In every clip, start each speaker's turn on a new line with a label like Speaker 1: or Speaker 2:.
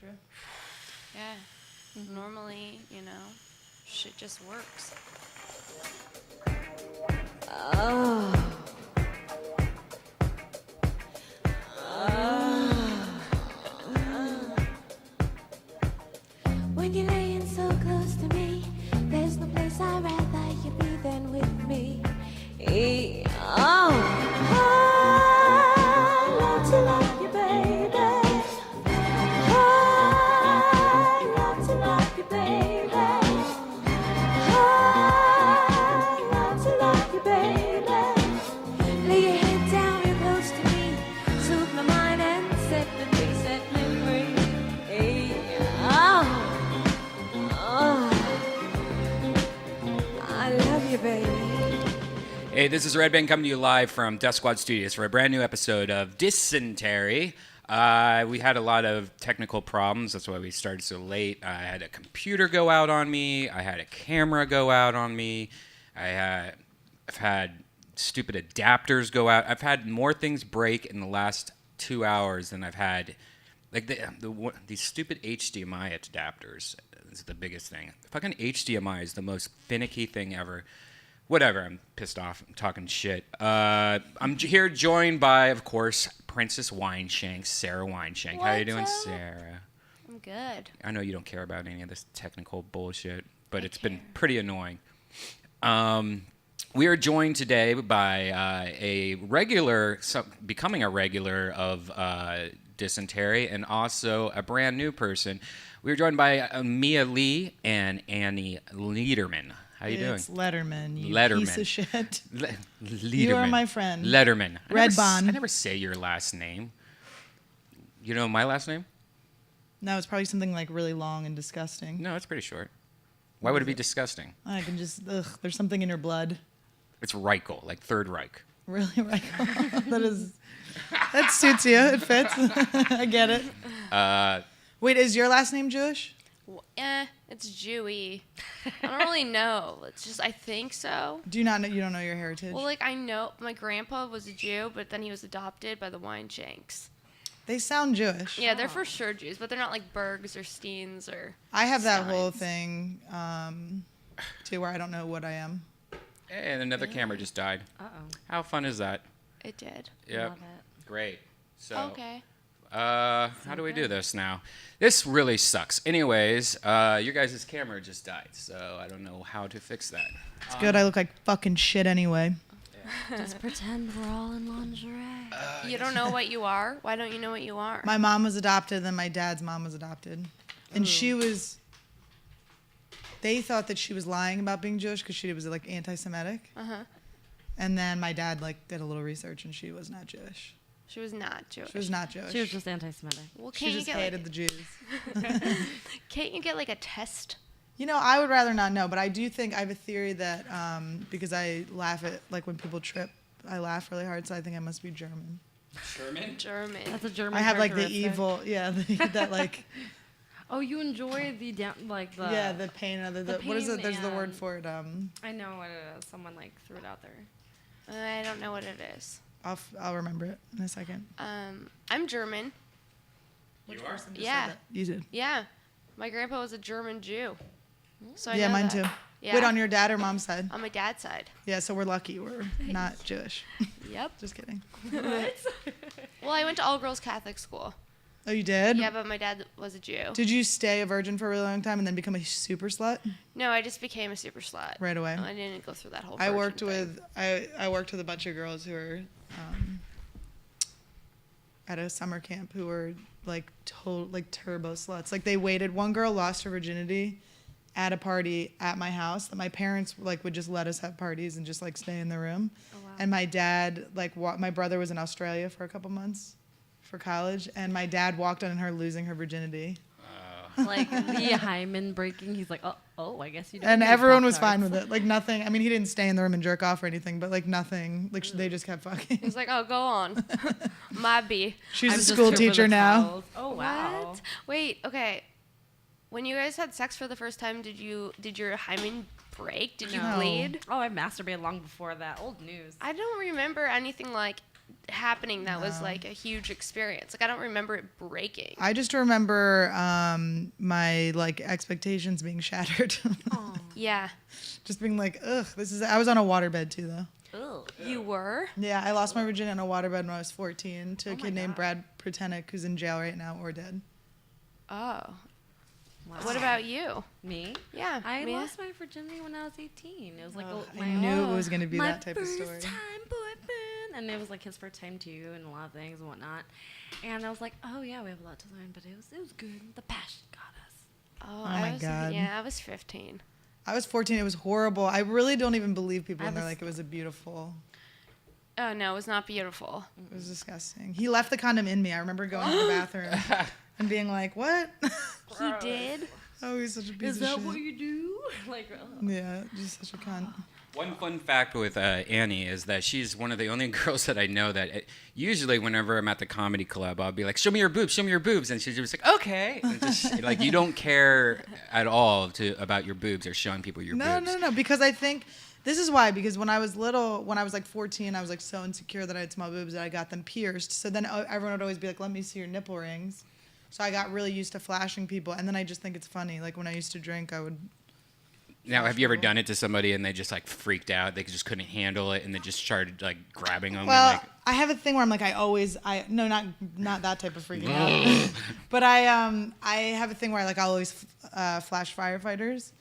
Speaker 1: Yeah. Normally, shit just works.
Speaker 2: When you're laying so close to me, there's no place I'd rather you be than with me. I love to love you, baby. I love to love you, baby. I love to love you, baby. Lay your head down real close to me, soothe my mind and set me free, set me free. I love you, baby.
Speaker 3: Hey, this is Red Band coming to you live from Death Squad Studios for a brand new episode of Dysentery. We had a lot of technical problems. That's why we started so late. I had a computer go out on me. I had a camera go out on me. I've had stupid adapters go out. I've had more things break in the last 2 hours than I've had. Like these stupid HDMI adapters is the biggest thing. Fucking HDMI is the most finicky thing ever. Whatever, I'm pissed off. I'm talking shit. I'm here joined by, of course, Princess Wineshank, Sarah Wineshank. How you doing,
Speaker 1: What's up?
Speaker 3: Sarah?
Speaker 1: I'm good.
Speaker 3: I know you don't care about any of this technical bullshit, but it's been
Speaker 1: care.
Speaker 3: pretty annoying. We are joined today by becoming a regular of Dysentery, and also a brand new person. We are joined by Mia Lee and Annie Lederman. How you doing?
Speaker 4: It's Letterman, you
Speaker 3: Letterman.
Speaker 4: piece of shit.
Speaker 3: Lederman.
Speaker 4: You are my friend.
Speaker 3: Letterman.
Speaker 4: Red Bond.
Speaker 3: I never say your last name. You know my last name?
Speaker 4: No, it's probably something like really long and disgusting.
Speaker 3: No, it's pretty short. Why would it be disgusting?
Speaker 4: I can just, there's something in your blood.
Speaker 3: It's Reichel, like Third Reich.
Speaker 4: Really, right? That suits you. It fits. I get it. Wait, is your last name Jewish?
Speaker 1: It's Jewy. I don't really know. It's just, I think so.
Speaker 4: Do you not know? You don't know your heritage?
Speaker 1: Well, like, I know my grandpa was a Jew, but then he was adopted by the Wineshanks.
Speaker 4: They sound Jewish.
Speaker 1: Yeah, they're for sure Jews, but they're not like Bergs or Steens or
Speaker 4: I have that
Speaker 1: Steins.
Speaker 4: whole thing, too, where I don't know what I am.
Speaker 3: And another camera just died.
Speaker 5: Uh-oh.
Speaker 3: How fun is that?
Speaker 1: It did.
Speaker 3: Yep.
Speaker 5: Love it.
Speaker 3: Great. So,
Speaker 1: Okay.
Speaker 3: how do we do this now? This really sucks. Anyways, your guys' camera just died, so I don't know how to fix that.
Speaker 4: It's good. I look like fucking shit anyway.
Speaker 5: Just pretend we're all in lingerie.
Speaker 1: You don't know what you are? Why don't you know what you are?
Speaker 4: My mom was adopted, then my dad's mom was adopted. And they thought that she was lying about being Jewish because she was like anti-Semitic.
Speaker 1: Uh-huh.
Speaker 4: And then my dad like did a little research and she was not Jewish.
Speaker 1: She was not Jewish.
Speaker 4: She was not Jewish.
Speaker 5: She was just anti-Semitic.
Speaker 1: Well,
Speaker 4: She
Speaker 1: can't you
Speaker 4: just
Speaker 1: get
Speaker 4: hated the Jews.
Speaker 1: can't you get like a test?
Speaker 4: You know, I would rather not know, but I do think I have a theory that because I laugh at like when people trip, I laugh really hard, so I think I must be German.
Speaker 3: Sherman?
Speaker 1: German.
Speaker 5: That's a German.
Speaker 4: I have like the
Speaker 5: characteristic.
Speaker 4: evil, that like
Speaker 5: Oh, you enjoy the
Speaker 4: yeah, the pain of the what is
Speaker 5: pain
Speaker 4: it? There's the word
Speaker 5: and-
Speaker 4: for it.
Speaker 5: I know what it is. Someone like threw it out there.
Speaker 1: I don't know what it is.
Speaker 4: I'll remember it in a second.
Speaker 1: I'm German.
Speaker 3: You are?
Speaker 1: Yeah.
Speaker 4: You did.
Speaker 1: Yeah. My grandpa was a German Jew. So I
Speaker 4: Yeah,
Speaker 1: know
Speaker 4: mine
Speaker 1: that.
Speaker 4: too.
Speaker 1: Yeah.
Speaker 4: Wait, on your dad or mom's side?
Speaker 1: On my dad's side.
Speaker 4: Yeah, so we're lucky. We're not Jewish.
Speaker 1: Yep.
Speaker 4: Just kidding.
Speaker 1: Well, I went to all girls Catholic school.
Speaker 4: Oh, you did?
Speaker 1: Yeah, but my dad was a Jew.
Speaker 4: Did you stay a virgin for a really long time and then become a super slut
Speaker 1: No, I just became a super slut.
Speaker 4: right away?
Speaker 1: I didn't go through that whole.
Speaker 4: I
Speaker 1: virgin
Speaker 4: worked
Speaker 1: thing.
Speaker 4: with I worked with a bunch of girls who were at a summer camp who were like turbo sluts. Like they waited. One girl lost her virginity at a party at my house that my parents like would just let us have parties and just like stay in the room.
Speaker 1: Oh, wow.
Speaker 4: And my dad my brother was in Australia for a couple months for college, and my dad walked on her losing her virginity.
Speaker 5: Like the hymen breaking. He's like, oh, I guess you did.
Speaker 4: And
Speaker 5: make
Speaker 4: everyone was
Speaker 5: Pop-Tarts.
Speaker 4: fine with it. Like nothing. I mean, he didn't stay in the room and jerk off or anything, but like nothing. Like they just kept fucking.
Speaker 1: He was like, "Oh, go on, my B."
Speaker 4: She's
Speaker 5: I'm
Speaker 4: a
Speaker 5: just
Speaker 4: school
Speaker 5: here for the
Speaker 4: teacher now.
Speaker 5: towels. Oh wow.
Speaker 1: What? Wait. Okay. When you guys had sex for the first time, did your hymen break? Did you
Speaker 4: No.
Speaker 1: bleed?
Speaker 5: Oh, I masturbated long before that. Old news.
Speaker 1: I don't remember anything like happening that was like a huge experience? Like I don't remember it breaking.
Speaker 4: I just remember my like expectations being shattered.
Speaker 1: Yeah.
Speaker 4: Just being like, ugh, this is. I was on a waterbed too, though.
Speaker 1: You were?
Speaker 4: Yeah, I lost my virginity on a waterbed when I was 14 to a
Speaker 5: Oh my
Speaker 4: kid named
Speaker 5: God.
Speaker 4: Brad Protenick, who's in jail right now or dead.
Speaker 1: Oh.
Speaker 5: Wow.
Speaker 1: What about you?
Speaker 5: Me?
Speaker 1: Yeah.
Speaker 5: I
Speaker 1: Mia?
Speaker 5: lost my virginity when I was 18. It was like
Speaker 4: I knew it was gonna be
Speaker 5: my
Speaker 4: that type of
Speaker 5: first
Speaker 4: story.
Speaker 5: time boyfriend, and it was like his first time too, and a lot of things and whatnot. And I was like, oh yeah, we have a lot to learn, but it was good. The passion got us.
Speaker 1: Oh,
Speaker 4: my
Speaker 1: was,
Speaker 4: God.
Speaker 1: Yeah, I was 15.
Speaker 4: I was 14. It was horrible. I really don't even believe people
Speaker 5: I
Speaker 4: when they're
Speaker 5: was-
Speaker 4: like, it was a beautiful.
Speaker 1: Oh no, it was not beautiful.
Speaker 4: It was disgusting. He left the condom in me. I remember going to the bathroom and being like, what?
Speaker 1: He did?
Speaker 4: Oh, he's such a piece
Speaker 5: Is
Speaker 4: of
Speaker 5: that
Speaker 4: shit.
Speaker 5: what you do? Like,
Speaker 4: Yeah, just such a cunt.
Speaker 3: One fun fact with Annie is that she's one of the only girls that I know that usually whenever I'm at the comedy club, I'll be like, show me your boobs, and she's just like, okay. And just, like, you don't care at all about your boobs or showing people your
Speaker 4: No,
Speaker 3: boobs.
Speaker 4: no, because I think this is why. Because when I was little, when I was like 14, I was like so insecure that I had small boobs that I got them pierced. So then everyone would always be like, let me see your nipple rings. So I got really used to flashing people. And then I just think it's funny. Like when I used to drink, I would.
Speaker 3: Now, have you ever done it to somebody and they just like freaked out? They just couldn't handle it and they just started like grabbing them.
Speaker 4: Well,
Speaker 3: and, like,
Speaker 4: I have a thing where I'm like, no, not that type of freaking out. But I have a thing where I'll always flash firefighters.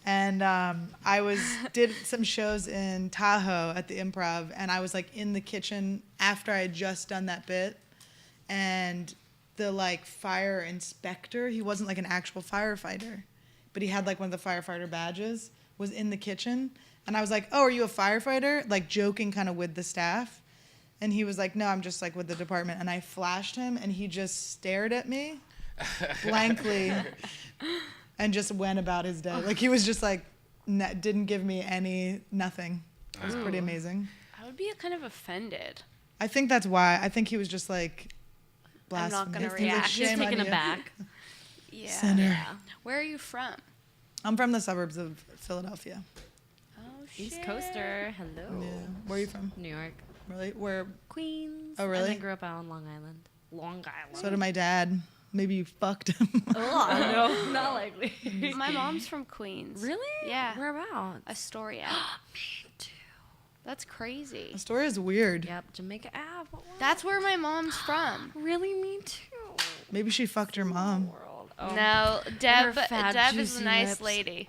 Speaker 4: And I did some shows in Tahoe at the Improv, and I was like in the kitchen after I had just done that bit, and the like fire inspector, he wasn't like an actual firefighter, but he had like one of the firefighter badges, was in the kitchen, and I was like, oh, are you a firefighter? Like joking kind of with the staff. And he was like, no, I'm just like with the department. And I flashed him, and he just stared at me blankly and just went about his day. Like he was just like, didn't give me nothing. It was pretty amazing.
Speaker 1: I would be kind of offended.
Speaker 4: I think that's why. I think he was just like,
Speaker 1: I'm not gonna
Speaker 4: blasphemous. He was like,
Speaker 1: react.
Speaker 5: He's
Speaker 4: "Shame on
Speaker 5: taken
Speaker 4: you."
Speaker 5: aback.
Speaker 1: Yeah.
Speaker 4: Sinner.
Speaker 1: Where are you from?
Speaker 4: I'm from the suburbs of Philadelphia.
Speaker 1: Oh, shit.
Speaker 5: East Coaster. Hello.
Speaker 4: Yeah. Where are you from?
Speaker 5: New York.
Speaker 4: Really? Where?
Speaker 5: Queens.
Speaker 4: Oh, really?
Speaker 5: And I grew up out on Long Island. Long Island.
Speaker 4: So did my dad. Maybe you fucked him.
Speaker 5: Oh, no, not likely.
Speaker 1: My mom's from Queens.
Speaker 5: Really?
Speaker 1: Yeah.
Speaker 5: Whereabouts?
Speaker 1: Astoria.
Speaker 5: Me too.
Speaker 1: That's crazy.
Speaker 4: The story is weird.
Speaker 5: Yep, Jamaica Ave. What was
Speaker 1: That's where my mom's from.
Speaker 5: Really, me too.
Speaker 4: Maybe she fucked her mom.
Speaker 5: World.
Speaker 1: No, Deb.
Speaker 5: her fat,
Speaker 1: Deb is a
Speaker 5: juicy
Speaker 1: nice
Speaker 5: lips.
Speaker 1: lady.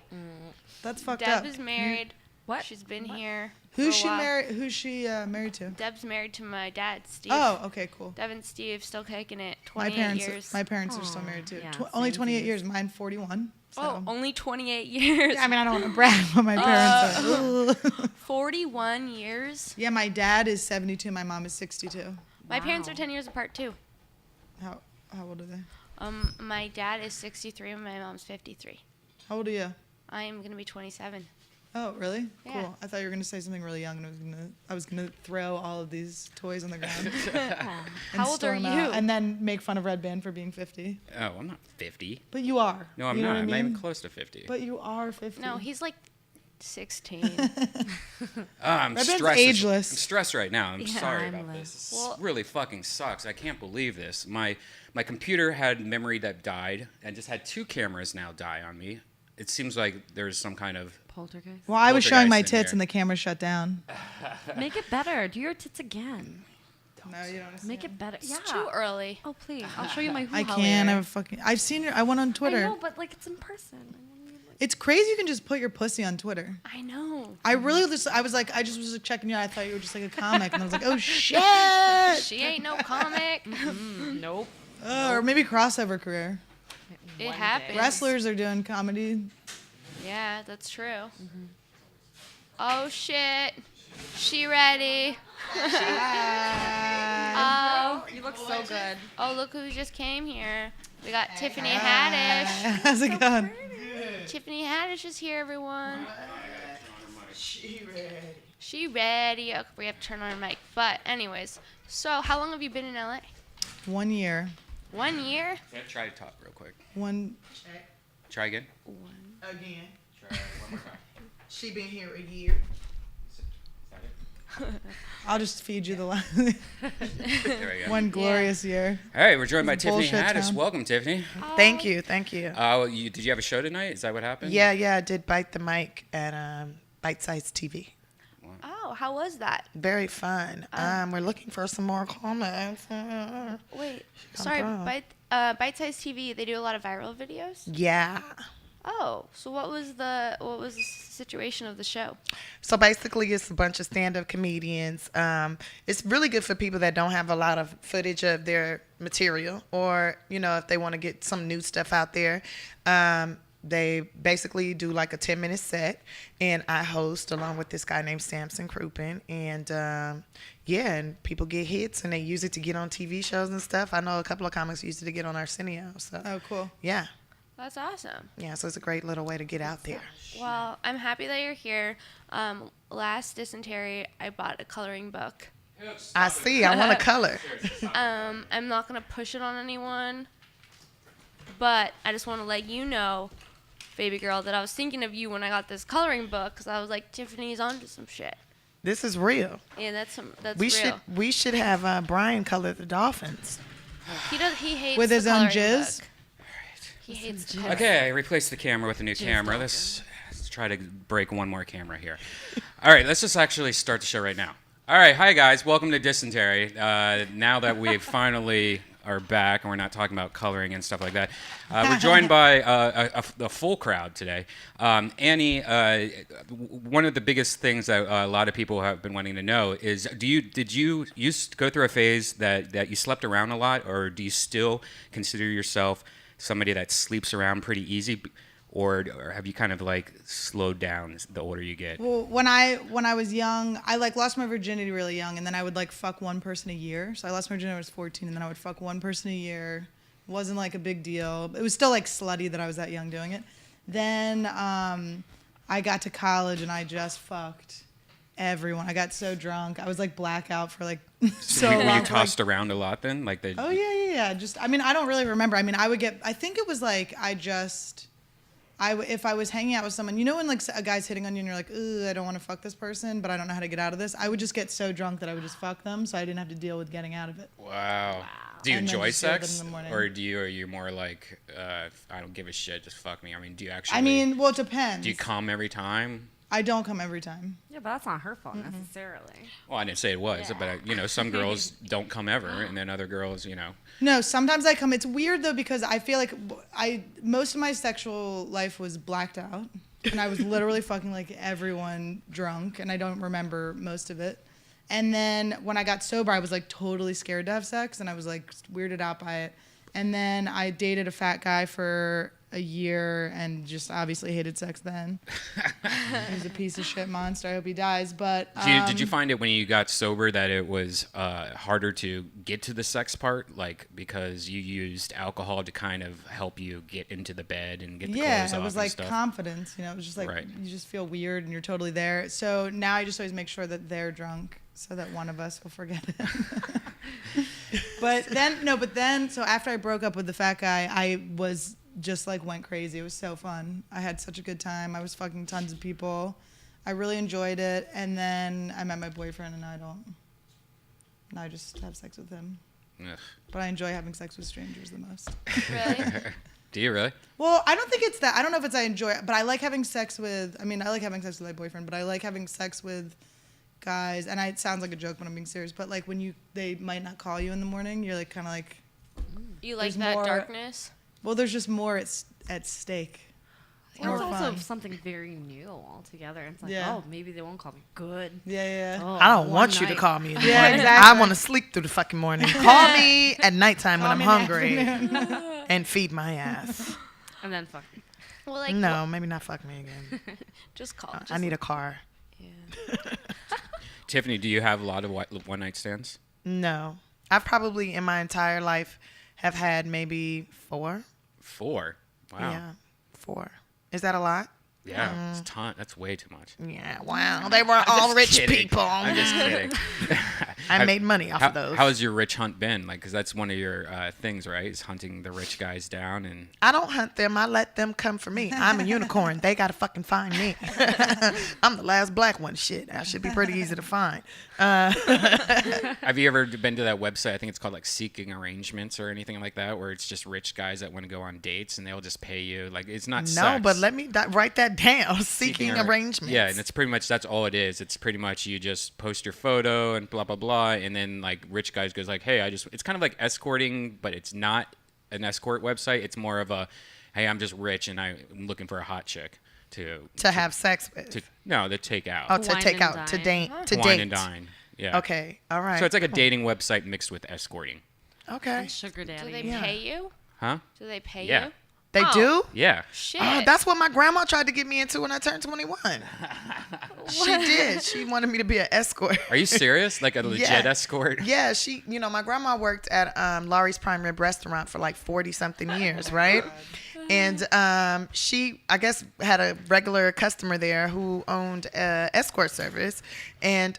Speaker 4: That's fucked
Speaker 1: Deb
Speaker 4: up.
Speaker 1: is married.
Speaker 5: What?
Speaker 1: She's been here.
Speaker 4: Who's
Speaker 1: for
Speaker 4: she
Speaker 1: a while.
Speaker 4: married? Who's she married to?
Speaker 1: Deb's married to my dad, Steve.
Speaker 4: Oh, okay, cool.
Speaker 1: Deb and Steve still kicking it.
Speaker 4: My
Speaker 1: 28
Speaker 4: parents,
Speaker 1: years.
Speaker 4: my parents are still married too.
Speaker 5: yeah,
Speaker 4: Only
Speaker 5: same
Speaker 4: 28
Speaker 5: thing.
Speaker 4: years. Mine 41. So.
Speaker 1: Oh, only 28 years.
Speaker 4: Yeah, I mean, I don't want to brag, but my parents are.
Speaker 1: 41 years.
Speaker 4: Yeah, my dad is 72. My mom is 62.
Speaker 1: My parents are
Speaker 5: Wow.
Speaker 1: 10 years apart too.
Speaker 4: How old are they?
Speaker 1: My dad is 63 and my mom's 53.
Speaker 4: How old are you?
Speaker 1: I am gonna be 27.
Speaker 4: Oh, really?
Speaker 1: Yeah.
Speaker 4: Cool. I thought you were gonna say something really young, and I was gonna throw all of these toys on the ground. and
Speaker 1: How old are
Speaker 4: storm out,
Speaker 1: you?
Speaker 4: and then make fun of Red Band for being 50.
Speaker 3: oh, I'm not 50.
Speaker 4: But you are.
Speaker 3: No, I'm
Speaker 4: You know
Speaker 3: not.
Speaker 4: what I
Speaker 3: I'm not even
Speaker 4: mean?
Speaker 3: close to 50.
Speaker 4: But you are 50.
Speaker 1: No, he's like 16.
Speaker 3: I'm
Speaker 4: Red Band's
Speaker 3: stressed.
Speaker 4: ageless.
Speaker 3: I'm stressed right now. I'm
Speaker 1: Yeah.
Speaker 3: sorry about
Speaker 5: Timeless.
Speaker 3: this.
Speaker 1: Well-
Speaker 3: This really fucking sucks. I can't believe this. My computer had memory that died and just had 2 cameras now die on me. It seems like there's some kind of
Speaker 5: Poltergeist.
Speaker 4: Well, I was showing my
Speaker 3: Poltergeist in
Speaker 4: tits,
Speaker 3: here.
Speaker 4: and the camera shut down.
Speaker 5: Make it better. Do your tits again.
Speaker 4: No, you don't.
Speaker 5: Make it better. Yeah.
Speaker 1: It's too early.
Speaker 5: Oh, please. I'll show you my hoo-ha
Speaker 4: I can't. I
Speaker 5: later.
Speaker 4: have a fucking. I've seen your. I went on
Speaker 5: I
Speaker 4: Twitter.
Speaker 5: know, but like it's in person.
Speaker 4: It's crazy. You can just put your pussy on Twitter.
Speaker 1: I know.
Speaker 4: I really just. I was like. I just was checking you out. I thought you were just like a comic, and I was like, oh shit.
Speaker 1: She ain't no comic.
Speaker 5: Nope.
Speaker 4: Or maybe crossover career.
Speaker 1: It
Speaker 5: One
Speaker 1: happens.
Speaker 5: day.
Speaker 4: Wrestlers are doing comedy.
Speaker 1: Yeah, that's true. Oh shit. She ready. Oh,
Speaker 5: You look so good.
Speaker 1: oh, look who just came here. We got Tiffany Haddish.
Speaker 4: How's it going?
Speaker 1: Tiffany Haddish is here, everyone. She ready. Okay, we have to turn on her mic. But anyways, so how long have you been in LA?
Speaker 4: 1 year.
Speaker 1: 1 year?
Speaker 3: Try to talk real quick.
Speaker 4: One
Speaker 3: Try again.
Speaker 4: again.
Speaker 3: Try one more time.
Speaker 4: She been here a year.
Speaker 3: Is that it?
Speaker 4: I'll just feed you the
Speaker 3: There we go.
Speaker 4: one glorious year.
Speaker 3: All right, we're joined by
Speaker 4: It's
Speaker 3: Tiffany
Speaker 4: bullshit
Speaker 3: Haddish.
Speaker 4: town.
Speaker 3: Welcome, Tiffany.
Speaker 6: Thank you. Thank you.
Speaker 3: Did you have a show tonight? Is that what happened?
Speaker 6: Yeah, I did Bite the Mic at Bite Size TV.
Speaker 1: Oh, how was that?
Speaker 6: Very fun. We're looking for some more comments.
Speaker 1: Wait,
Speaker 6: Come
Speaker 1: sorry,
Speaker 6: on.
Speaker 1: Bite Size TV. They do a lot of viral videos.
Speaker 6: Yeah.
Speaker 1: Oh, so what was the situation of the show?
Speaker 6: So basically, it's a bunch of stand-up comedians. It's really good for people that don't have a lot of footage of their material, or if they want to get some new stuff out there. They basically do like a 10-minute set, and I host along with this guy named Samson Crouppen, and and people get hits, and they use it to get on TV shows and stuff. I know a couple of comics used it to get on Arsenio. So
Speaker 4: Oh, cool.
Speaker 6: yeah,
Speaker 1: That's awesome.
Speaker 6: so it's a great little way to get out there.
Speaker 1: Well, I'm happy that you're here. Last dysentery, I bought a coloring book.
Speaker 6: I see. I want to color.
Speaker 1: I'm not gonna push it on anyone, but I just want to let you know, baby girl, that I was thinking of you when I got this coloring book, because I was like, Tiffany's onto some shit.
Speaker 6: This is real.
Speaker 1: Yeah, that's
Speaker 6: We
Speaker 1: real.
Speaker 6: should have Brian color the dolphins.
Speaker 1: He hates
Speaker 4: With
Speaker 1: the
Speaker 4: his own
Speaker 1: coloring
Speaker 4: jizz?
Speaker 1: book. He hates the
Speaker 3: Okay, I replaced the camera with a new camera. Let's try to break one more camera here. All right, let's just actually start the show right now. All right, hi guys, welcome to Dysentery. Now that we finally are back and we're not talking about coloring and stuff like that, we're joined by a full crowd today. Annie, one of the biggest things that a lot of people have been wanting to know is, did you go through a phase that you slept around a lot, or do you still consider yourself somebody that sleeps around pretty easy, or have you kind of like slowed down the older you get?
Speaker 4: Well, when I was young, I lost my virginity really young, and then I would fuck one person a year. So I lost my virginity when I was 14, and then I would fuck one person a year. Wasn't a big deal. It was still slutty that I was that young doing it. Then I got to college and I just fucked everyone. I got so drunk. I was blackout for so
Speaker 3: Were
Speaker 4: long.
Speaker 3: you tossed around a lot then?
Speaker 4: Oh yeah. Just I don't really remember. I would get. I think it was if I was hanging out with someone, when a guy's hitting on you and you're like, ooh, I don't want to fuck this person, but I don't know how to get out of this. I would just get so drunk that I would just fuck them, so I didn't have to deal with getting out of it.
Speaker 3: Wow. Do you
Speaker 4: And then
Speaker 3: enjoy
Speaker 4: just deal with
Speaker 3: sex,
Speaker 4: them in the morning.
Speaker 3: or are you more like, I don't give a shit, just fuck me? Do you actually?
Speaker 4: Well, it depends.
Speaker 3: Do you come every time?
Speaker 4: I don't come every time.
Speaker 5: Yeah, but that's not her fault necessarily.
Speaker 3: Well, I didn't say it was, but some girls don't come ever, and then other girls,
Speaker 4: No, sometimes I come. It's weird though, because I feel like most of my sexual life was blacked out, and I was literally fucking everyone drunk, and I don't remember most of it. And then when I got sober, I was totally scared to have sex, and I was weirded out by it. And then I dated a fat guy for a year and just obviously hated sex then. He was a piece of shit monster. I hope he dies. But
Speaker 3: Did you find it when you got sober that it was harder to get to the sex part, because you used alcohol to kind of help you get into the bed and get the clothes off
Speaker 4: it was
Speaker 3: and stuff?
Speaker 4: confidence. It was just
Speaker 3: Right.
Speaker 4: you just feel weird and you're totally there. So now I just always make sure that they're drunk so that one of us will forget it. But then so after I broke up with the fat guy, I was just went crazy. It was so fun. I had such a good time. I was fucking tons of people. I really enjoyed it. And then I met my boyfriend, and now I just have sex with him.
Speaker 3: Ugh.
Speaker 4: But I enjoy having sex with strangers the most.
Speaker 1: Really?
Speaker 3: Do you really?
Speaker 4: Well, I don't think it's that. I don't know if it's I enjoy it, but I like having sex with. I like having sex with my boyfriend, but I like having sex with guys. And it sounds like a joke when I'm being serious, but when they might not call you in the morning, you're kind of
Speaker 1: You like
Speaker 4: There's
Speaker 1: that
Speaker 4: more-
Speaker 1: darkness?
Speaker 4: well, there's just more at stake.
Speaker 5: Or it's
Speaker 4: More
Speaker 5: also
Speaker 4: fun.
Speaker 5: something very new altogether. It's
Speaker 4: Yeah.
Speaker 5: oh, maybe they won't call me. Good.
Speaker 4: Yeah.
Speaker 5: Oh,
Speaker 6: I don't
Speaker 5: one
Speaker 6: want you to
Speaker 5: night.
Speaker 6: call me in the
Speaker 4: Yeah,
Speaker 6: morning.
Speaker 4: exactly.
Speaker 6: I want to sleep through the fucking morning. Call me at nighttime when I'm
Speaker 4: me in the
Speaker 6: hungry
Speaker 4: afternoon.
Speaker 6: and feed my ass.
Speaker 5: And then fuck me.
Speaker 1: Well,
Speaker 6: No, maybe not fuck me again.
Speaker 1: just call.
Speaker 6: I need a car.
Speaker 1: Yeah.
Speaker 3: Tiffany, do you have a lot of one night stands?
Speaker 6: No. I've probably in my entire life have had maybe 4.
Speaker 3: 4. Wow.
Speaker 6: Yeah, 4. Is that a lot?
Speaker 3: Yeah, it's a ton. That's way too much.
Speaker 6: Yeah, wow. They were all
Speaker 3: just
Speaker 6: rich
Speaker 3: kidding.
Speaker 6: people.
Speaker 3: I'm just kidding.
Speaker 6: I made money off of those.
Speaker 3: How has your rich hunt been? Like, because that's one of your things, right? Is hunting the rich guys down and.
Speaker 6: I don't hunt them. I let them come for me. I'm a unicorn. They gotta fucking find me. I'm the last black one. Shit, that should be pretty easy to find.
Speaker 3: Have you ever been to that website? I think it's called like Seeking Arrangements or anything like that, where it's just rich guys that want to go on dates and they'll just pay you. Like, it's not
Speaker 6: No,
Speaker 3: sex.
Speaker 6: but let me write that down. Seeking arrangements.
Speaker 3: Yeah, and it's pretty much that's all it is. It's pretty much you just post your photo and blah blah blah, and then like rich guys goes like, hey, it's kind of like escorting, but it's not an escort website. It's more of a, hey, I'm just rich and I'm looking for a hot chick to
Speaker 6: have sex with.
Speaker 3: to take out.
Speaker 6: Oh, to
Speaker 5: Wine
Speaker 6: take
Speaker 5: and
Speaker 6: out, to
Speaker 5: dine.
Speaker 6: date, to
Speaker 3: Wine
Speaker 6: date.
Speaker 3: and dine. Yeah.
Speaker 6: Okay, all right.
Speaker 3: So it's like a dating website mixed with escorting.
Speaker 6: Okay,
Speaker 5: Sugar daddy.
Speaker 1: Do they
Speaker 6: Yeah.
Speaker 1: pay you?
Speaker 3: Huh?
Speaker 1: Do they pay
Speaker 3: Yeah.
Speaker 1: you?
Speaker 6: they
Speaker 1: Oh.
Speaker 6: do.
Speaker 3: Yeah.
Speaker 1: Shit.
Speaker 6: Oh, that's what my grandma tried to get me into when I turned 21. She did. She wanted me to be an escort.
Speaker 3: Are you serious? Like a legit
Speaker 6: Yeah.
Speaker 3: escort?
Speaker 6: Yeah, my grandma worked at Laurie's Prime Rib restaurant for like 40 something years, right? And she, I guess, had a regular customer there who owned an escort service, and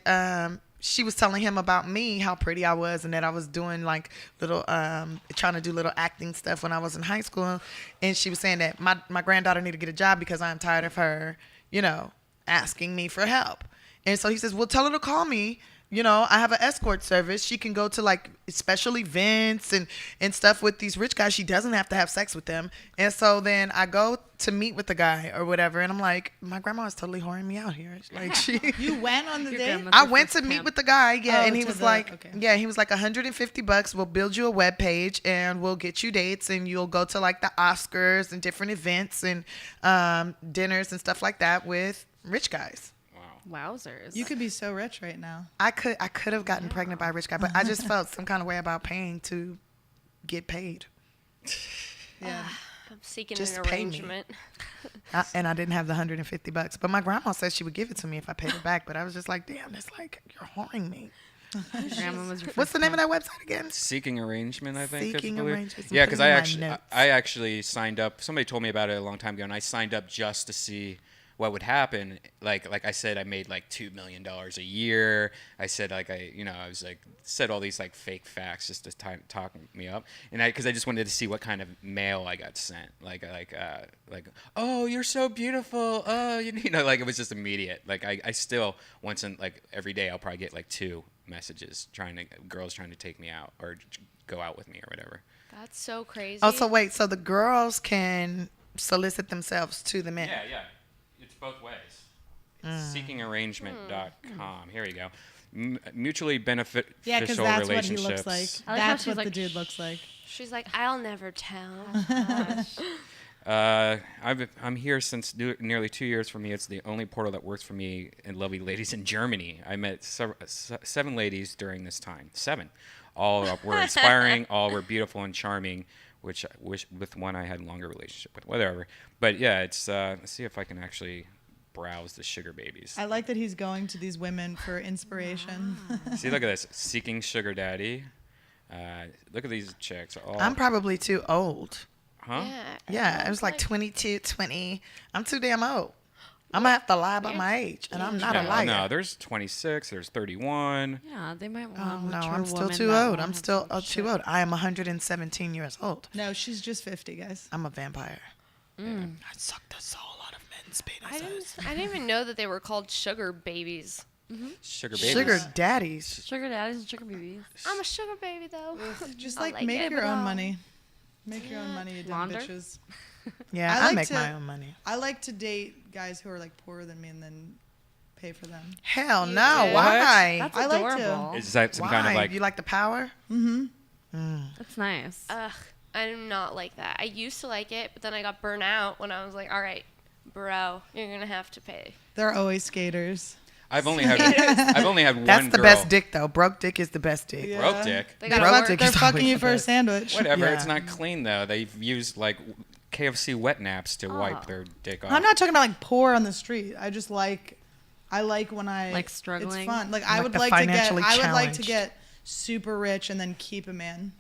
Speaker 6: she was telling him about me, how pretty I was, and that I was doing like little, trying to do little acting stuff when I was in high school. And she was saying that my granddaughter needed to get a job because I'm tired of her, asking me for help. And so he says, well, tell her to call me. I have an escort service. She can go to like special events and stuff with these rich guys. She doesn't have to have sex with them. And so then I go to meet with the guy or whatever. And I'm like, my grandma is totally whoring me out here. Like
Speaker 4: You went on the
Speaker 5: Your
Speaker 4: date?
Speaker 5: grandma-
Speaker 6: I went to meet with the guy, yeah,
Speaker 4: Oh,
Speaker 6: and he
Speaker 4: to
Speaker 6: was
Speaker 4: the-
Speaker 6: like,
Speaker 4: okay.
Speaker 6: yeah, he was like $150. We'll build you a web page and we'll get you dates, and you'll go to like the Oscars and different events and dinners and stuff like that with rich guys.
Speaker 5: Wowzers.
Speaker 4: You could be so rich right now.
Speaker 6: I could have gotten pregnant by a rich guy, but I just felt some kind of way about paying to get paid,
Speaker 4: Yeah.
Speaker 1: I'm seeking
Speaker 6: Just
Speaker 1: an
Speaker 6: pay me.
Speaker 1: arrangement.
Speaker 6: and I didn't have the $150. But my grandma said she would give it to me if I paid it back. But I was just like, damn, that's like you're whoring me.
Speaker 5: Grandma was your
Speaker 6: What's the
Speaker 5: first
Speaker 6: name of that website again?
Speaker 3: Seeking Arrangement, I think.
Speaker 6: Seeking
Speaker 3: I believe.
Speaker 6: Arrangements. I'm
Speaker 3: Yeah, because
Speaker 6: putting it in my notes.
Speaker 3: I actually signed up. Somebody told me about it a long time ago, and I signed up just to see what would happen. Like I said, I made like $2 million a year. I said I was like said all these like fake facts just to talk me up, and because I just wanted to see what kind of mail I got sent. Like oh, you're so beautiful. Oh, like it was just immediate. Like I still once in like every day I'll probably get like 2 messages girls trying to take me out or go out with me or whatever.
Speaker 1: That's so crazy.
Speaker 6: Oh, so wait, so the girls can solicit themselves to the men.
Speaker 3: Yeah. It's both ways. It's seekingarrangement.com. Here you go. Mutually beneficial
Speaker 4: Yeah, because that's what he
Speaker 3: relationships.
Speaker 4: looks like.
Speaker 5: I like how
Speaker 4: That's
Speaker 5: she's
Speaker 4: what
Speaker 5: like,
Speaker 4: the dude looks like.
Speaker 1: She's like, I'll never tell.
Speaker 3: I'm here since nearly 2 years for me. It's the only portal that works for me and lovely ladies in Germany. I met 7 ladies during this time. 7. All were inspiring. All were beautiful and charming, which with one I had a longer relationship with. Whatever. But yeah, it's let's see if I can actually browse the sugar babies.
Speaker 4: I like that he's going to these women for inspiration.
Speaker 3: See, look at this. Seeking sugar daddy. Look at these chicks. All,
Speaker 6: I'm probably too old.
Speaker 3: huh?
Speaker 6: Yeah, it was like 22, 20. I'm too damn old. I'm going to have to lie about my age, and I'm not a liar.
Speaker 3: No, there's 26. There's 31.
Speaker 5: Yeah, they might want
Speaker 6: Oh,
Speaker 5: a
Speaker 6: no,
Speaker 5: mature
Speaker 6: I'm still
Speaker 5: woman
Speaker 6: too
Speaker 5: that
Speaker 6: old.
Speaker 5: won't
Speaker 6: I'm
Speaker 5: have
Speaker 6: still
Speaker 5: some
Speaker 6: too
Speaker 5: shit.
Speaker 6: old. I am 117 years old.
Speaker 4: No, she's just 50, guys.
Speaker 6: I'm a vampire. I suck the soul out of men's penises.
Speaker 1: I didn't even know that they were called sugar babies.
Speaker 3: Sugar babies.
Speaker 6: Sugar daddies.
Speaker 5: Sugar daddies and sugar babies.
Speaker 1: I'm a sugar baby though.
Speaker 4: Just
Speaker 1: I
Speaker 4: like,
Speaker 1: like
Speaker 4: make
Speaker 1: it,
Speaker 4: your
Speaker 1: but,
Speaker 4: own money. Make your own money, you dumb
Speaker 5: Launder?
Speaker 4: bitches.
Speaker 6: Yeah,
Speaker 4: I
Speaker 6: I
Speaker 4: like
Speaker 6: make
Speaker 4: to-
Speaker 6: my own money.
Speaker 4: I like to date guys who are like poorer than me and then pay for them.
Speaker 6: Hell no.
Speaker 1: do?
Speaker 6: Why?
Speaker 5: That's
Speaker 4: I like to.
Speaker 5: adorable.
Speaker 3: Is that some
Speaker 6: Why?
Speaker 3: kind of like?
Speaker 6: You like the power?
Speaker 5: That's nice.
Speaker 1: Ugh, I do not like that. I used to like it, but then I got burnt out when I was like, all right, bro, you're gonna have to pay.
Speaker 4: They're always skaters.
Speaker 3: I've only had one
Speaker 6: That's the
Speaker 3: girl.
Speaker 6: best dick, though. Broke dick is the best dick.
Speaker 4: Yeah.
Speaker 3: Broke dick.
Speaker 1: They
Speaker 4: They're,
Speaker 1: got
Speaker 6: Broke
Speaker 1: work.
Speaker 6: dick
Speaker 4: they're
Speaker 6: is
Speaker 4: fucking
Speaker 6: always
Speaker 4: you
Speaker 6: the
Speaker 4: for a
Speaker 6: best.
Speaker 4: sandwich.
Speaker 3: Whatever.
Speaker 6: Yeah.
Speaker 3: It's not clean though. They've used like KFC wet naps to wipe
Speaker 5: Oh.
Speaker 3: their dick off.
Speaker 4: I'm not talking about like poor on the street. I like when I
Speaker 5: Like struggling?
Speaker 4: It's fun. Like I
Speaker 6: Like
Speaker 4: would
Speaker 6: the
Speaker 4: like to get.
Speaker 6: financially
Speaker 4: I would like to
Speaker 6: challenged.
Speaker 4: get super rich and then keep a man.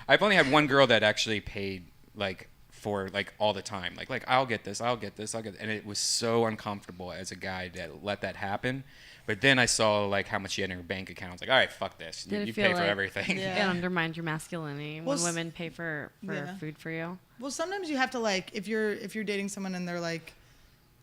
Speaker 3: I've only had one girl that actually paid like for like all the time. Like I'll get this, and it was so uncomfortable as a guy to let that happen. But then I saw like how much you had in your bank account. I was like, all right, fuck this.
Speaker 5: Did it
Speaker 3: You
Speaker 5: feel
Speaker 3: pay for
Speaker 5: like-
Speaker 3: everything.
Speaker 4: Yeah.
Speaker 5: It undermines your masculinity
Speaker 4: Well,
Speaker 5: when women pay for
Speaker 4: yeah.
Speaker 5: food for you.
Speaker 4: Well, sometimes you have to like if you're dating someone and they're like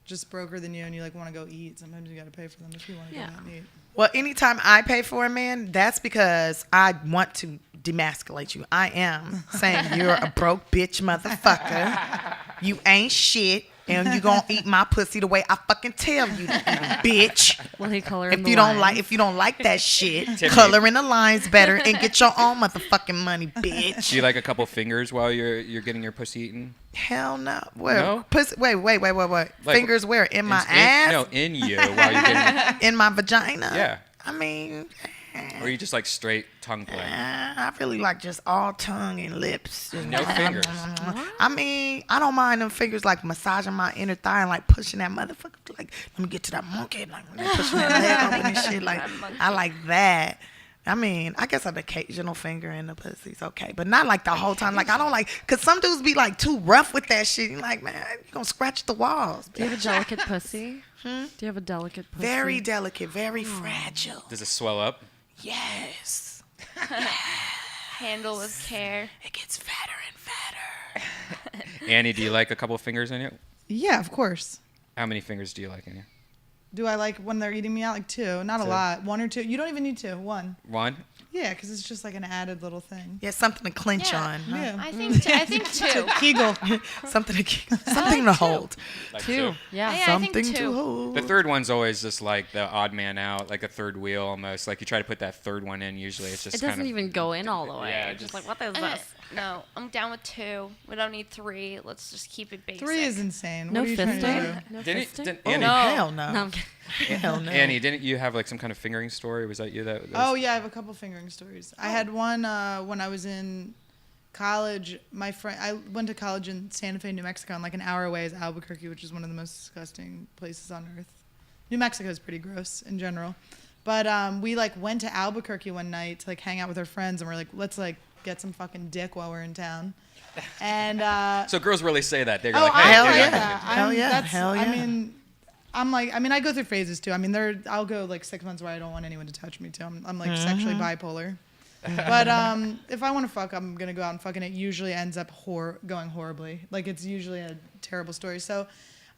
Speaker 4: just broker than you and you like want to go eat. Sometimes you got to pay for them if you want to
Speaker 5: Yeah.
Speaker 4: go out and eat.
Speaker 6: Well, anytime I pay for a man, that's because I want to demasculate you. I am saying you're a broke bitch motherfucker. You ain't shit. And you gonna eat my pussy the way I fucking tell you to eat, bitch.
Speaker 5: Will he color in
Speaker 6: If
Speaker 5: the
Speaker 6: you don't
Speaker 5: lines?
Speaker 6: like that shit,
Speaker 3: Tiffany.
Speaker 6: color in the lines better and get your own motherfucking money, bitch.
Speaker 3: Do you like a couple fingers while you're getting your pussy eaten?
Speaker 6: Hell no. Where?
Speaker 3: No?
Speaker 6: Pussy, wait.
Speaker 3: Like-
Speaker 6: Fingers where? In my ass?
Speaker 3: No, in you while you're getting.
Speaker 6: In my vagina?
Speaker 3: Yeah.
Speaker 6: I mean,
Speaker 3: Or you just like straight tongue play?
Speaker 6: I really like just all tongue and lips.
Speaker 3: No fingers.
Speaker 6: I mean, I don't mind them fingers like massaging my inner thigh and like pushing that motherfucker. Like, let me get to that monkey. Like, pushing that leg open and shit. Like, I like that. I mean, I guess an occasional finger in the pussy's okay, but not like the whole time. Like, I don't like, cause some dudes be like too rough with that shit. You're like, man, you gonna scratch the walls.
Speaker 5: Do you have a delicate pussy? Do you have a delicate pussy?
Speaker 6: Very delicate, very fragile.
Speaker 3: Does it swell up?
Speaker 6: Yes.
Speaker 1: Handle with care.
Speaker 6: It gets fatter and fatter.
Speaker 3: Annie, do you like a couple fingers in it?
Speaker 4: Yeah, of course.
Speaker 3: How many fingers do you like in it?
Speaker 4: Do I like when they're eating me out? Like 2, not a
Speaker 3: Two.
Speaker 4: lot. 1 or 2. You don't even need 2. 1.
Speaker 3: One?
Speaker 4: Yeah, because it's just like an added little thing.
Speaker 6: Yeah, something to clench
Speaker 1: Yeah.
Speaker 6: on. Huh?
Speaker 4: Yeah.
Speaker 1: I think 2.
Speaker 4: Kegel.
Speaker 6: Something to hold.
Speaker 3: Like
Speaker 5: Two. Yeah.
Speaker 1: Yeah, I think
Speaker 6: Something
Speaker 1: 2.
Speaker 6: to hold.
Speaker 3: The third one's always just like the odd man out, like a third wheel almost. Like you try to put that third one in, usually it's just
Speaker 5: It doesn't
Speaker 3: kind of,
Speaker 5: even go in all the way.
Speaker 3: Yeah,
Speaker 5: It's just
Speaker 3: just-
Speaker 5: like, what is
Speaker 1: Uh,
Speaker 5: this?
Speaker 1: no, I'm down with 2. We don't need 3. Let's just keep it basic.
Speaker 4: 3 is insane.
Speaker 5: No
Speaker 4: what are you trying to do?
Speaker 5: fisting? No
Speaker 3: Didn't,
Speaker 5: fisting?
Speaker 3: didn't,
Speaker 6: Oh,
Speaker 3: Annie,
Speaker 1: No.
Speaker 6: hell no.
Speaker 5: No, I'm kidding.
Speaker 6: Hell no.
Speaker 3: Annie, didn't you have like some kind of fingering story? Was that you? That
Speaker 4: Oh yeah, I have a couple fingering stories. I had one when I was in college. My friend, I went to college in Santa Fe, New Mexico, and like an hour away is Albuquerque, which is one of the most disgusting places on earth. New Mexico is pretty gross in general, but we like went to Albuquerque one night to like hang out with our friends, and we're like, let's like get some fucking dick while we're in town. And
Speaker 3: So girls really say that. They're
Speaker 4: oh,
Speaker 3: like,
Speaker 4: I,
Speaker 3: hey,
Speaker 6: hell
Speaker 3: yeah.
Speaker 6: yeah. Hell yeah,
Speaker 4: That's,
Speaker 6: hell yeah.
Speaker 4: I mean, I go through phases too. I mean, I'll go like 6 months where I don't want anyone to touch me too. I'm like sexually bipolar. But if I want to fuck, I'm gonna go out and fuck, and it usually ends up going horribly. Like it's usually a terrible story. So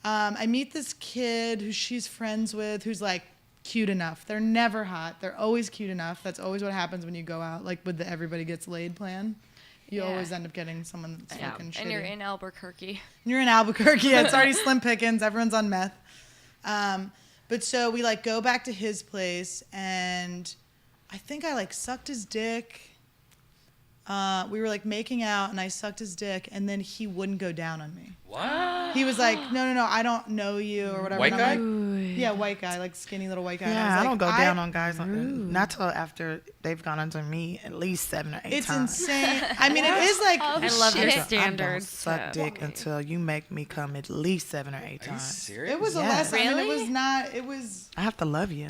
Speaker 4: I meet this kid who she's friends with, who's like cute enough. They're never hot. They're always cute enough. That's always what happens when you go out, like with the everybody gets laid plan. You
Speaker 1: Yeah.
Speaker 4: always end up getting someone that's
Speaker 1: Yeah,
Speaker 4: fucking shitty.
Speaker 1: and you're in Albuquerque.
Speaker 4: You're in Albuquerque. It's already slim pickings. Everyone's on meth. But so we like go back to his place, and I think I like sucked his dick. We were like making out, and I sucked his dick, and then he wouldn't go down on me.
Speaker 3: What?
Speaker 4: He was like, no, I don't know you or whatever.
Speaker 3: White
Speaker 4: and I'm
Speaker 3: guy?
Speaker 4: like, yeah, white guy, like skinny little white guy. And
Speaker 6: Yeah,
Speaker 4: was
Speaker 6: I don't
Speaker 4: like,
Speaker 6: go down on guys not till after they've gone under me at least 7 or 8
Speaker 4: It's
Speaker 6: times.
Speaker 4: insane. I mean, it is like.
Speaker 1: Oh,
Speaker 5: I love your
Speaker 1: shit.
Speaker 6: I don't
Speaker 5: standards.
Speaker 6: suck dick until you make me come at least 7 or 8
Speaker 3: Are you
Speaker 6: times.
Speaker 3: serious?
Speaker 4: It was a
Speaker 6: Yeah.
Speaker 4: lesson. I mean, it
Speaker 1: Really?
Speaker 4: was not. It was.
Speaker 6: I have to love you.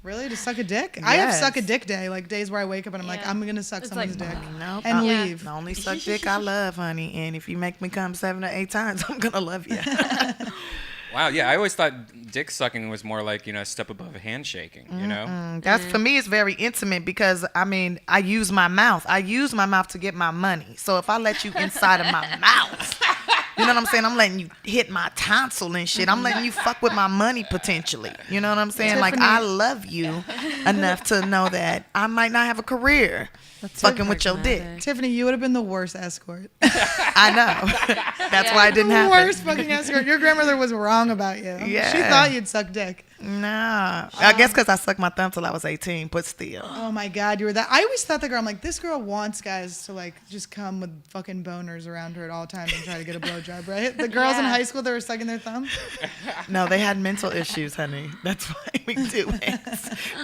Speaker 4: Really? To suck a dick? I have
Speaker 6: Yes.
Speaker 4: suck a dick day, like days where I wake up and I'm like,
Speaker 1: Yeah.
Speaker 4: I'm going to suck
Speaker 5: It's
Speaker 4: someone's
Speaker 5: like,
Speaker 4: dick.
Speaker 6: Nope.
Speaker 4: And
Speaker 1: Yeah.
Speaker 4: leave.
Speaker 6: The only suck dick I love, honey. And if you make me come 7 or 8 times, I'm gonna love you.
Speaker 3: Wow, yeah, I always thought dick sucking was more like, a step above handshaking, you know?
Speaker 6: That's for me. It's very intimate because I mean I use my mouth. I use my mouth to get my money. So if I let you inside of my mouth, you know what I'm saying? I'm letting you hit my tonsil and shit. I'm letting you fuck with my money potentially. You know what I'm saying? Like I love you enough to know that I might not have a career fucking with your dick.
Speaker 5: pragmatic.
Speaker 4: Tiffany, you would have been the worst escort.
Speaker 6: I know. That's why it didn't
Speaker 4: The
Speaker 6: happen.
Speaker 4: worst fucking escort. Your grandmother was wrong about you.
Speaker 6: Yeah.
Speaker 4: She thought you'd suck dick.
Speaker 6: Nah. I guess because I sucked my thumb till I was 18, but still.
Speaker 4: Oh my God, you were that. I always thought that girl, I'm like, this girl wants guys to like just come with fucking boners around her at all times and try to get a blowjob, right? The girls in
Speaker 1: Yeah.
Speaker 4: high school that were sucking their thumb.
Speaker 6: No, they had mental issues, honey. That's why we do it.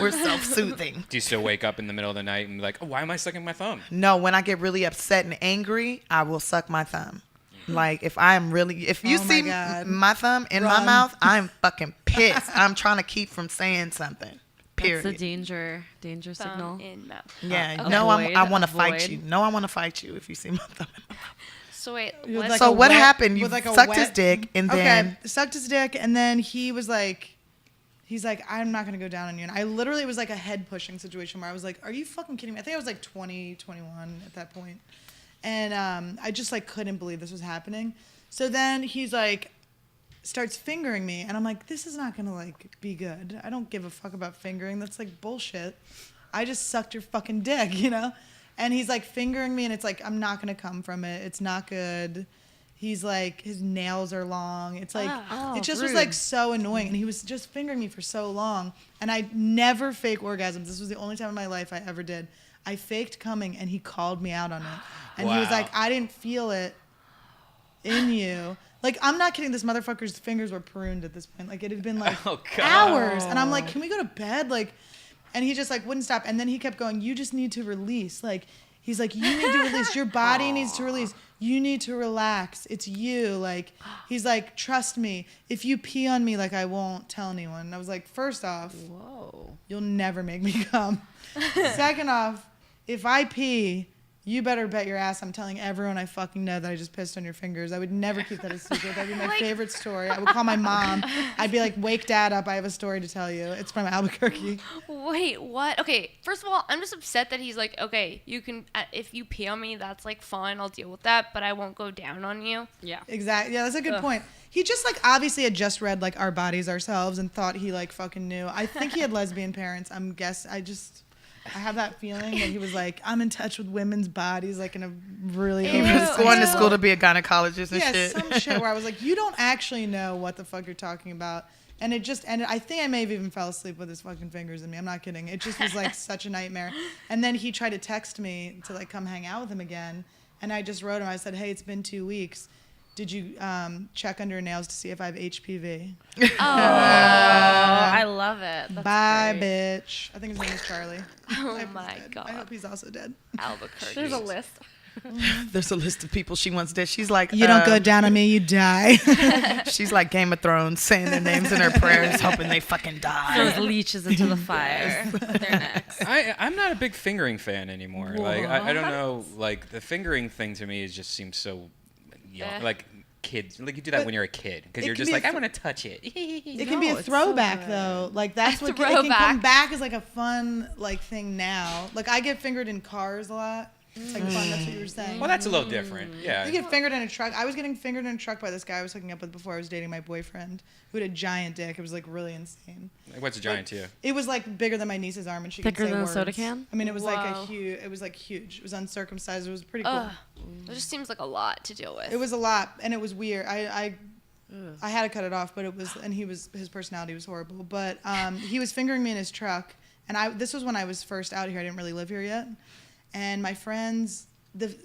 Speaker 6: We're self-soothing.
Speaker 3: Do you still wake up in the middle of the night and be like, oh, why am I sucking my thumb?
Speaker 6: No, when I get really upset and angry, I will suck my thumb. Like if you
Speaker 4: Oh my
Speaker 6: see
Speaker 4: God.
Speaker 6: my thumb in my
Speaker 4: Run.
Speaker 6: mouth, I'm fucking pissed. I'm trying to keep from saying something. Period.
Speaker 5: That's the danger signal.
Speaker 1: Thumb in mouth.
Speaker 6: Yeah,
Speaker 5: Okay.
Speaker 6: no, I want to
Speaker 5: Avoid.
Speaker 6: fight you. No, I want to fight you if you see my thumb in my mouth.
Speaker 1: So wait,
Speaker 4: With,
Speaker 1: what?
Speaker 4: like,
Speaker 6: So
Speaker 4: a
Speaker 6: what
Speaker 4: wet-
Speaker 6: happened? You
Speaker 4: with, like, a
Speaker 6: sucked his
Speaker 4: wet-
Speaker 6: dick, and then
Speaker 4: Okay, sucked his dick, and then he was like, I'm not gonna go down on you. And I literally, it was like a head pushing situation where I was like, are you fucking kidding me? I think I was like 20, 21 at that point. And I just like couldn't believe this was happening. So then he's like, starts fingering me, and I'm like, this is not gonna like be good. I don't give a fuck about fingering. That's like bullshit. I just sucked your fucking dick, you know? And he's like fingering me, and it's like, I'm not gonna come from it. It's not good. He's like, his nails are long. It's like, it just was like so annoying. And he was just fingering me for so long. And I never fake orgasms. This was the only time in my life I ever did. I faked coming, and he called me out on it. And he was
Speaker 3: Wow.
Speaker 4: like, I didn't feel it in you. Like, I'm not kidding. This motherfucker's fingers were pruned at this point. Like, it had been like
Speaker 3: Oh, God.
Speaker 4: hours. And I'm like, can we go to bed? Like, and he just like wouldn't stop. And then he kept going, you just need to release. Like, he's like, you need to release. Your body needs to release. You need to relax. It's you. Like, he's like, trust me. If you pee on me, like, I won't tell anyone. And I was like, first off, you'll never make me come. Second off, if I pee, you better bet your ass I'm telling everyone I fucking know that I just pissed on your fingers. I would never keep that a secret. That'd be my favorite story. I would call my mom. I'd be like, wake dad up. I have a story to tell you. It's from Albuquerque.
Speaker 1: Wait, what? Okay, first of all, I'm just upset that he's like, okay, you can, if you pee on me, that's like fine, I'll deal with that, but I won't go down on you.
Speaker 5: Yeah.
Speaker 4: Exactly. Yeah, that's a good point. He just like obviously had just read like Our Bodies Ourselves and thought he like fucking knew. I think he had lesbian parents. I have that feeling that he was like, I'm in touch with women's bodies, like in a really
Speaker 1: Ew.
Speaker 6: he was going to
Speaker 1: Ew.
Speaker 6: school to be a gynecologist and
Speaker 4: yeah,
Speaker 6: shit.
Speaker 4: some shit where I was like, you don't actually know what the fuck you're talking about. And it just ended. I think I may have even fell asleep with his fucking fingers in me. I'm not kidding. It just was like such a nightmare. And then he tried to text me to like come hang out with him again. And I just wrote him. I said, hey, it's been 2 weeks. Did you check under your nails to see if I have HPV?
Speaker 5: Oh, I love it. That's
Speaker 4: Bye,
Speaker 5: great.
Speaker 4: bitch. I think his name is Charlie.
Speaker 1: Oh
Speaker 4: I hope he's
Speaker 1: my
Speaker 4: dead.
Speaker 1: God.
Speaker 4: I hope he's also dead.
Speaker 1: Albuquerque.
Speaker 5: There's a list.
Speaker 6: There's a list of people she wants dead. She's like,
Speaker 4: You don't go down on me, you die.
Speaker 6: she's like Game of Thrones, saying their names in her prayers, hoping they fucking die.
Speaker 5: Throws leeches into the fire. They're next.
Speaker 3: I'm not a big fingering fan anymore. Like I don't know. Like the fingering thing to me just seems so young.
Speaker 1: Eh.
Speaker 3: Like kids, like you do that
Speaker 4: But
Speaker 3: when you're a kid because
Speaker 4: it
Speaker 3: you're
Speaker 4: can
Speaker 3: just
Speaker 4: be a
Speaker 3: like I
Speaker 4: th-
Speaker 3: want to touch it.
Speaker 4: It can be
Speaker 5: No,
Speaker 4: a
Speaker 5: it's so
Speaker 4: throwback
Speaker 5: good.
Speaker 4: though. Like that's
Speaker 1: A
Speaker 4: what it can come
Speaker 1: throwback.
Speaker 4: back as like a fun like thing now. Like I get fingered in cars a lot. It's like fun. That's what you were saying.
Speaker 3: Well, that's a little different.
Speaker 4: You
Speaker 3: Yeah.
Speaker 4: get fingered in a truck. I was getting fingered in a truck by this guy I was hooking up with before I was dating my boyfriend, who had a giant dick. It was like really insane.
Speaker 3: What's a giant to you?
Speaker 4: It was like bigger than my niece's arm, and she
Speaker 5: Thicker
Speaker 4: could say
Speaker 5: than a
Speaker 4: words.
Speaker 5: soda can?
Speaker 4: I mean, it was like a
Speaker 1: Whoa.
Speaker 4: huge. It was like huge. It was uncircumcised. It was pretty cool.
Speaker 1: Ugh. It just seems like a lot to deal with.
Speaker 4: It was a lot, and it was weird. I had to cut it off, but it was, and his personality was horrible. But he was fingering me in his truck, and this was when I was first out here. I didn't really live here yet, and my friends,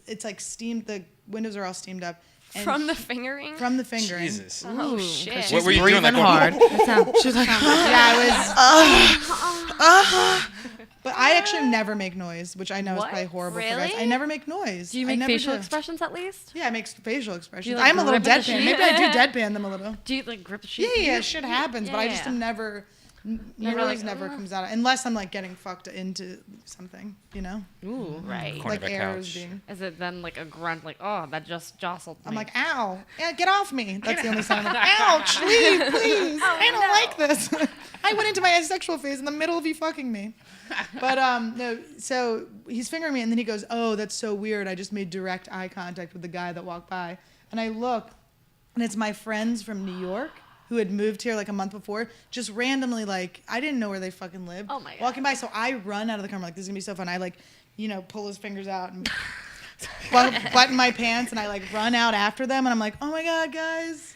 Speaker 4: it's like steamed. The windows are all steamed up. And
Speaker 1: From the fingering?
Speaker 4: from the fingering.
Speaker 3: Jesus.
Speaker 1: Oh, shit.
Speaker 3: What were you doing?
Speaker 6: breathing
Speaker 3: Like,
Speaker 6: hard. She's like,
Speaker 4: Yeah, I was. But I actually never make noise, which I know is
Speaker 1: What?
Speaker 4: probably horrible for guys.
Speaker 1: Really?
Speaker 4: I never make noise.
Speaker 5: Do you
Speaker 4: I
Speaker 5: make
Speaker 4: never
Speaker 5: facial
Speaker 4: do.
Speaker 5: expressions at least?
Speaker 4: Yeah, I make facial expressions.
Speaker 5: like,
Speaker 4: I'm a little
Speaker 5: grip the
Speaker 4: deadpan.
Speaker 5: sheet?
Speaker 4: Maybe I do deadpan them a little.
Speaker 5: Do you like grip the sheet?
Speaker 4: Yeah, shit happens, but I just
Speaker 5: Yeah.
Speaker 4: am never.
Speaker 5: Never
Speaker 4: Noise
Speaker 5: like,
Speaker 4: never comes out unless I'm like getting fucked into something, you know,
Speaker 5: Ooh.
Speaker 1: Right.
Speaker 3: Corner
Speaker 4: like
Speaker 3: of a
Speaker 4: air is
Speaker 3: couch.
Speaker 4: being.
Speaker 5: Is it then like a grunt, like, oh, that just jostled me?
Speaker 4: I'm like, ow, yeah, get off me. That's the only sound. I'm like, ouch, leave, please. I don't like this. I went into my asexual phase in the middle of you fucking me. But no, so he's fingering me, and then he goes, oh, that's so weird. I just made direct eye contact with the guy that walked by, and I look, and it's my friends from New York who had moved here like a month before, just randomly, like, I didn't know where they fucking lived.
Speaker 5: Oh my God.
Speaker 4: Walking by, so I run out of the car. I'm like, this is gonna be so fun. I like, pull his fingers out and button my pants, and I like run out after them, and I'm like, oh my God, guys,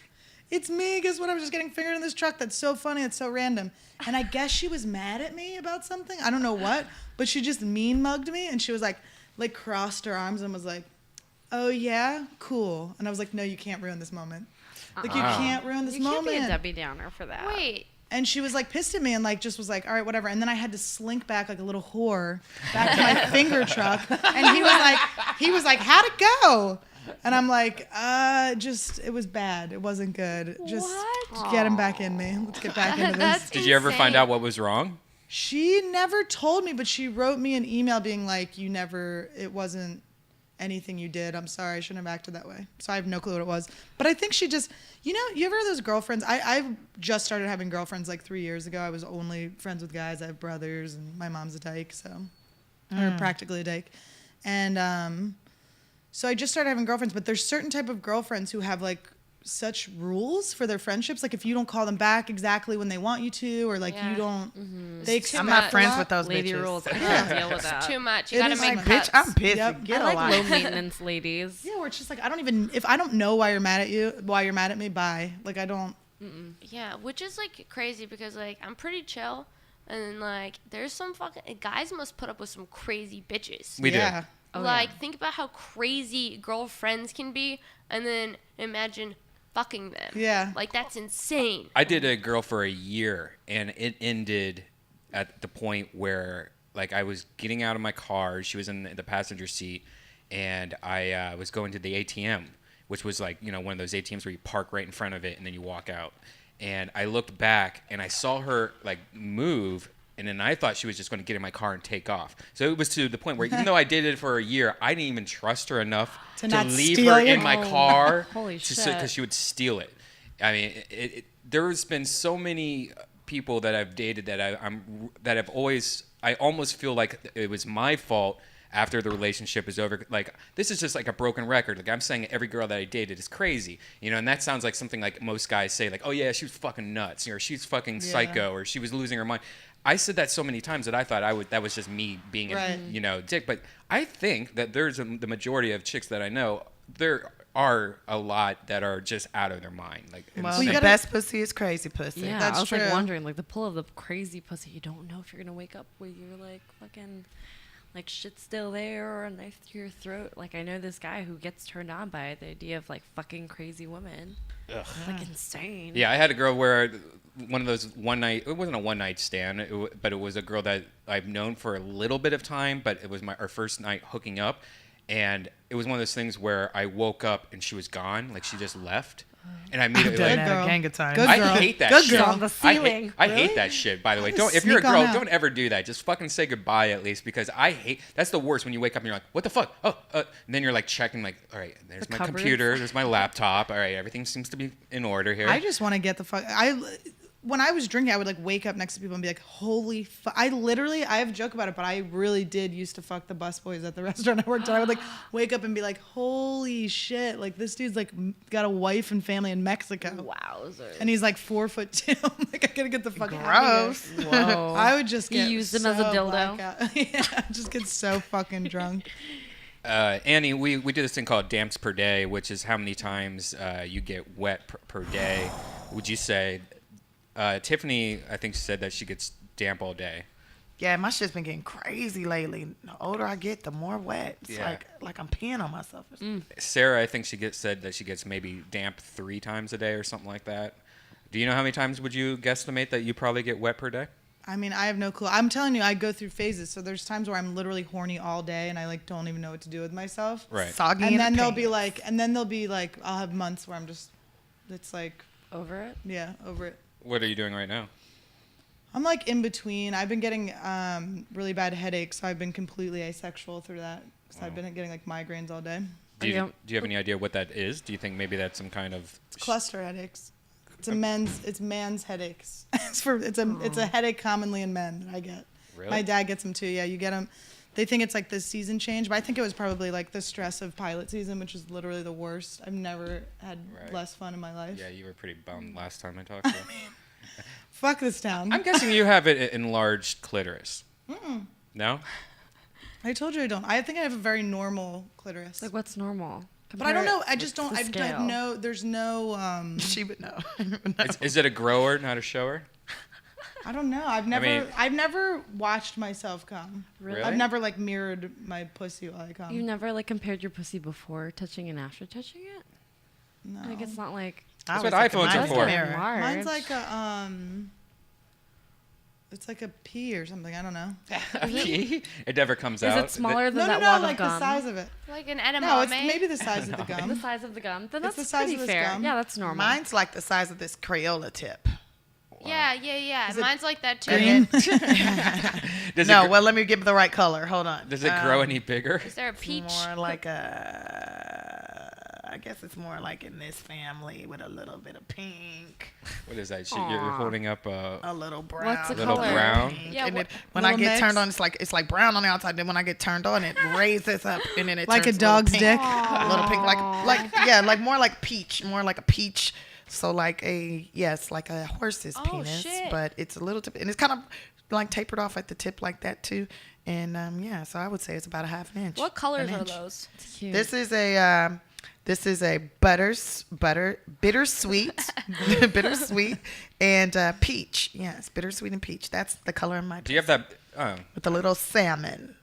Speaker 4: it's me. Guess what? I was just getting fingered in this truck. That's so funny. It's so random. And I guess she was mad at me about something. I don't know what, but she just mean mugged me, and she was like crossed her arms and was like, oh yeah, cool. And I was like, no, you can't ruin this moment. Like, you can't ruin this
Speaker 5: you can't
Speaker 4: moment.
Speaker 5: be a Debbie Downer for that.
Speaker 1: Wait.
Speaker 4: And she was like pissed at me and like just was like, all right, whatever. And then I had to slink back like a little whore back to my finger truck. And he was like, how'd it go? And I'm like, it was bad. It wasn't good. Just
Speaker 1: What?
Speaker 4: get him back in me. Let's get back into this.
Speaker 1: That's
Speaker 3: Did you ever find
Speaker 1: insane.
Speaker 3: out what was wrong?
Speaker 4: She never told me, but she wrote me an email being like, it anything you did. I'm sorry, I shouldn't have acted that way. So I have no clue what it was. But I think she just, you ever have those girlfriends? I've just started having girlfriends like 3 years ago. I was only friends with guys. I have brothers, and my mom's a dyke, so or practically a dyke. And so I just started having girlfriends. But there's certain type of girlfriends who have like such rules for their friendships. Like if you don't call them back exactly when they want you to, or like
Speaker 1: Yeah.
Speaker 4: you don't, they
Speaker 1: It's too
Speaker 6: I'm
Speaker 4: expect
Speaker 6: not
Speaker 4: a
Speaker 6: friends
Speaker 4: lot.
Speaker 6: with those
Speaker 5: Lady
Speaker 6: bitches.
Speaker 5: rules. I can't deal with that.
Speaker 1: Too much. You
Speaker 4: It
Speaker 1: gotta
Speaker 4: is
Speaker 1: make
Speaker 4: like,
Speaker 1: cuts.
Speaker 6: Bitch, I'm pissy.
Speaker 4: Yep.
Speaker 6: Get
Speaker 5: I
Speaker 6: a
Speaker 5: like
Speaker 6: life.
Speaker 5: low maintenance ladies.
Speaker 4: Yeah, where it's just like if I don't know why you're mad at you, why you're mad at me, bye. Like I don't.
Speaker 1: Yeah, which is like crazy because like I'm pretty chill, and then like there's some fucking guys must put up with some crazy bitches.
Speaker 3: We
Speaker 4: Yeah.
Speaker 3: do.
Speaker 5: Oh,
Speaker 1: like
Speaker 5: yeah.
Speaker 1: think about how crazy girlfriends can be, and then imagine fucking them.
Speaker 4: Yeah.
Speaker 1: Like that's insane.
Speaker 3: I did a girl for a year, and it ended at the point where, like, I was getting out of my car. She was in the passenger seat, and I was going to the ATM, which was like, one of those ATMs where you park right in front of it and then you walk out. And I looked back, and I saw her like move, and then I thought she was just going to get in my car and take off. So it was to the point where, even though I did it for a year, I didn't even trust her enough
Speaker 4: To
Speaker 3: to
Speaker 4: not
Speaker 3: leave
Speaker 4: steal
Speaker 3: her
Speaker 4: your-
Speaker 3: in my
Speaker 5: Oh,
Speaker 3: car.
Speaker 5: holy
Speaker 3: because
Speaker 5: shit.
Speaker 3: she would steal it. I mean, there's been so many people that I've dated that I almost feel like it was my fault after the relationship is over. Like, this is just like a broken record. Like, I'm saying every girl that I dated is crazy, and that sounds like something like most guys say, like, oh yeah, she was fucking nuts, or she's fucking psycho, or she was losing her mind. I said that so many times that I thought that was just me being
Speaker 4: Right.
Speaker 3: a dick. But I think that there's the majority of chicks that I know, there are a lot that are just out of their mind. Like,
Speaker 6: Well,
Speaker 3: insane.
Speaker 6: the
Speaker 4: gotta-
Speaker 6: best pussy is crazy pussy.
Speaker 5: Yeah,
Speaker 4: That's
Speaker 5: I was
Speaker 4: true.
Speaker 5: like wondering, like the pull of the crazy pussy. You don't know if you're gonna wake up with your like fucking like shit still there or a knife through your throat. Like I know this guy who gets turned on by the idea of like fucking crazy women. Like insane.
Speaker 3: Yeah, I had a girl where one of those one night. It wasn't a one night stand, but it was a girl that I've known for a little bit of time. But it was our first night hooking up, and it was one of those things where I woke up and she was gone, like she just left, and I immediately
Speaker 6: Done
Speaker 3: like.
Speaker 6: that
Speaker 4: girl.
Speaker 6: a gang of times.
Speaker 4: Good
Speaker 3: I
Speaker 4: girl.
Speaker 3: hate that
Speaker 4: Good
Speaker 3: shit.
Speaker 4: girl.
Speaker 5: On the ceiling.
Speaker 3: I
Speaker 4: Really?
Speaker 3: hate that shit. By the way,
Speaker 4: Just
Speaker 3: if you're a
Speaker 4: sneak on
Speaker 3: girl,
Speaker 4: out.
Speaker 3: don't ever do that. Just fucking say goodbye at least, because I hate. That's the worst when you wake up and you're like, what the fuck? Oh, and then you're like checking, like, all right, there's
Speaker 5: The
Speaker 3: my
Speaker 5: cupboards.
Speaker 3: computer, there's my laptop. All right, everything seems to be in order here.
Speaker 4: I just want to get the fuck. When I was drinking, I would like wake up next to people and be like, "Holy fuck!" I have a joke about it, but I really did used to fuck the busboys at the restaurant I worked at. I would like wake up and be like, "Holy shit!" Like this dude's like got a wife and family in Mexico,
Speaker 5: Wowzer.
Speaker 4: and he's like 4'2". I'm like, I gotta get the fuck out of
Speaker 6: Gross.
Speaker 4: here.
Speaker 5: Whoa.
Speaker 4: I would just
Speaker 5: You
Speaker 4: get
Speaker 5: used him as a
Speaker 4: so
Speaker 5: dildo?
Speaker 4: blackout. Yeah, just get so fucking drunk.
Speaker 3: Annie, we do this thing called damps per day, which is how many times you get wet per day. Would you say? Tiffany, I think, said that she gets damp all day.
Speaker 6: Yeah, my shit's been getting crazy lately. The older I get, the more wet. It's
Speaker 3: Yeah.
Speaker 6: like I'm peeing on myself. or something.
Speaker 3: Sarah, I think said that she gets maybe damp 3 times a day or something like that. Do you know how many times would you guesstimate that you probably get wet per day?
Speaker 4: I mean, I have no clue. I'm telling you, I go through phases. So there's times where I'm literally horny all day and I like don't even know what to do with myself.
Speaker 3: Right.
Speaker 6: Soggy in
Speaker 4: And
Speaker 6: the
Speaker 4: then
Speaker 6: pants.
Speaker 4: there'll be like, I'll have months where I'm just, it's like,
Speaker 5: Over it.
Speaker 4: yeah, over it.
Speaker 3: What are you doing right now?
Speaker 4: I'm like in between. I've been getting really bad headaches, so I've been completely asexual through that. Because I've been getting like migraines all day.
Speaker 3: Do you,
Speaker 5: Yeah.
Speaker 3: do you have any idea what that is? Do you think maybe that's some kind of
Speaker 4: It's cluster headaches. It's man's headaches. It's a headache commonly in men that I get.
Speaker 3: Really?
Speaker 4: My dad gets them too. Yeah, you get them. They think it's like the season change, but I think it was probably like the stress of pilot season, which is literally the worst. I've never had
Speaker 3: Right.
Speaker 4: less fun in my life.
Speaker 3: Yeah, you were pretty bummed last time I talked to you.
Speaker 4: Fuck this town.
Speaker 3: I'm guessing you have an enlarged clitoris. No?
Speaker 4: I told you I don't. I think I have a very normal clitoris.
Speaker 5: Like what's normal?
Speaker 4: but I don't know. I
Speaker 5: Compare it
Speaker 4: just
Speaker 5: with
Speaker 4: don't.
Speaker 5: the
Speaker 4: I have
Speaker 5: scale.
Speaker 4: no. There's no.
Speaker 6: She would know.
Speaker 3: Is it a grower, not a shower?
Speaker 4: I don't know. I've never watched myself come.
Speaker 3: Really?
Speaker 4: I've never like mirrored my pussy while I come.
Speaker 5: You never like compared your pussy before touching and after touching it?
Speaker 4: No.
Speaker 5: Like it's not like
Speaker 3: That's
Speaker 6: I
Speaker 3: what
Speaker 6: always look
Speaker 3: iPhones
Speaker 6: at
Speaker 3: are
Speaker 6: my
Speaker 3: for.
Speaker 6: mirror.
Speaker 5: Large.
Speaker 4: Mine's like a It's like a pea or something. I don't know.
Speaker 3: Pee? It never comes
Speaker 5: Is
Speaker 3: out.
Speaker 5: it smaller than
Speaker 4: No,
Speaker 5: that
Speaker 4: no,
Speaker 5: wad
Speaker 4: like
Speaker 5: of gum?
Speaker 4: the size of it.
Speaker 1: Like an
Speaker 4: No,
Speaker 1: edamame.
Speaker 4: it's maybe the size of the
Speaker 5: The
Speaker 4: gum.
Speaker 5: size of the gum. Then
Speaker 4: It's
Speaker 5: that's
Speaker 4: the size
Speaker 5: pretty
Speaker 4: of this
Speaker 5: fair.
Speaker 4: gum.
Speaker 5: Yeah, that's normal.
Speaker 6: Mine's like the size of this Crayola tip.
Speaker 1: Yeah. Mine's like that too.
Speaker 4: Green.
Speaker 3: Does
Speaker 6: No,
Speaker 3: it,
Speaker 6: well, let me give the right color. Hold on.
Speaker 3: does it grow any bigger?
Speaker 1: Is there a peach?
Speaker 6: More like I guess it's more like in this family with a little bit of pink,
Speaker 3: What is that? You're holding up a
Speaker 6: a little brown.
Speaker 5: What's the
Speaker 3: little
Speaker 5: color?
Speaker 3: brown.
Speaker 6: Pink.
Speaker 1: Yeah,
Speaker 6: and
Speaker 1: what-
Speaker 6: then when I
Speaker 4: little
Speaker 6: get
Speaker 4: mix?
Speaker 6: turned on, it's like brown on the outside. Then when I get turned on, it raises up, and then it
Speaker 4: Like a
Speaker 6: turns little
Speaker 4: dog's
Speaker 6: pink.
Speaker 4: dick.
Speaker 6: A little pink, like more like peach, more like a peach. So like like a horse's
Speaker 1: Oh,
Speaker 6: penis,
Speaker 1: shit.
Speaker 6: but it's a little tip, and it's kind of like tapered off at the tip like that too. And so I would say it's about a half an inch.
Speaker 1: What colors
Speaker 6: an
Speaker 1: are
Speaker 6: inch.
Speaker 1: those?
Speaker 5: Cute.
Speaker 6: This is a bittersweet, bittersweet, and peach. Yes, bittersweet and peach. That's the color of my.
Speaker 3: Do you have that?
Speaker 6: With a little salmon?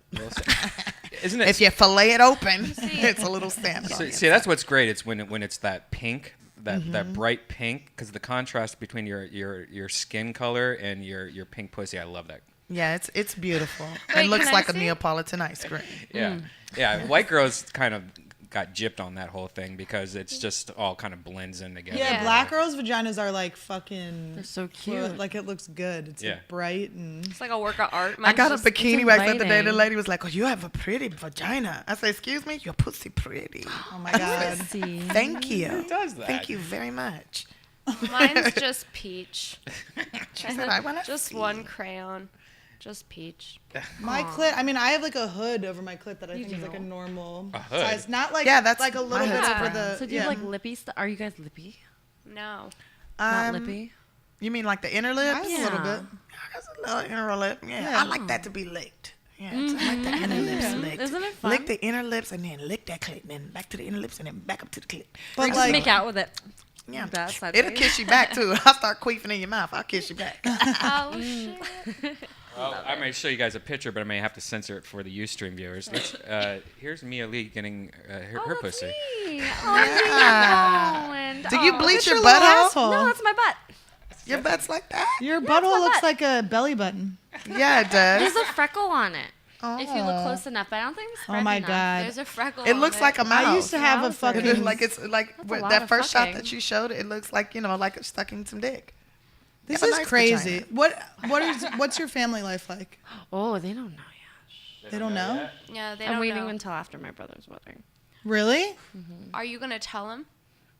Speaker 3: Isn't it?
Speaker 6: If you fillet it open, it's a little salmon. on the
Speaker 3: See, that's what's great. It's when it's that pink, that bright pink, because the contrast between your skin color and your pink pussy. I love that.
Speaker 6: Yeah, it's beautiful.
Speaker 1: Wait,
Speaker 6: It looks
Speaker 1: can I
Speaker 6: like a
Speaker 1: see?
Speaker 6: Neapolitan ice cream.
Speaker 3: Yeah, yeah. White girls kind of got gypped on that whole thing because it's just all kind of blends in together.
Speaker 4: Yeah,
Speaker 1: Yeah.
Speaker 4: black girls' vaginas are like fucking.
Speaker 5: They're so cute.
Speaker 4: Like it looks good. It's
Speaker 3: Yeah.
Speaker 4: like bright and.
Speaker 1: It's like a work of art.
Speaker 6: I
Speaker 1: Mine's
Speaker 6: got a
Speaker 1: just-
Speaker 6: bikini wax the other day. The
Speaker 5: inviting.
Speaker 6: lady was like, "Oh, you have a pretty vagina." I said, "Excuse me, your pussy pretty."
Speaker 4: Oh my god.
Speaker 5: See.
Speaker 6: Thank you.
Speaker 3: Who does that?
Speaker 6: Thank you very much.
Speaker 1: Mine's just peach.
Speaker 6: She said, "I want to
Speaker 1: Just one crayon. Just peach.
Speaker 4: My clit. I mean, I have like a hood over my clit that I think is
Speaker 5: do.
Speaker 4: like a normal
Speaker 3: A hood?
Speaker 4: size. Not like
Speaker 6: Yeah, that's
Speaker 4: like a little
Speaker 6: my
Speaker 4: bit
Speaker 6: hood's
Speaker 4: over
Speaker 6: brown.
Speaker 4: the.
Speaker 5: So do you
Speaker 4: yeah.
Speaker 5: have like lippy stuff? Are you guys lippy?
Speaker 1: No.
Speaker 5: Not lippy?
Speaker 6: You mean like the inner
Speaker 4: I
Speaker 6: lips?
Speaker 4: have a little
Speaker 5: Yeah.
Speaker 4: bit.
Speaker 6: That's a little inner lip. Yeah,
Speaker 4: Yeah.
Speaker 6: I like that to be licked. Yeah, I like the inner lips licked.
Speaker 5: Isn't it fun?
Speaker 6: Lick the inner lips and then lick that clit, and then back to the inner lips and then back up to the clit.
Speaker 4: But
Speaker 5: Just
Speaker 4: like,
Speaker 5: make out with it.
Speaker 6: Yeah,
Speaker 5: That side
Speaker 6: it'll
Speaker 5: face.
Speaker 6: kiss you back too. I'll start queefing in your mouth. I'll kiss you back.
Speaker 1: Oh shit.
Speaker 3: Well, I may show you guys a picture, but I may have to censor it for the Ustream viewers. Let's, here's Mia Lee getting her pussy.
Speaker 6: Yeah. Do you bleach your
Speaker 4: your little
Speaker 6: butthole?
Speaker 4: asshole.
Speaker 5: No, that's my butt.
Speaker 6: Your butt's like that?
Speaker 4: Your
Speaker 5: it's my
Speaker 4: butthole looks
Speaker 5: butt.
Speaker 4: like a belly button.
Speaker 6: Yeah, it does.
Speaker 5: There's a freckle on it. If you look
Speaker 6: Oh.
Speaker 5: close enough, but I don't think it's
Speaker 4: Oh
Speaker 5: spread
Speaker 4: my
Speaker 5: enough.
Speaker 4: god.
Speaker 1: There's a freckle.
Speaker 6: It
Speaker 1: on
Speaker 6: looks
Speaker 1: it.
Speaker 6: like a mouse.
Speaker 4: I used to have
Speaker 5: Yeah,
Speaker 4: a
Speaker 5: it's like-
Speaker 6: It
Speaker 4: fucking.
Speaker 6: is like it's like
Speaker 5: That's a lot
Speaker 6: that
Speaker 5: of
Speaker 6: first shot
Speaker 5: fucking.
Speaker 6: that you showed. It looks like like it's sucking some dick.
Speaker 4: This
Speaker 6: have a
Speaker 4: is
Speaker 6: nice
Speaker 4: crazy.
Speaker 6: vagina.
Speaker 4: What's your family life like?
Speaker 5: Oh, they don't know yet.
Speaker 4: They don't know.
Speaker 1: Yeah, they
Speaker 5: I'm
Speaker 1: don't
Speaker 5: waiting
Speaker 1: know.
Speaker 5: until after my brother's wedding.
Speaker 4: Really?
Speaker 1: Are you gonna tell him?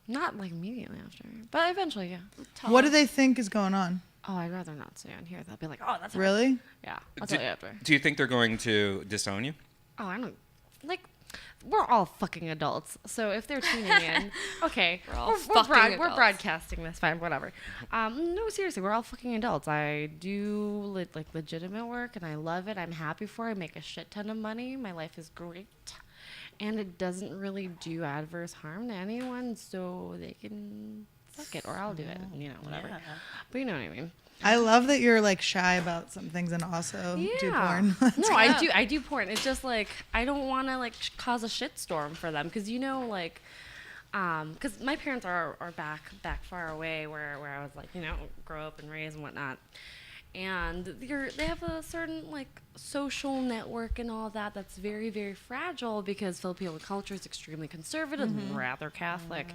Speaker 5: Not like immediately after, but eventually, yeah.
Speaker 1: Tell
Speaker 4: What
Speaker 1: him.
Speaker 4: do they think is going on?
Speaker 5: Oh, I'd rather not say on here. They'll be like, oh, that's
Speaker 4: Really?
Speaker 5: Yeah, I'll
Speaker 3: Do,
Speaker 5: tell you after.
Speaker 3: do you think they're going to disown you?
Speaker 5: Oh, I don't like. We're all fucking adults, so if they're tuning in, okay,
Speaker 1: We're all
Speaker 5: we're
Speaker 1: fucking
Speaker 5: we're
Speaker 1: adults.
Speaker 5: broadcasting this, fine, whatever. No, seriously, we're all fucking adults. I do like legitimate work, and I love it. I'm happy for it. I make a shit ton of money. My life is great, and it doesn't really do adverse harm to anyone, so they can suck it, or I'll do it, you know, whatever. But you know what I mean.
Speaker 4: I love that you're like shy about some things and also do porn.
Speaker 5: No, I do porn. It's just like I don't want to like cause a shitstorm for them because you know like because my parents are back far away where I was like, you know, grow up and raised and whatnot. And they have a certain like social network and all that that's very, very fragile because Filipino culture is extremely conservative and rather Catholic.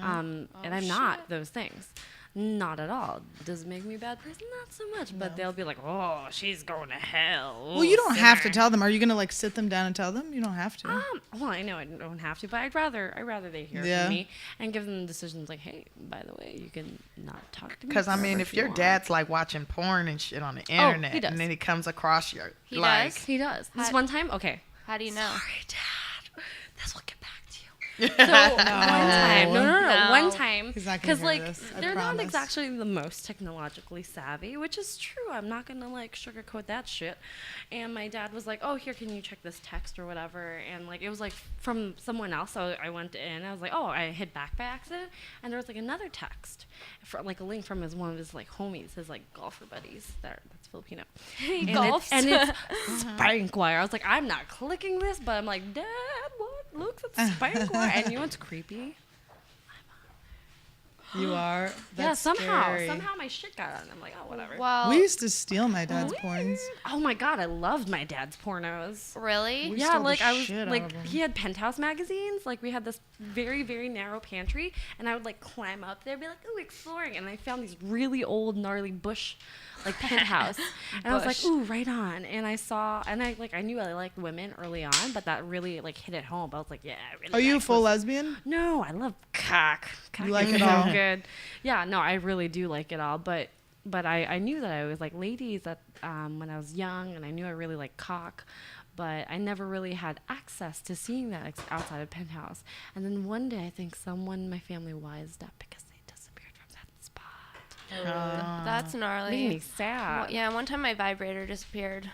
Speaker 5: And I'm not those things. Not at all. Does it make me a bad person? Not so much. But they'll be like, oh, she's going to hell.
Speaker 4: Well, you don't have to
Speaker 5: sinner."
Speaker 4: tell them. Are you gonna like sit them down and tell them? You don't have to.
Speaker 5: Well, I know I don't have to, but I'd rather they hear
Speaker 4: Yeah.
Speaker 5: from me and give them decisions like, hey, by the way, you can not talk to me.
Speaker 6: Because I mean,
Speaker 5: forever
Speaker 6: if
Speaker 5: you
Speaker 6: your
Speaker 5: want."
Speaker 6: dad's like watching porn and shit on the internet,
Speaker 5: he does.
Speaker 6: and then he comes across your
Speaker 1: He
Speaker 6: like,
Speaker 1: does?
Speaker 5: He does. This
Speaker 1: How-
Speaker 5: one time, okay.
Speaker 1: How do you know?
Speaker 5: Sorry, Dad. This will get back to you. So one time, no.
Speaker 1: No.
Speaker 5: One time,
Speaker 4: He's not gonna
Speaker 5: because
Speaker 4: hear
Speaker 5: like
Speaker 4: this, I
Speaker 5: they're not
Speaker 4: promise.
Speaker 5: exactly the most technologically savvy, which is true. I'm not gonna like sugarcoat that shit. And my dad was like, "Oh, here, can you check this text or whatever?" And like it was like from someone else. So I went in. I was like, "Oh," I hit back by accident, and there was like another text, for like a link from one of his like homies, his like golfer buddies. That's Filipino.
Speaker 1: He
Speaker 5: And
Speaker 1: golfs.
Speaker 5: and it's Spank Wire. I was like, I'm not clicking this, but I'm like, Dad, what? Look at Spank Wire. And you know what's creepy?
Speaker 4: You are.
Speaker 5: Yeah,
Speaker 4: That's
Speaker 5: somehow
Speaker 4: scary.
Speaker 5: my shit got on. I'm like, oh, whatever.
Speaker 1: Well,
Speaker 4: We used to steal my dad's porns.
Speaker 5: Oh my god, I loved my dad's pornos.
Speaker 1: really?
Speaker 4: We
Speaker 5: Yeah,
Speaker 4: stole the
Speaker 5: like I was
Speaker 4: shit out
Speaker 5: like
Speaker 4: of 'em.
Speaker 5: he had Penthouse magazines. Like we had this very, very narrow pantry, and I would like climb up there, be like, "Ooh, exploring!" And I found these really old, gnarly bush, like penthouse, and I was like,
Speaker 1: Bush.
Speaker 5: "Ooh, right on!" And I knew I liked women early on, but that really like hit it home. I was like, "Yeah, I really."
Speaker 4: Are you
Speaker 5: like
Speaker 4: full
Speaker 5: pussy."
Speaker 4: lesbian?
Speaker 5: No, I love cock. Cock
Speaker 4: like
Speaker 5: is
Speaker 4: it
Speaker 5: so
Speaker 4: all?
Speaker 5: good. Yeah, no, I really do like it all, but I knew that I was like ladies that when I was young, and I knew I really liked cock. But I never really had access to seeing that outside of Penthouse. And then one day, I think someone in my family wised up because they disappeared from that spot.
Speaker 1: That's gnarly.
Speaker 5: Made me sad.
Speaker 1: Well, yeah, one time my vibrator disappeared.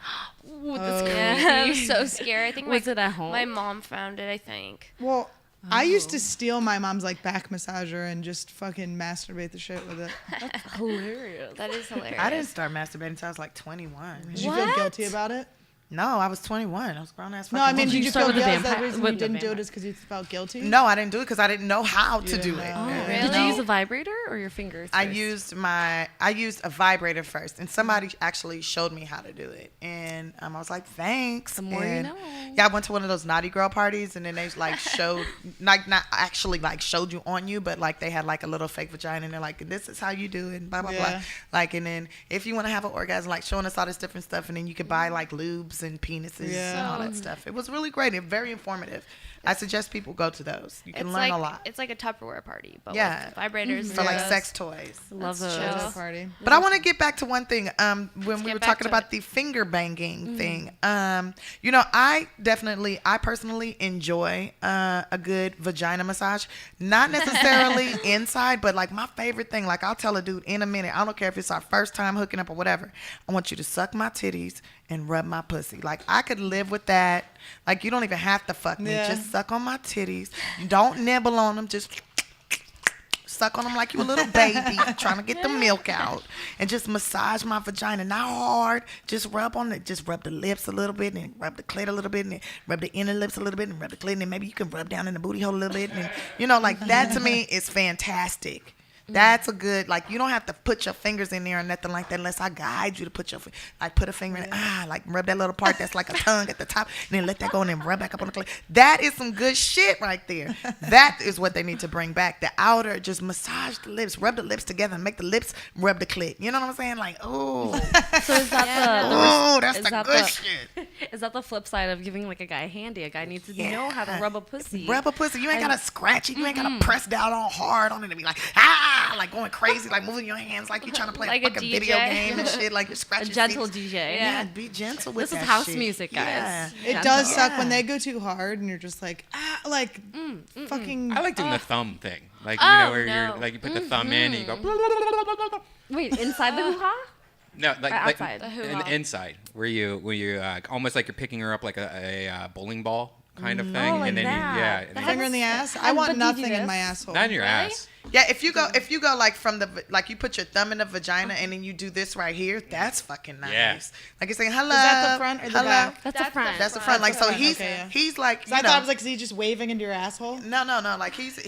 Speaker 5: Ooh, that's
Speaker 1: Yeah, I was
Speaker 5: crazy.
Speaker 1: so scared. I think
Speaker 5: Was it at home?
Speaker 1: My mom found it, I think.
Speaker 4: Well, I used to steal my mom's like back massager and just fucking masturbate the shit with it.
Speaker 5: Hilarious.
Speaker 1: That is hilarious.
Speaker 6: I didn't start masturbating until I was like 21.
Speaker 4: Did you feel
Speaker 1: What?
Speaker 4: guilty about it?
Speaker 6: No, I was 21. I was grown ass.
Speaker 4: No, I mean,
Speaker 5: Did
Speaker 4: did
Speaker 5: you
Speaker 4: you
Speaker 5: start
Speaker 4: feel
Speaker 5: with the
Speaker 4: guilty? Is that the
Speaker 5: vampire-
Speaker 4: reason
Speaker 5: with
Speaker 4: you
Speaker 5: the
Speaker 4: didn't do it
Speaker 5: vampire?
Speaker 4: is because you felt guilty?
Speaker 6: No, I didn't do it because I didn't know how to
Speaker 4: You
Speaker 6: do
Speaker 4: didn't
Speaker 6: it.
Speaker 4: know. Oh,
Speaker 1: really?
Speaker 5: Did you use a vibrator or your fingers?
Speaker 6: I
Speaker 5: first?
Speaker 6: used a vibrator first, and somebody actually showed me how to do it, and I was like, "Thanks."
Speaker 5: The more you
Speaker 6: And,
Speaker 5: know.
Speaker 6: Yeah, I went to one of those naughty girl parties, and then they like showed, like not actually like showed you on you, but like they had like a little fake vagina, and they're like, "This is how you do it," blah blah
Speaker 4: Yeah.
Speaker 6: blah. Like, and then if you want to have an orgasm, like showing us all this different stuff, and then you could buy like lubes and penises
Speaker 4: Yeah.
Speaker 6: and all that stuff. It was really great and very informative. I suggest people go to those. You can
Speaker 1: It's
Speaker 6: learn
Speaker 1: like,
Speaker 6: a lot.
Speaker 1: It's like a Tupperware party, but
Speaker 6: Yeah.
Speaker 1: with vibrators
Speaker 6: For like
Speaker 1: those.
Speaker 6: sex toys.
Speaker 5: Love
Speaker 1: That's
Speaker 5: those.
Speaker 1: chill.
Speaker 4: Party.
Speaker 6: But I want to get back to one thing. When we
Speaker 1: get
Speaker 6: were
Speaker 1: back
Speaker 6: talking
Speaker 1: to
Speaker 6: about
Speaker 1: it.
Speaker 6: the finger banging thing, I personally enjoy a good vagina massage. Not necessarily inside, but like my favorite thing. Like I'll tell a dude in a minute. I don't care if it's our first time hooking up or whatever. I want you to suck my titties and rub my pussy. Like I could live with that. Like you don't even have to fuck me.
Speaker 4: Yeah.
Speaker 6: Just suck on my titties. Don't nibble on them. Just suck on them like you a little baby trying to get the milk out, and just massage my vagina, not hard. Just rub on it. Just rub the lips a little bit, and rub the clit a little bit, and then rub the inner lips a little bit, and rub the clit, and then maybe you can rub down in the booty hole a little bit, and like that to me is fantastic. That's a good, like, you don't have to put your fingers in there or nothing like that unless I guide you to put your, like, put a finger in, like, rub that little part that's like a tongue at the top, and then let that go and then rub back up on the clit. That is some good shit right there. That is what they need to bring back. The outer, just massage the lips, rub the lips together, and make the lips rub the clit. You know what I'm saying? Like, oh,
Speaker 5: So is that
Speaker 6: that's
Speaker 5: is
Speaker 6: the
Speaker 5: that
Speaker 6: good
Speaker 5: the-
Speaker 6: shit.
Speaker 5: is that the flip side of giving like a guy a handy? A guy needs to know how to rub a pussy.
Speaker 6: Rub a pussy. You ain't gotta scratch it. You ain't gotta
Speaker 5: Mm-hmm.
Speaker 6: press down all hard on it and be like, like going crazy, like moving your hands like you're trying to play
Speaker 1: Like
Speaker 6: a
Speaker 1: a
Speaker 6: fucking
Speaker 1: DJ.
Speaker 6: video game and shit. Like you're
Speaker 5: A
Speaker 6: scratching
Speaker 5: gentle
Speaker 6: seats.
Speaker 5: DJ.
Speaker 6: Yeah, be gentle with
Speaker 5: This is
Speaker 6: that
Speaker 5: house
Speaker 6: shit.
Speaker 5: music, guys.
Speaker 6: Yeah.
Speaker 4: It
Speaker 5: Gentle.
Speaker 4: does suck when
Speaker 6: Yeah.
Speaker 4: they go too hard and you're just like, like, fucking.
Speaker 3: I like doing the thumb thing, like you know,
Speaker 1: Oh,
Speaker 3: where
Speaker 1: no.
Speaker 3: you're like you put the thumb in and you go.
Speaker 5: Wait, inside the hoo-ha?
Speaker 3: No, like
Speaker 5: outside.
Speaker 1: The
Speaker 3: in
Speaker 1: hoo-ha.
Speaker 3: the inside, where you almost like you're picking her up like a bowling ball kind of thing,
Speaker 5: like
Speaker 3: and then
Speaker 5: that.
Speaker 3: you, yeah, and
Speaker 5: That
Speaker 3: then
Speaker 4: Finger
Speaker 3: you,
Speaker 4: in the ass.
Speaker 5: But
Speaker 4: I want
Speaker 5: do you do
Speaker 4: nothing in
Speaker 5: this?
Speaker 4: my asshole.
Speaker 3: not in your
Speaker 1: Really?
Speaker 3: ass.
Speaker 6: Yeah, if you go like from the, like you put your thumb in the vagina and then you do this right here, that's fucking nice.
Speaker 3: Yeah.
Speaker 6: Like you're saying hello.
Speaker 4: Is that the front or the
Speaker 6: hello.
Speaker 4: back?
Speaker 5: That's the front.
Speaker 6: That's the front. Like so
Speaker 4: front,
Speaker 6: he's
Speaker 4: okay, yeah.
Speaker 6: he's like
Speaker 4: So I
Speaker 6: you
Speaker 4: thought
Speaker 6: know.
Speaker 4: it was like, is he just waving into your asshole?
Speaker 6: No. Like he's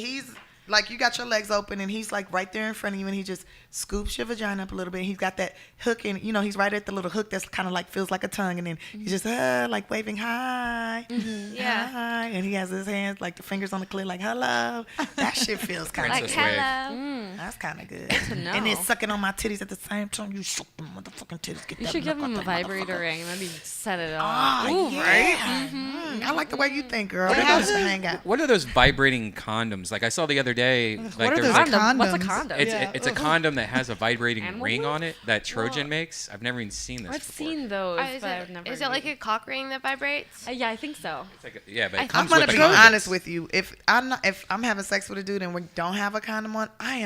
Speaker 6: like you got your legs open and he's like right there in front of you and he just scoops your vagina up a little bit. He's got that hook in, he's right at the little hook that's kind of like feels like a tongue, and then he's just like waving hi,
Speaker 1: Yeah.
Speaker 6: hi, and he has his hands like the fingers on the clit like hello. That shit feels kind of
Speaker 3: Princess
Speaker 1: Like,
Speaker 3: wave.
Speaker 1: hello.
Speaker 6: That's kind of good.
Speaker 5: to know.
Speaker 6: And then sucking on my titties at the same time. You suck the motherfucking titties. Get
Speaker 5: You
Speaker 6: that
Speaker 5: should give
Speaker 6: milk
Speaker 5: him a
Speaker 6: out that
Speaker 5: vibrator
Speaker 6: motherfucker.
Speaker 5: ring. Maybe set it off.
Speaker 6: Ah, yeah. I like the way you think, girl. We
Speaker 4: have
Speaker 6: just
Speaker 4: to-
Speaker 6: hang out.
Speaker 3: What are those vibrating condoms? Like I saw the other day, like
Speaker 4: What are
Speaker 3: there was
Speaker 4: those
Speaker 3: like
Speaker 5: Condom. What's a
Speaker 4: condoms?
Speaker 5: condom?
Speaker 3: it's a condom that has a vibrating
Speaker 5: Animal
Speaker 3: ring
Speaker 5: food?
Speaker 3: on it that Trojan makes. I've never even seen this
Speaker 5: I've
Speaker 3: before.
Speaker 5: seen those,
Speaker 1: Is
Speaker 5: but I've never.
Speaker 1: is it like a cock ring that vibrates?
Speaker 5: Yeah, I think so.
Speaker 3: It's like yeah, but
Speaker 1: I-
Speaker 3: it
Speaker 1: I'm
Speaker 3: comes
Speaker 6: I'm gonna
Speaker 3: with
Speaker 6: be
Speaker 3: the condoms.
Speaker 6: honest with you. If I'm having sex with a dude and we don't have a condom on, I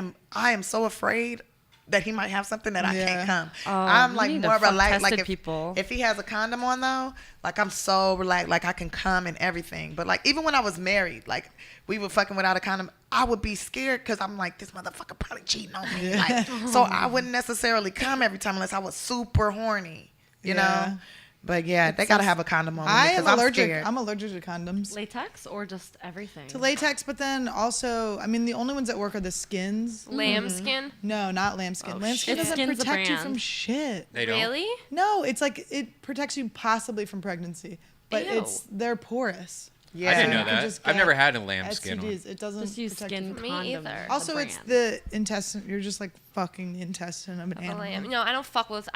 Speaker 6: am so afraid that he might have something that I
Speaker 4: Yeah.
Speaker 6: can't come.
Speaker 5: Oh,
Speaker 6: I'm
Speaker 5: you
Speaker 6: like
Speaker 5: need to
Speaker 6: more
Speaker 5: fuck
Speaker 6: relaxed. Like
Speaker 5: tested people.
Speaker 6: if he has a condom on though, like I'm so relaxed. Like I can come and everything. But like even when I was married, like we were fucking without a condom, I would be scared because I'm like, this motherfucker probably cheating on me. Like, so I wouldn't necessarily come every time unless I was super horny. You
Speaker 4: Yeah.
Speaker 6: know. But yeah, they gotta have a condom on.
Speaker 4: I am
Speaker 6: because I'm
Speaker 4: allergic.
Speaker 6: scared.
Speaker 4: I'm allergic to condoms.
Speaker 5: Latex or just everything?
Speaker 4: To latex, but then also, I mean, the only ones that work are the skins.
Speaker 1: Lamb skin?
Speaker 4: No, not lambskin. Lambskin
Speaker 5: shit.
Speaker 4: doesn't
Speaker 5: Skin's a
Speaker 4: protect you
Speaker 5: brand.
Speaker 4: from shit.
Speaker 3: They don't.
Speaker 1: Really?
Speaker 4: No, it's like it protects you possibly from pregnancy, but
Speaker 1: Ew.
Speaker 4: they're porous.
Speaker 6: Yeah.
Speaker 3: I didn't know
Speaker 4: You could
Speaker 3: that.
Speaker 4: just
Speaker 3: I've
Speaker 4: get
Speaker 3: never had a lambskin one.
Speaker 4: STDs. It doesn't
Speaker 5: Just use
Speaker 4: protect you
Speaker 5: skin
Speaker 4: from-
Speaker 1: Me
Speaker 5: condom.
Speaker 1: either.
Speaker 5: the
Speaker 4: Also, it's
Speaker 5: brand.
Speaker 4: the intestine. You're just like fucking the intestine of an
Speaker 1: A
Speaker 4: animal.
Speaker 1: lamb. No, I don't fuck with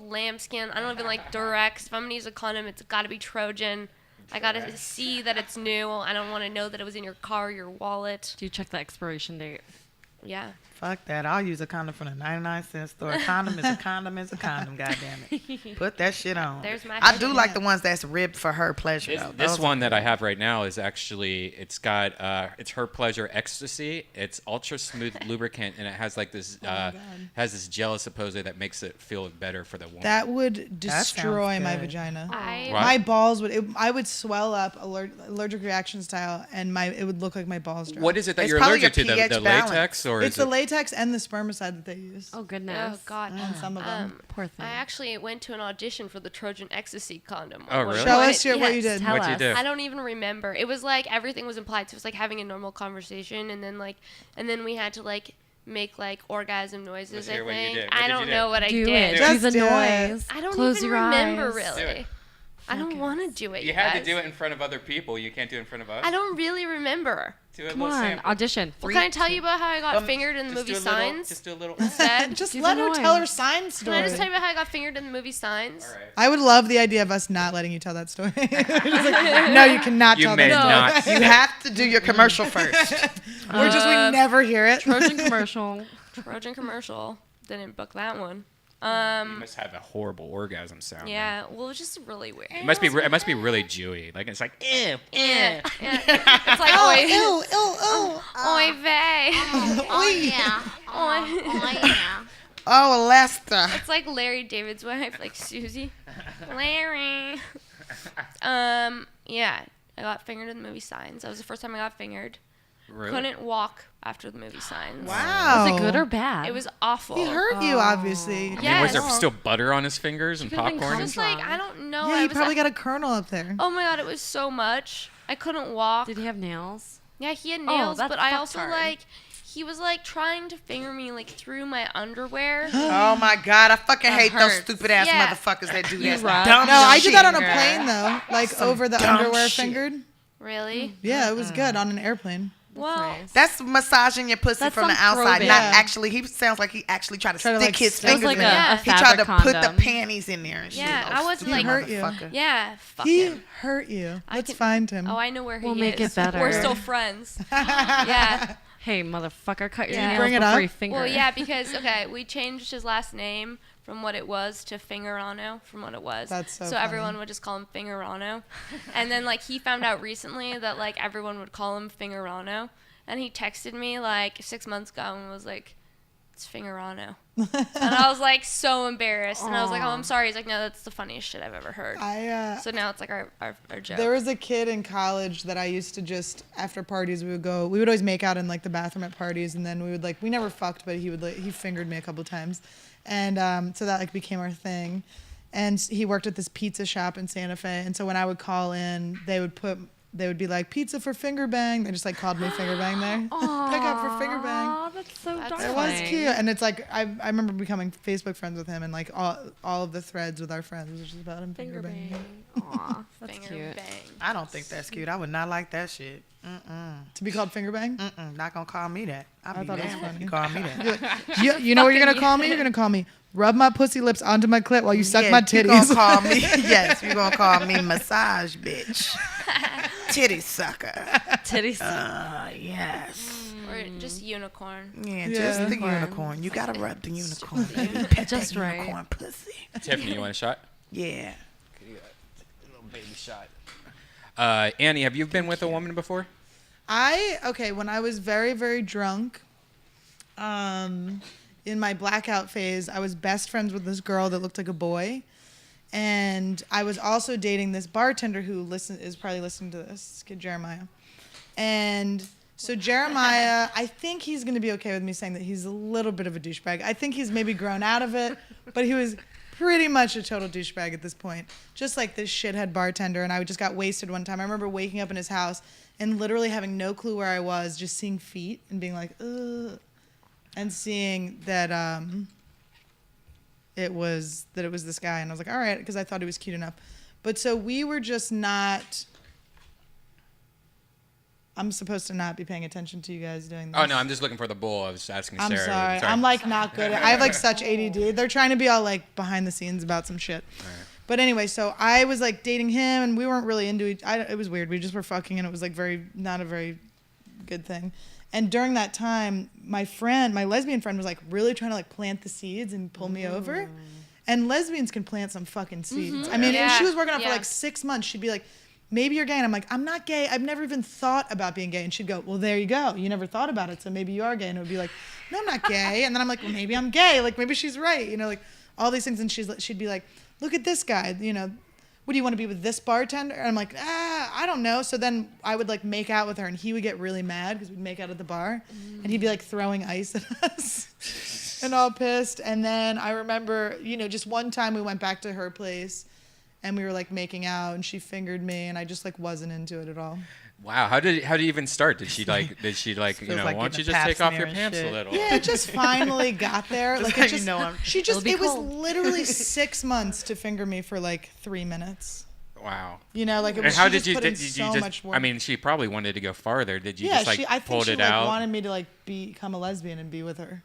Speaker 1: lambskin. I don't even like Durex. If I'm gonna use a condom, it's got to be Trojan. I gotta see that it's new. I don't want to know that it was in your car, or your wallet.
Speaker 5: Do you check the expiration date?
Speaker 1: Yeah.
Speaker 6: Fuck that. I'll use a condom from the 99-cent store. A condom is a condom is a condom, goddammit. Put that shit on.
Speaker 1: There's my
Speaker 6: I do
Speaker 1: head.
Speaker 6: like the ones that's ribbed for her pleasure,
Speaker 3: This,
Speaker 6: though.
Speaker 3: this
Speaker 6: Those
Speaker 3: one
Speaker 6: are
Speaker 3: that I
Speaker 6: good.
Speaker 3: have right now is actually it's got it's Her Pleasure Ecstasy. It's ultra smooth lubricant and it has like this
Speaker 4: God.
Speaker 3: has this gel supposedly that makes it feel better for the woman.
Speaker 4: That would
Speaker 6: That sounds
Speaker 4: destroy my
Speaker 6: good.
Speaker 4: vagina.
Speaker 1: I
Speaker 3: What?
Speaker 4: My balls would. I would swell up allergic reaction style, and it would look like my balls dropped.
Speaker 3: What is it that
Speaker 6: It's
Speaker 3: you're
Speaker 6: probably
Speaker 3: allergic to?
Speaker 6: your
Speaker 3: The
Speaker 6: pH balance.
Speaker 3: latex or
Speaker 4: It's
Speaker 3: is
Speaker 4: the
Speaker 3: it?
Speaker 4: latex and the spermicide that they use
Speaker 5: Oh goodness.
Speaker 1: Oh God.
Speaker 4: on some of them.
Speaker 5: Poor thing.
Speaker 1: I actually went to an audition for the Trojan Ecstasy condom.
Speaker 3: Oh,
Speaker 1: at one
Speaker 3: really?
Speaker 4: Show
Speaker 1: point.
Speaker 4: us what you
Speaker 1: Yes.
Speaker 4: did.
Speaker 5: Tell
Speaker 3: What'd you
Speaker 5: us.
Speaker 3: do?
Speaker 1: I don't even remember. It was like everything was implied. So it was like having a normal conversation, and then we had to like make like orgasm noises.
Speaker 3: Let's
Speaker 1: I
Speaker 3: hear what you
Speaker 1: think.
Speaker 3: did. What
Speaker 1: I
Speaker 3: did
Speaker 1: don't
Speaker 3: you do?
Speaker 1: know what I
Speaker 5: Do
Speaker 1: did.
Speaker 5: it.
Speaker 4: Just
Speaker 5: Do the
Speaker 4: do it.
Speaker 5: noise.
Speaker 1: I don't
Speaker 5: Close
Speaker 1: even
Speaker 5: your
Speaker 1: remember
Speaker 5: eyes.
Speaker 1: really.
Speaker 3: Do it.
Speaker 1: I don't want to do it.
Speaker 3: You had to
Speaker 1: guys.
Speaker 3: do it in front of other people. You can't do it in front of us.
Speaker 1: I don't really remember.
Speaker 3: Do a
Speaker 5: Come
Speaker 3: little
Speaker 5: on,
Speaker 3: sample.
Speaker 5: audition.
Speaker 1: Well, can I tell you about how I got fingered in the
Speaker 3: Just
Speaker 1: movie
Speaker 3: do a little-
Speaker 1: Signs?
Speaker 3: Just do a little.
Speaker 1: Instead?
Speaker 4: Just
Speaker 5: Do
Speaker 4: let
Speaker 5: the
Speaker 4: her
Speaker 5: noise.
Speaker 4: tell her sign
Speaker 1: Can
Speaker 4: story.
Speaker 1: I just tell you about how I got fingered in the movie Signs?
Speaker 3: All right.
Speaker 4: I would love the idea of us not letting you tell that story. Just like, no, you cannot
Speaker 3: You
Speaker 4: tell
Speaker 3: may
Speaker 4: that story.
Speaker 3: not.
Speaker 6: You have to do your commercial first.
Speaker 4: Or just we never hear it.
Speaker 5: Trojan commercial.
Speaker 1: Trojan commercial. Didn't book that one.
Speaker 3: You must have a horrible orgasm sound.
Speaker 1: Yeah. Well, it was just really weird.
Speaker 3: It must be. It must be really Jewy. Like it's like ew.
Speaker 1: Yeah. It's like oi,
Speaker 4: Ew, ew,
Speaker 1: oi vey.
Speaker 2: Oh yeah.
Speaker 1: Oi.
Speaker 2: Oh yeah.
Speaker 6: Oh, Lester.
Speaker 1: It's like Larry David's wife, like Susie. Larry. Yeah. I got fingered in the movie Signs. That was the first time I got fingered.
Speaker 3: Really?
Speaker 1: Couldn't walk after the movie Signs.
Speaker 4: Wow.
Speaker 5: Was it good or bad?
Speaker 1: It was awful.
Speaker 4: He hurt you, obviously.
Speaker 3: I mean,
Speaker 1: Yes.
Speaker 3: was there still butter on his fingers and
Speaker 5: could've been
Speaker 3: popcorn?
Speaker 1: Just like I don't know.
Speaker 4: Yeah,
Speaker 1: I
Speaker 4: you
Speaker 1: was
Speaker 4: probably got a kernel up there.
Speaker 1: Oh my god, it was so much. I couldn't walk.
Speaker 5: Did he have nails?
Speaker 1: Yeah, he had
Speaker 5: Oh,
Speaker 1: nails,
Speaker 5: that's
Speaker 1: but I
Speaker 5: fucked
Speaker 1: also
Speaker 5: hard.
Speaker 1: like he was like trying to finger me like through my underwear.
Speaker 6: Oh my God, I fucking
Speaker 5: That
Speaker 6: hate those
Speaker 5: hurts.
Speaker 6: stupid ass
Speaker 1: Yeah.
Speaker 6: motherfuckers that do
Speaker 5: You
Speaker 6: that.
Speaker 5: rough.
Speaker 6: Dumb
Speaker 4: No, I
Speaker 6: shit.
Speaker 4: did that on a plane though, like over the
Speaker 6: dumb
Speaker 4: underwear
Speaker 6: shit.
Speaker 4: fingered.
Speaker 1: Really?
Speaker 4: Yeah, it was good on an airplane.
Speaker 1: Well,
Speaker 5: Nice.
Speaker 6: That's massaging your pussy
Speaker 5: That's
Speaker 6: from the
Speaker 5: some
Speaker 6: outside,
Speaker 5: probing.
Speaker 6: not
Speaker 4: Yeah.
Speaker 6: actually. He sounds like he actually tried to
Speaker 4: Try to,
Speaker 6: stick
Speaker 4: like,
Speaker 6: his
Speaker 4: stick
Speaker 6: fingers
Speaker 5: like
Speaker 6: in
Speaker 5: a-
Speaker 6: there.
Speaker 5: a
Speaker 6: He tried to
Speaker 5: fabric
Speaker 6: put the
Speaker 5: condom.
Speaker 6: panties in there and shit.
Speaker 1: Yeah, I wasn't
Speaker 6: stupid
Speaker 1: like-
Speaker 4: hurt you.
Speaker 6: motherfucker.
Speaker 1: yeah, fuck
Speaker 4: He
Speaker 1: him.
Speaker 4: hurt you.
Speaker 1: I
Speaker 4: Let's
Speaker 1: can-
Speaker 4: find him.
Speaker 1: Oh, I know where he
Speaker 5: We'll
Speaker 1: is.
Speaker 5: make it better.
Speaker 1: We're still friends. Yeah.
Speaker 5: Hey, motherfucker, cut your
Speaker 1: Yeah.
Speaker 5: nails
Speaker 4: Bring it
Speaker 5: before
Speaker 4: up.
Speaker 5: you finger.
Speaker 1: Well, yeah, because okay, we changed his last name from what it was to Fingerano from what it was.
Speaker 4: That's so
Speaker 1: So everyone
Speaker 4: funny.
Speaker 1: would just call him Fingerano, and then like he found out recently that like everyone would call him Fingerano, and he texted me like 6 months ago and was like, "It's Fingerano," and I was like so embarrassed, and I was like, "Oh, I'm sorry." He's like, "No, that's the funniest shit I've ever heard." So now it's like our joke.
Speaker 4: There was a kid in college that I used to just after parties we would always make out in like the bathroom at parties, and then we never fucked, but he fingered me a couple times, and so that like became our thing, and he worked at this pizza shop in Santa Fe, and so when I would call in, they would be like pizza for finger bang. They just like called me finger bang there. Pick up for finger bang.
Speaker 5: Oh, that's so
Speaker 1: That's
Speaker 5: darling.
Speaker 4: It was cute, and it's like I remember becoming Facebook friends with him, and like all of the threads with our friends was just about him finger banging.
Speaker 5: Aw, that's
Speaker 1: Finger
Speaker 5: cute.
Speaker 1: bang.
Speaker 6: I don't think that's cute. I would not like that shit.
Speaker 4: To be called finger bang.
Speaker 6: Not gonna call me that. I'll be
Speaker 4: thought it was
Speaker 6: damned if
Speaker 4: funny.
Speaker 6: you call me that.
Speaker 4: You know what you're gonna call me? You're gonna call me rub my pussy lips onto my clit while you suck my
Speaker 6: You
Speaker 4: titties.
Speaker 6: gonna call me? Yes, you gonna call me massage bitch, titty sucker.
Speaker 5: Titties.
Speaker 6: Yes.
Speaker 1: Or just unicorn.
Speaker 6: Yeah,
Speaker 4: Yeah.
Speaker 6: just the unicorn. You gotta rub the unicorn. Baby. Pet
Speaker 5: Just
Speaker 6: that
Speaker 5: right.
Speaker 6: unicorn pussy.
Speaker 3: Tiffany, you want a shot?
Speaker 6: Yeah.
Speaker 3: Little baby shot. Annie, have you been with a woman before?
Speaker 4: When I was very, very drunk, in my blackout phase, I was best friends with this girl that looked like a boy. And I was also dating this bartender who is probably listening to this kid, Jeremiah. And so Jeremiah, I think he's going to be okay with me saying that he's a little bit of a douchebag. I think he's maybe grown out of it, but he was pretty much a total douchebag at this point. Just like this shithead bartender, and I just got wasted one time. I remember waking up in his house and literally having no clue where I was, just seeing feet and being like, ugh, and seeing that it was this guy, and I was like, all right, because I thought he was cute enough. But so we were just not I'm supposed to not be paying attention to you guys doing this.
Speaker 3: Oh no, I'm just looking for the bowl. I was asking
Speaker 4: I'm
Speaker 3: Sarah.
Speaker 4: sorry. I'm like not good at I have like such ADD. They're trying to be all like behind the scenes about some shit. But anyway, so I was like dating him and we weren't really into it was weird. We just were fucking and it was like not a very good thing. And during that time, my lesbian friend was like really trying to like plant the seeds and pull me over. And lesbians can plant some fucking seeds. I mean, and she was working on it for like 6 months. She'd be like, maybe you're gay. And I'm like, I'm not gay. I've never even thought about being gay. And she'd go, well, there you go. You never thought about it. So maybe you are gay. And it would be like, no, I'm not gay. And then I'm like, well, maybe I'm gay. Like, maybe she's right. You know, like all these things. And she'd be like, look at this guy. You know, what do you want to be with this bartender? And I'm like, I don't know. So then I would like make out with her and he would get really mad because we'd make out at the bar. And he'd be like throwing ice at us and all pissed. And then I remember, you know, just one time we went back to her place and we were like making out and she fingered me and I just like wasn't into it at all.
Speaker 3: Wow, how did you even start? Did she like you know,
Speaker 6: like
Speaker 3: why don't
Speaker 6: getting
Speaker 3: you
Speaker 6: a
Speaker 3: just
Speaker 6: pap
Speaker 3: take off
Speaker 6: smear
Speaker 3: your
Speaker 6: and
Speaker 3: pants
Speaker 6: shit.
Speaker 3: a little?
Speaker 4: Yeah, it just finally got there. Like
Speaker 6: how
Speaker 4: it
Speaker 6: you
Speaker 4: just,
Speaker 6: know I'm-
Speaker 4: she just,
Speaker 5: It'll be
Speaker 4: it was
Speaker 5: cold.
Speaker 4: literally 6 months to finger me for like 3 minutes.
Speaker 3: Wow.
Speaker 4: You know, like it
Speaker 3: And
Speaker 4: was.
Speaker 3: how
Speaker 4: she
Speaker 3: did
Speaker 4: just
Speaker 3: you
Speaker 4: put
Speaker 3: did
Speaker 4: in
Speaker 3: you
Speaker 4: so
Speaker 3: just
Speaker 4: much work.
Speaker 3: I mean, she probably wanted to go farther. Did you
Speaker 4: yeah,
Speaker 3: just like
Speaker 4: I think
Speaker 3: pulled
Speaker 4: she
Speaker 3: it
Speaker 4: like
Speaker 3: out?
Speaker 4: wanted me to like become a lesbian and be with her.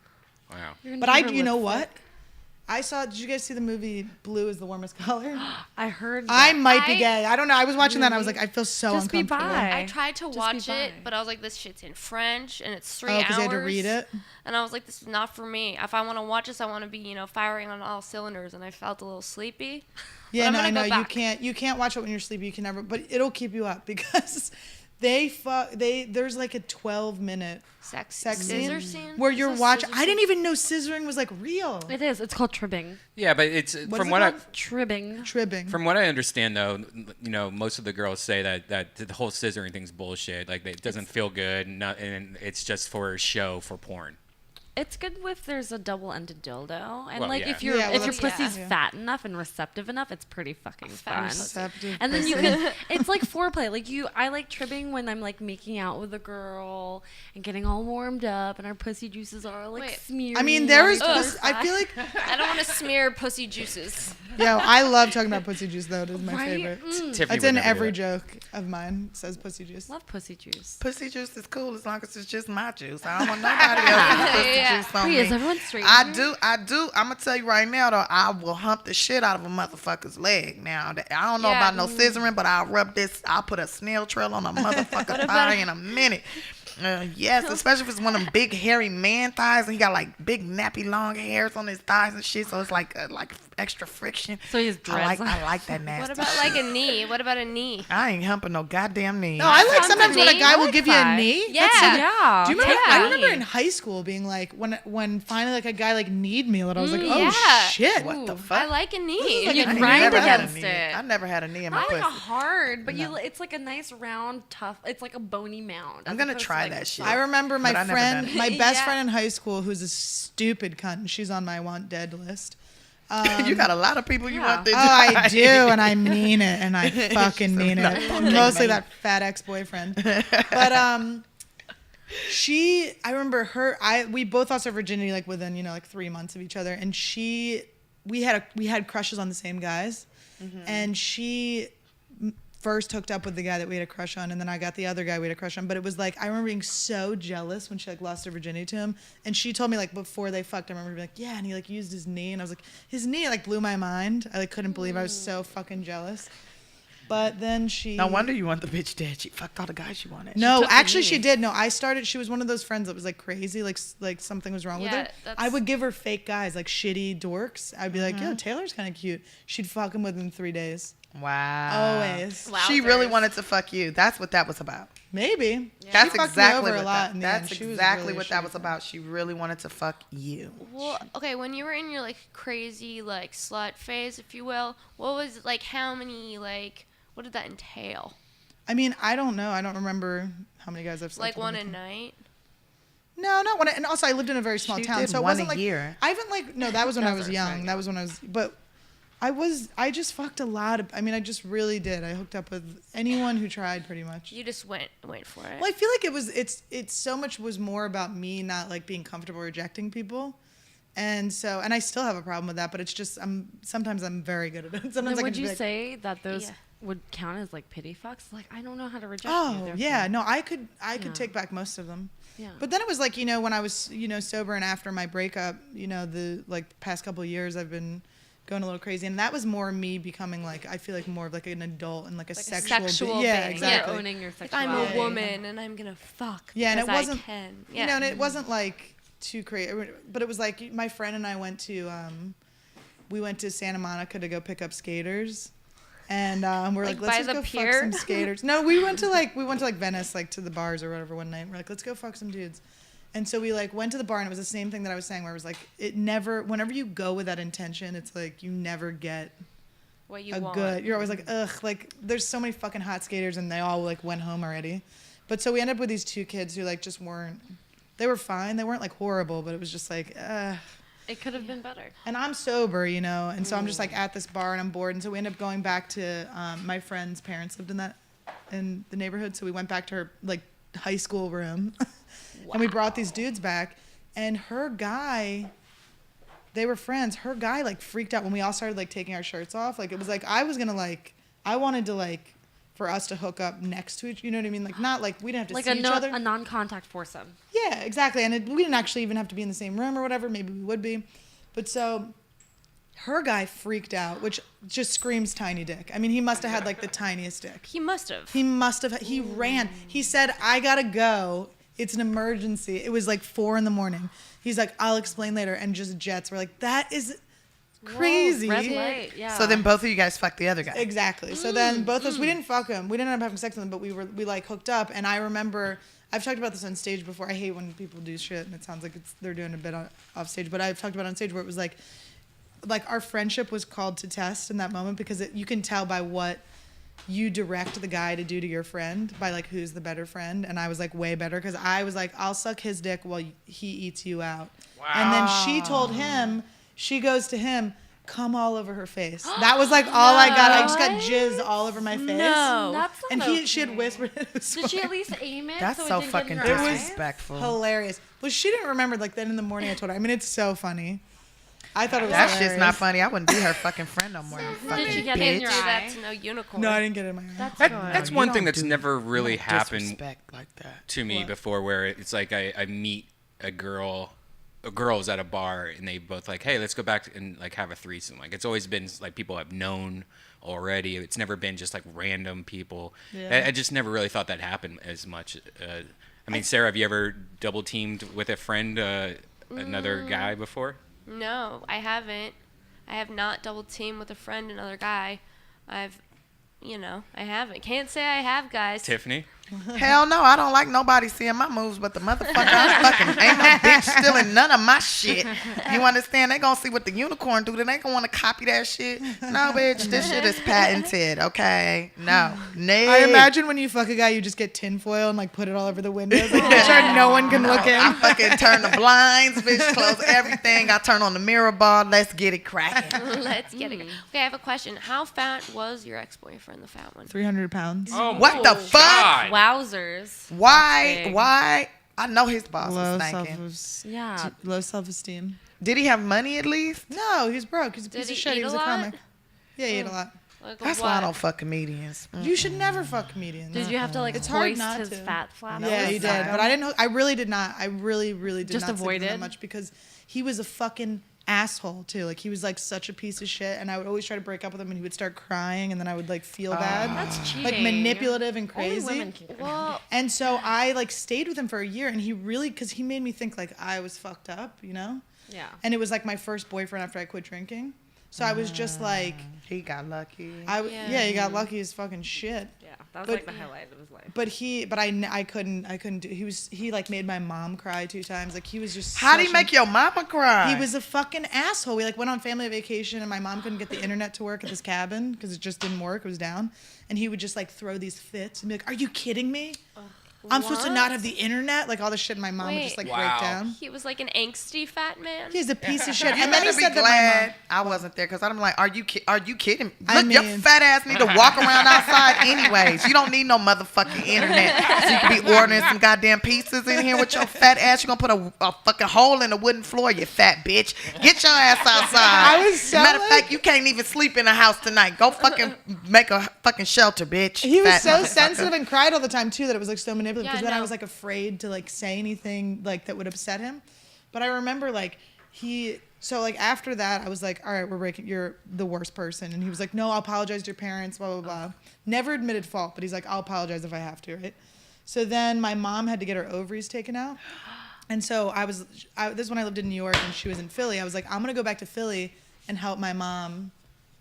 Speaker 3: Wow.
Speaker 4: But you know what? Did you guys see the movie Blue is the Warmest Color?
Speaker 5: I heard.
Speaker 4: I
Speaker 5: that.
Speaker 4: might be gay. I don't know. I was watching that and I was like, I feel so
Speaker 5: Just be
Speaker 4: uncomfortable.
Speaker 5: bi.
Speaker 1: I tried to
Speaker 5: Just be
Speaker 1: watch it,
Speaker 5: bi.
Speaker 1: but I was like, this shit's in French and it's 3
Speaker 4: Oh,
Speaker 1: hours.
Speaker 4: because you had to read it?
Speaker 1: And I was like, this is not for me. If I want to watch this, I want to be, you know, firing on all cylinders. And I felt a little sleepy.
Speaker 4: Yeah,
Speaker 1: I'm
Speaker 4: no, I
Speaker 1: gonna
Speaker 4: know.
Speaker 1: go
Speaker 4: You
Speaker 1: back.
Speaker 4: can't watch it when you're sleepy. You can never, but it'll keep you up because there's like a 12-minute
Speaker 1: Sex
Speaker 4: scissor
Speaker 1: scene
Speaker 4: where you're
Speaker 1: Is this
Speaker 4: watching.
Speaker 1: scissor
Speaker 4: I didn't
Speaker 1: scene?
Speaker 4: even know scissoring was like real.
Speaker 5: It is. It's called tribbing.
Speaker 3: Yeah, but it's
Speaker 4: What is
Speaker 3: from
Speaker 4: it
Speaker 3: what I
Speaker 4: called?
Speaker 5: Tribbing.
Speaker 4: Tribbing.
Speaker 3: from what I understand though, you know, most of the girls say that the whole scissoring thing's bullshit. Like it doesn't feel good, and it's just for show for porn.
Speaker 5: It's good if there's a double-ended dildo, and
Speaker 3: Well,
Speaker 5: like
Speaker 3: yeah.
Speaker 5: if your
Speaker 4: Yeah, well,
Speaker 5: if your
Speaker 1: that's-
Speaker 5: pussy's
Speaker 4: yeah.
Speaker 5: fat enough and receptive enough, it's pretty fucking fun.
Speaker 4: Receptive
Speaker 5: And then you
Speaker 4: pussy.
Speaker 5: can, it's like foreplay. Like I like tribbing when I'm like making out with a girl and getting all warmed up, and our pussy juices are like
Speaker 1: Wait.
Speaker 5: smeared.
Speaker 4: I mean, there is.
Speaker 1: Ugh.
Speaker 4: I feel like.
Speaker 1: I don't want to smear pussy juices.
Speaker 4: Yeah, I love talking about pussy juice though. It is my
Speaker 5: Right?
Speaker 4: favorite.
Speaker 3: Tiffany
Speaker 4: It's
Speaker 3: would
Speaker 4: in
Speaker 3: never do
Speaker 4: every
Speaker 3: that.
Speaker 4: joke of mine. Says pussy juice.
Speaker 5: Love pussy juice.
Speaker 6: Pussy juice is cool as long as it's just my juice. I don't want nobody else's pussy
Speaker 1: Yeah.
Speaker 6: juice on
Speaker 5: Wait,
Speaker 6: me.
Speaker 5: is everyone straight?
Speaker 6: I do. I'm gonna tell you right now though, I will hump the shit out of a motherfucker's leg. Now, I don't know
Speaker 1: Yeah.
Speaker 6: about no scissoring, but I'll put a snail trail on a motherfucker's thigh in a minute. Yes, especially if it's one of them big hairy man thighs and he got like big nappy long hairs on his thighs and shit, so it's like extra friction.
Speaker 5: So he has dreads.
Speaker 6: I like that nasty.
Speaker 1: What about like a knee? What about a knee?
Speaker 6: I ain't humping no goddamn knee.
Speaker 4: No, I like
Speaker 1: Humping
Speaker 4: sometimes when a
Speaker 1: knee?
Speaker 4: guy will
Speaker 5: I
Speaker 4: give you a
Speaker 5: like
Speaker 4: knee.
Speaker 1: Yeah.
Speaker 4: That's so good.
Speaker 5: Yeah.
Speaker 4: Do you remember?
Speaker 1: Yeah.
Speaker 4: I remember in high school being like when finally like a guy like kneed me, and I was like, oh
Speaker 1: yeah.
Speaker 4: shit.
Speaker 6: What the
Speaker 1: I
Speaker 6: fuck?
Speaker 1: like a knee.
Speaker 4: like
Speaker 5: You
Speaker 4: a
Speaker 6: I ain't
Speaker 5: grind
Speaker 6: never had a
Speaker 5: against
Speaker 6: knee.
Speaker 5: it.
Speaker 6: I never had a knee in my
Speaker 5: I like
Speaker 6: pussy.
Speaker 5: a hard, but it's like a nice round, tough. It's like a bony mound.
Speaker 6: I'm
Speaker 5: as
Speaker 6: gonna
Speaker 5: opposed to,
Speaker 6: try
Speaker 5: like,
Speaker 6: that
Speaker 5: a
Speaker 6: shit.
Speaker 4: I remember my
Speaker 6: But I never
Speaker 4: friend,
Speaker 6: done it.
Speaker 4: my best
Speaker 1: Yeah.
Speaker 4: friend in high school, who's a stupid cunt, and she's on my want dead list.
Speaker 6: You got a lot of people you
Speaker 5: Yeah.
Speaker 6: want to
Speaker 4: Oh, I do, and I mean it, and I fucking mean
Speaker 6: not
Speaker 4: it.
Speaker 6: fucking
Speaker 4: Mostly
Speaker 6: mean.
Speaker 4: that fat ex-boyfriend. But I remember her. We both lost our virginity like within like 3 months of each other, and we had crushes on the same guys, and she first hooked up with the guy that we had a crush on, and then I got the other guy we had a crush on. But it was like I remember being so jealous when she like lost her virginity to him, and she told me like before they fucked, I remember being like, yeah, and he like used his knee, and I was like, his knee like blew my mind. I like couldn't believe I was so fucking jealous. But then she.
Speaker 6: No wonder you want the bitch dead. She fucked all the guys you wanted.
Speaker 4: No,
Speaker 5: took the
Speaker 4: actually,
Speaker 5: knee.
Speaker 4: she did. No, she was one of those friends that was like crazy, like something was wrong with
Speaker 1: Yeah,
Speaker 4: her.
Speaker 1: that's-
Speaker 4: I would give her fake guys, like shitty dorks. I'd be like, yo, Taylor's kind of cute. She'd fuck him within 3 days.
Speaker 6: Wow.
Speaker 4: Always.
Speaker 6: She really
Speaker 1: Wowzers.
Speaker 6: wanted to fuck you. That's what that was about.
Speaker 4: Maybe.
Speaker 6: That's
Speaker 4: She fucked
Speaker 6: exactly
Speaker 4: me over
Speaker 6: what
Speaker 4: a lot in the
Speaker 6: that's
Speaker 4: end. She was
Speaker 6: exactly
Speaker 4: really
Speaker 6: what
Speaker 4: a
Speaker 6: that
Speaker 4: shitty
Speaker 6: was
Speaker 4: friend.
Speaker 6: about. She really wanted to fuck you.
Speaker 1: Well, okay, when you were in your like crazy like slut phase, if you will, what was like how many like what did that entail?
Speaker 4: I mean, I don't know. I don't remember how many guys I've slept
Speaker 1: Like
Speaker 4: with
Speaker 1: one
Speaker 4: in
Speaker 1: a
Speaker 4: the-
Speaker 1: night?
Speaker 4: No, not one. And also, I lived in a very small
Speaker 6: She
Speaker 4: town,
Speaker 6: did
Speaker 4: so it
Speaker 6: one
Speaker 4: wasn't
Speaker 6: a
Speaker 4: like
Speaker 6: year.
Speaker 4: I haven't like no. That was when I was
Speaker 5: That's
Speaker 4: young.
Speaker 5: right.
Speaker 4: That was when I was. But I just fucked a lot of. I mean, I just really did. I hooked up with anyone who tried, pretty much.
Speaker 1: You just went for it.
Speaker 4: Well, I feel like it's so much was more about me not like being comfortable rejecting people. And I still have a problem with that, but it's just sometimes I'm very good at it. Sometimes I
Speaker 5: Would
Speaker 4: can
Speaker 5: you
Speaker 4: be like,
Speaker 5: say that those
Speaker 1: Yeah.
Speaker 5: would count as like pity fucks. Like I don't know how to reject you.
Speaker 4: Oh
Speaker 5: therefore-
Speaker 4: yeah, no, I could
Speaker 5: Yeah.
Speaker 4: take back most of them.
Speaker 5: Yeah.
Speaker 4: But then it was like, you know, when I was, you know, sober and after my breakup, you know, the like past couple of years I've been going a little crazy, and that was more me becoming like, I feel like more of like an adult and like a sexual
Speaker 1: being.
Speaker 4: yeah,
Speaker 1: Yeah.
Speaker 4: exactly.
Speaker 5: Owning your
Speaker 1: Like, I'm
Speaker 5: sexuality.
Speaker 1: a woman and I'm gonna fuck.
Speaker 4: Yeah, and it
Speaker 1: because
Speaker 4: wasn't-
Speaker 1: I can.
Speaker 4: You
Speaker 1: Yeah.
Speaker 4: know, and it wasn't like too crazy, but it was like my friend and I went to we went to Santa Monica to go pick up skaters. And we're
Speaker 1: Like,
Speaker 4: like, let's
Speaker 1: by
Speaker 4: just
Speaker 1: the
Speaker 4: go
Speaker 1: pier?
Speaker 4: fuck some skaters. No, we went to like Venice, like to the bars or whatever one night. We're like, let's go fuck some dudes. And so we like went to the bar, and it was the same thing that I was saying, where it was like, it never, whenever you go with that intention, it's like you never get
Speaker 1: What you
Speaker 4: a
Speaker 1: want.
Speaker 4: good. You're always like, ugh, like there's so many fucking hot skaters, and they all like went home already. But so we ended up with these two kids who like just weren't. They were fine. They weren't like horrible, but it was just like,
Speaker 5: It could have been better.
Speaker 4: and I'm sober, you know, and so I'm just like at this bar and I'm bored, and so we ended up going back to my friend's parents lived in the neighborhood, so we went back to her like high school room, and we brought these dudes back, and her guy, they were friends. Her guy like freaked out when we all started like taking our shirts off. Like it was like I wanted to like for us to hook up next to each, you know what I mean? Like not like we didn't have to
Speaker 5: Like
Speaker 4: see each other.
Speaker 5: a non-contact foursome.
Speaker 4: Yeah, exactly. And we didn't actually even have to be in the same room or whatever. Maybe we would be. But so her guy freaked out, which just screams tiny dick. I mean, he must have had like the tiniest dick.
Speaker 1: He must have.
Speaker 4: He ran. He said, I gotta go. It's an emergency. It was like 4 a.m. He's like, I'll explain later. And just jets. We're like, that is crazy.
Speaker 5: Red light. Yeah.
Speaker 6: So then both of you guys fucked the other guy.
Speaker 4: Exactly. So then both of us, we didn't fuck him. We didn't end up having sex with him, but we like hooked up. And I remember, I've talked about this on stage before. I hate when people do shit and it sounds like they're doing a bit off stage. But I've talked about it on stage where it was like our friendship was called to test in that moment because you can tell by what you direct the guy to do to your friend by like who's the better friend. And I was like way better because I was like, I'll suck his dick while he eats you out. Wow. And then she told him, she goes to him, come all over her face. That was like all I got. I just got jizz all over my face.
Speaker 1: No.
Speaker 5: That's not
Speaker 4: And she had whispered it. Was
Speaker 5: Did she
Speaker 4: funny.
Speaker 5: at least aim it?
Speaker 6: That's
Speaker 5: so,
Speaker 6: so
Speaker 5: it didn't get
Speaker 6: fucking
Speaker 5: in your eye?
Speaker 6: disrespectful.
Speaker 4: hilarious. Well, she didn't remember like then in the morning I told her. I mean, it's so funny. I thought it was
Speaker 6: That
Speaker 4: hilarious.
Speaker 6: shit's not funny. I wouldn't be her fucking friend no more. You fucking
Speaker 5: Did you get
Speaker 6: bitch.
Speaker 5: it in your
Speaker 1: Do that
Speaker 5: eye?
Speaker 1: to no unicorn.
Speaker 4: No, I didn't get it in my eye.
Speaker 5: That's
Speaker 3: That,
Speaker 5: good.
Speaker 3: that's
Speaker 6: You
Speaker 3: one
Speaker 6: don't
Speaker 3: thing that's
Speaker 6: do-
Speaker 3: never really
Speaker 6: you don't
Speaker 3: happened
Speaker 6: disrespect like that.
Speaker 3: to me
Speaker 4: What?
Speaker 3: before, where it's like I meet a girl's at a bar and they both like, hey, let's go back and like have a threesome. Like it's always been like people I've known already. It's never been just like random people.
Speaker 4: Yeah.
Speaker 3: I just never really thought that happened as much. I mean, Sarah, have you ever double teamed with a friend, another guy before?
Speaker 1: No, I haven't. I have not double teamed with a friend, another guy. I haven't. Can't say I have, guys.
Speaker 3: Tiffany?
Speaker 6: Hell no, I don't like nobody seeing my moves, but the motherfucker I'm fucking ain't no bitch stealing none of my shit. You understand? They gonna see what the unicorn do, then they gonna want to copy that shit. No, bitch, this shit is patented, okay? No.
Speaker 4: I imagine when you fuck a guy, you just get tinfoil and like put it all over the windows, like, make sure no one can look
Speaker 6: I
Speaker 4: in.
Speaker 6: fucking turn the blinds, bitch, close everything. I turn on the mirror ball, let's get it cracking.
Speaker 1: Let's get it. Okay, I have a question. How fat was your ex-boyfriend, the fat one?
Speaker 4: 300 pounds.
Speaker 3: Oh,
Speaker 6: What the fuck?
Speaker 5: Wowzers.
Speaker 6: Why?
Speaker 5: Big.
Speaker 6: I know his boss
Speaker 4: Low
Speaker 6: was thinking.
Speaker 5: Yeah.
Speaker 4: Low self-esteem.
Speaker 6: Did he have money at least?
Speaker 4: No, he was broke. He's a
Speaker 1: Did
Speaker 4: piece
Speaker 1: he
Speaker 4: of shit.
Speaker 1: eat
Speaker 4: He
Speaker 1: a
Speaker 4: was a
Speaker 1: lot?
Speaker 4: comic. Yeah, he ate a lot.
Speaker 1: Like
Speaker 6: That's
Speaker 1: what?
Speaker 6: why I don't fuck comedians.
Speaker 4: You should never fuck comedians.
Speaker 5: Did you have to like
Speaker 4: It's hard
Speaker 5: hoist
Speaker 4: not
Speaker 5: his
Speaker 4: to.
Speaker 5: fat flap?
Speaker 4: Yeah, you did. But I didn't. I really did not. I really did
Speaker 5: Just
Speaker 4: not sleep with him that
Speaker 5: avoided?
Speaker 4: much because he was a fucking asshole too. Like he was like such a piece of shit, and I would always try to break up with him, and he would start crying, and then I would like feel bad.
Speaker 5: That's cheating.
Speaker 4: Like manipulative and
Speaker 5: Only
Speaker 4: crazy.
Speaker 5: women can.
Speaker 1: Well,
Speaker 4: And so I like stayed with him for a year, and he really, because he made me think like I was fucked up, you know.
Speaker 5: Yeah.
Speaker 4: And it was like my first boyfriend after I quit drinking, so I was just like,
Speaker 6: He got lucky.
Speaker 4: yeah, he got lucky as fucking shit.
Speaker 5: Yeah. That was
Speaker 4: But-
Speaker 5: like the highlight of his life.
Speaker 4: But I couldn't do. He like made my mom cry 2 times. Like he was just.
Speaker 6: How do you
Speaker 4: such
Speaker 6: make
Speaker 4: a-
Speaker 6: your mama cry?
Speaker 4: He was a fucking asshole. We like went on family vacation, and my mom couldn't get the internet to work at his cabin because it just didn't work. It was down, and he would just like throw these fits and be like, "Are you kidding me?" I'm supposed to
Speaker 1: What?
Speaker 4: not have the internet, like all the shit my mom would
Speaker 1: Wait.
Speaker 4: just like
Speaker 3: Wow.
Speaker 4: break down.
Speaker 1: He was like an angsty fat man.
Speaker 4: He's a piece of shit.
Speaker 6: You
Speaker 4: And then he
Speaker 6: better be
Speaker 4: said that
Speaker 6: glad I wasn't there because I'm like, are you kidding? Look,
Speaker 4: I
Speaker 6: your
Speaker 4: mean-
Speaker 6: fat ass need to walk around outside anyways. You don't need no motherfucking internet. So you can be ordering some goddamn pizzas in here with your fat ass. You're going to put a fucking hole in the wooden floor, you fat bitch. Get your ass outside.
Speaker 4: I was so
Speaker 6: Matter of
Speaker 4: like-
Speaker 6: fact, you can't even sleep in a house tonight. Go fucking make a fucking shelter, bitch.
Speaker 4: He was
Speaker 6: fat
Speaker 4: so
Speaker 6: motherfucker.
Speaker 4: sensitive and cried all the time too that it was like so manipulative.
Speaker 1: Yeah,
Speaker 4: Because
Speaker 1: I
Speaker 4: then I
Speaker 1: know.
Speaker 4: was like afraid to like say anything like that would upset him. But I remember like so like after that I was like, all right, you're the worst person. And he was like, no, I'll apologize to your parents, blah blah blah. Never admitted fault, but he's like, I'll apologize if I have to, right? So then my mom had to get her ovaries taken out. And so this is when I lived in New York and she was in Philly. I was like, I'm gonna go back to Philly and help my mom,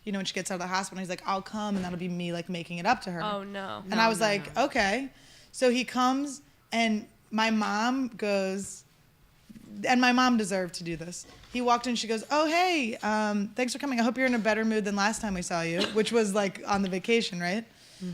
Speaker 4: when she gets out of the hospital. And he's like, I'll come and that'll be me like making it up to her.
Speaker 1: Oh no.
Speaker 4: And I was like, okay. So he comes and my mom goes, and my mom deserved to do this. He walked in, she goes, oh, hey, thanks for coming. I hope you're in a better mood than last time we saw you, which was like on the vacation, right?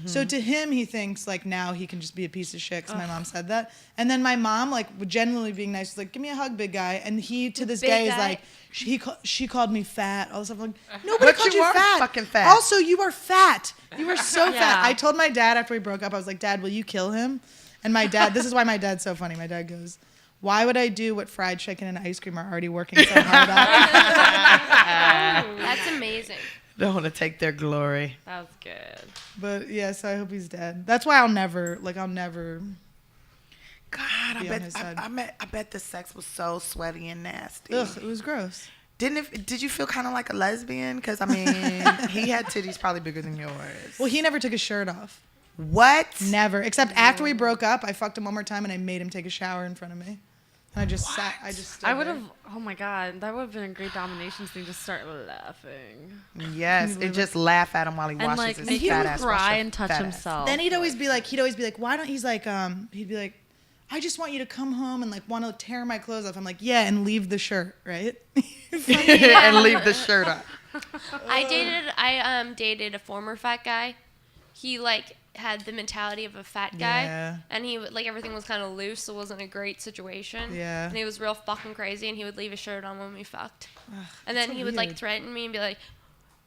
Speaker 4: So to him, he thinks like now he can just be a piece of shit because my mom said that. And then my mom, like genuinely being nice, was like, give me a hug, big guy. And he to this
Speaker 1: Big
Speaker 4: day is
Speaker 1: guy?
Speaker 4: like, she called me fat. All this stuff. I'm like, nobody
Speaker 6: But
Speaker 4: called
Speaker 6: you
Speaker 4: you
Speaker 6: are
Speaker 4: fat.
Speaker 6: fucking fat.
Speaker 4: Also, you are fat. You are so fat.
Speaker 5: Yeah.
Speaker 4: I told my dad after we broke up, I was like, Dad, will you kill him? And my dad, this is why my dad's so funny. My dad goes, why would I do what fried chicken and ice cream are already working so hard at?
Speaker 1: That's amazing.
Speaker 6: Don't want to take their glory.
Speaker 5: That was good.
Speaker 4: But yeah, so I hope he's dead. That's why I'll never.
Speaker 6: God, I
Speaker 4: Be on his
Speaker 6: bet
Speaker 4: side.
Speaker 6: I bet the sex was so sweaty and nasty.
Speaker 4: Ugh, it was gross.
Speaker 6: Did you feel kind of like a lesbian? Because I mean, he had titties probably bigger than yours.
Speaker 4: Well, he never took his shirt off.
Speaker 6: What?
Speaker 4: Never. Except after we broke up, I fucked him one more time and I made him take a shower in front of me. And I just sat. I just. Stood
Speaker 5: I would
Speaker 4: there.
Speaker 5: have. Oh my god, that would have been a great domination thing. Just start laughing
Speaker 6: Yes, and just laugh at him while he
Speaker 5: and
Speaker 6: washes
Speaker 5: like
Speaker 6: his
Speaker 5: make
Speaker 6: fat
Speaker 5: him
Speaker 6: ass.
Speaker 5: cry
Speaker 6: wash your
Speaker 5: and touch
Speaker 6: fat ass.
Speaker 5: himself.
Speaker 4: Then he'd always be like, why don't? He's like, he'd be like, I just want you to come home and like want to tear my clothes off. I'm like, yeah, and leave the shirt, right?
Speaker 6: And leave the shirt up.
Speaker 1: I dated a former fat guy. He like had the mentality of a fat guy,
Speaker 4: Yeah.
Speaker 1: and he would like everything was kind of loose, so it wasn't a great situation.
Speaker 4: Yeah.
Speaker 1: And he was real fucking crazy, and he would leave his shirt on when we fucked. And then
Speaker 4: so
Speaker 1: he would like
Speaker 4: weird.
Speaker 1: threaten me and be like,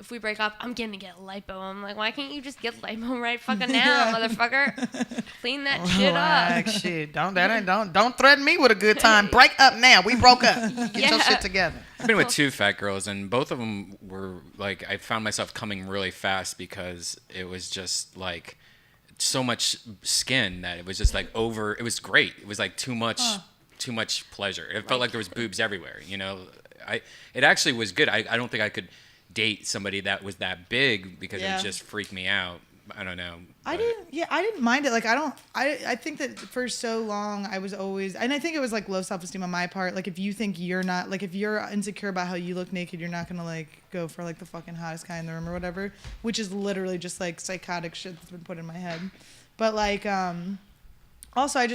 Speaker 1: if we break up, I'm gonna get lipo. I'm like, why can't you just get lipo right fucking now, motherfucker? Clean that shit
Speaker 6: Like
Speaker 1: up.
Speaker 6: shit. Don't threaten me with a good time. Break up now. We broke up. Get your
Speaker 1: Yeah.
Speaker 6: shit together.
Speaker 3: I've been with two fat girls, and both of them were like, I found myself coming really fast because it was just like so much skin that it was just like over. It was great. It was like too much pleasure. It felt like there was boobs everywhere. It actually was good. I don't think I could date somebody that was that big because it
Speaker 4: Yeah.
Speaker 3: would just freak me out. I don't know.
Speaker 4: I
Speaker 3: but-
Speaker 4: didn't mind it. Like, I think that for so long I was always, and I think it was like low self-esteem on my part. Like, if you think you're not, like, if you're insecure about how you look naked, you're not going to like go for like the fucking hottest guy in the room or whatever, which is literally just like psychotic shit that's been put in my head. But like, also I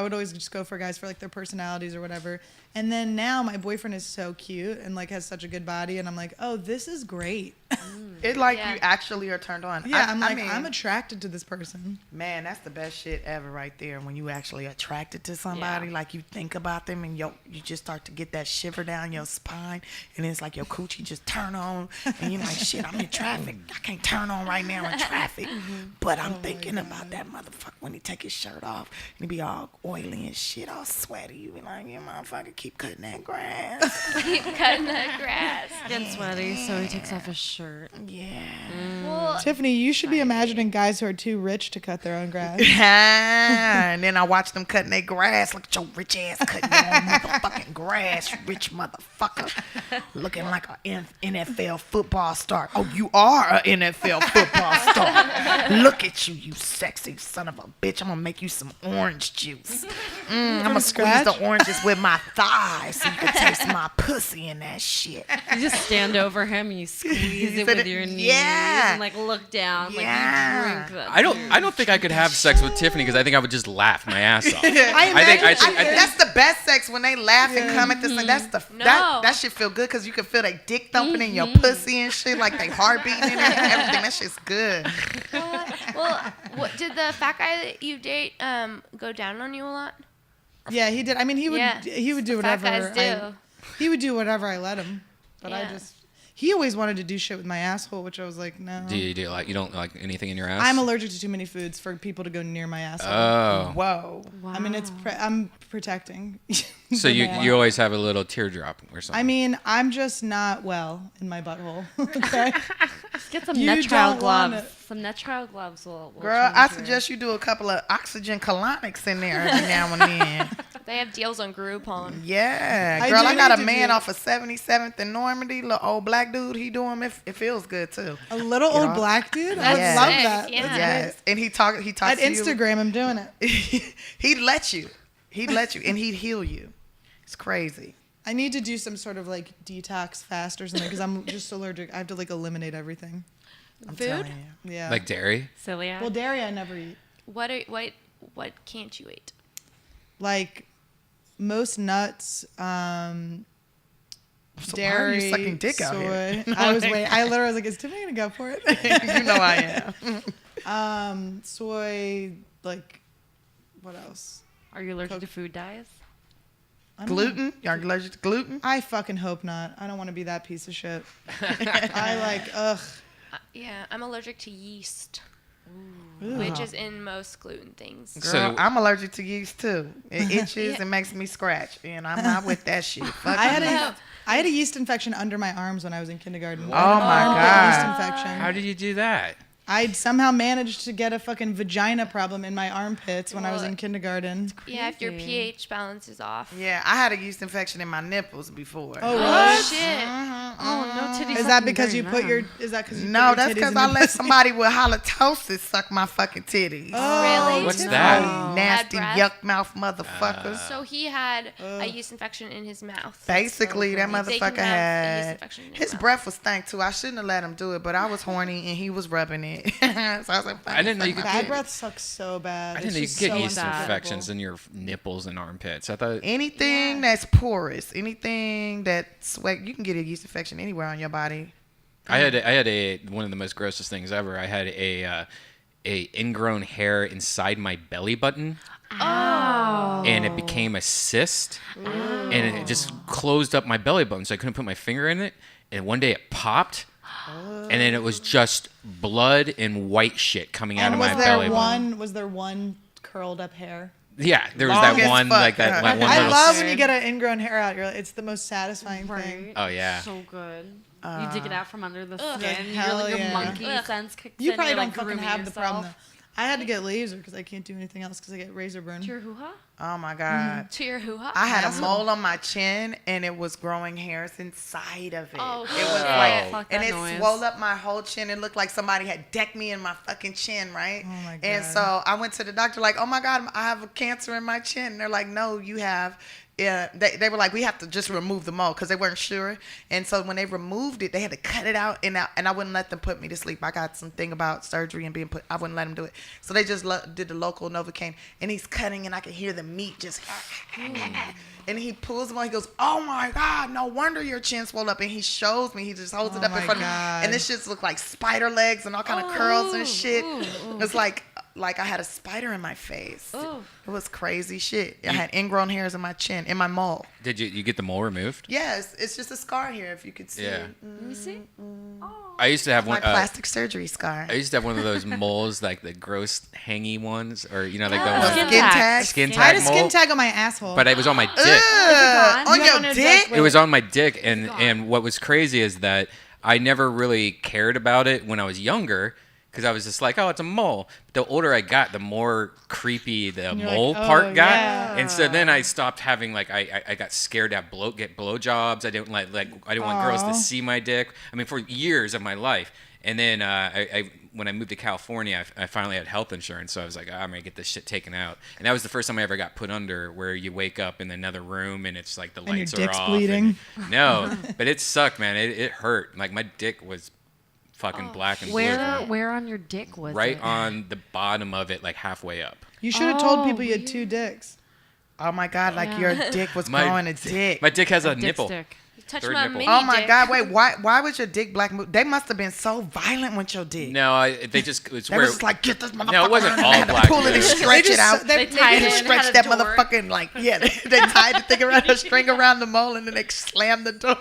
Speaker 4: would always just go for guys for like their personalities or whatever. And then now my boyfriend is so cute and like has such a good body. And I'm like, oh, this is great.
Speaker 6: It's like
Speaker 1: Yeah.
Speaker 6: you actually are turned on.
Speaker 4: Yeah,
Speaker 6: I
Speaker 4: I'm like,
Speaker 6: mean,
Speaker 4: I'm attracted to this person.
Speaker 6: man, that's the best shit ever right there. When you actually attracted to somebody,
Speaker 5: Yeah.
Speaker 6: like you think about them and you just start to get that shiver down your spine, and it's like your coochie just turn on, and you're like, shit, I'm in traffic. I can't turn on right now in traffic, but I'm thinking about that motherfucker when he take his shirt off and he be all oily and shit, all sweaty. You be like, yeah, motherfucker, keep cutting that grass.
Speaker 1: Keep cutting that grass.
Speaker 5: Getting sweaty, so he takes off his shirt.
Speaker 6: Yeah.
Speaker 1: Well,
Speaker 4: Tiffany, you should be imagining guys who are too rich to cut their own grass.
Speaker 6: And then I watch them cutting their grass. Look at your rich ass cutting your own motherfucking grass, you rich motherfucker. Looking like an NFL football star. Oh, you are an NFL football star. Look at you, you sexy son of a bitch. I'm going to make you some orange juice. I'm going to squeeze
Speaker 4: scratch?
Speaker 6: the oranges with my thighs so you can taste my pussy in that shit.
Speaker 5: You just stand over him and you squeeze it
Speaker 6: said
Speaker 5: with
Speaker 6: it-
Speaker 5: your knees
Speaker 6: yeah.
Speaker 5: and like look down, like
Speaker 6: Yeah.
Speaker 5: you drink that.
Speaker 3: I don't think I could have sex with Tiffany because I think I would just laugh my ass off.
Speaker 4: I
Speaker 3: think
Speaker 6: That's the best sex when they laugh and come at this thing. That's the
Speaker 1: No.
Speaker 6: that shit feel good because you can feel their dick thumping in your pussy and shit, like they heart beating in it and everything. That shit's good.
Speaker 1: Well, what did the fat guy that you date go down on you a lot?
Speaker 4: Yeah, he did. I mean, he would
Speaker 1: Yeah.
Speaker 4: do
Speaker 1: Fat
Speaker 4: whatever.
Speaker 1: guys do.
Speaker 4: He would do whatever I let him. But
Speaker 1: Yeah.
Speaker 4: he always wanted to do shit with my asshole, which I was like, no.
Speaker 3: Do you don't like anything in your ass?
Speaker 4: I'm allergic to too many foods for people to go near my asshole.
Speaker 3: Oh,
Speaker 6: Whoa.
Speaker 4: I mean, I'm protecting.
Speaker 3: so
Speaker 4: the
Speaker 3: you
Speaker 4: man.
Speaker 3: always have a little teardrop or something.
Speaker 4: I mean, I'm just not well in my butthole. Okay.
Speaker 5: Get some
Speaker 4: You
Speaker 5: Netril
Speaker 4: don't want
Speaker 5: gloves.
Speaker 4: it.
Speaker 5: Some Netril gloves will
Speaker 6: Girl,
Speaker 5: change
Speaker 6: I
Speaker 5: your-
Speaker 6: suggest you do a couple of oxygen colonics in there every now and then.
Speaker 1: They have deals on Groupon.
Speaker 6: Yeah,
Speaker 4: I
Speaker 6: girl,
Speaker 4: do
Speaker 6: I got a
Speaker 4: need to
Speaker 6: man
Speaker 4: do-
Speaker 6: off of 77th and Normandy, little old black dude. He do him. It feels good too.
Speaker 4: A little
Speaker 6: Get
Speaker 4: old
Speaker 6: off.
Speaker 4: black dude.
Speaker 1: That's
Speaker 4: I would love
Speaker 1: sick,
Speaker 4: that.
Speaker 1: yeah.
Speaker 4: That's
Speaker 6: Yes, and he talks
Speaker 4: At
Speaker 6: to you.
Speaker 4: Instagram, I'm doing it.
Speaker 6: He'd let you, and he'd heal you. It's crazy.
Speaker 4: I need to do some sort of like detox fast or something because I'm just allergic. I have to like eliminate everything.
Speaker 6: I'm
Speaker 1: Food?
Speaker 6: telling you.
Speaker 4: Yeah.
Speaker 3: like dairy.
Speaker 5: celiac.
Speaker 4: well, dairy I never eat.
Speaker 1: What can't you eat?
Speaker 4: Like most nuts,
Speaker 6: So why are
Speaker 4: dairy,
Speaker 6: you sucking dick out here?
Speaker 4: soy. I literally was like, is Tiffany gonna go for it?
Speaker 6: You know I am.
Speaker 4: Soy, like, what else?
Speaker 5: Are you allergic to food dyes?
Speaker 4: I don't know.
Speaker 6: Gluten? Y'all allergic to gluten?
Speaker 4: I fucking hope not. I don't want to be that piece of shit. I like, ugh.
Speaker 1: Yeah, I'm allergic to yeast, which is in most gluten things.
Speaker 6: Girl,
Speaker 3: So-
Speaker 6: I'm allergic to yeast too. It itches and makes me scratch, and I'm not with that shit. Fuck
Speaker 4: I had
Speaker 6: yeast.
Speaker 4: I had a yeast infection under my arms when I was in kindergarten.
Speaker 6: Oh my
Speaker 4: Yeast
Speaker 6: God.
Speaker 4: infection.
Speaker 3: How did you do that?
Speaker 4: I somehow managed to get a fucking vagina problem in my armpits when I was in kindergarten.
Speaker 1: Yeah, if your
Speaker 5: Crazy.
Speaker 1: pH balance is off.
Speaker 6: Yeah, I had a yeast infection in my nipples before.
Speaker 4: Oh,
Speaker 1: Oh,
Speaker 4: what?
Speaker 1: shit.
Speaker 5: Oh no, titties.
Speaker 4: Is that because you put your? Is that because you?
Speaker 6: No,
Speaker 4: put your
Speaker 6: that's
Speaker 4: titties
Speaker 6: because
Speaker 4: in
Speaker 6: I
Speaker 4: the
Speaker 6: let
Speaker 4: pussy?
Speaker 6: somebody with halitosis suck my fucking titties.
Speaker 4: Oh,
Speaker 1: Really?
Speaker 3: What's
Speaker 4: Tiffany.
Speaker 3: that?
Speaker 6: Nasty
Speaker 1: Bad
Speaker 6: yuck mouth motherfuckers.
Speaker 1: So he had a yeast infection in his mouth.
Speaker 6: Basically, that
Speaker 1: They can
Speaker 6: motherfucker
Speaker 1: have a yeast
Speaker 6: had
Speaker 1: infection in their
Speaker 6: his
Speaker 1: mouth.
Speaker 6: breath was stank too. I shouldn't have let him do it, but I was horny and he was rubbing it. So I was like,
Speaker 3: I didn't know you could
Speaker 4: Bad
Speaker 3: get.
Speaker 4: breath sucks so bad.
Speaker 3: I didn't
Speaker 4: It's
Speaker 3: know you
Speaker 4: just
Speaker 3: could get
Speaker 4: so
Speaker 3: yeast
Speaker 4: uncomfortable.
Speaker 3: infections in your nipples and armpits. I thought.
Speaker 6: anything that's porous, anything that sweat, you can get a yeast infection anywhere on your body.
Speaker 3: I had one of the most grossest things ever. I had a ingrown hair inside my belly button.
Speaker 5: Oh.
Speaker 3: And it became a cyst, and it just closed up my belly button, so I couldn't put my finger in it. And one day it popped, and then it was just blood and white shit coming out
Speaker 4: And
Speaker 3: of
Speaker 4: was
Speaker 3: my
Speaker 4: there
Speaker 3: belly button.
Speaker 4: one? Was there one curled up hair?
Speaker 3: Yeah, there was
Speaker 6: Long
Speaker 3: that
Speaker 6: as
Speaker 3: one,
Speaker 6: fuck.
Speaker 3: like that, like one
Speaker 4: I
Speaker 3: little.
Speaker 4: love when you get an ingrown hair out. It's the most satisfying thing.
Speaker 5: Right.
Speaker 3: Oh yeah.
Speaker 5: So good. You dig it out from under the skin.
Speaker 4: hell
Speaker 5: your
Speaker 4: yeah.
Speaker 5: monkey
Speaker 1: Ugh.
Speaker 5: sense kicks
Speaker 4: You
Speaker 5: in.
Speaker 4: probably
Speaker 5: You're,
Speaker 4: don't
Speaker 5: like,
Speaker 4: fucking
Speaker 5: grooming
Speaker 4: have the problem.
Speaker 5: yourself.
Speaker 4: Though. I had to get laser because I can't do anything else because I get razor burn.
Speaker 5: To your hoo-ha?
Speaker 6: Oh my God.
Speaker 1: To your hoo-ha?
Speaker 6: I had a
Speaker 4: Asshole.
Speaker 6: mole on my chin and it was growing hairs inside of it.
Speaker 1: Oh,
Speaker 6: it was
Speaker 1: shit.
Speaker 6: like,
Speaker 5: Fuck
Speaker 6: and
Speaker 5: that
Speaker 6: it
Speaker 5: noise.
Speaker 6: swelled up my whole chin. It looked like somebody had decked me in my fucking chin, right?
Speaker 4: Oh my
Speaker 6: And
Speaker 4: God.
Speaker 6: so I went to the doctor like, oh my God, I have a cancer in my chin. And they're like, no, you have. Yeah, they were like, we have to just remove the mole because they weren't sure. And so when they removed it, they had to cut it out, and I wouldn't let them put me to sleep. I got some thing about surgery and being put. I wouldn't let them do it. So they just did the local Novocaine, and he's cutting, and I can hear the meat just. And he pulls them on. He goes, "Oh my God, no wonder your chin swelled up." And he shows me. He just holds it
Speaker 4: Oh
Speaker 6: up in
Speaker 4: my
Speaker 6: front of me,
Speaker 4: God.
Speaker 6: and this shit look like spider legs and all kind of curls and shit. It's like I had a spider in my face.
Speaker 5: Ooh.
Speaker 6: It was crazy shit. I had ingrown hairs in my chin, in my mole.
Speaker 3: Did you get the mole removed?
Speaker 6: Yes, it's just a scar here, if you could see.
Speaker 3: Yeah.
Speaker 5: Let me see.
Speaker 3: I used to have
Speaker 6: My
Speaker 3: one.
Speaker 6: plastic surgery scar.
Speaker 3: I used to have one of those moles, like the gross hangy ones, or like the
Speaker 5: Oh,
Speaker 3: ones.
Speaker 5: skin
Speaker 6: Skin
Speaker 5: tag.
Speaker 6: tag.
Speaker 3: Skin
Speaker 4: I
Speaker 3: tag
Speaker 4: had a skin
Speaker 3: mole.
Speaker 4: tag on my asshole.
Speaker 3: But it was on my dick.
Speaker 6: Ugh,
Speaker 5: gone?
Speaker 6: on
Speaker 4: You
Speaker 6: your
Speaker 4: have on
Speaker 6: dick?
Speaker 4: your
Speaker 3: It was on my dick, and what was crazy is that I never really cared about it when I was younger, because I was just like, oh, it's a mole. But the older I got, the more creepy the
Speaker 4: you're
Speaker 3: mole
Speaker 4: like,
Speaker 3: part
Speaker 4: oh,
Speaker 3: got,
Speaker 4: yeah.
Speaker 3: and so then I stopped having like I got scared to get blowjobs. I didn't I didn't want girls
Speaker 4: Aw.
Speaker 3: to see my dick. I mean, for years of my life, and then when I moved to California, I finally had health insurance, so I was like, I'm gonna get this shit taken out, and that was the first time I ever got put under, where you wake up in another room and it's like the
Speaker 4: And your
Speaker 3: lights
Speaker 4: dick's
Speaker 3: are off.
Speaker 4: bleeding.
Speaker 3: No, but it sucked, man. It hurt. Like my dick was fucking black and blue.
Speaker 5: Where on your dick was
Speaker 3: Right
Speaker 5: it?
Speaker 3: on the bottom of it, like halfway up.
Speaker 4: You should have told people you had 2 dicks.
Speaker 6: Oh my God, like your dick was
Speaker 3: My-
Speaker 6: growing a dick.
Speaker 3: My dick has a
Speaker 5: Dick
Speaker 3: nipple.
Speaker 5: stick.
Speaker 1: Touch
Speaker 3: Third
Speaker 1: my
Speaker 3: nipple.
Speaker 1: mini
Speaker 6: Oh my
Speaker 1: dick.
Speaker 6: God, wait, why was your dick black? They must have been so violent with your dick.
Speaker 3: No, they just it's
Speaker 6: They
Speaker 3: where
Speaker 6: was just like, get this motherfucker.
Speaker 3: No, it wasn't
Speaker 6: and
Speaker 3: all
Speaker 6: they had to
Speaker 3: black
Speaker 6: pull it and
Speaker 3: dude.
Speaker 6: stretch it out.
Speaker 5: They tied it in,
Speaker 6: stretch
Speaker 5: had a
Speaker 6: that
Speaker 5: door.
Speaker 6: motherfucking like, yeah, they tied the thing around a string around the mole and then they slammed the door.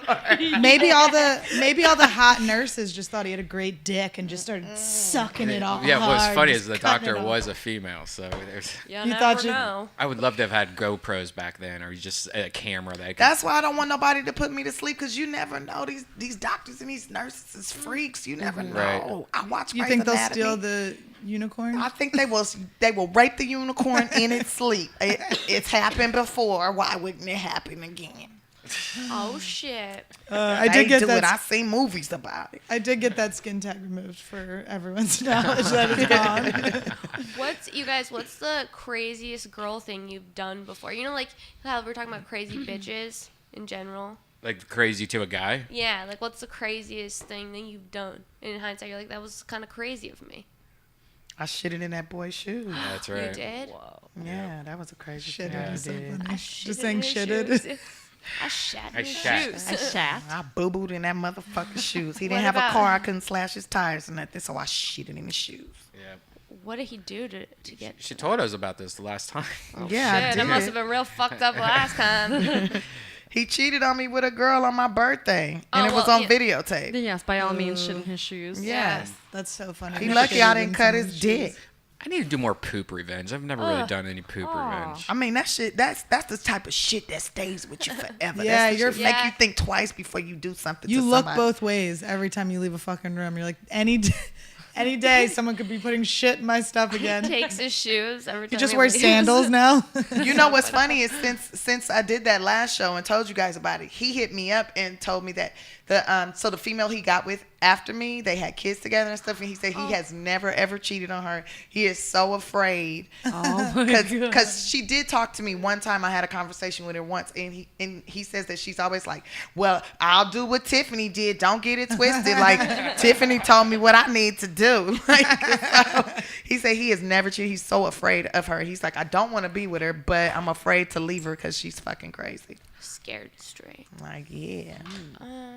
Speaker 4: Maybe all the hot nurses just thought he had a great dick and just started sucking it off.
Speaker 3: Yeah, what's
Speaker 4: hard,
Speaker 3: funny
Speaker 4: just
Speaker 3: is the
Speaker 4: cutting
Speaker 3: doctor
Speaker 4: it off.
Speaker 3: was a female, so there's.
Speaker 1: You
Speaker 4: You
Speaker 1: never
Speaker 4: thought you-
Speaker 1: know.
Speaker 3: I would love to have had GoPros back then, or just a camera that I could.
Speaker 6: That's why I don't want nobody to put me to sleep because you never know these doctors and these nurses is freaks. You never know.
Speaker 3: Right.
Speaker 6: I watch.
Speaker 4: You
Speaker 6: Grey's
Speaker 4: think they'll
Speaker 6: Anatomy.
Speaker 4: steal the unicorn?
Speaker 6: I think they will rape the unicorn in its sleep. It's happened before. Why wouldn't it happen again?
Speaker 1: Oh shit.
Speaker 4: I
Speaker 6: They
Speaker 4: did get
Speaker 6: do it.
Speaker 4: that.
Speaker 6: I've seen movies about it.
Speaker 4: I did get that skin tag removed for everyone's knowledge that it's gone.
Speaker 1: What's the craziest girl thing you've done before? You know, like how we're talking about crazy bitches in general.
Speaker 3: Like crazy to a guy.
Speaker 1: Yeah, like what's the craziest thing that you've done? In hindsight, you're like, that was kind of crazy of me.
Speaker 6: I shitted in that boy's shoes.
Speaker 3: That's right.
Speaker 1: You did?
Speaker 6: Yeah, that was a crazy
Speaker 4: Shitted
Speaker 6: thing I
Speaker 4: is so
Speaker 6: did.
Speaker 4: funny.
Speaker 1: I
Speaker 4: Just
Speaker 1: shitted
Speaker 4: saying
Speaker 1: in his
Speaker 4: shitted.
Speaker 1: shoes. I shat
Speaker 3: I
Speaker 1: in his
Speaker 3: shat.
Speaker 1: shoes.
Speaker 5: I shat.
Speaker 6: I boo-booed in that motherfucker's shoes. He
Speaker 1: What
Speaker 6: didn't have
Speaker 1: about-
Speaker 6: a car. I couldn't slash his tires or nothing, so I shitted in his shoes.
Speaker 3: Yeah.
Speaker 1: What did he do to get?
Speaker 3: She told us about this the last time.
Speaker 6: Yeah, I
Speaker 1: Shit,
Speaker 6: did.
Speaker 1: I must have been real fucked up last time.
Speaker 6: He cheated on me with a girl on my birthday, and
Speaker 1: Oh,
Speaker 6: it was
Speaker 1: well,
Speaker 6: on
Speaker 1: yeah.
Speaker 6: videotape.
Speaker 5: Then yes, by all means, shit in his shoes.
Speaker 6: Yes.
Speaker 4: That's so funny.
Speaker 6: He
Speaker 4: I
Speaker 6: lucky
Speaker 4: shitted
Speaker 6: I
Speaker 4: in
Speaker 6: didn't cut
Speaker 4: someone's
Speaker 6: his
Speaker 4: shoes.
Speaker 6: dick.
Speaker 3: I need to do more poop revenge. I've never really done any poop revenge.
Speaker 6: I mean, that shit, that's the type of shit that stays with you forever.
Speaker 4: Yeah,
Speaker 6: that's the
Speaker 4: you're-
Speaker 6: shit make
Speaker 1: Yeah.
Speaker 6: you think twice before you do something
Speaker 4: You
Speaker 6: to
Speaker 4: look
Speaker 6: somebody.
Speaker 4: both ways every time you leave a fucking room. You're like, any day someone could be putting shit in my stuff again.
Speaker 1: Takes his shoes every time.
Speaker 4: He just
Speaker 1: he
Speaker 4: wears
Speaker 1: leaves.
Speaker 4: sandals now.
Speaker 6: You know what's funny is since I did that last show and told you guys about it, he hit me up and told me that the female he got with after me, they had kids together and stuff, and he said he has never ever cheated on her. He is so afraid.
Speaker 5: Oh my God.
Speaker 6: Because she did talk to me one time. I had a conversation with her once, and he says that she's always like, well, I'll do what Tiffany did. Don't get it twisted. Like Tiffany told me what I need to do. Like, so, he said he has never cheated. He's so afraid of her. He's like, I don't want to be with her, but I'm afraid to leave her because she's fucking crazy.
Speaker 1: Scared straight.
Speaker 6: Like, yeah,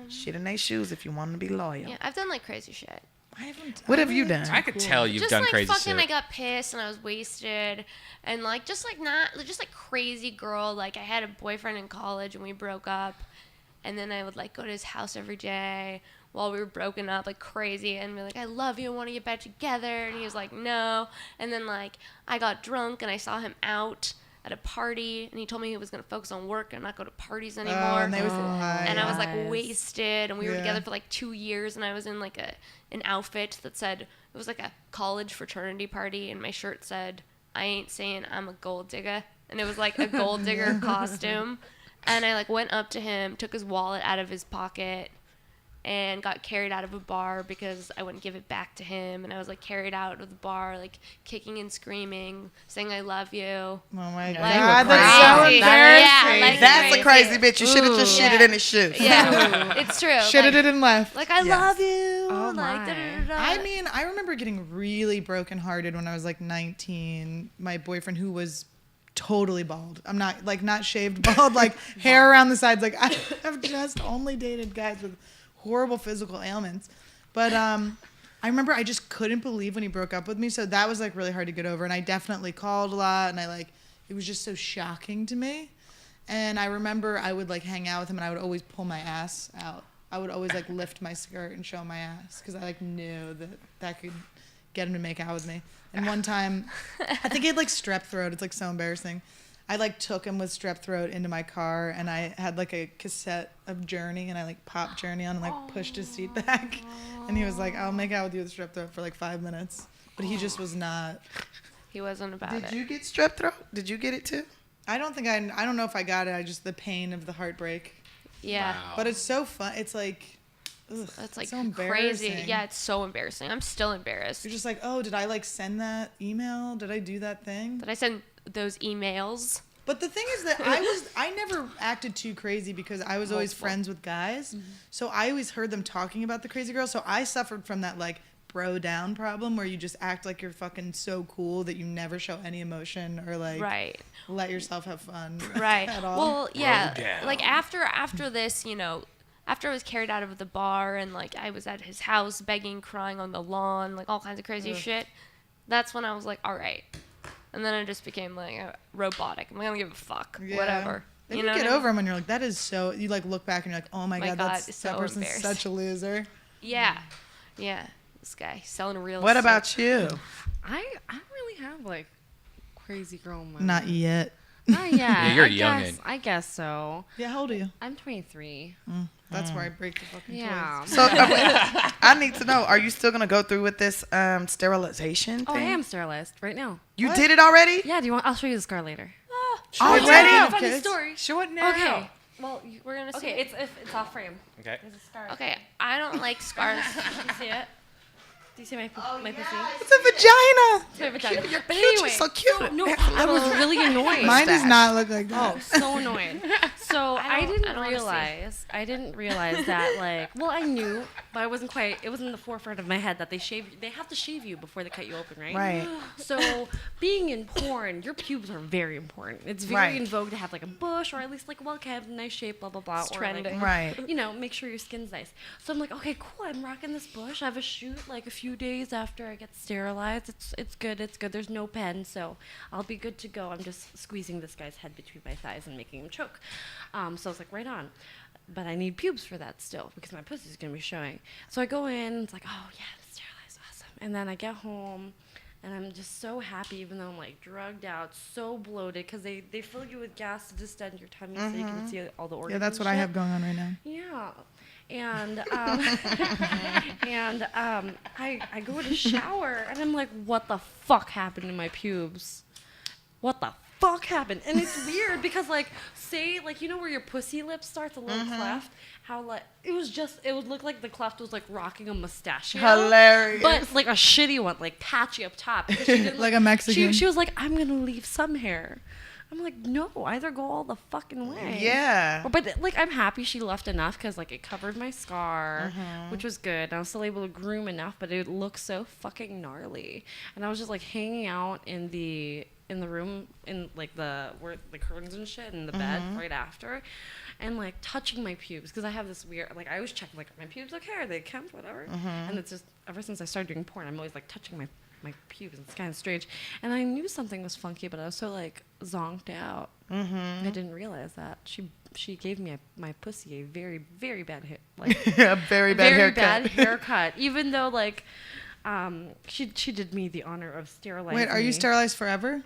Speaker 6: shit in their shoes if you want to be loyal.
Speaker 1: Yeah, I've done like crazy shit.
Speaker 4: I haven't.
Speaker 6: What have you done?
Speaker 3: I could tell you've
Speaker 1: Just
Speaker 3: done
Speaker 1: like
Speaker 3: crazy
Speaker 1: fucking,
Speaker 3: shit.
Speaker 1: I got pissed and I was wasted, and like just like crazy girl. Like I had a boyfriend in college and we broke up, and then I would like go to his house every day while we were broken up, like crazy, and be like, I love you, I want to get back together, and he was like, no, and then like I got drunk and I saw him out at a party, and he told me he was gonna focus on work and not go to parties anymore.
Speaker 4: And they was lying.
Speaker 1: And I was like
Speaker 5: Lies.
Speaker 1: wasted, and we were
Speaker 4: Yeah.
Speaker 1: together for like 2 years, and I was in like an outfit that said, it was like a college fraternity party, and my shirt said, I ain't saying I'm a gold digger, and it was like a gold digger costume, and I like went up to him, took his wallet out of his pocket, and got carried out of a bar because I wouldn't give it back to him, and I was like carried out of the bar, like kicking and screaming, saying I love you.
Speaker 4: Oh my
Speaker 1: Like,
Speaker 4: god, that's so
Speaker 1: crazy.
Speaker 4: embarrassing.
Speaker 1: Yeah, like
Speaker 6: That's a crazy bitch. You should have just
Speaker 1: Ooh.
Speaker 6: shitted in his shoes.
Speaker 1: Yeah, it's true.
Speaker 4: Shitted
Speaker 1: like,
Speaker 4: it and left.
Speaker 1: Like I
Speaker 6: Yes.
Speaker 1: love you.
Speaker 5: Oh,
Speaker 1: like
Speaker 5: my.
Speaker 1: da-da-da-da.
Speaker 4: I mean, I remember getting really brokenhearted when I was like 19. My boyfriend, who was totally bald, I'm not shaved bald, like hair around the sides. Like I have just only dated guys with horrible physical ailments. But I remember I just couldn't believe when he broke up with me. So that was like really hard to get over. And I definitely called a lot, and it was just so shocking to me. And I remember I would like hang out with him, and I would always pull my ass out. I would always like lift my skirt and show my ass because I like knew that could get him to make out with me. And one time, I think he had like strep throat. It's like so embarrassing. I like took him with strep throat into my car, and I had like a cassette of Journey, and I like popped Journey on and like pushed his seat back. And he was like, I'll make out with you with strep throat for like 5 minutes. But he just was not.
Speaker 1: He wasn't about
Speaker 6: Did
Speaker 1: it.
Speaker 6: you get strep throat? Did you get it too?
Speaker 4: I don't know if I got it. I just, the pain of the heartbreak.
Speaker 1: Yeah.
Speaker 3: Wow.
Speaker 4: But it's so fun. It's like, ugh,
Speaker 1: That's like
Speaker 4: so
Speaker 1: crazy.
Speaker 4: embarrassing.
Speaker 1: Yeah, it's so embarrassing. I'm still embarrassed.
Speaker 4: You're just like, oh, did I like send that email? Did I do that thing?
Speaker 1: Did I send those emails?
Speaker 4: But the thing is that I never acted too crazy because I was always friends with guys. So I always heard them talking about the crazy girl. So I suffered from that like bro down problem where you just act like you're fucking so cool that you never show any emotion or like
Speaker 1: Right.
Speaker 4: let yourself have fun.
Speaker 1: Right.
Speaker 4: At all.
Speaker 1: Well, yeah.
Speaker 3: down.
Speaker 1: Like after this, you know, after I was carried out of the bar and like I was at his house begging, crying on the lawn, like all kinds of crazy shit. That's when I was like, all right. And then I just became like robotic. I'm gonna give a fuck,
Speaker 4: Yeah.
Speaker 1: whatever.
Speaker 4: Then
Speaker 1: You
Speaker 4: you
Speaker 1: know
Speaker 4: get
Speaker 1: what I mean?
Speaker 4: over them and you're like, that is so. You like look back and you're like, oh my god,
Speaker 1: God,
Speaker 4: that's
Speaker 1: it's
Speaker 4: that
Speaker 1: so
Speaker 4: person's
Speaker 1: embarrassing.
Speaker 4: such a loser.
Speaker 1: Yeah, yeah. This guy selling real.
Speaker 6: What
Speaker 1: estate.
Speaker 6: about you?
Speaker 5: I don't really have like crazy girl moments.
Speaker 4: Not yet.
Speaker 5: Not yet.
Speaker 3: Yeah, you're
Speaker 5: I
Speaker 3: youngin'.
Speaker 5: guess, I guess so.
Speaker 4: Yeah, how old are you?
Speaker 5: I'm 23.
Speaker 4: That's where I break the fucking
Speaker 5: Yeah.
Speaker 6: So I need to know: are you still gonna go through with this sterilization thing?
Speaker 5: Oh, I am sterilized right now.
Speaker 6: You did it already?
Speaker 5: Yeah. Do you want? I'll show you the scar later.
Speaker 6: Already?
Speaker 4: Have
Speaker 5: Funny
Speaker 4: kids?
Speaker 5: story.
Speaker 3: Show it now.
Speaker 5: Okay.
Speaker 1: Well, we're gonna see.
Speaker 5: Okay.
Speaker 1: it.
Speaker 5: It's off frame.
Speaker 3: Okay.
Speaker 5: There's a scar.
Speaker 1: Okay, I don't like scars.
Speaker 5: Do you see it? Do you see my pussy?
Speaker 6: It's a vagina.
Speaker 5: It's my vagina.
Speaker 6: You're
Speaker 5: But
Speaker 6: cute.
Speaker 5: anyway,
Speaker 6: You're so cute.
Speaker 5: no,
Speaker 6: It has a
Speaker 5: I was
Speaker 6: little-
Speaker 5: really annoyed.
Speaker 4: Mine does
Speaker 6: Mustache.
Speaker 4: not look like that.
Speaker 5: Oh, so annoying. So
Speaker 1: I don't
Speaker 5: I
Speaker 1: wanna see.
Speaker 5: didn't realize that like, well, I knew, but I wasn't quite, it wasn't in the forefront of my head that they have to shave you before they cut you open, right?
Speaker 6: Right.
Speaker 5: So being in porn, your pubes are very important. It's very
Speaker 6: Right.
Speaker 5: in vogue to have like a bush or at least like well kept, nice shape, blah, blah, blah.
Speaker 1: It's
Speaker 5: or
Speaker 1: trending.
Speaker 5: Like,
Speaker 6: Right.
Speaker 5: you know, make sure your skin's nice. So I'm like, okay, cool. I'm rocking this bush. I have a shoot like a few days after I get sterilized. It's good. It's good. There's no pen, so I'll be good to go. I'm just squeezing this guy's head between my thighs and making him choke. So I was like, right on. But I need pubes for that still because my pussy's gonna be showing. So I go in. It's like, oh yeah, it's sterilized, awesome. And then I get home. And I'm just so happy, even though I'm like drugged out, so bloated, because they fill you with gas to distend your tummy so you can see all the organs.
Speaker 4: Yeah, that's
Speaker 5: and
Speaker 4: what I
Speaker 5: shit.
Speaker 4: have going on right now.
Speaker 5: Yeah. And I go to shower and I'm like, what the fuck happened to my pubes? What the fuck happened? And it's weird because like say like you know where your pussy lip starts a little cleft, how like it would look like the cleft was like rocking a mustachio.
Speaker 6: Hilarious.
Speaker 5: But like a shitty one, like patchy up top. because she didn't,
Speaker 4: Like a Mexican.
Speaker 5: She was like, I'm gonna leave some hair. I'm like, no, either go all the fucking way.
Speaker 6: Yeah.
Speaker 5: But like, I'm happy she left enough because like it covered my scar, which was good. And I was still able to groom enough, but it looked so fucking gnarly. And I was just like hanging out in the room in like where the curtains and shit in the bed right after, and like touching my pubes because I have this weird like I always check like are my pubes okay, are they kempt, whatever. And it's just ever since I started doing porn, I'm always like touching my pubes. It's kind of strange. And I knew something was funky, but I was so like zonked out. I didn't realize that. She gave me my pussy a very, very bad hair, like
Speaker 6: A very bad haircut.
Speaker 5: bad haircut. Even though like she did me the honor of sterilizing
Speaker 4: Wait, are you
Speaker 5: me.
Speaker 4: sterilized forever?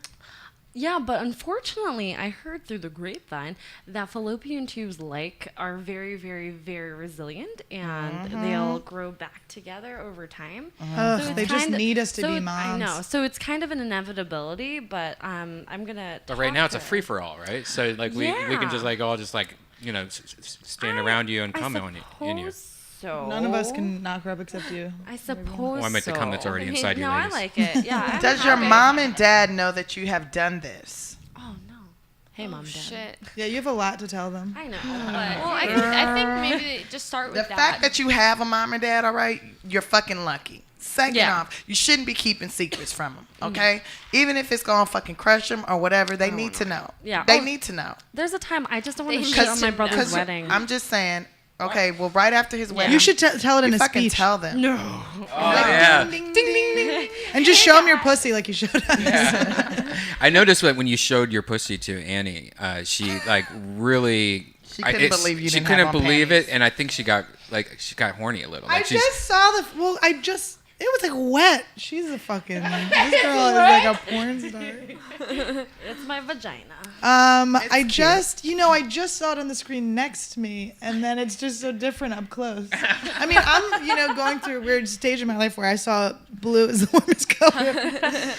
Speaker 5: Yeah, but unfortunately, I heard through the grapevine that fallopian tubes are very, very, very resilient, and they'll grow back together over time.
Speaker 4: Ugh,
Speaker 5: it's
Speaker 4: they just
Speaker 5: kinda-
Speaker 4: need us to
Speaker 5: so
Speaker 4: be
Speaker 5: it-
Speaker 4: moms.
Speaker 5: I know. So it's kind of an inevitability, but I'm gonna.
Speaker 3: But right
Speaker 5: talk
Speaker 3: now it's a
Speaker 5: to her.
Speaker 3: free for all, right? So like we can just like all just like stand around you and
Speaker 5: I
Speaker 3: comment on you. In you.
Speaker 5: suppose So
Speaker 4: None of us can knock her up except you.
Speaker 5: I suppose.
Speaker 3: Oh, I meant the cum that's already inside you,
Speaker 5: No, I
Speaker 3: ladies.
Speaker 5: like it. Yeah. I'm
Speaker 6: Does your
Speaker 5: happy.
Speaker 6: mom and dad know that you have done this?
Speaker 5: Oh no. Hey, mom, dad.
Speaker 1: Shit.
Speaker 4: Yeah, you have a lot to tell them.
Speaker 5: I know,
Speaker 1: Well,
Speaker 5: but
Speaker 1: I think maybe just start
Speaker 6: The
Speaker 1: with
Speaker 6: fact that you have a mom and dad, all right, you're fucking lucky. Second
Speaker 5: Yeah.
Speaker 6: off, you shouldn't be keeping secrets from them, okay? Even if it's gonna fucking crush them or whatever, they need to know.
Speaker 5: Yeah.
Speaker 6: They
Speaker 5: Oh,
Speaker 6: need to know.
Speaker 5: there's a time I just don't want to
Speaker 1: They
Speaker 5: shit
Speaker 1: should
Speaker 5: on my
Speaker 1: know.
Speaker 5: brother's wedding.
Speaker 6: I'm just saying. Okay, well, right after his wedding,
Speaker 4: You should tell it in
Speaker 6: you
Speaker 4: a
Speaker 6: fucking
Speaker 4: speech.
Speaker 6: tell them.
Speaker 5: no.
Speaker 3: Oh yeah.
Speaker 6: Ding, ding, ding, ding.
Speaker 4: And just show them your pussy like you showed us.
Speaker 3: I noticed that when you showed your pussy to Annie, she like really.
Speaker 6: She couldn't believe you
Speaker 3: She
Speaker 6: didn't
Speaker 3: couldn't
Speaker 6: have on
Speaker 3: believe
Speaker 6: panties.
Speaker 3: it, and I think she got horny a little.
Speaker 4: I
Speaker 3: Like she's,
Speaker 4: just saw it was like wet. She's a fucking, this girl is like a porn star.
Speaker 5: It's my vagina.
Speaker 4: I just saw it on the screen next to me, and then it's just so different up close. I mean, I'm, going through a weird stage in my life where I saw blue as the warmest color.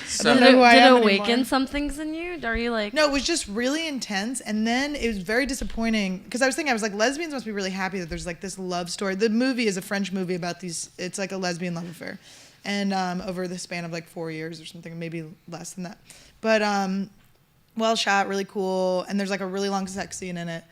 Speaker 3: So-
Speaker 4: I don't
Speaker 5: Did
Speaker 4: know who I
Speaker 5: it
Speaker 4: am
Speaker 5: awaken
Speaker 4: anymore.
Speaker 5: some things in you? Are you like?
Speaker 4: No, it was just really intense, and then it was very disappointing because I was like, lesbians must be really happy that there's like this love story. The movie is a French movie about these. It's like a lesbian love affair, and over the span of like 4 years or something, maybe less than that. But well shot, really cool, and there's like a really long sex scene in it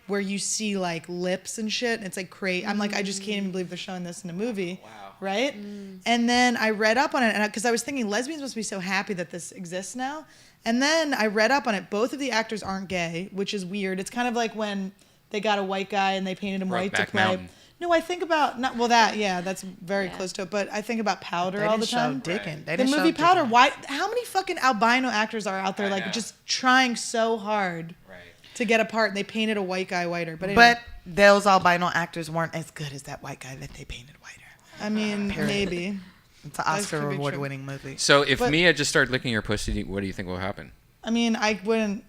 Speaker 4: where you see like lips and shit, and it's like crazy. I'm like, I just can't even believe they're showing this in a movie.
Speaker 3: Wow.
Speaker 4: Right? And then I read up on it, and because I was thinking lesbians must be so happy that this exists now. And then I read up on it. Both of the actors aren't gay, which is weird. It's kind of like when they got a white guy and they painted him white to
Speaker 3: Brokeback
Speaker 4: play.
Speaker 3: Mountain.
Speaker 4: No, I think about that's very close to it. But I think about Powder
Speaker 6: They
Speaker 4: all
Speaker 6: didn't
Speaker 4: the time.
Speaker 6: show Dickon. They
Speaker 4: The
Speaker 6: didn't show
Speaker 4: movie
Speaker 6: Dickon.
Speaker 4: Powder. Why? How many fucking albino actors are out there
Speaker 3: I know.
Speaker 4: like just trying so hard
Speaker 3: Right.
Speaker 4: to get a part? And they painted a white guy whiter. But anyway,
Speaker 6: But those albino actors weren't as good as that white guy that they painted whiter.
Speaker 4: I mean, maybe.
Speaker 6: It's an
Speaker 4: That
Speaker 6: Oscar
Speaker 4: could be true.
Speaker 6: award-winning movie.
Speaker 3: So if
Speaker 4: But-
Speaker 3: Mia just started licking your pussy, what do you think will happen?
Speaker 4: I mean, I wouldn't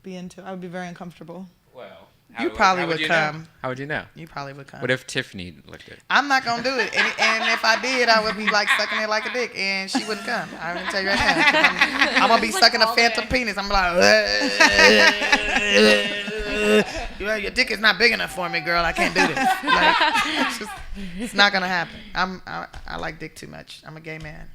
Speaker 4: be into it. I would be very uncomfortable.
Speaker 3: Well,
Speaker 6: You probably would
Speaker 3: you
Speaker 6: come.
Speaker 3: Know? How would you know?
Speaker 6: You probably would come.
Speaker 3: What if Tiffany licked it?
Speaker 6: I'm not gonna do it, and if I did, I would be like sucking it like a dick, and she wouldn't come. I'm gonna tell you right now. 'Cause I'm gonna be sucking a phantom penis. I'm like, your dick is not big enough for me, girl. I can't do this. Like, it's not gonna happen. I like dick too much. I'm a gay man.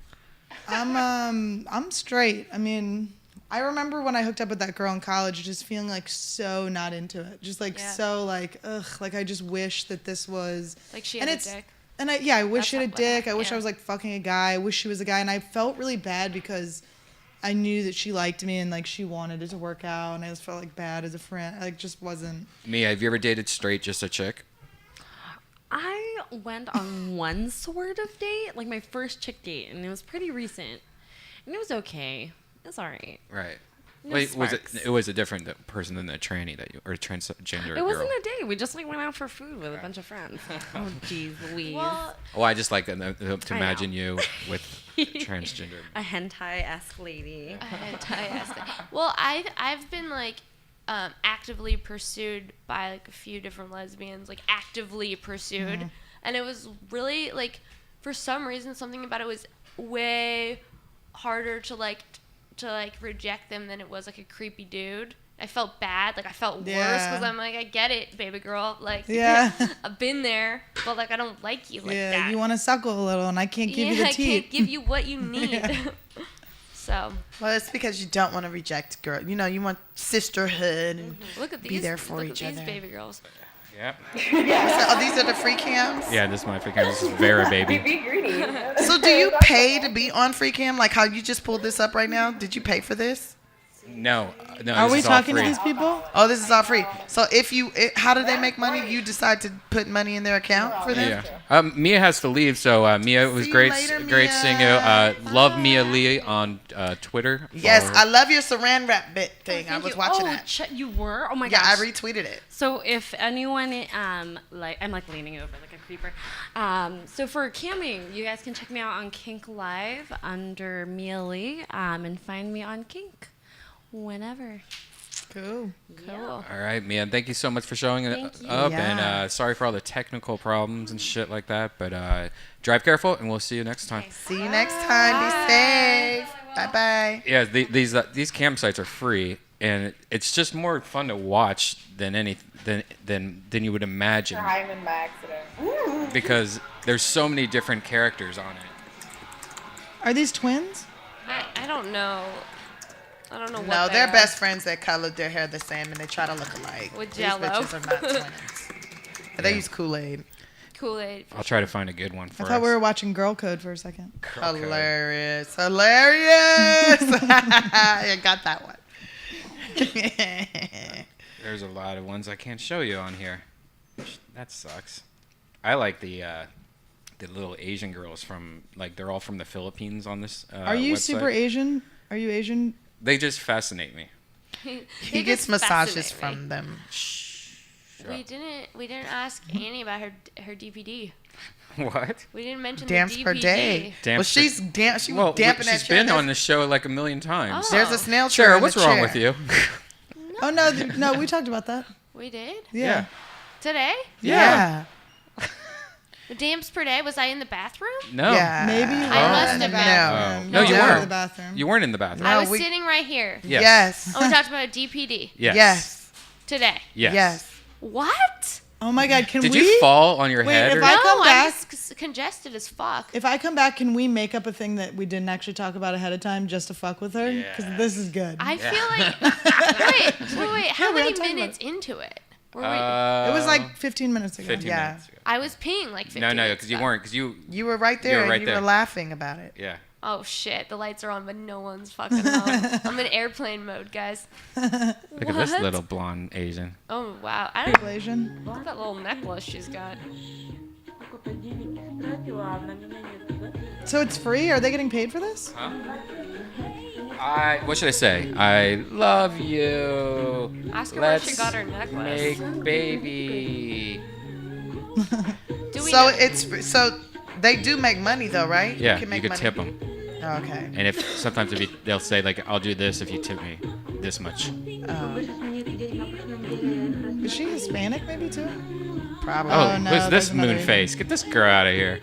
Speaker 4: I'm straight. I mean, I remember when I hooked up with that girl in college, just feeling like so not into it. Just like
Speaker 1: Yeah.
Speaker 4: so like ugh. Like I just wish that this was
Speaker 1: Like she
Speaker 4: and
Speaker 1: had a
Speaker 4: it's
Speaker 1: dick.
Speaker 4: and I wish
Speaker 1: That's
Speaker 4: she had a
Speaker 1: not what
Speaker 4: dick. I
Speaker 1: happened,
Speaker 4: wish
Speaker 1: yeah.
Speaker 4: I was like fucking a guy. I wish she was a guy, and I felt really bad because I knew that she liked me and like she wanted it to work out, and I just felt like bad as a friend. I like just wasn't.
Speaker 3: Mia, have you ever dated straight, just a chick?
Speaker 5: I went on one sort of date, like my first chick date, and it was pretty recent, and it was okay. It was all right.
Speaker 3: Right.
Speaker 5: No
Speaker 3: Wait, was it?
Speaker 5: sparks.
Speaker 3: It was a different person than the tranny that you or transgender
Speaker 5: It wasn't
Speaker 3: girl.
Speaker 5: a date. We just like went out for food with a bunch of friends. Oh, jeez, Louise.
Speaker 1: Well,
Speaker 3: Oh, I just like to
Speaker 5: I
Speaker 3: imagine
Speaker 5: know.
Speaker 3: you with transgender.
Speaker 5: A hentai-esque lady.
Speaker 1: well, I've been like actively pursued by like a few different lesbians, like actively pursued, and it was really like for some reason something about it was way harder to reject them than it was like a creepy dude. I felt bad, like I felt worse
Speaker 4: Yeah.
Speaker 1: because I'm like, I get it, baby girl, like
Speaker 4: Yeah.
Speaker 1: I've been there, but like I don't like you like
Speaker 4: yeah,
Speaker 1: that.
Speaker 4: you want to suckle a little, and I can't give you the
Speaker 1: I
Speaker 4: teeth.
Speaker 1: can't give you what you need. So
Speaker 6: Well, it's because you don't want to reject girl. You know, you want sisterhood and
Speaker 1: look at these.
Speaker 6: be there for
Speaker 1: look
Speaker 6: each
Speaker 1: at these
Speaker 6: other.
Speaker 1: baby girls.
Speaker 3: Yeah.
Speaker 6: So, these are the free cams.
Speaker 3: Yeah, this is my freaking. This is Vera, baby.
Speaker 6: So do you pay to be on free cam? Like how you just pulled this up right now? Did you pay for this?
Speaker 3: No, no.
Speaker 4: Are
Speaker 3: this
Speaker 4: we
Speaker 3: is all
Speaker 4: talking to
Speaker 3: free.
Speaker 4: these people?
Speaker 6: Oh, this is all free. So how do they make money? You decide to put money in their account for them?
Speaker 3: Yeah. Mia has to leave, so Mia, it was
Speaker 6: See you
Speaker 3: great,
Speaker 6: later,
Speaker 3: great
Speaker 6: Mia.
Speaker 3: seeing you. Love Mia Lee on Twitter.
Speaker 6: Yes,
Speaker 3: Follow
Speaker 6: I
Speaker 3: her.
Speaker 6: love your saran wrap bit thing. I
Speaker 5: Thank
Speaker 6: was
Speaker 5: you.
Speaker 6: watching
Speaker 5: oh,
Speaker 6: that.
Speaker 5: You were? Oh my
Speaker 6: Yeah,
Speaker 5: gosh.
Speaker 6: I retweeted it.
Speaker 5: So if anyone, like I'm like leaning over like a creeper. So for camming, you guys can check me out on Kink Live under Mia Lee, and find me on Kink whenever.
Speaker 4: Cool.
Speaker 1: Cool.
Speaker 3: All right, Mia. Thank you so much for showing
Speaker 5: Thank you.
Speaker 3: up,
Speaker 6: Yeah.
Speaker 3: and sorry for all the technical problems and shit like that. But drive careful, and we'll see you next time.
Speaker 6: See you next time. Be safe. Bye bye.
Speaker 3: Yeah, these campsites are free, and it's just more fun to watch than than you would imagine.
Speaker 7: I'm in my accident.
Speaker 3: Because there's so many different characters on it.
Speaker 4: Are these twins?
Speaker 1: I don't know. I don't know what
Speaker 6: No,
Speaker 1: they
Speaker 6: they're
Speaker 1: are.
Speaker 6: best friends that colored their hair the same and they try to look alike.
Speaker 1: With
Speaker 6: These
Speaker 1: Jell-O.
Speaker 6: bitches are not twins. But they
Speaker 3: Yeah.
Speaker 6: use Kool-Aid.
Speaker 1: Kool-Aid.
Speaker 3: I'll try to find a good one for
Speaker 4: I
Speaker 3: us.
Speaker 4: thought we were watching Girl Code for a second.
Speaker 3: Okay.
Speaker 6: Hilarious. Hilarious. I got that one.
Speaker 3: There's a lot of ones I can't show you on here. That sucks. I like the little Asian girls from, like, they're all from the Philippines on this
Speaker 4: Are you
Speaker 3: website.
Speaker 4: super Asian? Are you Asian?
Speaker 3: They just fascinate me.
Speaker 6: He gets
Speaker 1: just
Speaker 6: massages
Speaker 1: fascinate me.
Speaker 6: from them.
Speaker 1: We didn't ask Annie about her DPD.
Speaker 3: What?
Speaker 1: We didn't mention
Speaker 6: Dance
Speaker 1: the DPD.
Speaker 6: per day.
Speaker 3: Dance
Speaker 6: Well,
Speaker 3: per-
Speaker 6: she's she was
Speaker 3: Well,
Speaker 6: damping that
Speaker 3: she's
Speaker 6: chair.
Speaker 3: been on the show like a million times.
Speaker 1: Oh.
Speaker 6: There's a snail trail
Speaker 3: Sarah,
Speaker 6: in
Speaker 3: what's
Speaker 6: the
Speaker 3: wrong
Speaker 6: chair.
Speaker 3: with you?
Speaker 4: Oh no, no, we talked about that.
Speaker 1: We did?
Speaker 4: Yeah.
Speaker 1: Today?
Speaker 6: Yeah.
Speaker 1: The damps per day? Was I in the bathroom?
Speaker 3: No.
Speaker 6: Yeah.
Speaker 4: Maybe you
Speaker 1: I
Speaker 4: were
Speaker 1: must
Speaker 4: in the
Speaker 1: have been.
Speaker 4: bathroom.
Speaker 3: No, you
Speaker 4: were
Speaker 3: weren't.
Speaker 4: in the bathroom.
Speaker 3: You weren't in the bathroom.
Speaker 6: No,
Speaker 1: I was
Speaker 6: we-
Speaker 1: sitting right here.
Speaker 6: Yes.
Speaker 1: Oh, we talked about a DPD
Speaker 3: Yes.
Speaker 6: Yes.
Speaker 1: today.
Speaker 3: Yes.
Speaker 6: Yes.
Speaker 1: What?
Speaker 4: Oh my God, can
Speaker 3: Did
Speaker 4: we?
Speaker 3: you fall on your
Speaker 4: Wait,
Speaker 3: head?
Speaker 4: if
Speaker 3: Or?
Speaker 4: I
Speaker 1: No,
Speaker 4: come
Speaker 1: I'm
Speaker 4: back-
Speaker 1: just congested as fuck.
Speaker 4: If I come back, can we make up a thing that we didn't actually talk about ahead of time just to fuck with her? Because
Speaker 3: Yeah.
Speaker 4: this is good.
Speaker 1: I feel like. Wait. How
Speaker 4: Yeah, we're
Speaker 1: many
Speaker 4: not talking
Speaker 1: minutes into it? Were we,
Speaker 4: it was like 15 minutes ago.
Speaker 3: 15
Speaker 6: Yeah.
Speaker 3: minutes ago.
Speaker 1: I was peeing like 15
Speaker 3: No,
Speaker 1: minutes
Speaker 3: because you
Speaker 1: ago.
Speaker 3: weren't. Because
Speaker 6: You were right there,
Speaker 3: You were
Speaker 6: and
Speaker 3: right
Speaker 6: you
Speaker 3: there.
Speaker 6: were laughing about it.
Speaker 3: yeah.
Speaker 1: Oh shit, the lights are on, but no one's fucking home. I'm in airplane mode, guys.
Speaker 3: Look at this
Speaker 1: What?
Speaker 3: little blonde Asian.
Speaker 1: Oh wow, I don't
Speaker 4: Asian.
Speaker 1: look at that little necklace she's got.
Speaker 4: So it's free? Are they getting paid for this?
Speaker 3: What should I say? I love you.
Speaker 1: Ask her where she
Speaker 3: Let's
Speaker 1: got her necklace.
Speaker 3: Make baby.
Speaker 1: Do we
Speaker 6: So
Speaker 1: know-
Speaker 6: so they do make money though, right?
Speaker 3: Yeah, you
Speaker 6: make
Speaker 3: could
Speaker 6: money.
Speaker 3: tip them.
Speaker 6: Oh, okay.
Speaker 3: And if sometimes they'll say like, I'll do this if you tip me this much.
Speaker 4: Is she Hispanic maybe too?
Speaker 6: Probably.
Speaker 3: Oh,
Speaker 4: no,
Speaker 3: who's this
Speaker 4: there's another
Speaker 3: moon
Speaker 4: Asian.
Speaker 3: face? Get this girl out of here.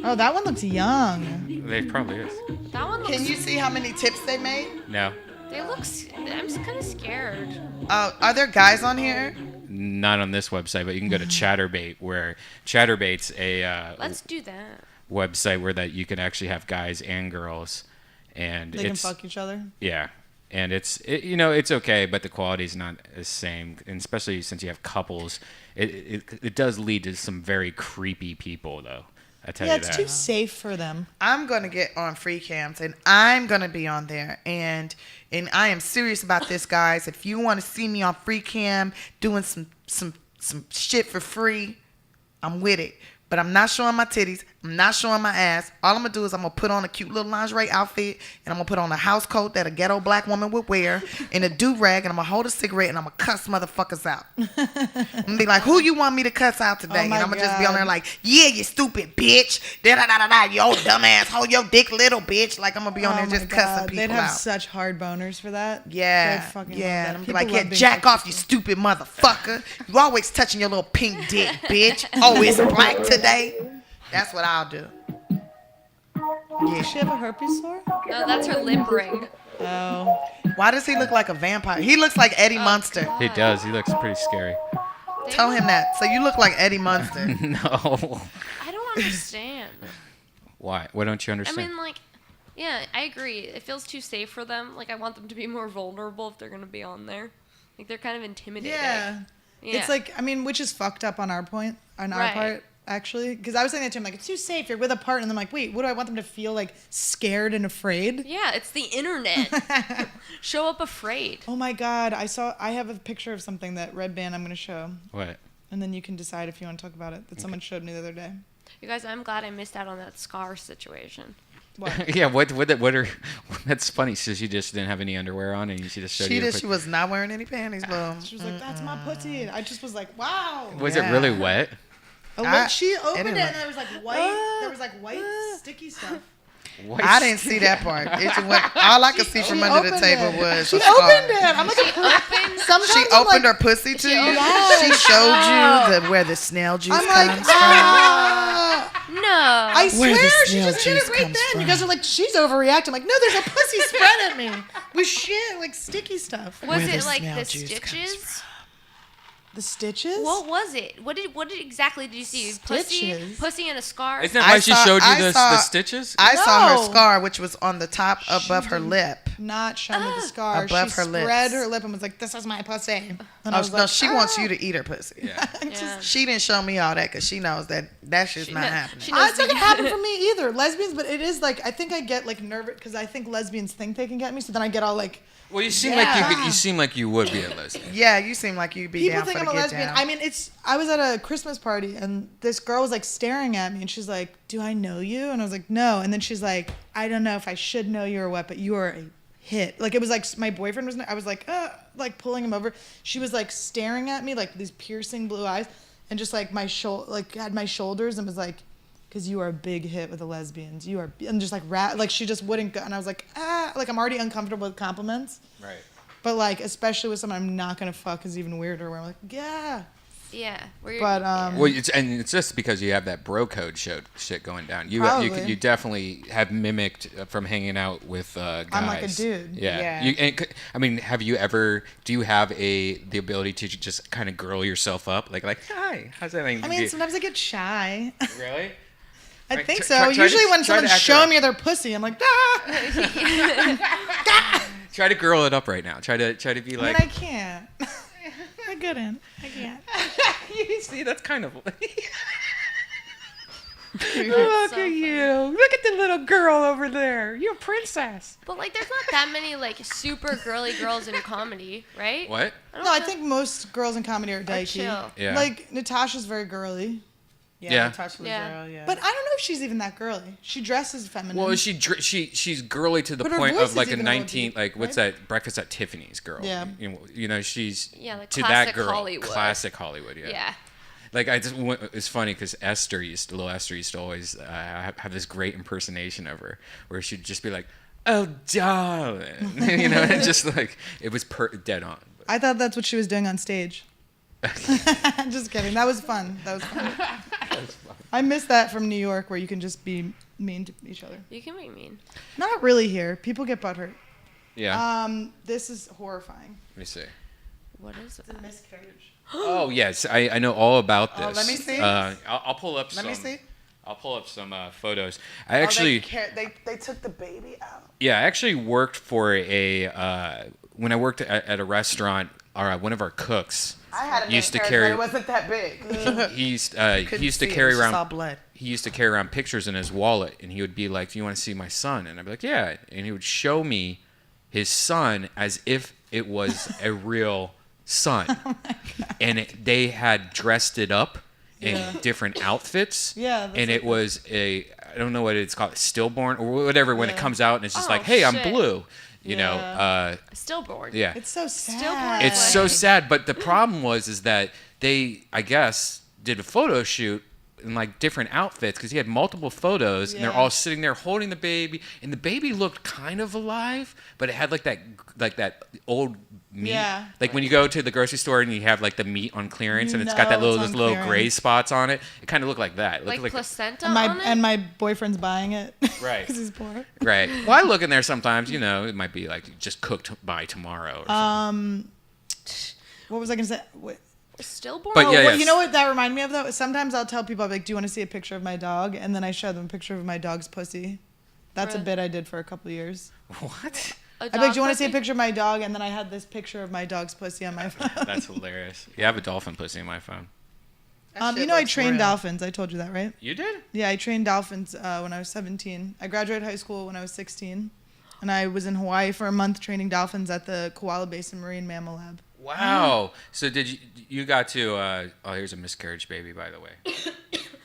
Speaker 4: Oh, that one looks young.
Speaker 3: They probably is.
Speaker 1: that one looks.
Speaker 6: Can you see how many tips they made?
Speaker 3: No,
Speaker 1: They look. I'm kind of scared.
Speaker 6: Are there guys on here?
Speaker 3: not on this website, but you can go to Chatterbait, where Chatterbait's a
Speaker 1: Let's do that.
Speaker 3: website where that you can actually have guys and girls, and
Speaker 4: They can
Speaker 3: it's
Speaker 4: fuck each other.
Speaker 3: yeah, and it's okay, but the quality's not the same, and especially since you have couples, it does lead to some very creepy people though. I tell
Speaker 4: Yeah,
Speaker 3: you
Speaker 4: it's
Speaker 3: that.
Speaker 4: too safe for them.
Speaker 6: I'm gonna get on free cams and I'm gonna be on there and I am serious about this, guys. If you want to see me on free cam doing some shit for free, I'm with it. But I'm not showing my titties. I'm not showing my ass. All I'm gonna do is I'm gonna put on a cute little lingerie outfit and I'm gonna put on a house coat that a ghetto black woman would wear and a do-rag and I'm gonna hold a cigarette and I'm gonna cuss motherfuckers out. I'm gonna be like, who you want me to cuss out today?
Speaker 4: Oh
Speaker 6: And
Speaker 4: my
Speaker 6: I'm gonna just be on there
Speaker 4: God.
Speaker 6: like, yeah, you stupid bitch. Da da da da da. You old dumbass. Hold your dick, little bitch. Like I'm gonna be on there
Speaker 4: Oh
Speaker 6: just
Speaker 4: my
Speaker 6: cussing
Speaker 4: God,
Speaker 6: people
Speaker 4: they'd have
Speaker 6: out.
Speaker 4: such hard boners for that.
Speaker 6: Yeah,
Speaker 4: They'd fucking
Speaker 6: yeah.
Speaker 4: love
Speaker 6: And
Speaker 4: that.
Speaker 6: I'm
Speaker 4: People
Speaker 6: like,
Speaker 4: love
Speaker 6: yeah,
Speaker 4: being
Speaker 6: jack off, you
Speaker 4: successful.
Speaker 6: stupid motherfucker. You always touching your little pink dick, bitch. Oh, it's black today. That's what I'll do.
Speaker 4: Does she have a herpes sore?
Speaker 1: No, that's her lip ring.
Speaker 4: Oh.
Speaker 6: Why does he look like a vampire? He looks like Eddie Munster.
Speaker 3: He does. He looks pretty scary.
Speaker 6: Tell him that. So you look like Eddie Munster.
Speaker 3: No.
Speaker 1: I don't understand.
Speaker 3: Why? Why don't you
Speaker 1: I
Speaker 3: understand?
Speaker 1: mean, like, yeah, I agree. It feels too safe for them. Like, I want them to be more vulnerable if they're gonna be on there. Like, they're kind of intimidating.
Speaker 4: Yeah.
Speaker 1: Yeah.
Speaker 4: It's like, I mean, which is fucked up on our point, on our
Speaker 1: Right.
Speaker 4: part, actually. Because I was saying that to him, like, it's too safe. You're with a partner. And I'm like, wait, what do I want them to feel, like, scared and afraid?
Speaker 1: Yeah, it's the internet. Show up afraid.
Speaker 4: Oh my God. I have a picture of something that Red Band I'm going to show.
Speaker 3: What?
Speaker 4: And then you can decide if you want to talk about it. That someone showed me the other day.
Speaker 1: You guys, I'm glad I missed out on that scar situation.
Speaker 4: What?
Speaker 3: Yeah. What are? That's funny. So she just didn't have any underwear on, and she just showed you.
Speaker 6: She was not wearing any panties, bro.
Speaker 4: She was like, that's my pussy. And I just was like, wow.
Speaker 3: Was
Speaker 6: Yeah.
Speaker 3: it really wet?
Speaker 4: Oh,
Speaker 6: I-
Speaker 4: wait, she opened it
Speaker 6: anyway.
Speaker 4: and there was like white. There was like white sticky stuff.
Speaker 3: White
Speaker 6: I didn't see that part. It just went, all I could see from under the
Speaker 4: opened
Speaker 6: table
Speaker 4: it.
Speaker 6: was
Speaker 4: She
Speaker 6: a scar.
Speaker 4: opened it. I'm like, sometimes
Speaker 6: She
Speaker 4: I'm
Speaker 6: opened
Speaker 4: like,
Speaker 6: her pussy to you.
Speaker 4: Yes.
Speaker 6: She showed you where the snail juice
Speaker 4: I'm like,
Speaker 6: comes from.
Speaker 1: No.
Speaker 4: I
Speaker 6: Where the
Speaker 4: swear, she
Speaker 6: snail
Speaker 4: just did
Speaker 6: juice
Speaker 4: it right
Speaker 6: comes
Speaker 4: then.
Speaker 6: from.
Speaker 4: You guys are like, she's overreacting. I'm like, no, there's a pussy spread at me with shit, like sticky stuff.
Speaker 1: Was
Speaker 6: Where
Speaker 1: it
Speaker 6: the
Speaker 1: like
Speaker 6: snail
Speaker 1: the
Speaker 6: juice comes
Speaker 1: stitches?
Speaker 4: The stitches?
Speaker 1: What was it? What did exactly did you see? Pussy,
Speaker 4: Stitches?
Speaker 1: pussy and a scar.
Speaker 3: Isn't that why she showed you the
Speaker 6: saw-
Speaker 3: stitches?
Speaker 6: I saw her
Speaker 4: No.
Speaker 6: scar, which was on the top above her lip.
Speaker 4: Not show me the scar.
Speaker 6: Above
Speaker 4: she
Speaker 6: her
Speaker 4: spread
Speaker 6: lips.
Speaker 4: her lip and was like, this is my pussy. And I
Speaker 6: Oh,
Speaker 4: was
Speaker 6: no,
Speaker 4: like,
Speaker 6: she wants you to eat her pussy.
Speaker 3: Yeah.
Speaker 1: Yeah.
Speaker 6: She didn't show me all that because she knows that shit's not happening.
Speaker 1: She
Speaker 4: I
Speaker 1: knows
Speaker 4: it doesn't
Speaker 1: that-
Speaker 4: happen for me either. Lesbians, but it is like, I think I get like nervous because I think lesbians think they can get me. So then I get all like,
Speaker 3: Well, you seem like you could.
Speaker 4: Yeah.
Speaker 3: You seem like you would be a lesbian.
Speaker 6: Yeah, you seem like you'd be
Speaker 4: people
Speaker 6: down
Speaker 4: think
Speaker 6: for
Speaker 4: I'm
Speaker 6: the
Speaker 4: a
Speaker 6: get
Speaker 4: lesbian.
Speaker 6: down.
Speaker 4: I mean, I was at a Christmas party and this girl was like staring at me and she's like, do I know you? And I was like, no. And then she's like, I don't know if I should know you or what, but you are a hit. Like it was like my boyfriend was, I was like pulling him over. She was like staring at me like these piercing blue eyes and just like my shoulder, like had my shoulders and was like, because you are a big hit with the lesbians. You are, and just like she just wouldn't go. And I was like, like I'm already uncomfortable with compliments.
Speaker 3: Right.
Speaker 4: But like, especially with someone I'm not gonna fuck is even weirder. Where I'm like, yeah,
Speaker 1: Yeah. Where
Speaker 4: But,
Speaker 1: yeah.
Speaker 3: Well, it's just because you have that bro code shit going down.
Speaker 4: Probably.
Speaker 3: You definitely have mimicked from hanging out with guys.
Speaker 4: I'm like a dude.
Speaker 3: Yeah.
Speaker 6: Yeah.
Speaker 3: I mean, do you have the ability to just kind of girl yourself up? Like, hi, how's that?
Speaker 4: I mean, sometimes I get shy.
Speaker 3: Really?
Speaker 4: I
Speaker 3: Right,
Speaker 4: think
Speaker 3: try
Speaker 4: so.
Speaker 3: to-
Speaker 4: Usually when
Speaker 3: try to
Speaker 4: someone's
Speaker 3: act
Speaker 4: showing
Speaker 3: out.
Speaker 4: me their pussy, I'm like, ah!
Speaker 3: Try to girl it up right now. Try to be
Speaker 4: I
Speaker 3: like.
Speaker 4: mean, I can't. I couldn't. I can't.
Speaker 3: You see, that's kind of. Look
Speaker 1: So
Speaker 3: at you! Look at the little girl over there. You're a princess.
Speaker 1: But like, there's not that many like super girly girls in comedy, right?
Speaker 3: What?
Speaker 4: No, I think most girls in comedy are dykey.
Speaker 1: chill.
Speaker 3: Yeah.
Speaker 4: Like Natasha's very girly,
Speaker 3: Yeah.
Speaker 6: Natasha
Speaker 1: Yeah.
Speaker 6: Leggero, yeah.
Speaker 4: but I don't know if she's even that girly. She dresses feminine.
Speaker 3: Well, she's girly to the
Speaker 4: But her
Speaker 3: point
Speaker 4: voice
Speaker 3: of
Speaker 4: is
Speaker 3: like a
Speaker 4: even a little
Speaker 3: 19
Speaker 4: deep,
Speaker 3: like what's
Speaker 4: right?
Speaker 3: that Breakfast at Tiffany's girl.
Speaker 4: Yeah.
Speaker 3: You know she's
Speaker 1: Yeah, like
Speaker 3: to that
Speaker 1: classic
Speaker 3: girl
Speaker 1: Hollywood.
Speaker 3: classic Hollywood. Yeah.
Speaker 1: Yeah.
Speaker 3: Like it's funny because little Esther used to always have this great impersonation of her where she'd just be like, "Oh, darling," you know, and just like it was dead on.
Speaker 4: I thought that's what she was doing on stage. Just kidding. That was fun. That was fun. I miss that from New York where you can just be mean to each other.
Speaker 1: You can be mean.
Speaker 4: Not really here. People get butthurt.
Speaker 3: Yeah.
Speaker 4: This is horrifying.
Speaker 3: Let me see.
Speaker 1: What is that?
Speaker 4: Miscarriage.
Speaker 3: Oh yes, I know all about this.
Speaker 6: Oh, let me see.
Speaker 3: I'll pull up.
Speaker 6: Let me see.
Speaker 3: I'll pull up some photos. I actually.
Speaker 6: They took the baby out.
Speaker 3: Yeah, I actually worked for when I worked at a restaurant. One of our cooks
Speaker 6: I had a
Speaker 3: used to
Speaker 6: miscarriage,
Speaker 3: carry.
Speaker 6: but it wasn't that big.
Speaker 3: He used
Speaker 6: Couldn't
Speaker 3: to
Speaker 6: see it,
Speaker 3: carry
Speaker 6: it was just all
Speaker 3: around.
Speaker 6: blood.
Speaker 3: He used to carry around pictures in his wallet, and he would be like, "Do you want to see my son?" And I'd be like, "Yeah." And he would show me his son as if it was a real son, and they had dressed it up in different outfits.
Speaker 4: Yeah, that's
Speaker 3: and
Speaker 4: like
Speaker 3: it was I don't know what it's called, stillborn or whatever. When it
Speaker 4: Yeah.
Speaker 3: comes out, and it's just
Speaker 1: Oh,
Speaker 3: like, "Hey, I'm
Speaker 1: shit.
Speaker 3: blue," you know.
Speaker 4: Yeah.
Speaker 1: Stillborn.
Speaker 3: Yeah.
Speaker 4: It's so sad.
Speaker 1: Stillborn
Speaker 3: It's
Speaker 1: Right.
Speaker 3: so sad, but the problem is that they, I guess, did a photo shoot in like different outfits because he had multiple photos, and they're
Speaker 4: Yeah.
Speaker 3: all sitting there holding the baby, and the baby looked kind of alive, but it had like that old meat.
Speaker 4: Yeah.
Speaker 3: Like when you go to the grocery store and you have like the meat on clearance,
Speaker 4: You
Speaker 3: and it's got that
Speaker 4: know
Speaker 3: little
Speaker 4: it's
Speaker 3: those
Speaker 4: on
Speaker 3: little gray
Speaker 4: clearance.
Speaker 3: spots on it. It kind of looked like that. It
Speaker 1: Like
Speaker 3: looked
Speaker 1: placenta
Speaker 4: And
Speaker 1: on it?
Speaker 4: and my boyfriend's buying it.
Speaker 3: Right.
Speaker 4: Because he's poor.
Speaker 3: right. Well, I look in there sometimes. You know, it might be like just cooked by tomorrow. Or something.
Speaker 4: What was I gonna say? Wait.
Speaker 1: Stillborn?
Speaker 3: But
Speaker 4: Oh,
Speaker 3: yeah,
Speaker 4: well,
Speaker 3: yes.
Speaker 4: you know what that reminded me of though? Sometimes I'll tell people, I'm like, "Do you want to see a picture of my dog?" And then I show them a picture of my dog's pussy. That's a
Speaker 1: Really?
Speaker 4: bit I did for a couple of years.
Speaker 3: What?
Speaker 1: A
Speaker 4: I'd be like,
Speaker 1: dog
Speaker 4: "Do you want to see a
Speaker 1: pussy?
Speaker 4: picture of my dog?" And then I had this picture of my dog's pussy on my phone.
Speaker 3: That's hilarious. You have a dolphin pussy in my phone.
Speaker 6: That
Speaker 4: You
Speaker 6: shit
Speaker 4: know, I
Speaker 6: looks
Speaker 4: trained
Speaker 6: real.
Speaker 4: dolphins. I told you that, right?
Speaker 3: You did?
Speaker 4: Yeah, I trained dolphins when I was 17. I graduated high school when I was 16. And I was in Hawaii for a month training dolphins at the Koala Basin Marine Mammal Lab.
Speaker 3: Wow. So did you got to oh, here's a miscarriage baby, by the way.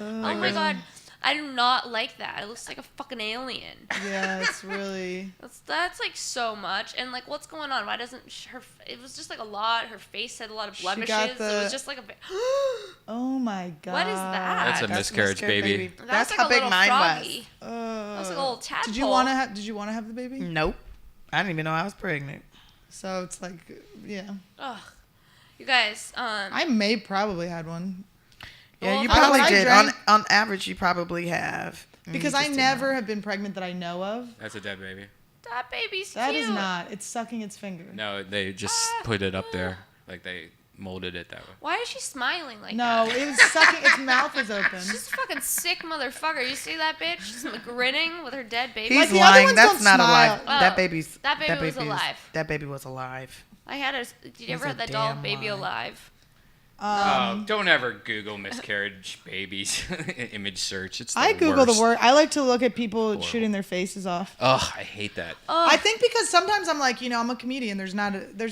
Speaker 1: Oh my god. I do not like that. It looks like a fucking alien.
Speaker 4: Yeah, it's really.
Speaker 1: That's like so much. And like, what's going on? Why doesn't it was just like a lot. Her face had a lot of blemishes.
Speaker 4: got
Speaker 1: It
Speaker 4: the-
Speaker 1: was just like a.
Speaker 4: Oh my god.
Speaker 1: What is that?
Speaker 3: That's a
Speaker 6: That's
Speaker 3: miscarriage baby.
Speaker 1: That
Speaker 6: That's
Speaker 1: was like
Speaker 6: how
Speaker 1: a
Speaker 6: big
Speaker 1: little
Speaker 6: mine
Speaker 1: froggy.
Speaker 6: was.
Speaker 1: That was like a little tadpole.
Speaker 4: Did you want to have the baby?
Speaker 6: Nope. I didn't even know I was pregnant.
Speaker 4: So it's like, yeah.
Speaker 1: Ugh. You guys,
Speaker 4: I may probably had one
Speaker 6: Yeah,
Speaker 1: Well,
Speaker 6: you
Speaker 1: I-
Speaker 6: probably
Speaker 4: when I
Speaker 6: did.
Speaker 4: drank-
Speaker 6: On average, you probably have.
Speaker 4: because
Speaker 6: You
Speaker 4: I
Speaker 6: just didn't
Speaker 4: never
Speaker 6: know.
Speaker 4: have been pregnant that I know of.
Speaker 3: That's a dead baby.
Speaker 1: that baby's
Speaker 4: That
Speaker 1: cute.
Speaker 4: is not. It's sucking its finger.
Speaker 3: No, they just put it up there. Like they molded it that way.
Speaker 1: Why is she smiling like
Speaker 4: No,
Speaker 1: that?
Speaker 4: it was sucking. Its mouth was open.
Speaker 1: She's a fucking sick motherfucker. You see that bitch? She's grinning with her dead baby.
Speaker 6: He's
Speaker 4: Like, the other
Speaker 6: lying.
Speaker 4: ones
Speaker 6: That's
Speaker 4: don't
Speaker 6: not
Speaker 4: smile.
Speaker 6: alive.
Speaker 1: Oh,
Speaker 6: That baby's.
Speaker 1: that baby was
Speaker 6: is-
Speaker 1: alive.
Speaker 6: That baby was alive.
Speaker 1: I had a. Did you ever
Speaker 6: He's
Speaker 1: have
Speaker 6: a
Speaker 1: that doll
Speaker 6: damn
Speaker 1: baby
Speaker 6: lie.
Speaker 1: alive?
Speaker 3: Oh, don't ever Google miscarriage babies image search. It's the
Speaker 4: I Google
Speaker 3: worst.
Speaker 4: the word. I like to look at people shooting their faces off.
Speaker 3: Oh, I hate that.
Speaker 4: I think because sometimes I'm like, I'm a comedian. There's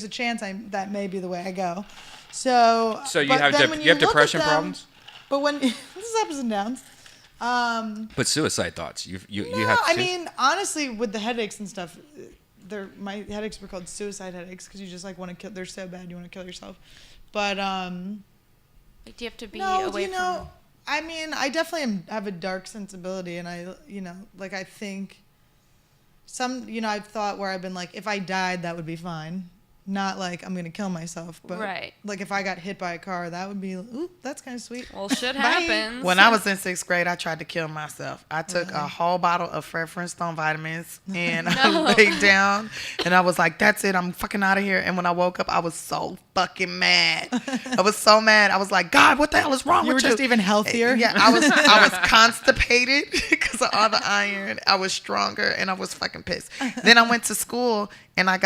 Speaker 4: a chance that may be the way I go. So.
Speaker 3: So you
Speaker 4: but
Speaker 3: have
Speaker 4: then when
Speaker 3: you have
Speaker 4: look at
Speaker 3: depression
Speaker 4: them-
Speaker 3: problems?
Speaker 4: But when this is ups and downs.
Speaker 3: But suicide thoughts. You
Speaker 4: No,
Speaker 3: have.
Speaker 4: I mean, honestly, with the headaches and stuff, my headaches were called suicide headaches because you just like want to kill. They're so bad, you want to kill yourself. But
Speaker 1: Like, do you have to be
Speaker 4: no,
Speaker 1: away from?
Speaker 4: I mean, I definitely have a dark sensibility, and I I think I've thought where I've been like, if I died, that would be fine. not like I'm gonna kill myself, but
Speaker 1: Right.
Speaker 4: like if I got hit by a car, that would be, ooh, that's kind of sweet.
Speaker 1: Well, shit
Speaker 4: Bye.
Speaker 1: happens.
Speaker 6: When I was in 6th grade, I tried to kill myself. I took a whole bottle of Fred Flintstone vitamins and I laid down and I was like, that's it. I'm fucking out of here. And when I woke up, I was so fucking mad. I was so mad. I was like, God, what the hell is wrong
Speaker 4: You
Speaker 6: with
Speaker 4: were
Speaker 6: you?
Speaker 4: just even healthier.
Speaker 6: Yeah, I was constipated because of all the iron. I was stronger and I was fucking pissed. Then I went to school and I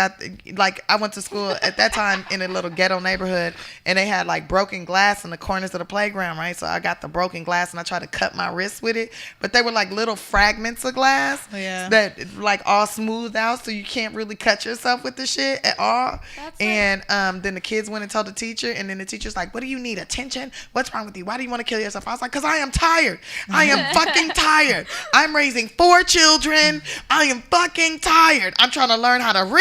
Speaker 6: went to school at that time in a little ghetto neighborhood and they had like broken glass in the corners of the playground, right? So I got the broken glass and I tried to cut my wrist with it, but they were like little fragments of glass that like all smoothed out so you can't really cut yourself with the shit at all. And then the kids went and told the teacher and then the teacher's like, what do you need, attention? What's wrong with you? Why do you want to kill yourself? I was like, because I am tired. I am fucking tired. I'm raising 4 children. I am fucking tired. I'm trying to learn how to read.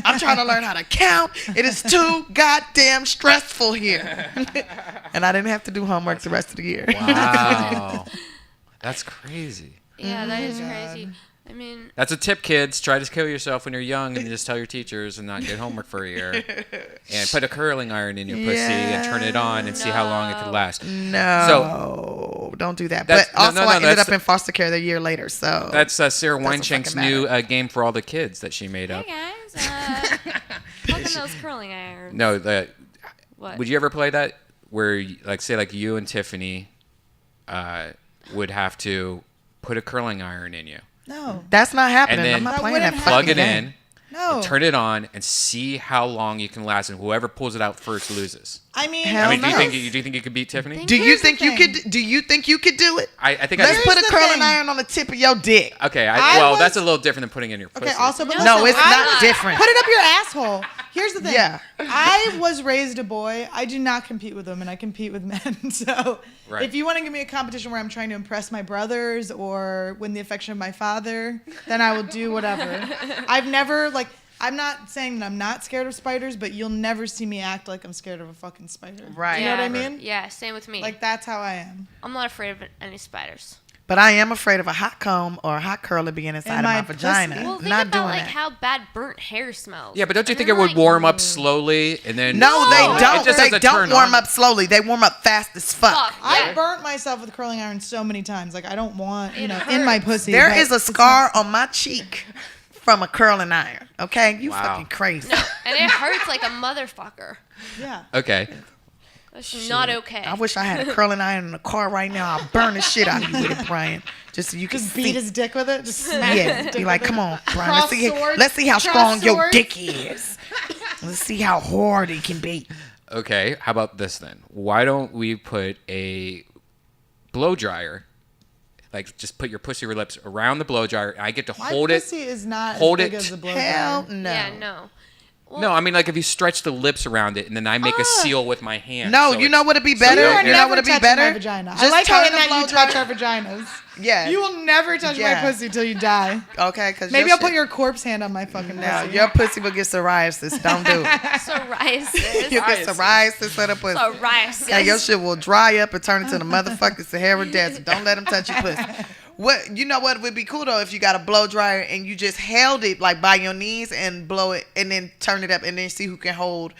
Speaker 6: I'm trying to learn how to count. It is too goddamn stressful here. And I didn't have to do homework the rest of the year.
Speaker 8: Wow. That's crazy.
Speaker 1: Yeah, that is crazy. I mean,
Speaker 8: That's a tip, kids. Try to kill yourself when you're young and just tell your teachers and not get homework for a year. And put a curling iron in your pussy and turn it on and see how long it could last.
Speaker 6: No, don't do that.
Speaker 8: That's-
Speaker 6: But also,
Speaker 8: no,
Speaker 6: I ended
Speaker 8: that's
Speaker 6: up in foster care the year later. So
Speaker 8: That's Sarah
Speaker 6: Doesn't
Speaker 8: Weinshank's
Speaker 6: fucking
Speaker 8: new
Speaker 6: matter.
Speaker 8: game for all the kids that she made up.
Speaker 1: hey guys, fucking those curling irons.
Speaker 8: No,
Speaker 1: What?
Speaker 8: would you ever play that where, like, say, like you and Tiffany would have to put a curling iron in you,
Speaker 4: No.
Speaker 6: that's not happening.
Speaker 8: and then
Speaker 6: I'm not
Speaker 4: That
Speaker 6: playing that
Speaker 4: wouldn't
Speaker 8: plug
Speaker 6: fucking
Speaker 8: it
Speaker 6: game.
Speaker 8: in,
Speaker 4: No.
Speaker 8: and turn it on, and see how long you can last, and whoever pulls it out first loses.
Speaker 4: I mean,
Speaker 6: Hell
Speaker 8: I mean, do you
Speaker 6: no.
Speaker 8: think you could beat Tiffany?
Speaker 6: Do you
Speaker 4: Here's the
Speaker 6: think you
Speaker 4: thing.
Speaker 6: could? Do you think you could do it?
Speaker 8: I think I
Speaker 6: Let's
Speaker 8: just,
Speaker 6: put a
Speaker 4: Here's the
Speaker 6: curling
Speaker 4: thing.
Speaker 6: iron on the tip of your dick.
Speaker 8: okay.
Speaker 4: I
Speaker 8: Well,
Speaker 4: was-
Speaker 8: that's a little different than putting it in your pussy.
Speaker 4: Okay, also, but
Speaker 6: No,
Speaker 4: listen,
Speaker 6: it's
Speaker 4: I'm
Speaker 6: not different.
Speaker 4: Put it up your asshole. Here's the thing.
Speaker 6: Yeah.
Speaker 4: I was raised a boy. I do not compete with women. I compete with men. So
Speaker 8: Right.
Speaker 4: if you want to give me a competition where I'm trying to impress my brothers or win the affection of my father, then I will do whatever. I've never, like, I'm not saying that I'm not scared of spiders, but you'll never see me act like I'm scared of a fucking spider.
Speaker 6: Right.
Speaker 4: You know what I
Speaker 1: Yeah.
Speaker 4: mean?
Speaker 1: Yeah, same with me.
Speaker 4: Like, that's how I am.
Speaker 1: I'm not afraid of any spiders.
Speaker 6: But I am afraid of a hot comb or a hot curler being inside of
Speaker 4: my
Speaker 6: my
Speaker 4: pussy.
Speaker 6: vagina.
Speaker 1: Well, think
Speaker 6: Not
Speaker 1: about
Speaker 6: doing
Speaker 1: like
Speaker 6: that.
Speaker 1: how bad burnt hair smells.
Speaker 8: Yeah, but don't you
Speaker 1: And
Speaker 8: think
Speaker 1: then,
Speaker 8: it would
Speaker 1: like,
Speaker 8: warm up slowly and then?
Speaker 6: No, they
Speaker 1: No,
Speaker 6: don't.
Speaker 8: It just
Speaker 6: They
Speaker 8: doesn't
Speaker 6: don't
Speaker 8: turn
Speaker 6: warm
Speaker 8: on.
Speaker 6: up slowly. They warm up fast as fuck.
Speaker 1: Fuck.
Speaker 4: I
Speaker 1: Yeah.
Speaker 4: burnt myself with a curling iron so many times. Like, I don't want,
Speaker 1: It
Speaker 4: in my
Speaker 1: hurts.
Speaker 4: pussy.
Speaker 6: There
Speaker 4: but
Speaker 6: is a
Speaker 4: it's
Speaker 6: scar on my cheek from a curling iron. Okay, you
Speaker 8: Wow.
Speaker 6: fucking crazy.
Speaker 1: And it hurts like a motherfucker.
Speaker 4: Yeah.
Speaker 8: Okay.
Speaker 1: That's not okay.
Speaker 6: I wish I had a curling iron in the car right now. I'll burn the shit out of you with it, Brian. Just so you can
Speaker 4: Just
Speaker 6: see.
Speaker 4: beat his dick with it. Just smack his
Speaker 6: Yeah,
Speaker 4: dick
Speaker 6: be like,
Speaker 4: with it.
Speaker 6: come on, Brian.
Speaker 4: Cross swords.
Speaker 6: Let's see how
Speaker 4: Cross
Speaker 6: strong your
Speaker 4: swords.
Speaker 6: dick is. Let's see how hard it can be.
Speaker 8: Okay. How about this then? Why don't we put a blow dryer? Like, just put your pussy or lips around the blow dryer. And I get to
Speaker 4: My
Speaker 8: hold it.
Speaker 4: pussy is not
Speaker 8: hold
Speaker 4: as big
Speaker 8: it.
Speaker 4: as a blow
Speaker 6: Hell
Speaker 4: dryer.
Speaker 6: no.
Speaker 1: Yeah, no. Well,
Speaker 8: No, I mean, like, if you stretch the lips around it and then I make a seal with my hand.
Speaker 6: No,
Speaker 8: so
Speaker 6: you
Speaker 8: it's-
Speaker 6: know what'd be
Speaker 8: so
Speaker 6: better?
Speaker 8: you
Speaker 4: You are
Speaker 8: don't
Speaker 6: You
Speaker 8: get-
Speaker 6: know
Speaker 4: never
Speaker 6: what'd be
Speaker 4: touching
Speaker 6: better?
Speaker 4: my vagina. I
Speaker 6: Just
Speaker 4: like how
Speaker 6: turn
Speaker 4: in
Speaker 6: the
Speaker 4: that
Speaker 6: blow
Speaker 4: you touch
Speaker 6: dryer-
Speaker 4: our vaginas.
Speaker 6: Yeah.
Speaker 4: You will never touch
Speaker 6: Yeah.
Speaker 4: my pussy till you die.
Speaker 6: Okay, because
Speaker 4: Maybe I'll put your corpse hand on my fucking
Speaker 6: No,
Speaker 4: pussy.
Speaker 6: your pussy will get psoriasis. Don't do it.
Speaker 1: psoriasis.
Speaker 6: You'll get psoriasis of the pussy.
Speaker 1: Psoriasis.
Speaker 6: Yeah, your shit will dry up and turn into the motherfucking Sahara Desert. Don't let them touch your pussy. What you know what would be cool though if you got a blow dryer and you just held it like by your knees and blow it and then turn it up and then see who can hold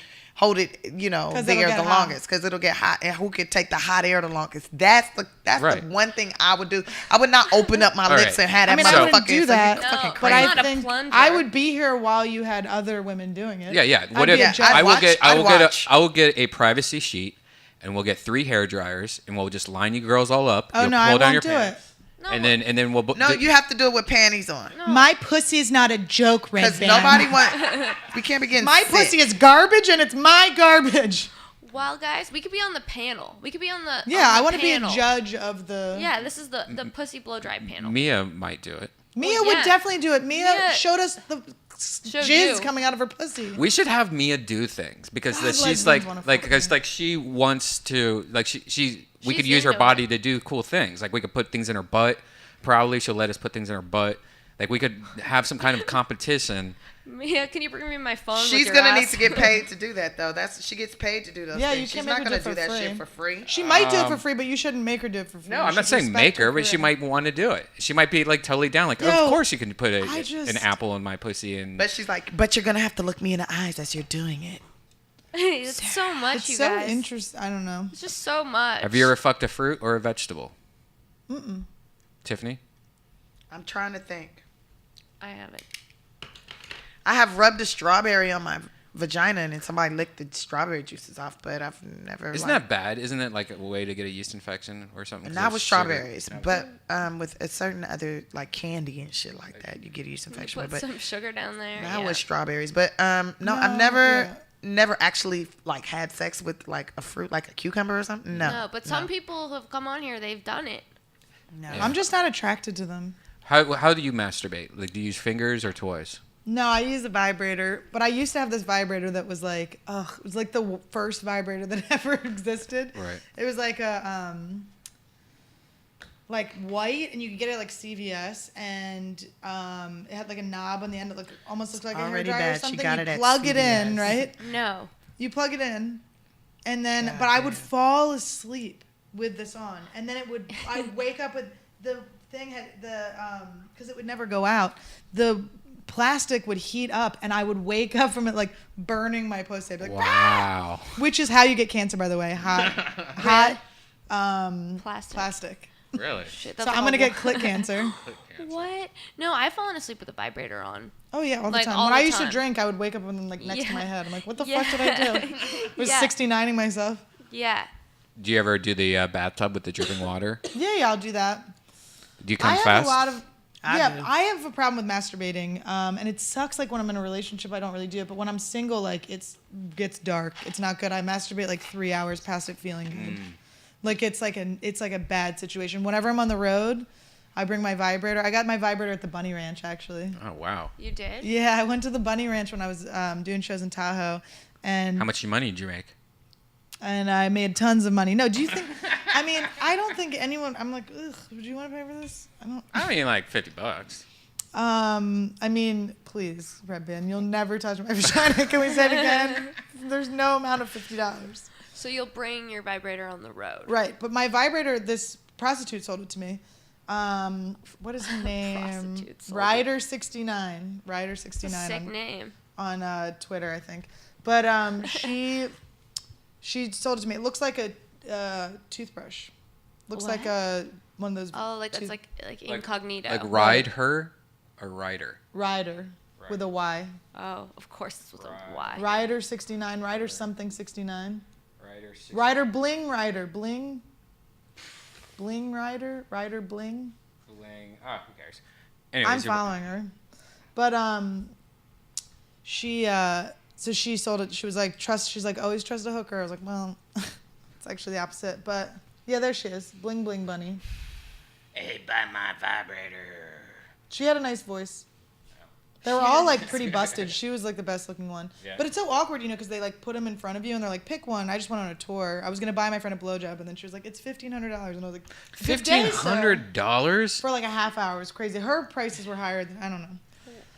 Speaker 6: it, you know,
Speaker 4: 'Cause it'll
Speaker 6: there
Speaker 4: get
Speaker 6: the
Speaker 4: hot.
Speaker 6: longest because it'll get hot and who can take the hot air the longest. That's
Speaker 8: Right.
Speaker 6: the one thing I would do. I would not open up my
Speaker 8: All
Speaker 6: lips
Speaker 8: right.
Speaker 6: and have
Speaker 4: I
Speaker 6: that
Speaker 4: mean,
Speaker 8: So-
Speaker 4: I wouldn't
Speaker 6: motherfucking
Speaker 4: do that,
Speaker 6: so you fucking
Speaker 1: No,
Speaker 6: crazy.
Speaker 4: but
Speaker 1: I'm
Speaker 4: I
Speaker 1: not a
Speaker 4: think
Speaker 1: plunger.
Speaker 4: I would be here while you had other women doing it.
Speaker 8: Yeah, yeah.
Speaker 4: I'd
Speaker 8: What
Speaker 4: be
Speaker 8: if
Speaker 4: a judge.
Speaker 8: I will
Speaker 6: I'd
Speaker 8: get? I will
Speaker 6: watch.
Speaker 8: get. I will get a privacy sheet, and we'll get 3 hair dryers, and we'll just line you girls all up.
Speaker 4: Oh
Speaker 8: You'll
Speaker 4: no,
Speaker 8: pull
Speaker 4: I
Speaker 8: down
Speaker 4: won't
Speaker 8: your
Speaker 4: do
Speaker 8: pants,
Speaker 1: No,
Speaker 8: and then we'll.
Speaker 6: No, you have to do it with panties on.
Speaker 4: My pussy's not a joke, Red
Speaker 6: Because
Speaker 4: Band.
Speaker 6: nobody want. We can't be getting
Speaker 4: My
Speaker 6: sick.
Speaker 4: pussy is garbage and it's my garbage.
Speaker 1: Well, guys, we could be on the panel. We could be on the
Speaker 4: Yeah, I
Speaker 1: want
Speaker 4: to be a judge of the.
Speaker 1: Yeah, this is the pussy blow dry panel.
Speaker 8: Mia might do it.
Speaker 4: Mia
Speaker 1: Well,
Speaker 4: would
Speaker 1: yeah.
Speaker 4: definitely do it. Mia
Speaker 1: Mia
Speaker 4: showed us the
Speaker 1: Showed
Speaker 4: jizz
Speaker 1: you.
Speaker 4: coming out of her pussy.
Speaker 8: We should have Mia do things because
Speaker 4: God,
Speaker 8: she's
Speaker 4: lesbians
Speaker 8: like
Speaker 4: wanna fuck
Speaker 8: because
Speaker 4: me.
Speaker 8: like she wants to like she we
Speaker 1: She's
Speaker 8: could use her
Speaker 1: into
Speaker 8: body
Speaker 1: it.
Speaker 8: to do cool things. Like we could put things in her butt. Probably she'll let us put things in her butt. Like we could have some kind of competition.
Speaker 1: Mia, can you bring me my phone?
Speaker 6: She's
Speaker 1: with your
Speaker 6: gonna
Speaker 1: ass?
Speaker 6: need to get paid to do that though. She gets paid to do those
Speaker 4: Yeah,
Speaker 6: things.
Speaker 4: you
Speaker 6: She's
Speaker 4: can't
Speaker 6: not
Speaker 4: make her
Speaker 6: gonna
Speaker 4: do it
Speaker 6: do
Speaker 4: for
Speaker 6: that
Speaker 4: free.
Speaker 6: shit for free.
Speaker 4: She might do it for free, but you shouldn't make her do it for free.
Speaker 8: No,
Speaker 4: You
Speaker 8: I'm not
Speaker 4: should
Speaker 8: saying
Speaker 4: respect
Speaker 8: make her, but she
Speaker 4: career.
Speaker 8: might want to do it. She might be like totally down. Like,
Speaker 4: Yo,
Speaker 8: of course you can put
Speaker 4: I
Speaker 8: an
Speaker 4: just-
Speaker 8: apple in my pussy and.
Speaker 6: But she's like, but you're gonna have to look me in the eyes as you're doing it.
Speaker 1: It's so much,
Speaker 4: It's
Speaker 1: you
Speaker 4: so
Speaker 1: guys.
Speaker 4: interesting. I don't know.
Speaker 1: It's just so much.
Speaker 8: Have you ever fucked a fruit or a vegetable?
Speaker 4: Mm-mm.
Speaker 8: Tiffany?
Speaker 6: I'm trying to think.
Speaker 1: I haven't.
Speaker 6: I have rubbed a strawberry on my vagina and then somebody licked the strawberry juices off, but I've never.
Speaker 8: Isn't that bad? Isn't it like a way to get a yeast infection or something? 'Cause
Speaker 6: Not
Speaker 8: of
Speaker 6: with
Speaker 8: sugar?
Speaker 6: strawberries,
Speaker 8: No.
Speaker 6: but with a certain other like candy and shit like that, you get a yeast infection.
Speaker 1: Put
Speaker 6: with. But
Speaker 1: some sugar down there.
Speaker 6: not
Speaker 1: yeah.
Speaker 6: with strawberries. But no,
Speaker 4: No,
Speaker 6: I've never
Speaker 4: yeah.
Speaker 6: never actually like had sex with like a fruit, like a cucumber or something. No.
Speaker 1: No, but some people have come on here. They've done it.
Speaker 6: No.
Speaker 8: Yeah.
Speaker 4: I'm just not attracted to them.
Speaker 8: How do you masturbate? Like, do you use fingers or toys?
Speaker 4: No, I use a vibrator, but I used to have this vibrator that was like, it was like the first vibrator that ever existed.
Speaker 8: Right.
Speaker 4: It was like a, like white, and you could get it at, like CVS, and it had like a knob on the end that looked almost looked like a
Speaker 6: Already
Speaker 4: hairdryer or
Speaker 6: bad. She
Speaker 4: something.
Speaker 6: got
Speaker 4: You
Speaker 6: it at
Speaker 4: plug it in,
Speaker 6: CVS.
Speaker 4: right?
Speaker 1: No.
Speaker 4: You plug it in, and then,
Speaker 6: God
Speaker 4: but I would
Speaker 6: damn.
Speaker 4: fall asleep with this on, and then I'd wake up with the thing had because it would never go out. The plastic would heat up, and I would wake up from it like burning my pussy. I'd be like,
Speaker 8: Wow.
Speaker 4: which is how you get cancer, by the way. Hot, plastic.
Speaker 8: Really?
Speaker 1: Shit,
Speaker 4: So
Speaker 1: that's
Speaker 4: I'm gonna
Speaker 1: awful.
Speaker 4: get clit cancer.
Speaker 1: What? No, I've fallen asleep with a vibrator on.
Speaker 4: Oh yeah, all the
Speaker 1: Like,
Speaker 4: time.
Speaker 1: all
Speaker 4: When
Speaker 1: the
Speaker 4: I used to
Speaker 1: time.
Speaker 4: drink, I would wake up and like next to
Speaker 1: Yeah.
Speaker 4: my head. I'm like, what the
Speaker 1: Yeah.
Speaker 4: fuck did I do? I was
Speaker 1: Yeah.
Speaker 4: 69ing myself.
Speaker 1: Yeah.
Speaker 8: Do you ever do the bathtub with the dripping water?
Speaker 4: Yeah, I'll do that.
Speaker 8: Do you come
Speaker 4: I have
Speaker 8: fast?
Speaker 4: a lot of.
Speaker 6: I
Speaker 4: Yeah,
Speaker 6: do.
Speaker 4: I have a problem with masturbating, and it sucks. Like when I'm in a relationship, I don't really do it. But when I'm single, like gets dark. It's not good. I masturbate like 3 hours past it feeling good. Like it's like a bad situation. Whenever I'm on the road, I bring my vibrator. I got my vibrator at the Bunny Ranch actually.
Speaker 8: Oh wow.
Speaker 1: You did?
Speaker 4: Yeah, I went to the Bunny Ranch when I was doing shows in Tahoe, and
Speaker 8: How much money did you make?
Speaker 4: and I made tons of money. No, do you think? I mean, I don't think anyone. I'm like, ugh. Would you want to pay for this? I don't.
Speaker 8: I mean, like $50.
Speaker 4: I mean, please, Red Band, you'll never touch my vagina. Can we say it again? There's no amount of $50.
Speaker 1: So you'll bring your vibrator on the road.
Speaker 4: Right, but my vibrator, this prostitute sold it to me. What is her name?
Speaker 1: Prostitute sold it.
Speaker 4: Ryder69.
Speaker 1: It's a
Speaker 4: Ryder69
Speaker 1: sick name.
Speaker 4: on Twitter, I think. But she sold it to me. It looks like a toothbrush. Looks
Speaker 1: What?
Speaker 4: like one of those.
Speaker 1: Oh, like that's
Speaker 4: tooth-
Speaker 1: like incognito.
Speaker 8: Like ride her or rider?
Speaker 4: Ryder with a Y.
Speaker 1: Oh, of course it's with a Y.
Speaker 4: Ryder 69. Ryder something 69.
Speaker 8: Rider.
Speaker 4: Ryder Bling Ryder Bling. Bling Ryder Ryder Bling.
Speaker 8: Bling. Ah, who cares? Anyways,
Speaker 4: I'm following her, but she so she sold it. She was like She's like always trust a hooker. I was like, well, it's actually the opposite. But yeah, there she is, Bling Bling Bunny.
Speaker 3: Hey, buy my vibrator.
Speaker 4: She had a nice voice. They were all like pretty busted. She was like the best looking one.
Speaker 3: Yeah.
Speaker 4: But it's so awkward, because they like put them in front of you and they're like, pick one. I just went on a tour. I was gonna buy my friend a blowjob, and then she was like, it's $1,500, and I was like, "Good day, sir."
Speaker 8: $1,500?
Speaker 4: For like a half hour. It was crazy. Her prices were higher than, I don't know.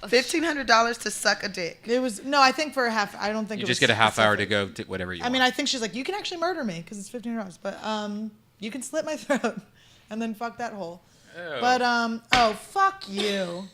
Speaker 6: $1,500 to suck a dick.
Speaker 4: It was no. I think for a half. I don't think
Speaker 8: You
Speaker 4: it
Speaker 8: just
Speaker 4: was
Speaker 8: get a half hour to
Speaker 4: specific.
Speaker 8: go to whatever you
Speaker 4: I
Speaker 8: want.
Speaker 4: mean, I think she's like, you can actually murder me because it's $1,500, but you can slit my throat and then fuck that hole.
Speaker 8: Ew.
Speaker 4: But oh fuck you!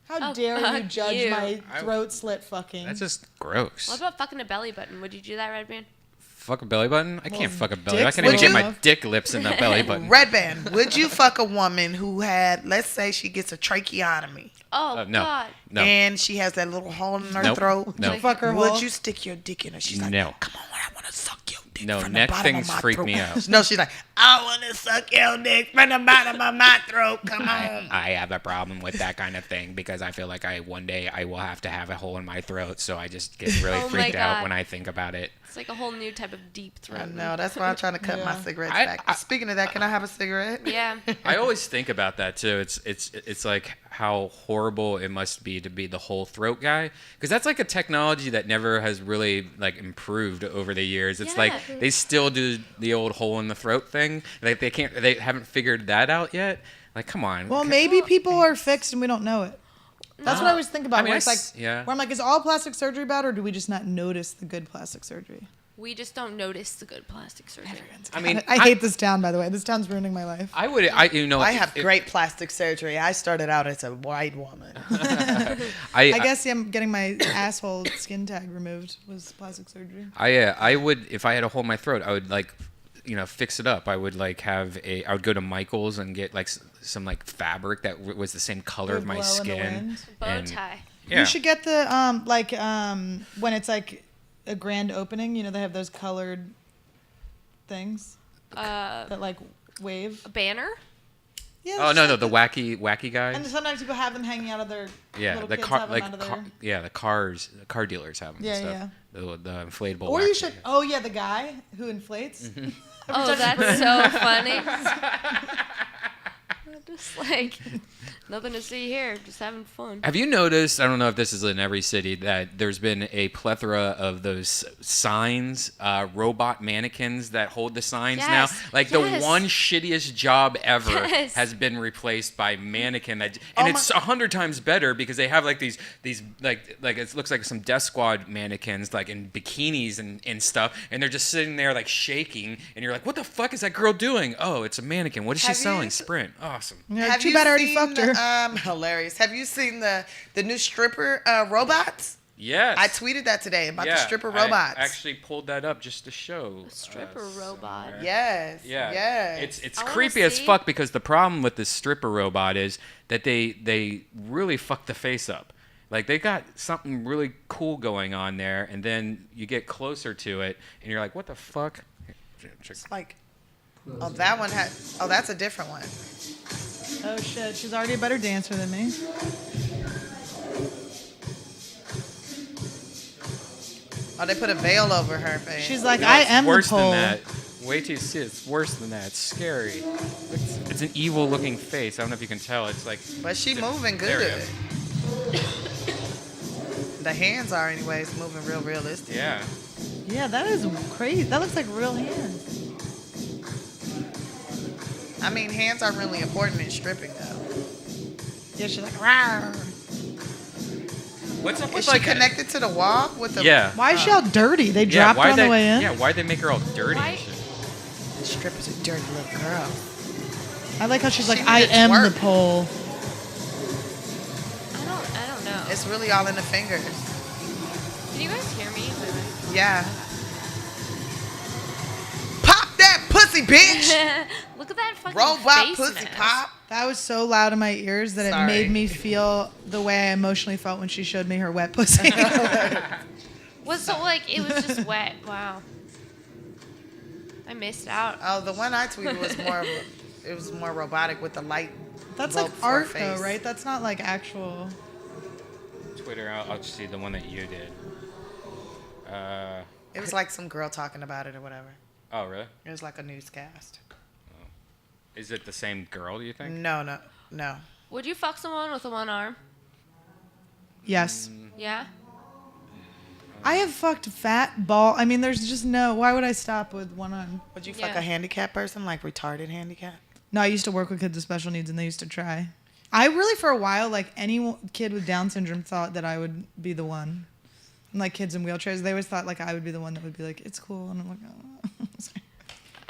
Speaker 4: How
Speaker 1: Oh,
Speaker 4: dare you
Speaker 1: fuck
Speaker 4: judge
Speaker 1: you.
Speaker 4: my throat slit fucking?
Speaker 8: That's just gross.
Speaker 1: What about fucking a belly button? Would you do that, Red Band?
Speaker 8: Fuck a belly button? I
Speaker 4: Well,
Speaker 8: can't fuck a belly. I
Speaker 4: dicks
Speaker 8: can't even
Speaker 6: would
Speaker 8: get
Speaker 6: you?
Speaker 8: my dick lips in the belly button.
Speaker 6: Red Band, would you fuck a woman who had, let's say she gets a tracheotomy
Speaker 1: Oh
Speaker 8: No.
Speaker 1: God.
Speaker 8: No.
Speaker 6: and she has that little hole in her
Speaker 8: Nope.
Speaker 6: throat?
Speaker 8: No.
Speaker 4: fuck her
Speaker 6: Would
Speaker 4: hole?
Speaker 6: you stick your dick in her? She's like,
Speaker 8: No.
Speaker 6: come on, I want to suck your dick
Speaker 8: No,
Speaker 6: from
Speaker 8: neck
Speaker 6: the bottom
Speaker 8: things
Speaker 6: of my
Speaker 8: freak
Speaker 6: throat.
Speaker 8: me out.
Speaker 6: No, she's like, I want to suck your dick from the bottom of my throat. Come on.
Speaker 3: I have a problem with that kind of thing because I feel like one day I will have to have a hole in my throat, so I just get really
Speaker 1: Oh my
Speaker 3: freaked out
Speaker 1: God.
Speaker 3: when I think about it.
Speaker 1: It's like a whole new type of deep throat.
Speaker 6: I know. That's why I'm trying to cut my
Speaker 4: Yeah.
Speaker 6: cigarettes
Speaker 8: I-
Speaker 6: back.
Speaker 8: I-
Speaker 6: Speaking of that, can I have a cigarette?
Speaker 1: Yeah.
Speaker 8: I always think about that too. It's like
Speaker 3: how horrible it must be to be the whole throat guy, because that's like a technology that never has really like improved over the years. It's like
Speaker 1: Yeah.
Speaker 3: they still do the old hole in the throat thing. Like they haven't figured that out yet. Like, come on.
Speaker 4: Well, maybe people are fixed and we don't know it. That's what I always think about.
Speaker 3: I mean,
Speaker 4: where it's
Speaker 3: I
Speaker 4: like,
Speaker 3: s- yeah.
Speaker 4: where I'm like, is all plastic surgery bad, or do we just not notice the good plastic surgery?
Speaker 1: We just don't notice the good plastic surgery.
Speaker 3: I mean,
Speaker 4: I hate this town, by the way. This town's ruining my life.
Speaker 6: I have great plastic surgery. I started out as a white woman.
Speaker 4: I guess I'm getting my asshole skin tag removed was plastic surgery.
Speaker 3: I would, if I had a hole in my throat, I would like, fix it up. I would like I would go to Michael's and get like some like fabric that was the same color of
Speaker 4: Would
Speaker 3: my
Speaker 4: blow in the
Speaker 3: skin.
Speaker 4: wind.
Speaker 1: Bow
Speaker 3: And-
Speaker 1: tie.
Speaker 3: Yeah.
Speaker 4: You should get the when it's like a grand opening. You know, they have those colored things that like wave.
Speaker 1: A banner?
Speaker 4: Yeah.
Speaker 3: Oh
Speaker 4: just
Speaker 3: no,
Speaker 4: like
Speaker 3: no, the wacky guy.
Speaker 4: And sometimes people have them hanging out of their little
Speaker 3: the
Speaker 4: kids
Speaker 3: car
Speaker 4: have them out of their...
Speaker 3: the car dealers have them.
Speaker 4: Yeah,
Speaker 3: and stuff. The inflatable.
Speaker 4: Or you
Speaker 3: wacky
Speaker 4: should.
Speaker 3: guy.
Speaker 4: Oh yeah, the guy who inflates.
Speaker 1: Oh, that's so funny. Just like nothing to see here, just having fun.
Speaker 3: Have you noticed, I don't know if this is in every city, that there's been a plethora of those signs, robot mannequins that hold the signs
Speaker 1: Yes,
Speaker 3: now? Like
Speaker 1: yes.
Speaker 3: the one shittiest job ever
Speaker 1: Yes.
Speaker 3: has been replaced by mannequin. And it's 100 times better because they have like these like it looks like some Death Squad mannequins like in bikinis and stuff. And they're just sitting there like shaking. And you're like, what the fuck is that girl doing? Oh, it's a mannequin. What is she
Speaker 6: Have you
Speaker 3: selling?
Speaker 6: s-
Speaker 3: Sprint. Awesome.
Speaker 4: Yeah, too bad I already fucked her.
Speaker 6: Hilarious. Have you seen the new stripper robots?
Speaker 3: Yes.
Speaker 6: I tweeted that today about the stripper
Speaker 3: I
Speaker 6: robots.
Speaker 3: actually pulled that up just to show.
Speaker 1: Stripper robot.
Speaker 3: somewhere.
Speaker 6: Yes.
Speaker 3: Yeah.
Speaker 6: Yes.
Speaker 3: It's
Speaker 1: I wanna
Speaker 3: creepy as
Speaker 1: see.
Speaker 3: fuck because the problem with this stripper robot is that they really fuck the face up. Like they got something really cool going on there, and then you get closer to it, and you're like, what the fuck? Here, check.
Speaker 6: like, oh, that one had. Oh, that's a different one.
Speaker 4: Oh shit, she's already a better dancer than me.
Speaker 6: Oh, they put a veil over her face.
Speaker 4: She's like,
Speaker 3: No,
Speaker 4: I
Speaker 3: it's
Speaker 4: am the
Speaker 3: worse
Speaker 4: pole.
Speaker 3: than that. Wait till you see it. It's worse than that. It's scary. It's an evil looking face. I don't know if you can tell. It's like.
Speaker 6: But she moving
Speaker 3: There we
Speaker 6: good. The hands are, anyways, moving real realistic.
Speaker 3: Yeah.
Speaker 4: Yeah, that is crazy. That looks like real hands.
Speaker 6: I mean, hands are really important in stripping, though.
Speaker 4: Yeah, she's like, rawr.
Speaker 3: What's up
Speaker 6: Is
Speaker 3: with
Speaker 6: she
Speaker 3: like
Speaker 6: connected to the wall with the?
Speaker 3: Yeah.
Speaker 4: Why is she all dirty? They
Speaker 3: Yeah,
Speaker 4: dropped her on the way in.
Speaker 3: Yeah, why'd they make her all dirty
Speaker 1: Why-
Speaker 3: and shit?
Speaker 6: The stripper's a dirty little girl.
Speaker 4: I like how she's
Speaker 6: She
Speaker 4: like, I
Speaker 6: needed
Speaker 4: am
Speaker 6: twerk.
Speaker 4: the pole.
Speaker 1: I don't know.
Speaker 6: It's really all in the fingers.
Speaker 1: Can you guys hear me?
Speaker 6: Yeah. Pop that pussy, bitch.
Speaker 1: Look at that fucking
Speaker 6: Robot
Speaker 1: face
Speaker 6: pussy
Speaker 1: mask.
Speaker 6: pop.
Speaker 4: That was so loud in my ears that
Speaker 6: Sorry.
Speaker 4: it made me feel the way I emotionally felt when she showed me her wet pussy.
Speaker 1: Was so like it was just wet. Wow. I missed out.
Speaker 6: Oh, the one I tweeted was more. It was more robotic with the light.
Speaker 4: That's
Speaker 6: Vote
Speaker 4: like
Speaker 6: for her
Speaker 4: art
Speaker 6: face.
Speaker 4: though, right? That's not like actual.
Speaker 3: Twitter, I'll just see the one that you did.
Speaker 6: It was like some girl talking about it or whatever.
Speaker 3: Oh, really?
Speaker 6: It was like a newscast.
Speaker 3: Is it the same girl, do you think?
Speaker 6: No.
Speaker 1: Would you fuck someone with a one arm?
Speaker 4: Yes.
Speaker 1: Yeah.
Speaker 4: I have fucked fat ball. I mean, there's just no. Why would I stop with one arm?
Speaker 6: Would you fuck
Speaker 1: Yeah.
Speaker 6: a handicapped person, like retarded handicap?
Speaker 4: No, I used to work with kids with special needs, and they used to try. I really, for a while, like any kid with Down syndrome, thought that I would be the one. And, like kids in wheelchairs, they always thought like I would be the one that would be like, it's cool, and I'm like, oh. Sorry.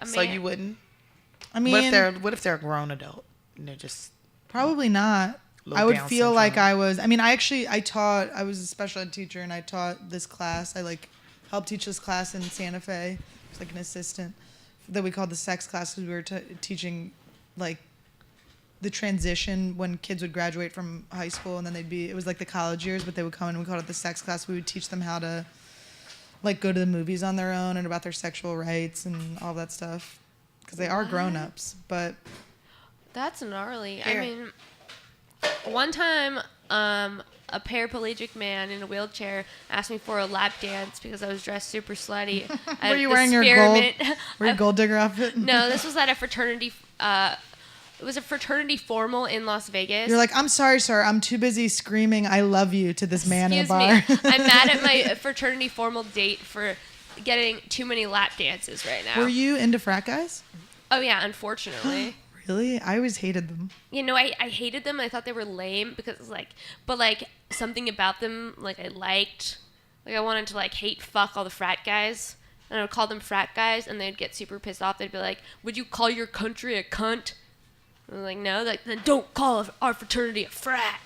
Speaker 1: I mean,
Speaker 6: So you wouldn't?
Speaker 4: I mean,
Speaker 6: What if they're a grown adult and they're just
Speaker 4: probably not.
Speaker 6: Little
Speaker 4: I would
Speaker 6: Down
Speaker 4: feel like
Speaker 6: syndrome.
Speaker 4: I was. I mean, I was a special ed teacher, and I taught this class. I like helped teach this class in Santa Fe. I was like an assistant that we called the sex class because we were teaching like the transition when kids would graduate from high school, and then it was like the college years, but they would come in and we called it the sex class. We would teach them how to like go to the movies on their own and about their sexual rights and all that stuff because they are grown-ups, but
Speaker 1: That's gnarly.
Speaker 6: Here.
Speaker 1: I mean, one time, a paraplegic man in a wheelchair asked me for a lap dance because I was dressed super slutty.
Speaker 4: Were you wearing your gold?
Speaker 1: Experiment.
Speaker 4: Were you gold digger outfit?
Speaker 1: No, this was at a fraternity It was a fraternity formal in Las Vegas.
Speaker 4: You're like, I'm sorry, sir. I'm too busy screaming "I love you" to this man in a
Speaker 1: Excuse
Speaker 4: bar.
Speaker 1: me. I'm mad at my fraternity formal date for getting too many lap dances right now.
Speaker 4: Were you into frat guys?
Speaker 1: Oh yeah, unfortunately.
Speaker 4: Really? I always hated them.
Speaker 1: You know, I hated them. I thought they were lame because but something about them I liked. Like I wanted to hate fuck all the frat guys. And I would call them frat guys and they'd get super pissed off. They'd be like, "Would you call your country a cunt?" I was like, "No." Like, "Then don't call our fraternity a frat."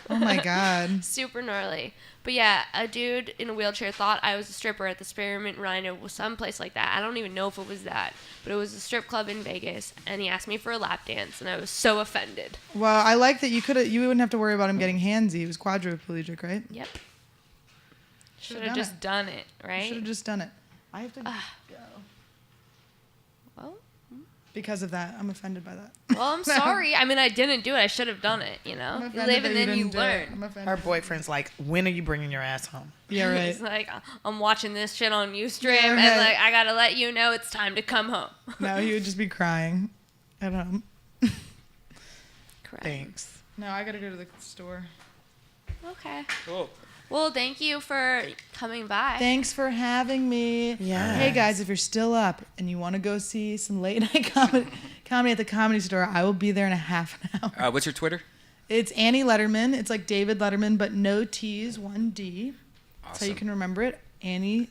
Speaker 4: Oh my god.
Speaker 1: Super gnarly. But yeah, a dude in a wheelchair thought I was a stripper at the Spearmint Rhino, someplace like that. I don't even know if it was that, but it was a strip club in Vegas, and he asked me for a lap dance, and I was so offended.
Speaker 4: Well, I like that you wouldn't have to worry about him getting handsy. He was quadriplegic, right?
Speaker 1: Yep. Should
Speaker 4: done
Speaker 1: have just
Speaker 4: it.
Speaker 1: done it, right?
Speaker 4: Should have just done it. I have to go.
Speaker 1: Well,
Speaker 4: Because of that, I'm offended by that.
Speaker 1: well, I'm sorry. I mean, I didn't do it. I should have done it. You know,
Speaker 4: I'm
Speaker 1: you
Speaker 4: offended
Speaker 1: live
Speaker 4: that
Speaker 1: and then you
Speaker 4: didn't do it.
Speaker 1: learn.
Speaker 4: I'm offended.
Speaker 6: Her boyfriend's like, when are you bringing your ass home?
Speaker 4: Yeah, right.
Speaker 1: It's like I'm watching this shit on UStream,
Speaker 4: Yeah,
Speaker 1: and
Speaker 4: right.
Speaker 1: I gotta let you know it's time to come home.
Speaker 4: No, he would just be crying at home.
Speaker 1: Correct.
Speaker 6: Thanks.
Speaker 4: No, I gotta go to the store.
Speaker 1: Okay.
Speaker 3: Cool.
Speaker 1: Well, thank you for coming by.
Speaker 4: Thanks for having me.
Speaker 6: Yeah.
Speaker 4: Hey guys, if you're still up and you want to go see some late night comedy at the Comedy Store, I will be there in a half an hour.
Speaker 3: What's your Twitter?
Speaker 4: It's Annie Letterman. It's like David Letterman, but no T's, one D. That's how you
Speaker 3: Awesome.
Speaker 4: can remember it. Annie,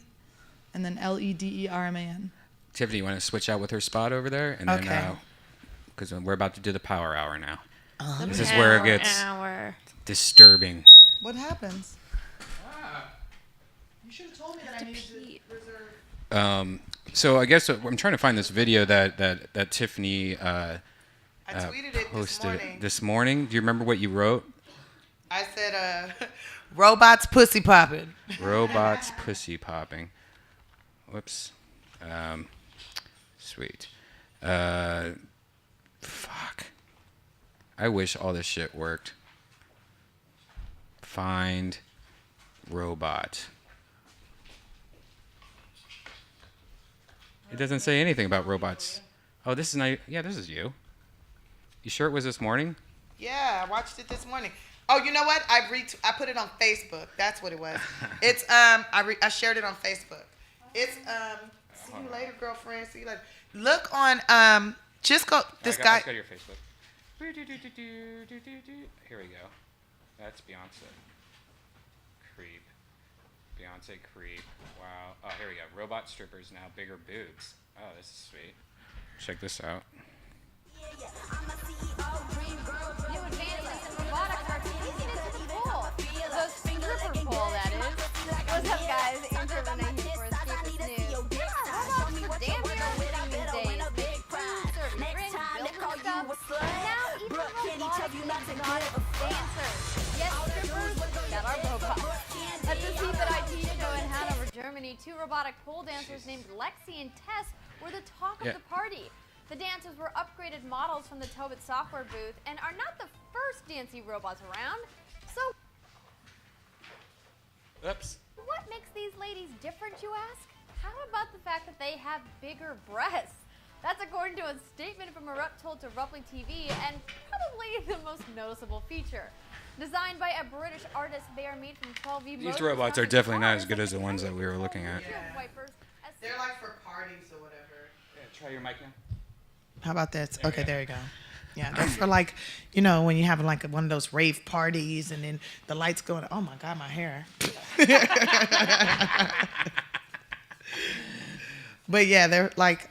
Speaker 4: and then Lederman.
Speaker 3: Tiffany, you want to switch out with her spot over there? And
Speaker 6: Okay.
Speaker 3: then, because we're about to do the power hour now.
Speaker 1: The
Speaker 3: This is where it
Speaker 1: power
Speaker 3: gets
Speaker 1: hour.
Speaker 3: disturbing.
Speaker 4: What happens? You should have told me that I needed
Speaker 1: Pete.
Speaker 4: to reserve.
Speaker 3: So I guess I'm trying to find this video that Tiffany
Speaker 6: I tweeted it
Speaker 3: posted this morning. Do you remember what you wrote?
Speaker 6: I said, robots pussy popping.
Speaker 3: Robots pussy popping. Whoops. Sweet. Fuck. I wish all this shit worked. Find robot. It doesn't say anything about robots. Oh, this is not. Yeah, this is you. You sure it was this morning?
Speaker 6: Yeah, I watched it this morning. Oh, you know what? I put it on Facebook. That's what it was. It's I shared it on Facebook. It's see you later, girlfriend. See you later. Look on just go this guy.
Speaker 3: Let's go to your Facebook. Here we go. That's Beyonce. Creep. Beyonce creep. Wow. Oh, here we go. Robot strippers now bigger boobs. Oh, this is sweet. Check this out.
Speaker 9: New advances in robotics are taking it to the pole. The stripper pole, that is. What's up, guys? Andrew Renee here for Escapist News. Robots for dancers using these days. Make food, serve drinks, build stuff. Now even robotic dancers. Yes, strippers that are robots. At the Seat That I Teach show in Hanover, Germany, two robotic pole dancers named Lexi and Tess were the talk of
Speaker 3: Yeah.
Speaker 9: the party. The dancers were upgraded models from the Tobit software booth and are not the first dancey robots around. So
Speaker 3: Oops.
Speaker 9: what makes these ladies different, you ask? How about the fact that they have bigger breasts? That's according to a statement from a rep told to Rupley TV, and probably the most noticeable feature. Designed by a British artist, they are made from 12V
Speaker 3: These robots are definitely not as good as the ones that we were looking at.
Speaker 6: They're like for parties or whatever.
Speaker 3: Yeah, try your mic now.
Speaker 6: How about that? Okay, there you go. Yeah, that's for like, you know, when you have like one of those rave parties and then the lights going. Oh my God, my hair. But yeah, they're like,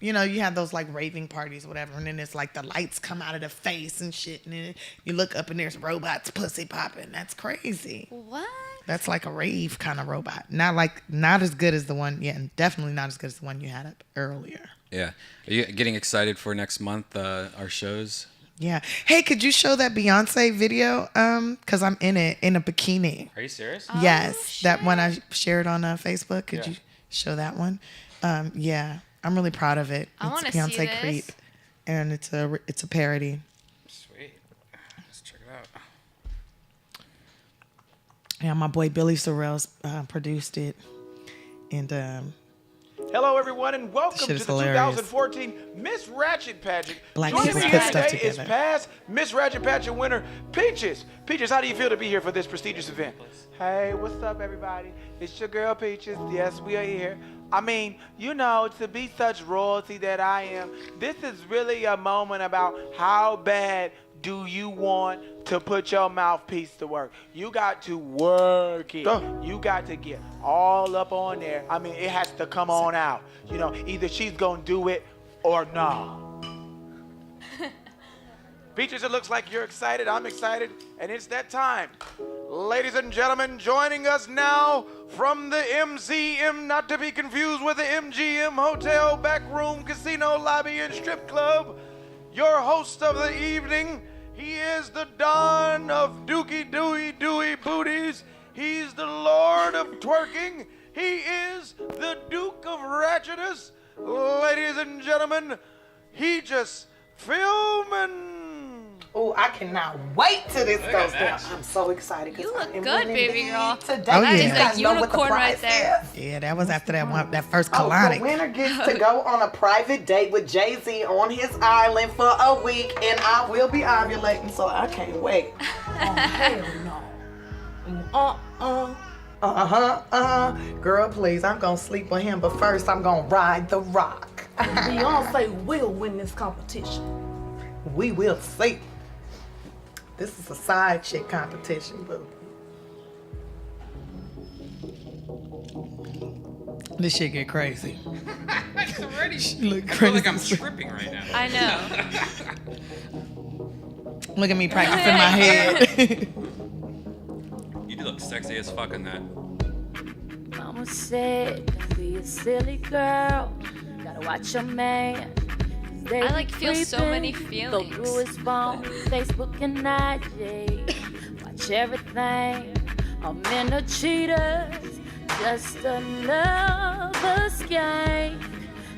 Speaker 6: you know, you have those like raving parties or whatever, and then it's like the lights come out of the face and shit, and then you look up and there's robots pussy popping. That's crazy.
Speaker 1: What?
Speaker 6: That's like a rave kind of robot. Not as good as the one, yeah, and definitely not as good as the one you had up earlier.
Speaker 3: Yeah. Are you getting excited for next month, our shows?
Speaker 6: Yeah. Hey, could you show that Beyonce video? Cause I'm in it in a bikini.
Speaker 3: Are you serious?
Speaker 6: Yes, that one I shared on Facebook. Could
Speaker 3: Yeah.
Speaker 6: you show that one? Yeah, I'm really proud of it.
Speaker 1: I
Speaker 6: It's
Speaker 1: wanna see
Speaker 6: Beyonce
Speaker 1: this.
Speaker 6: Creep, and it's a parody.
Speaker 3: Sweet. Let's check it out.
Speaker 6: Yeah, my boy Billy Sorrells produced it, and
Speaker 10: Hello, everyone, and welcome
Speaker 6: Shit
Speaker 10: to
Speaker 6: is
Speaker 10: the
Speaker 6: hilarious.
Speaker 10: 2014 Miss Ratchet pageant.
Speaker 6: Black
Speaker 10: Joining
Speaker 6: people
Speaker 10: me
Speaker 6: put
Speaker 10: here
Speaker 6: stuff
Speaker 10: today is
Speaker 6: together.
Speaker 10: past Miss Ratchet pageant winner, Peaches. Peaches, how do you feel to be here for this prestigious event? Hey, what's up, everybody? It's your girl, Peaches. Yes, we are here. I mean, you know, to be such royalty that I am, this is really a moment about how bad do you want to put your mouthpiece to work. You got to work it. You got to get all up on there. I mean, it has to come on out. You know, either she's gonna do it or no. Peaches, it looks like you're excited. I'm excited. And it's that time. Ladies and gentlemen, joining us now from the MCM, not to be confused with the MGM Hotel, Backroom, Casino, Lobby, and Strip Club, your host of the evening. He is the Don of Dookie Dooey Booties. He's the Lord of Twerking. He is the Duke of Ratchetness. Ladies and gentlemen, he just filming.
Speaker 6: Oh, I cannot wait till this goes down. I'm so excited.
Speaker 1: You look good, baby girl.
Speaker 6: Today,
Speaker 4: Oh,
Speaker 1: That
Speaker 4: yeah.
Speaker 1: is a unicorn right there.
Speaker 6: Yeah, that was after that first
Speaker 11: The
Speaker 6: colonic.
Speaker 11: winner gets to go on a private date with Jay-Z on his island for a week, and I will be ovulating, so I can't wait. Oh, hell no.
Speaker 6: Girl, please, I'm gonna sleep with him, but first I'm gonna ride the rock.
Speaker 11: Beyonce will win this competition.
Speaker 6: We will see. This is a side chick competition, boo. This shit get crazy.
Speaker 3: It's already.
Speaker 6: Look
Speaker 3: I feel like
Speaker 6: crazy.
Speaker 3: I'm tripping right now.
Speaker 1: I know.
Speaker 6: Look at me practicing my head.
Speaker 3: You do look sexy as fuck in that.
Speaker 2: Mama said, don't be a silly girl. Gotta watch your man.
Speaker 1: I like feel so many feelings.
Speaker 2: Go through his phone, Facebook and IG. Watch everything. All men are cheaters. Just another skank.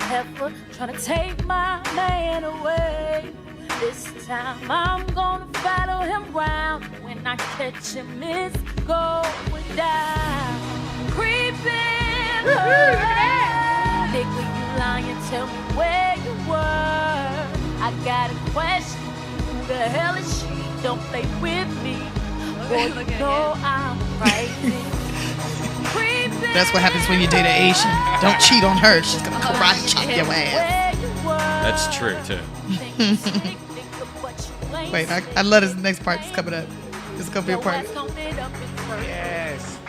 Speaker 2: Heifer trying to take my man away. This time I'm gonna battle him round. When I catch him, it's going down. Creeping around. Nigga, you lying, tell me where you were. I got a question, who the hell is she? Don't play with me, boy, you know I'm crazy.
Speaker 6: That's what happens when you date an Asian. Don't cheat on her. She's gonna karate chop your ass.
Speaker 3: That's true too.
Speaker 6: Wait, I love this next part that's coming up. This is gonna be a part.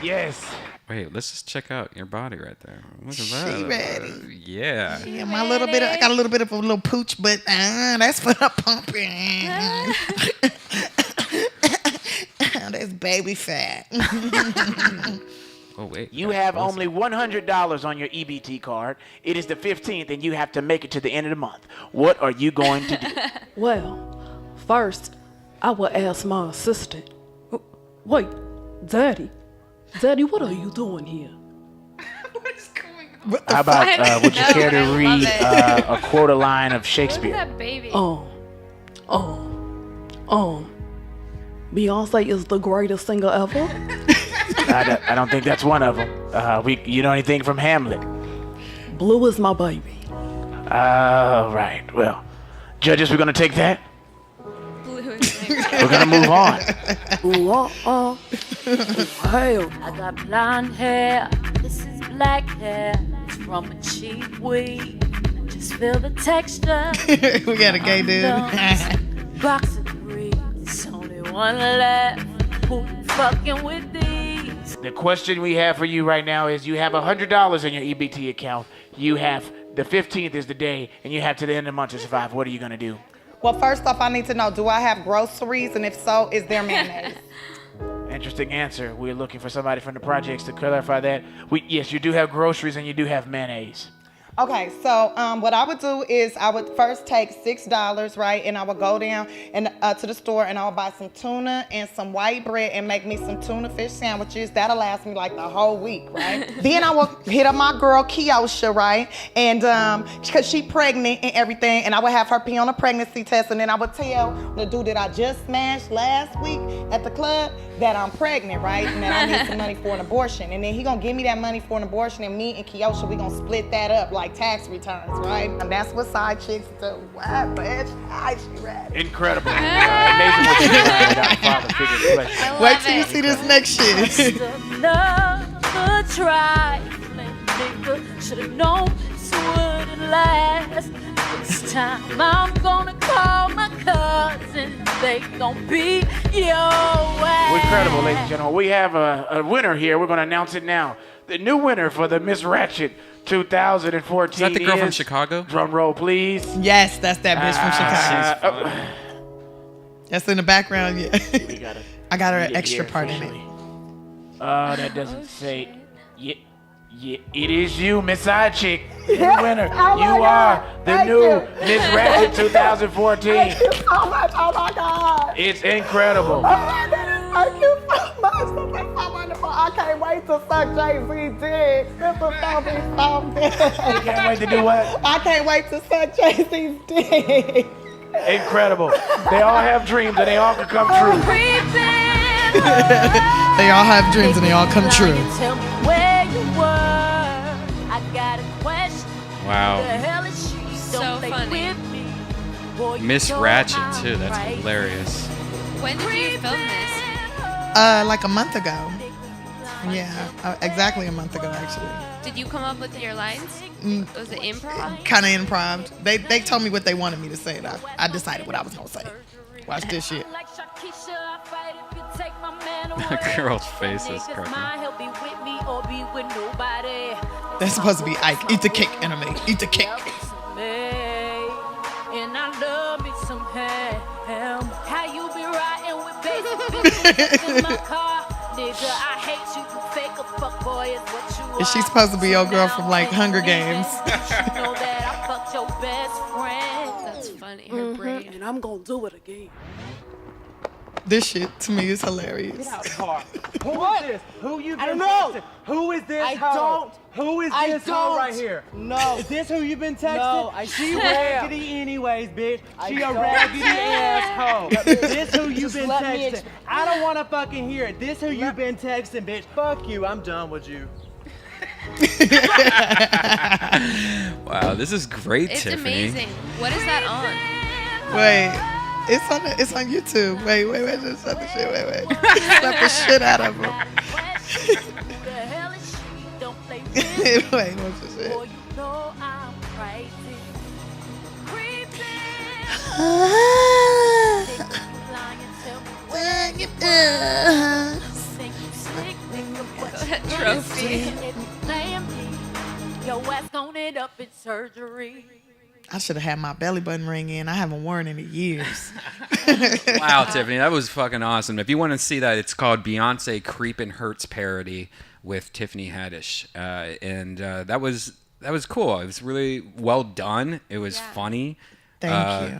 Speaker 10: Yes.
Speaker 8: Wait, let's just check out your body right there. Look at
Speaker 6: She
Speaker 8: that.
Speaker 6: ready.
Speaker 8: Yeah.
Speaker 6: Yeah, I got a little bit of a little pooch, but that's for the pumping. That's baby fat.
Speaker 8: Oh wait.
Speaker 10: You have only $100 on your EBT card. It is the 15th, and you have to make it to the end of the month. What are you going to do?
Speaker 11: Well, first, I will ask my assistant. Wait, Daddy, what are you doing here?
Speaker 10: How about, would you care to read a quote line of
Speaker 1: Look
Speaker 10: Shakespeare?
Speaker 1: at that baby.
Speaker 11: Beyonce is the greatest singer ever.
Speaker 10: I don't think that's one of them. You know anything from Hamlet?
Speaker 11: Blue is my baby.
Speaker 10: Right. Well, judges, we're going to take that.
Speaker 1: Blue is
Speaker 10: We're going to move on.
Speaker 11: Hell.
Speaker 2: I got blonde hair, this is black hair. It's from a cheap weed. Just feel the texture.
Speaker 6: We got a gay dude.
Speaker 2: Box of three, it's only one left. Who you fucking with these?
Speaker 10: The question we have for you right now is you have $100 in your EBT account. You have the 15th is the day, and you have to the end of the month to survive. What are you going to do?
Speaker 6: Well, first off, I need to know, do I have groceries? And if so, is there mayonnaise?
Speaker 10: Interesting answer. We're looking for somebody from the projects to clarify that. Yes, you do have groceries and you do have mayonnaise.
Speaker 11: Okay, so what I would do is I would first take $6, right, and I would go down and to the store and I would buy some tuna and some white bread and make me some tuna fish sandwiches. That'll last me like the whole week, right? Then I would hit up my girl Kiosha, right, and because she pregnant and everything, and I would have her pee on a pregnancy test, and then I would tell the dude that I just smashed last week at the club that I'm pregnant, right, and that I need some money for an abortion, and then he gonna give me that money for an abortion, and me and Kiosha, we gonna split that up like tax returns, right? And that's what side chicks do. What, bitch? Hi, she ready.
Speaker 10: Incredible. Amazing what you did out of father figure question.
Speaker 4: Wait till you see this next shit.
Speaker 2: Another trifling nigga should've known this wouldn't last. This time I'm gonna call my cousin. They gon' be your ass.
Speaker 10: Incredible, ladies and gentlemen. We have a winner here. We're going to announce it now. The new winner for the Miss Ratchet 2014
Speaker 8: Is that the girl from Chicago?
Speaker 10: Drum roll, please.
Speaker 4: Yes, that's that bitch from Chicago. That's in the background, yeah.
Speaker 10: We gotta
Speaker 4: I got her
Speaker 10: read
Speaker 4: an
Speaker 10: it
Speaker 4: extra
Speaker 10: here
Speaker 4: part in
Speaker 10: officially.
Speaker 4: it.
Speaker 10: That doesn't say. Yeah, it is you, Miss Side Chick. The winner. You are the new Miss Ratchet 2014.
Speaker 11: Thank you so much. Oh my God.
Speaker 10: It's incredible.
Speaker 11: Oh my goodness. Thank you so much. This is so wonderful. I can't wait to suck Jay-Z dick. This is gonna be so good.
Speaker 10: You can't wait to do what?
Speaker 11: I can't wait to suck Jay-Z's dick.
Speaker 10: Incredible. They all have dreams and they all can come true.
Speaker 4: They all have dreams and they all come true.
Speaker 2: Tell me where you were. I got a question.
Speaker 8: Wow.
Speaker 2: The hell is she?
Speaker 1: So
Speaker 2: Don't play
Speaker 1: funny.
Speaker 2: with me. Boy, you
Speaker 8: Miss
Speaker 2: know
Speaker 8: Ratchet
Speaker 2: I'm
Speaker 8: too. That's
Speaker 2: right.
Speaker 8: hilarious.
Speaker 1: When did you film this?
Speaker 4: Like a month ago. Yeah, exactly a month ago actually.
Speaker 1: Did you come up with your lines? Was it improv?
Speaker 4: Kind of improv. They told me what they wanted me to say, and I decided what I was gonna say. Watch this shit.
Speaker 2: Like Shakisha, I fight if you take my man
Speaker 8: That
Speaker 2: away.
Speaker 8: girl's face is
Speaker 2: Niggas
Speaker 8: cracking.
Speaker 2: mine, he'll be with me or be with nobody.
Speaker 4: That's supposed to be Ike. Eat the cake, anime. Eat the cake.
Speaker 2: And I love me some ham. How you be riding with basic bitches in my car? Nigga, I hate you. You fake a fuck boy is what you are.
Speaker 4: Is she supposed to be your girl from like Hunger Games?
Speaker 2: You know that I fucked your best friend.
Speaker 1: That's funny. Her brain.
Speaker 7: And I'm gonna do it again.
Speaker 4: This shit to me is hilarious.
Speaker 12: Who is this? Who you been
Speaker 7: I don't know.
Speaker 12: texting? Who is this
Speaker 7: I
Speaker 12: hoe?
Speaker 7: don't.
Speaker 12: Who is
Speaker 7: I
Speaker 12: this hoe
Speaker 7: don't.
Speaker 12: right here?
Speaker 7: No.
Speaker 12: Is this who you been texting?
Speaker 7: No, I
Speaker 12: She
Speaker 7: swear.
Speaker 12: raggedy anyways, bitch. She
Speaker 7: I
Speaker 12: a
Speaker 7: don't.
Speaker 12: raggedy ass hoe. This who you
Speaker 7: Just
Speaker 12: been
Speaker 7: let me
Speaker 12: texting. I don't want to fucking hear it. This who you been texting, bitch. Fuck you. I'm done with you.
Speaker 8: Wow, this is great,
Speaker 1: It's
Speaker 8: Tiffany.
Speaker 1: amazing. What is that on?
Speaker 4: Wait, it's on YouTube. Wait, just slap the shit. Wait. Slap the shit out of him.
Speaker 2: The hell is she? Don't play with me.
Speaker 4: Wait, what's the shit?
Speaker 2: Boy, you know I'm crazy. Creeping. Lying, tell me where you were. Think you slick, nigga, but you
Speaker 1: Trophy.
Speaker 2: playing me. Your ass gon' end up in surgery.
Speaker 4: I should have had my belly button ring in. I haven't worn it in years.
Speaker 8: Wow, Tiffany, that was fucking awesome. If you want to see that, it's called Beyonce Creepin' Hurts parody with Tiffany Haddish, and that was cool. It was really well done. It was funny.
Speaker 4: Thank you.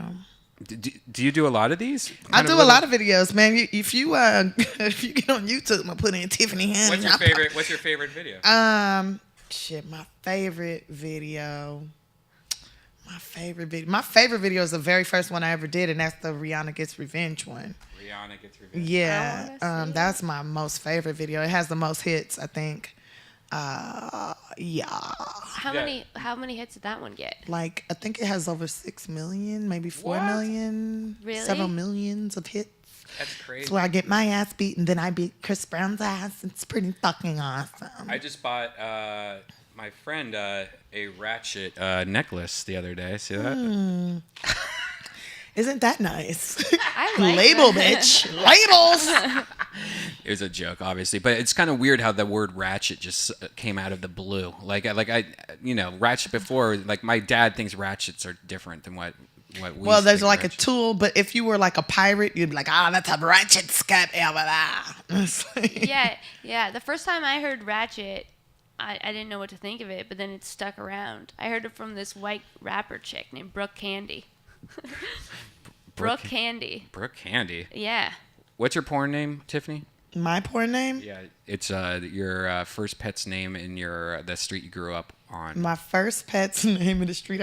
Speaker 8: Do you do a lot of these?
Speaker 4: I do a lot of videos, man. If you get on YouTube and put in Tiffany Haddish.
Speaker 8: What's your favorite video?
Speaker 4: Shit, my favorite video. My favorite video is the very first one I ever did, and that's the Rihanna Gets Revenge one.
Speaker 8: Rihanna Gets Revenge.
Speaker 4: Yeah, that's my most favorite video. It has the most hits, I think. Yeah.
Speaker 1: How many hits did that one get?
Speaker 4: Like, I think it has over 6 million, maybe 4 million.
Speaker 1: Really?
Speaker 4: Several millions of hits.
Speaker 8: That's crazy.
Speaker 4: So I get my ass beat, and then I beat Chris Brown's ass. It's pretty fucking awesome.
Speaker 8: I just bought my friend a Ratchet necklace the other day. See that?
Speaker 4: Isn't that nice?
Speaker 1: I like
Speaker 4: Label,
Speaker 1: that.
Speaker 4: bitch. Labels.
Speaker 8: It was a joke, obviously, but it's kind of weird how the word ratchet just came out of the blue. Like I, ratchet before. Like my dad thinks ratchets are different than what we.
Speaker 4: Well, there's
Speaker 8: think
Speaker 4: like a
Speaker 8: ratchet.
Speaker 4: tool, but if you were like a pirate, you'd be like, that's a ratchet scat over there.
Speaker 1: Yeah. The first time I heard Ratchet, I didn't know what to think of it, but then it stuck around. I heard it from this white rapper chick named Brooke Candy. Brooke Candy.
Speaker 8: Brooke Candy.
Speaker 1: Yeah.
Speaker 8: What's your porn name, Tiffany?
Speaker 6: My porn name?
Speaker 8: Yeah, it's your first pet's name in the street you grew up on.
Speaker 6: My first pet's name in the street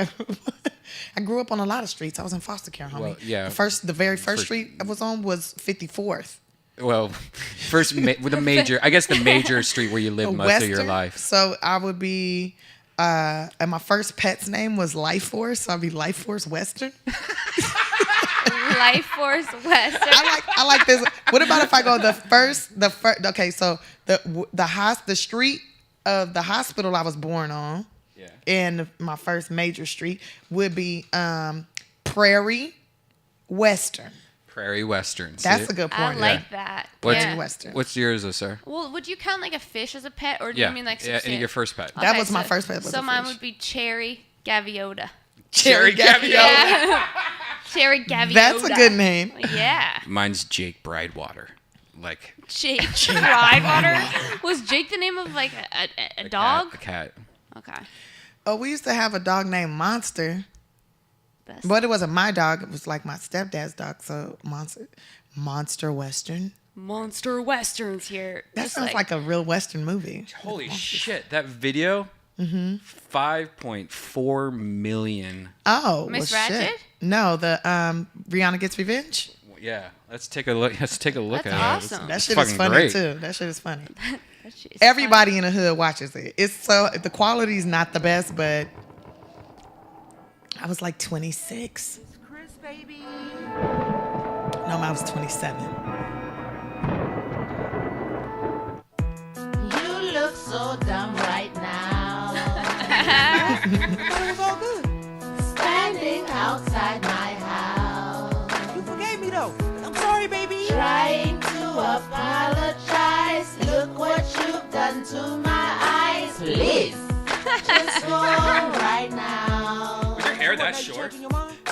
Speaker 6: I grew up on a lot of streets. I was in foster care, homie.
Speaker 8: Well, yeah.
Speaker 6: The very first street I was on was 54th.
Speaker 8: Well, first with a major, I guess the major street where you lived most of your life.
Speaker 6: So I would be, and my first pet's name was Life Force. So I'd be Life Force Western.
Speaker 1: Life Force Western.
Speaker 6: I like this. What about if I go the first? Okay, so the street of the hospital I was born on, and my first major street would be Prairie Western.
Speaker 8: Prairie Western.
Speaker 6: That's a good point.
Speaker 1: I like that.
Speaker 8: What's,
Speaker 6: Western.
Speaker 8: What's yours, sir?
Speaker 1: Well, would you count like a fish as a pet, or do you mean like
Speaker 8: any your first pet?
Speaker 6: That was my first pet.
Speaker 1: So mine would be Cherry Gaviota.
Speaker 8: Cherry Gaviota.
Speaker 1: Yeah. Cherry Gaviota.
Speaker 6: That's a good name.
Speaker 1: Yeah.
Speaker 8: Mine's Jake Bridewater. Like
Speaker 1: Jake Bridewater. Was Jake the name of like a dog?
Speaker 8: A cat.
Speaker 1: Okay.
Speaker 6: Oh, we used to have a dog named Monster. But it wasn't my dog. It was like my stepdad's dog. So Monster Western.
Speaker 1: Monster Westerns here.
Speaker 6: That sounds like a real Western movie.
Speaker 8: Holy shit! That video. 5.4 million.
Speaker 6: Oh,
Speaker 1: Miss
Speaker 6: well,
Speaker 1: Ratched?
Speaker 6: shit. No, the Rihanna Gets Revenge.
Speaker 8: Yeah, let's take a look. Let's take a look
Speaker 1: That's
Speaker 8: at
Speaker 1: awesome.
Speaker 8: it.
Speaker 6: That
Speaker 8: It's
Speaker 6: shit is
Speaker 8: fucking
Speaker 6: funny
Speaker 8: great.
Speaker 6: too. That shit is funny.
Speaker 1: That shit is
Speaker 6: Everybody in the hood watches it. It's so the quality's not the best, but I was like 26.
Speaker 12: It's Chris, baby.
Speaker 6: No, I was 27.
Speaker 2: You look so dumb right now.
Speaker 12: It was all good.
Speaker 2: Standing outside my house.
Speaker 12: You forgave me though. I'm sorry, baby.
Speaker 2: Trying to apologize. Look what you've done to my eyes. Please, just go right now.
Speaker 8: Was your hair that short?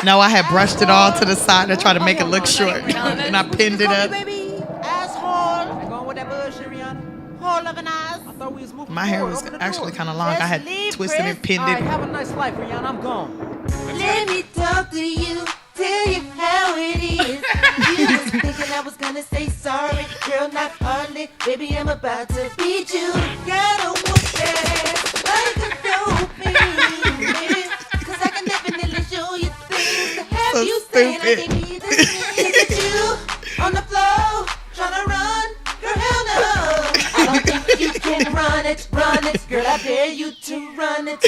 Speaker 6: No, I had brushed it all to the side to try to make it look short, and I pinned it
Speaker 12: Call me,
Speaker 6: up.
Speaker 12: baby. Asshole. Ain't going with that bullshit, Rihanna.
Speaker 2: Hole of an ass.
Speaker 12: I thought we was moving
Speaker 6: My hair
Speaker 12: forward.
Speaker 6: was
Speaker 12: Open the
Speaker 6: actually
Speaker 12: door.
Speaker 6: kind of long. I had
Speaker 2: Just leave,
Speaker 6: twisted and
Speaker 2: Chris.
Speaker 6: pinned
Speaker 12: All right,
Speaker 6: it.
Speaker 12: have a nice life, Rihanna. I'm gone.
Speaker 2: Let me talk to you, tell you how it is. You was thinking I was gonna say sorry, girl, not hardly. Baby, I'm about to beat you. Gotta whoop that ass like a dope baby. 'Cause I can definitely show you things to have
Speaker 6: So
Speaker 2: you saying I
Speaker 6: stupid.
Speaker 2: can be this. Look at you on the floor, trying to run. Girl, hell no. I don't think you can run it. Girl, I dare you to run it.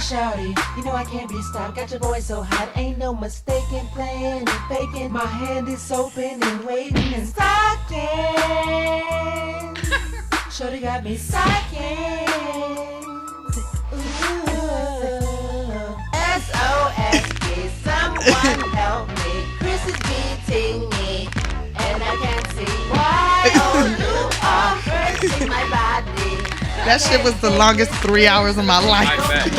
Speaker 2: Shawty, you know I can't be stopped. Got your voice so hot, ain't no mistaking, playing and faking. My hand is open and waiting and stocking. Shawty got me stocking. SOS, please someone help me. Chris is beating me, and I can't see why. Oh, you are hurting my body.
Speaker 6: That shit was the longest 3 hours of my life.
Speaker 8: I bet.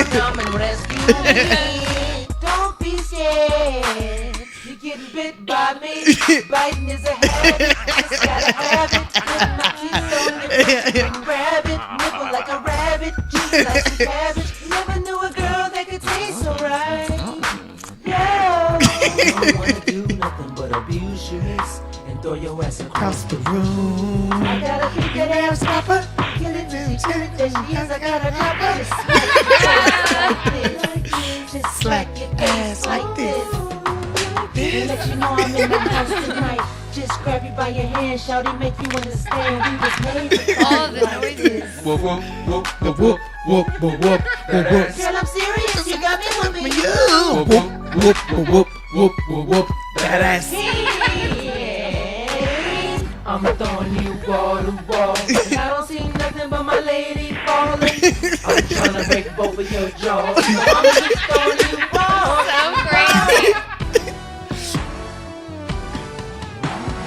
Speaker 2: Come and rescue me. Don't be scared. You're getting bit by me. Biting is a habit. Just gotta have it. Put my teeth on it. Grab it. Nibble like a rabbit. Juice like some cabbage. Never knew a girl that could taste so right. Yeah. I don't wanna do nothing but abuse your hips and throw your ass
Speaker 6: Across the room.
Speaker 2: I gotta keep that ass proper. Kill it till she turn it, there she is. I gotta drop her. Just
Speaker 6: Slap your ass like this.
Speaker 2: and let you know I'm in the house tonight. Just grab you by your hand, shawty, make you understand. We was made for
Speaker 1: All the noises.
Speaker 8: Whoop whoop whoop whoop whoop whoop whoop whoop whoop.
Speaker 2: Girl, I'm serious, you got me whooping you.
Speaker 8: Whoop whoop whoop whoop whoop whoop whoop.
Speaker 6: Badass.
Speaker 2: I'm throwing you wall to wall. I don't see nothing but my lady falling. I'm trying to break both of your jaws. I'm just throwing you wall.
Speaker 1: So crazy.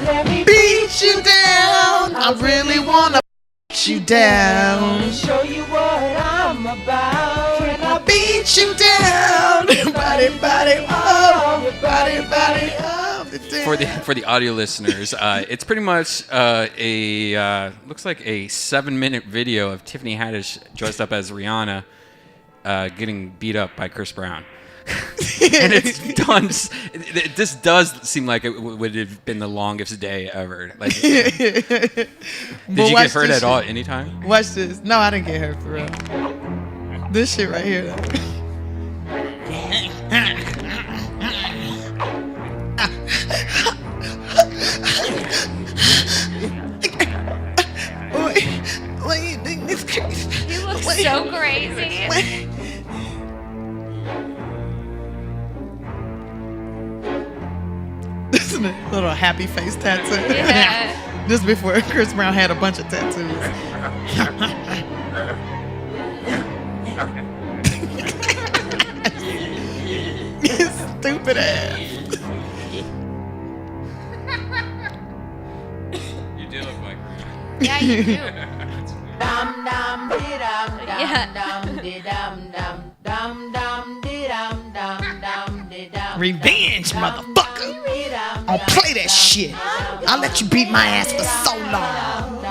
Speaker 2: Let me
Speaker 6: Beat you down. I really wanna beat you down.
Speaker 2: show you what I'm about. Can I
Speaker 6: Beat you down. Body, oh. Body, oh.
Speaker 8: for the audio listeners, it's pretty much looks like a 7-minute video of Tiffany Haddish dressed up as Rihanna getting beat up by Chris Brown. And it's done. This does seem like it would have been the longest day ever. Like, did you get hurt at all at any time?
Speaker 6: Watch this. No, I didn't get hurt for real. This shit right here. Why you doing this crazy?
Speaker 1: You look so crazy.
Speaker 6: This is a little happy face tattoo.
Speaker 1: Yeah.
Speaker 6: Just before Chris Brown had a bunch of tattoos. Stupid ass.
Speaker 8: You do look like Rihanna.
Speaker 1: Yeah, you do.
Speaker 2: Dum dum de dum dum
Speaker 1: Yeah.
Speaker 2: dum de dum dum dum dum de dum dum dum de dum.
Speaker 6: Revenge, motherfucker. I'll play that shit. I'll let you beat my ass for so long.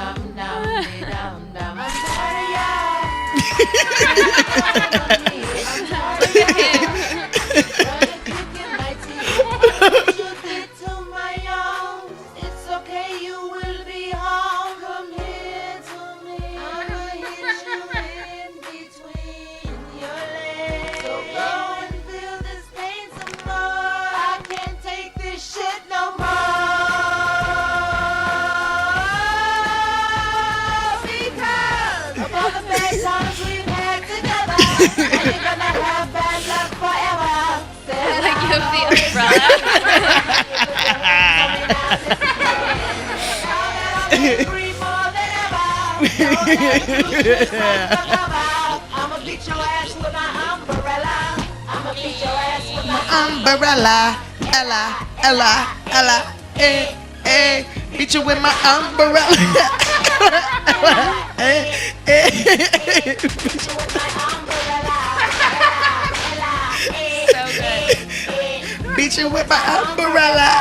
Speaker 2: It's okay, you will be home. Come here to me. I'ma hit you in between your legs. So go and feel this pain some more. I can't take this shit no more. Because of all the bad times we've had together, and you're gonna have bad luck forever.
Speaker 1: Like you have the umbrella.
Speaker 2: I'ma beat your ass with my umbrella. I'ma beat your ass with my
Speaker 6: Umbrella, Ella, Ella, Ella, beat you with my umbrella.
Speaker 1: So good.
Speaker 6: Beat you with my umbrella.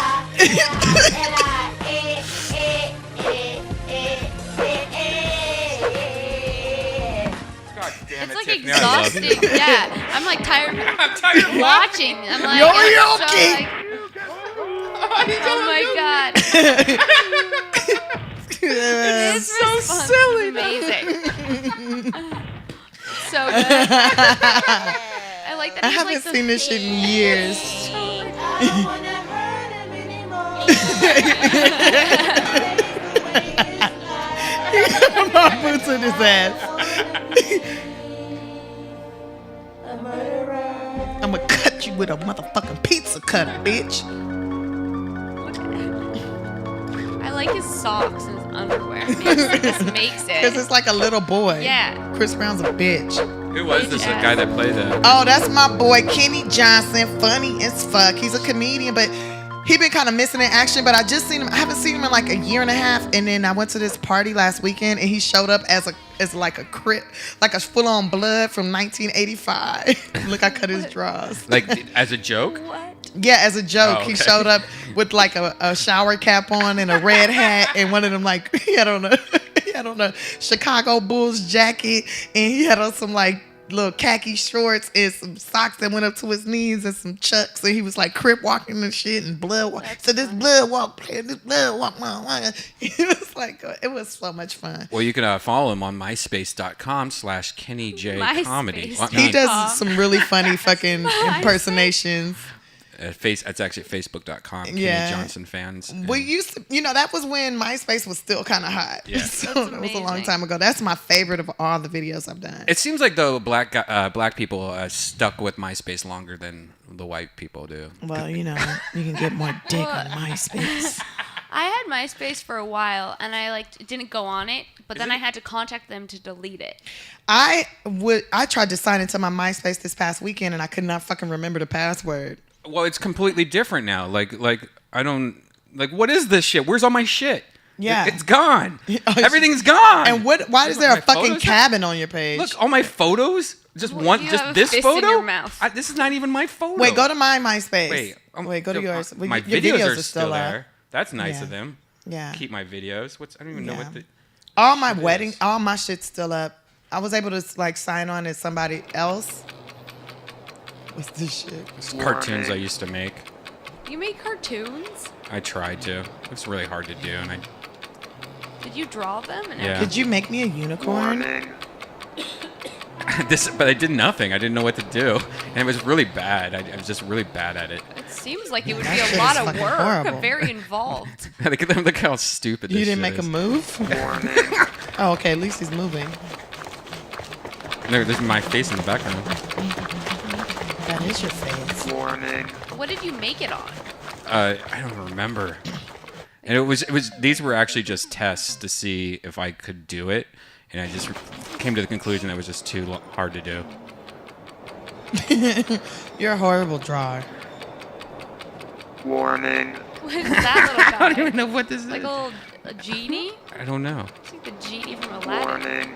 Speaker 8: God damn
Speaker 1: It's like
Speaker 8: Tiffany, I love you.
Speaker 1: exhausting. Yeah, I'm like tired.
Speaker 8: I'm tired of
Speaker 1: watching. I'm like,
Speaker 6: You're
Speaker 1: I'm so,
Speaker 6: okay.
Speaker 1: like, oh my god.
Speaker 6: It's
Speaker 1: so silly. Amazing. So good. I like that.
Speaker 6: I
Speaker 1: he's,
Speaker 6: haven't
Speaker 1: like, the
Speaker 6: seen this shit in years. My boots in his ass. I'ma cut you with a motherfucking pizza cutter, bitch.
Speaker 1: I like his socks and his underwear. This makes it.
Speaker 6: Because it's like a little boy.
Speaker 1: Yeah.
Speaker 6: Chris Brown's a bitch.
Speaker 8: Who was this guy that played that?
Speaker 6: Oh, that's my boy Kenny Johnson. Funny as fuck. He's a comedian, but he been kind of missing in action. But I haven't seen him in like a year and a half. And then I went to this party last weekend, and he showed up as like a crip, like a full on blood from 1985. Look, I cut his drawers.
Speaker 8: Like as a joke?
Speaker 6: Yeah, as a joke,
Speaker 8: Oh, okay.
Speaker 6: he showed up with like a shower cap on and a red hat, and one of them like he had on a Chicago Bulls jacket, and he had on some like little khaki shorts and some socks that went up to his knees and some chucks, and he was like crip walking and shit and blood walk. So this blood walk, this blood walk, it was like it was so much fun.
Speaker 8: Well, you can follow him on myspace.com/KennyJComedy.
Speaker 1: MySpace.
Speaker 6: He does some really funny fucking impersonations.
Speaker 8: It's actually Facebook.com.
Speaker 6: Yeah.
Speaker 8: Kenny Johnson fans.
Speaker 6: We used to, that was when MySpace was still kind of hot.
Speaker 8: Yeah.
Speaker 6: So that was a long time ago. That's my favorite of all the videos I've done.
Speaker 8: It seems like though black people stuck with MySpace longer than the white people do.
Speaker 6: Well, you can get more dick on MySpace.
Speaker 1: I had MySpace for a while, and I didn't go on it, but then I had to contact them to delete it.
Speaker 6: I tried to sign into my MySpace this past weekend, and I could not fucking remember the password.
Speaker 8: Well, it's completely different now. Like I don't what is this shit? Where's all my shit?
Speaker 6: Yeah.
Speaker 8: It's gone. Everything's gone.
Speaker 6: And why is there a
Speaker 8: my
Speaker 6: fucking
Speaker 8: photos?
Speaker 6: cabin on your page?
Speaker 8: Look, all my photos Just
Speaker 1: Well,
Speaker 8: one,
Speaker 1: you
Speaker 8: just
Speaker 1: have a
Speaker 8: this
Speaker 1: fist in
Speaker 8: photo.
Speaker 1: your mouth.
Speaker 8: This is not even my photo.
Speaker 6: Wait, go to my MySpace.
Speaker 8: Wait,
Speaker 6: Go to yours. Well,
Speaker 8: My
Speaker 6: your
Speaker 8: videos are still
Speaker 6: up.
Speaker 8: there. That's nice
Speaker 6: Yeah.
Speaker 8: of them.
Speaker 6: Yeah.
Speaker 8: Keep my videos. I don't even know what the.
Speaker 6: All my
Speaker 8: shit
Speaker 6: wedding,
Speaker 8: is.
Speaker 6: all my shit's still up. I was able to like sign on as somebody else. What's this shit?
Speaker 8: It's cartoons I used to make.
Speaker 1: You made cartoons?
Speaker 8: I tried to. It's really hard to do, and
Speaker 1: Did you draw them? And
Speaker 8: Yeah.
Speaker 6: Could you make me a unicorn?
Speaker 8: but I did nothing. I didn't know what to do, and it was really bad. I was just really bad at it.
Speaker 1: It seems like it would
Speaker 6: That
Speaker 1: be
Speaker 6: shit
Speaker 1: a lot
Speaker 6: is
Speaker 1: of
Speaker 6: fucking
Speaker 1: work.
Speaker 6: horrible.
Speaker 1: Very involved.
Speaker 8: Look how stupid
Speaker 6: You
Speaker 8: this
Speaker 6: didn't
Speaker 8: shit
Speaker 6: make a
Speaker 8: is.
Speaker 6: move? Oh, okay. At least he's moving.
Speaker 8: There's my face in the background.
Speaker 6: That is your face.
Speaker 1: What did you make it on?
Speaker 8: I don't remember. And it was these were actually just tests to see if I could do it, and I just came to the conclusion that it was just too hard to do.
Speaker 6: You're a horrible drawer.
Speaker 12: Warning.
Speaker 1: What is that little guy?
Speaker 8: I don't even know what this
Speaker 1: Like
Speaker 8: is.
Speaker 1: a genie?
Speaker 8: I don't know.
Speaker 1: It's like the genie from Aladdin.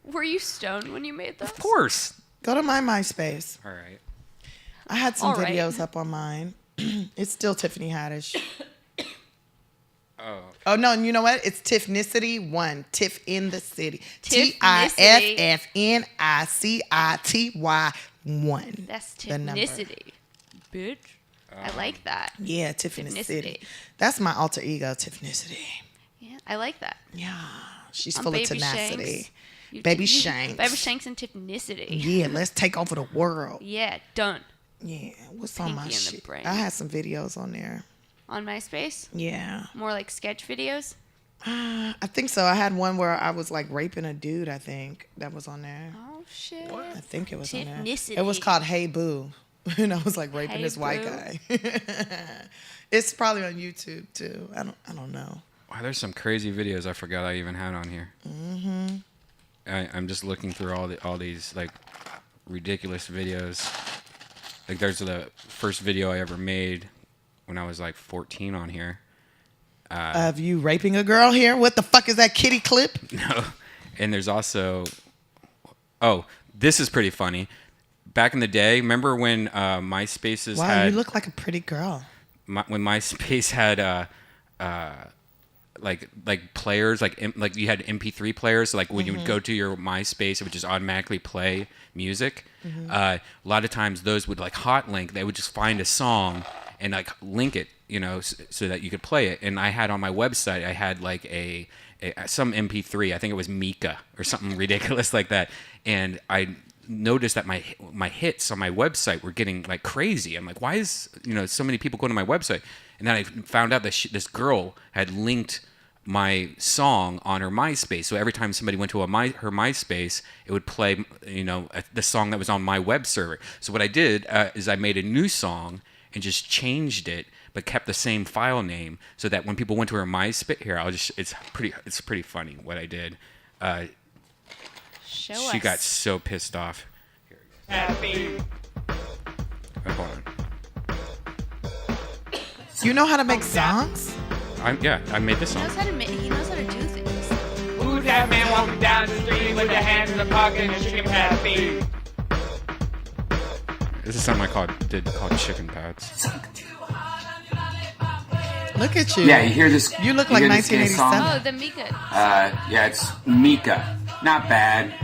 Speaker 1: Were you stoned when you made this?
Speaker 8: Of course.
Speaker 6: Go to my MySpace.
Speaker 8: All right.
Speaker 6: I had some
Speaker 1: All right.
Speaker 6: videos up on mine. It's still Tiffany Haddish.
Speaker 8: Oh.
Speaker 6: Oh no, and you know what? It's Tiffnicity 1. Tiff in the city.
Speaker 1: Tiffnicity.
Speaker 6: TIFFNICITY 1.
Speaker 1: That's
Speaker 6: The number.
Speaker 1: Tiffnicity. Bitch. I like that.
Speaker 6: Yeah, Tiffany
Speaker 1: Tiffnicity.
Speaker 6: City. That's my alter ego, Tiffnicity.
Speaker 1: Yeah, I like that.
Speaker 6: Yeah, she's
Speaker 1: I'm
Speaker 6: full of
Speaker 1: Baby
Speaker 6: tenacity.
Speaker 1: Shanks. You-
Speaker 6: Baby
Speaker 1: you-
Speaker 6: Shanks.
Speaker 1: Baby Shanks and Tiffnicity.
Speaker 6: Yeah, let's take over the world.
Speaker 1: Yeah, done.
Speaker 6: Yeah, what's on my
Speaker 1: Pinky in the
Speaker 6: shit?
Speaker 1: brain.
Speaker 6: I had some videos on there.
Speaker 1: On MySpace?
Speaker 6: Yeah.
Speaker 1: More like sketch videos?
Speaker 6: I think so. I had one where I was like raping a dude, I think. That was on there.
Speaker 1: Oh, shit.
Speaker 6: I think it was on there.
Speaker 1: Tiffnicity.
Speaker 6: It was called Hey Boo. And I was like raping
Speaker 1: Hey
Speaker 6: this white
Speaker 1: Boo.
Speaker 6: guy. It's probably on YouTube too. I don't know.
Speaker 8: Wow, there's some crazy videos I forgot I even had on here.
Speaker 6: Mm-hmm.
Speaker 8: I'm just looking through all these like ridiculous videos. Like there's the first video I ever made when I was like 14 on here.
Speaker 6: Of you raping a girl here? What the fuck is that kitty clip?
Speaker 8: No. And there's also, oh, this is pretty funny. Back in the day, remember when MySpaces
Speaker 6: Wow,
Speaker 8: had
Speaker 6: you look like a pretty girl.
Speaker 8: when MySpace had like players like you had MP3 players. So like when you would go to your MySpace, it would just automatically play music. A lot of times those would like hot link. They would just find a song and like link it, so that you could play it. And I had on my website, I had like some MP3. I think it was Mika or something ridiculous like that. And I noticed that my hits on my website were getting like crazy. I'm like, why is so many people going to my website? And then I found out that this girl had linked my song on her MySpace. So every time somebody went to her MySpace, it would play the song that was on my web server. So what I did is I made a new song and just changed it, but kept the same file name, so that when people went to her MySpace, it's pretty funny what I did.
Speaker 1: Show
Speaker 8: She
Speaker 1: us.
Speaker 8: got so pissed off.
Speaker 12: Happy.
Speaker 8: Hold on.
Speaker 6: You know how to make songs?
Speaker 8: I made this
Speaker 1: He
Speaker 8: song.
Speaker 1: knows how to he knows how to do things.
Speaker 12: Who's that man walking down the street with their hands in the pocket and chicken happy?
Speaker 8: This is something I did called Chicken Pads.
Speaker 6: Look at you.
Speaker 13: Yeah, you hear this.
Speaker 6: You look like
Speaker 13: hear this guy's
Speaker 6: 1987.
Speaker 1: Oh,
Speaker 13: song?
Speaker 1: the Mika.
Speaker 13: Yeah, it's Mika. Not bad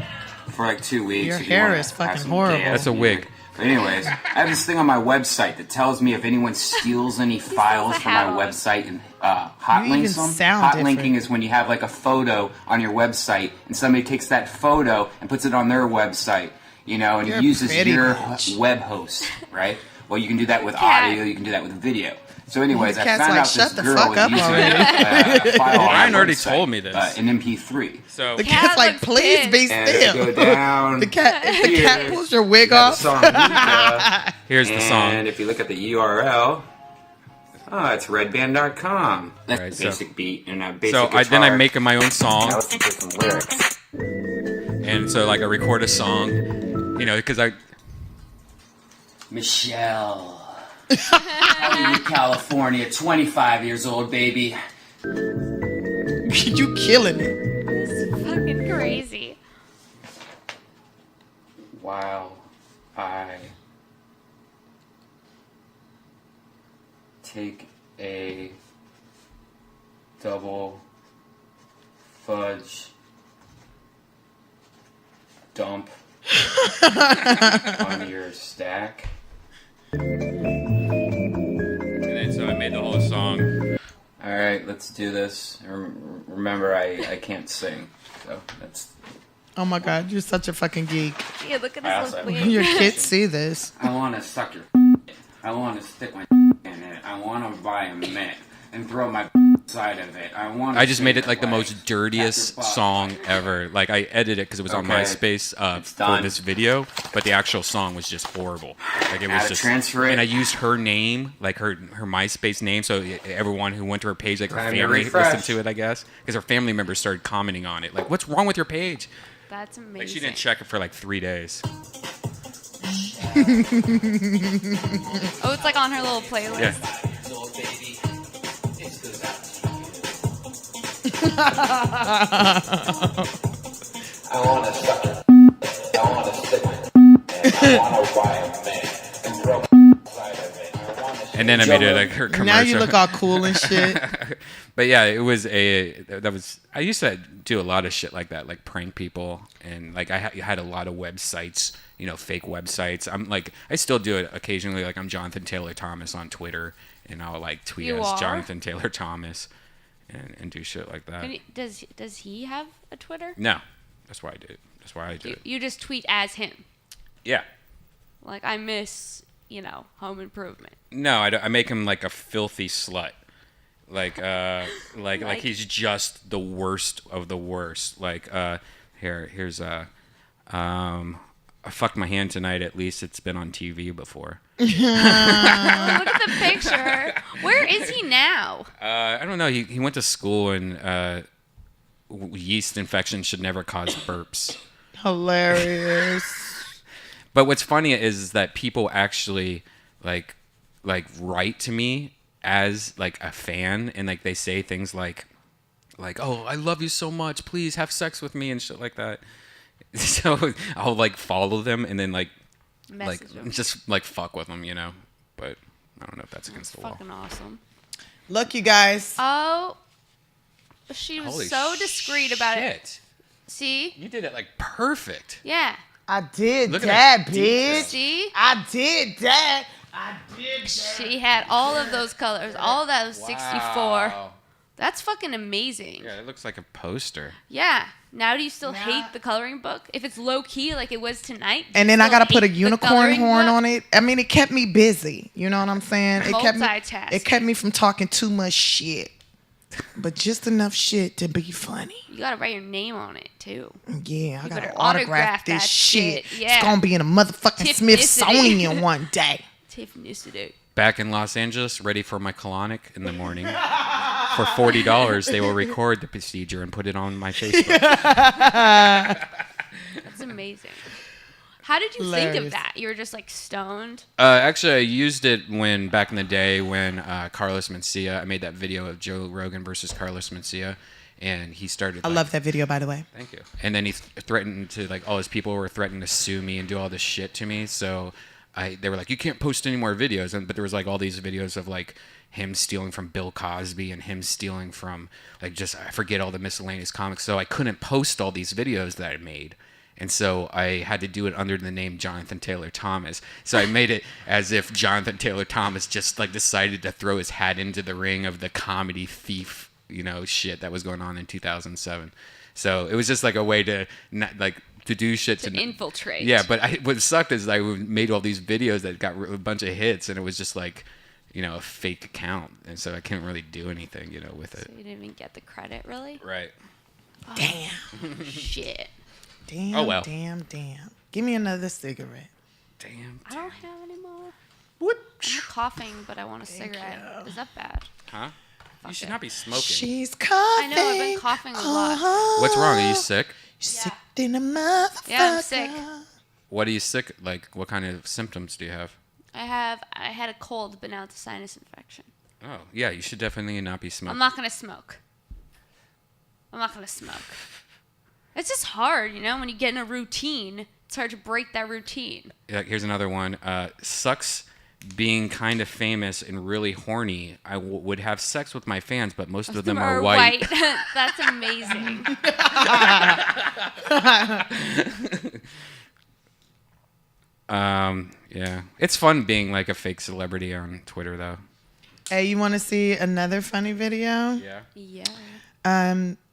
Speaker 13: for like 2 weeks.
Speaker 6: Your
Speaker 13: if you
Speaker 6: hair
Speaker 13: wanna
Speaker 6: is fucking
Speaker 13: have some
Speaker 6: horrible.
Speaker 13: dance
Speaker 8: That's a wig.
Speaker 13: But anyways, I have this thing on my website that tells me if anyone steals any files from my
Speaker 1: hat on.
Speaker 13: website and hot
Speaker 6: You
Speaker 13: links
Speaker 6: even
Speaker 13: them.
Speaker 6: sound
Speaker 13: Hot
Speaker 6: different.
Speaker 13: linking is when you have like a photo on your website and somebody takes that photo and puts it on their website, and
Speaker 6: You're
Speaker 13: it uses
Speaker 6: pretty
Speaker 13: your
Speaker 6: bitch.
Speaker 13: web host, right? Well, you can do that with
Speaker 1: Cat.
Speaker 13: audio, you can do that with video. So anyways,
Speaker 6: The
Speaker 13: I
Speaker 6: cat's
Speaker 13: found
Speaker 6: like,
Speaker 13: out
Speaker 6: "Shut
Speaker 13: this
Speaker 6: the
Speaker 13: girl
Speaker 6: fuck
Speaker 13: was
Speaker 6: up
Speaker 13: using
Speaker 6: already."
Speaker 13: a file on
Speaker 8: Ryan
Speaker 13: her
Speaker 8: already
Speaker 13: website,
Speaker 8: told me this.
Speaker 13: an MP3.
Speaker 8: So
Speaker 6: The
Speaker 1: Cat
Speaker 6: cat's like,
Speaker 1: looks
Speaker 6: please be
Speaker 13: And if you
Speaker 6: still.
Speaker 13: go down
Speaker 6: The cat
Speaker 13: here,
Speaker 6: pulls your wig
Speaker 13: you have
Speaker 6: off.
Speaker 13: the song Mika,
Speaker 8: here's the song.
Speaker 13: and if you look at the URL, it's redband.com. That's
Speaker 8: Right,
Speaker 13: the
Speaker 8: so-
Speaker 13: basic beat and a basic
Speaker 8: So
Speaker 13: guitar.
Speaker 8: then I make my own song,
Speaker 13: Now let's get some lyrics.
Speaker 8: and so like I record a song, because I
Speaker 13: Michelle. Hollywood, California, 25 years old, baby.
Speaker 6: You killing it.
Speaker 13: while I take a double fudge dump on your stack.
Speaker 8: And then so I made the whole song.
Speaker 13: All right, let's do this. Remember, I can't sing, so that's.
Speaker 6: Oh my God, you're such a fucking geek.
Speaker 1: Yeah, look at
Speaker 13: I
Speaker 1: this
Speaker 13: also
Speaker 1: little
Speaker 13: have
Speaker 1: queen.
Speaker 6: Your kids see this.
Speaker 13: I want to suck your. I want to stick my in it. I want to buy a mitt and throw my side of it.
Speaker 8: I just made it like the most dirtiest song ever. Like I edited it because it was on
Speaker 13: Okay.
Speaker 8: MySpace for
Speaker 13: done.
Speaker 8: this video, but the actual song was just horrible. Like it was
Speaker 13: Gotta
Speaker 8: just.
Speaker 13: transfer it.
Speaker 8: And I used her name, like her MySpace name, so everyone who went to her page, like her
Speaker 13: Time to
Speaker 8: family,
Speaker 13: refresh.
Speaker 8: listened to it. I guess because her family members started commenting on it, like, "What's wrong with your page?"
Speaker 1: That's amazing.
Speaker 8: Like she didn't check it for like 3 days.
Speaker 9: Oh, it's like on her little playlist.
Speaker 8: Yeah.
Speaker 13: I want to suck your. I want to stick my. I want to buy a mitt and throw my side of it. I want to.
Speaker 8: And then I made it like her commercial.
Speaker 6: Now you look all cool and shit.
Speaker 8: But yeah, it was I used to do a lot of shit like that, like prank people, and like I had a lot of websites, fake websites. I still do it occasionally. Like I'm Jonathan Taylor Thomas on Twitter, and I'll like tweet
Speaker 1: You
Speaker 8: as
Speaker 1: are?
Speaker 8: Jonathan Taylor Thomas, and do shit like that.
Speaker 1: Does he have a Twitter?
Speaker 8: No, that's why I do it. That's why I do it.
Speaker 1: You just tweet as him.
Speaker 8: Yeah.
Speaker 1: Like I miss, Home Improvement.
Speaker 8: No, I make him like a filthy slut. Like he's just the worst of the worst. Like here's I fucked my hand tonight. At least it's been on TV before.
Speaker 1: Oh, look at the picture. Where is he now?
Speaker 8: I don't know. He went to school, and yeast infection should never cause burps.
Speaker 6: Hilarious.
Speaker 8: But what's funny is that people actually like write to me as like a fan, and like they say things like oh, I love you so much, please have sex with me and shit like that. So I'll like follow them and then like
Speaker 1: Message them.
Speaker 8: just like fuck with them, but I don't know if that's against the law.
Speaker 1: Fucking awesome.
Speaker 6: Look, you guys.
Speaker 1: Oh, she was
Speaker 8: Holy
Speaker 1: so discreet about it.
Speaker 8: shit.
Speaker 1: See?
Speaker 8: You did it like perfect.
Speaker 1: Yeah.
Speaker 6: I did
Speaker 8: Look at
Speaker 6: that,
Speaker 8: that detail.
Speaker 6: bitch.
Speaker 1: See?
Speaker 6: I did that. I did that.
Speaker 1: She had all of those colors. All of that was 64.
Speaker 8: Wow.
Speaker 1: That's fucking amazing.
Speaker 8: Yeah, it looks like a poster.
Speaker 1: Yeah. Now do you still hate the coloring book? If it's low key like it was tonight. do
Speaker 6: And
Speaker 1: you
Speaker 6: then I
Speaker 1: still
Speaker 6: gotta put a
Speaker 1: hate the
Speaker 6: unicorn
Speaker 1: coloring
Speaker 6: horn
Speaker 1: book?
Speaker 6: on it. I mean, it kept me busy. You know what I'm saying?
Speaker 1: Multitasking.
Speaker 6: It kept me from talking too much shit, but just enough shit to be funny.
Speaker 1: You gotta write your name on it too.
Speaker 6: Yeah, I
Speaker 1: You
Speaker 6: gotta
Speaker 1: better
Speaker 6: autograph this
Speaker 1: that
Speaker 6: shit.
Speaker 1: Yeah.
Speaker 6: It's gonna be in a motherfucking
Speaker 1: Tiffany.
Speaker 6: Smithsonian one day.
Speaker 1: Tiffany.
Speaker 8: Back in Los Angeles, ready for my colonic in the morning. For $40, they will record the procedure and put it on my Facebook.
Speaker 1: That's amazing. How did you think
Speaker 6: Hilarious.
Speaker 1: of that? You were just like stoned.
Speaker 8: Actually, I used it back in the day when Carlos Mencia. I made that video of Joe Rogan versus Carlos Mencia, and he started.
Speaker 6: I love that video, by the way.
Speaker 8: Thank you. And then he threatened to all his people were threatening to sue me and do all this shit to me. So they were like, you can't post any more videos. But there was all these videos of him stealing from Bill Cosby and him stealing from I forget all the miscellaneous comics. So I couldn't post all these videos that I made. And so I had to do it under the name Jonathan Taylor Thomas. So I made it as if Jonathan Taylor Thomas just decided to throw his hat into the ring of the comedy thief, shit that was going on in 2007. So it was just a way to to do shit
Speaker 1: To infiltrate.
Speaker 8: Yeah, but what sucked is I made all these videos that got a bunch of hits, and it was just a fake account, and so I couldn't really do anything, with it.
Speaker 1: So you didn't even get the credit, really?
Speaker 8: Right.
Speaker 1: Oh,
Speaker 6: Damn.
Speaker 1: Shit.
Speaker 6: Damn.
Speaker 8: Oh, well.
Speaker 6: Damn. Give me another cigarette.
Speaker 8: Damn.
Speaker 1: I don't have any more.
Speaker 6: What?
Speaker 1: I'm coughing, but I want a cigarette. Is that bad?
Speaker 8: Huh? You should
Speaker 1: it.
Speaker 8: not be smoking.
Speaker 6: She's coughing.
Speaker 1: I know, I've been coughing a lot.
Speaker 8: What's wrong? Are you sick?
Speaker 6: Sick in a motherfucker.
Speaker 1: Yeah, I'm sick.
Speaker 8: What are you sick? What kind of symptoms do you have?
Speaker 1: I had a cold, but now it's a sinus infection.
Speaker 8: Oh, yeah, you should definitely not be smoking.
Speaker 1: I'm not gonna smoke. It's just hard, you know, when you get in a routine. It's hard to break that routine.
Speaker 8: Yeah, here's another one. Sucks being kind of famous and really horny. I would have sex with my fans, but most of them are white.
Speaker 1: That's amazing.
Speaker 8: Yeah. It's fun being like a fake celebrity on Twitter, though.
Speaker 6: Hey, you want to see another funny video?
Speaker 8: Yeah.
Speaker 1: Yeah.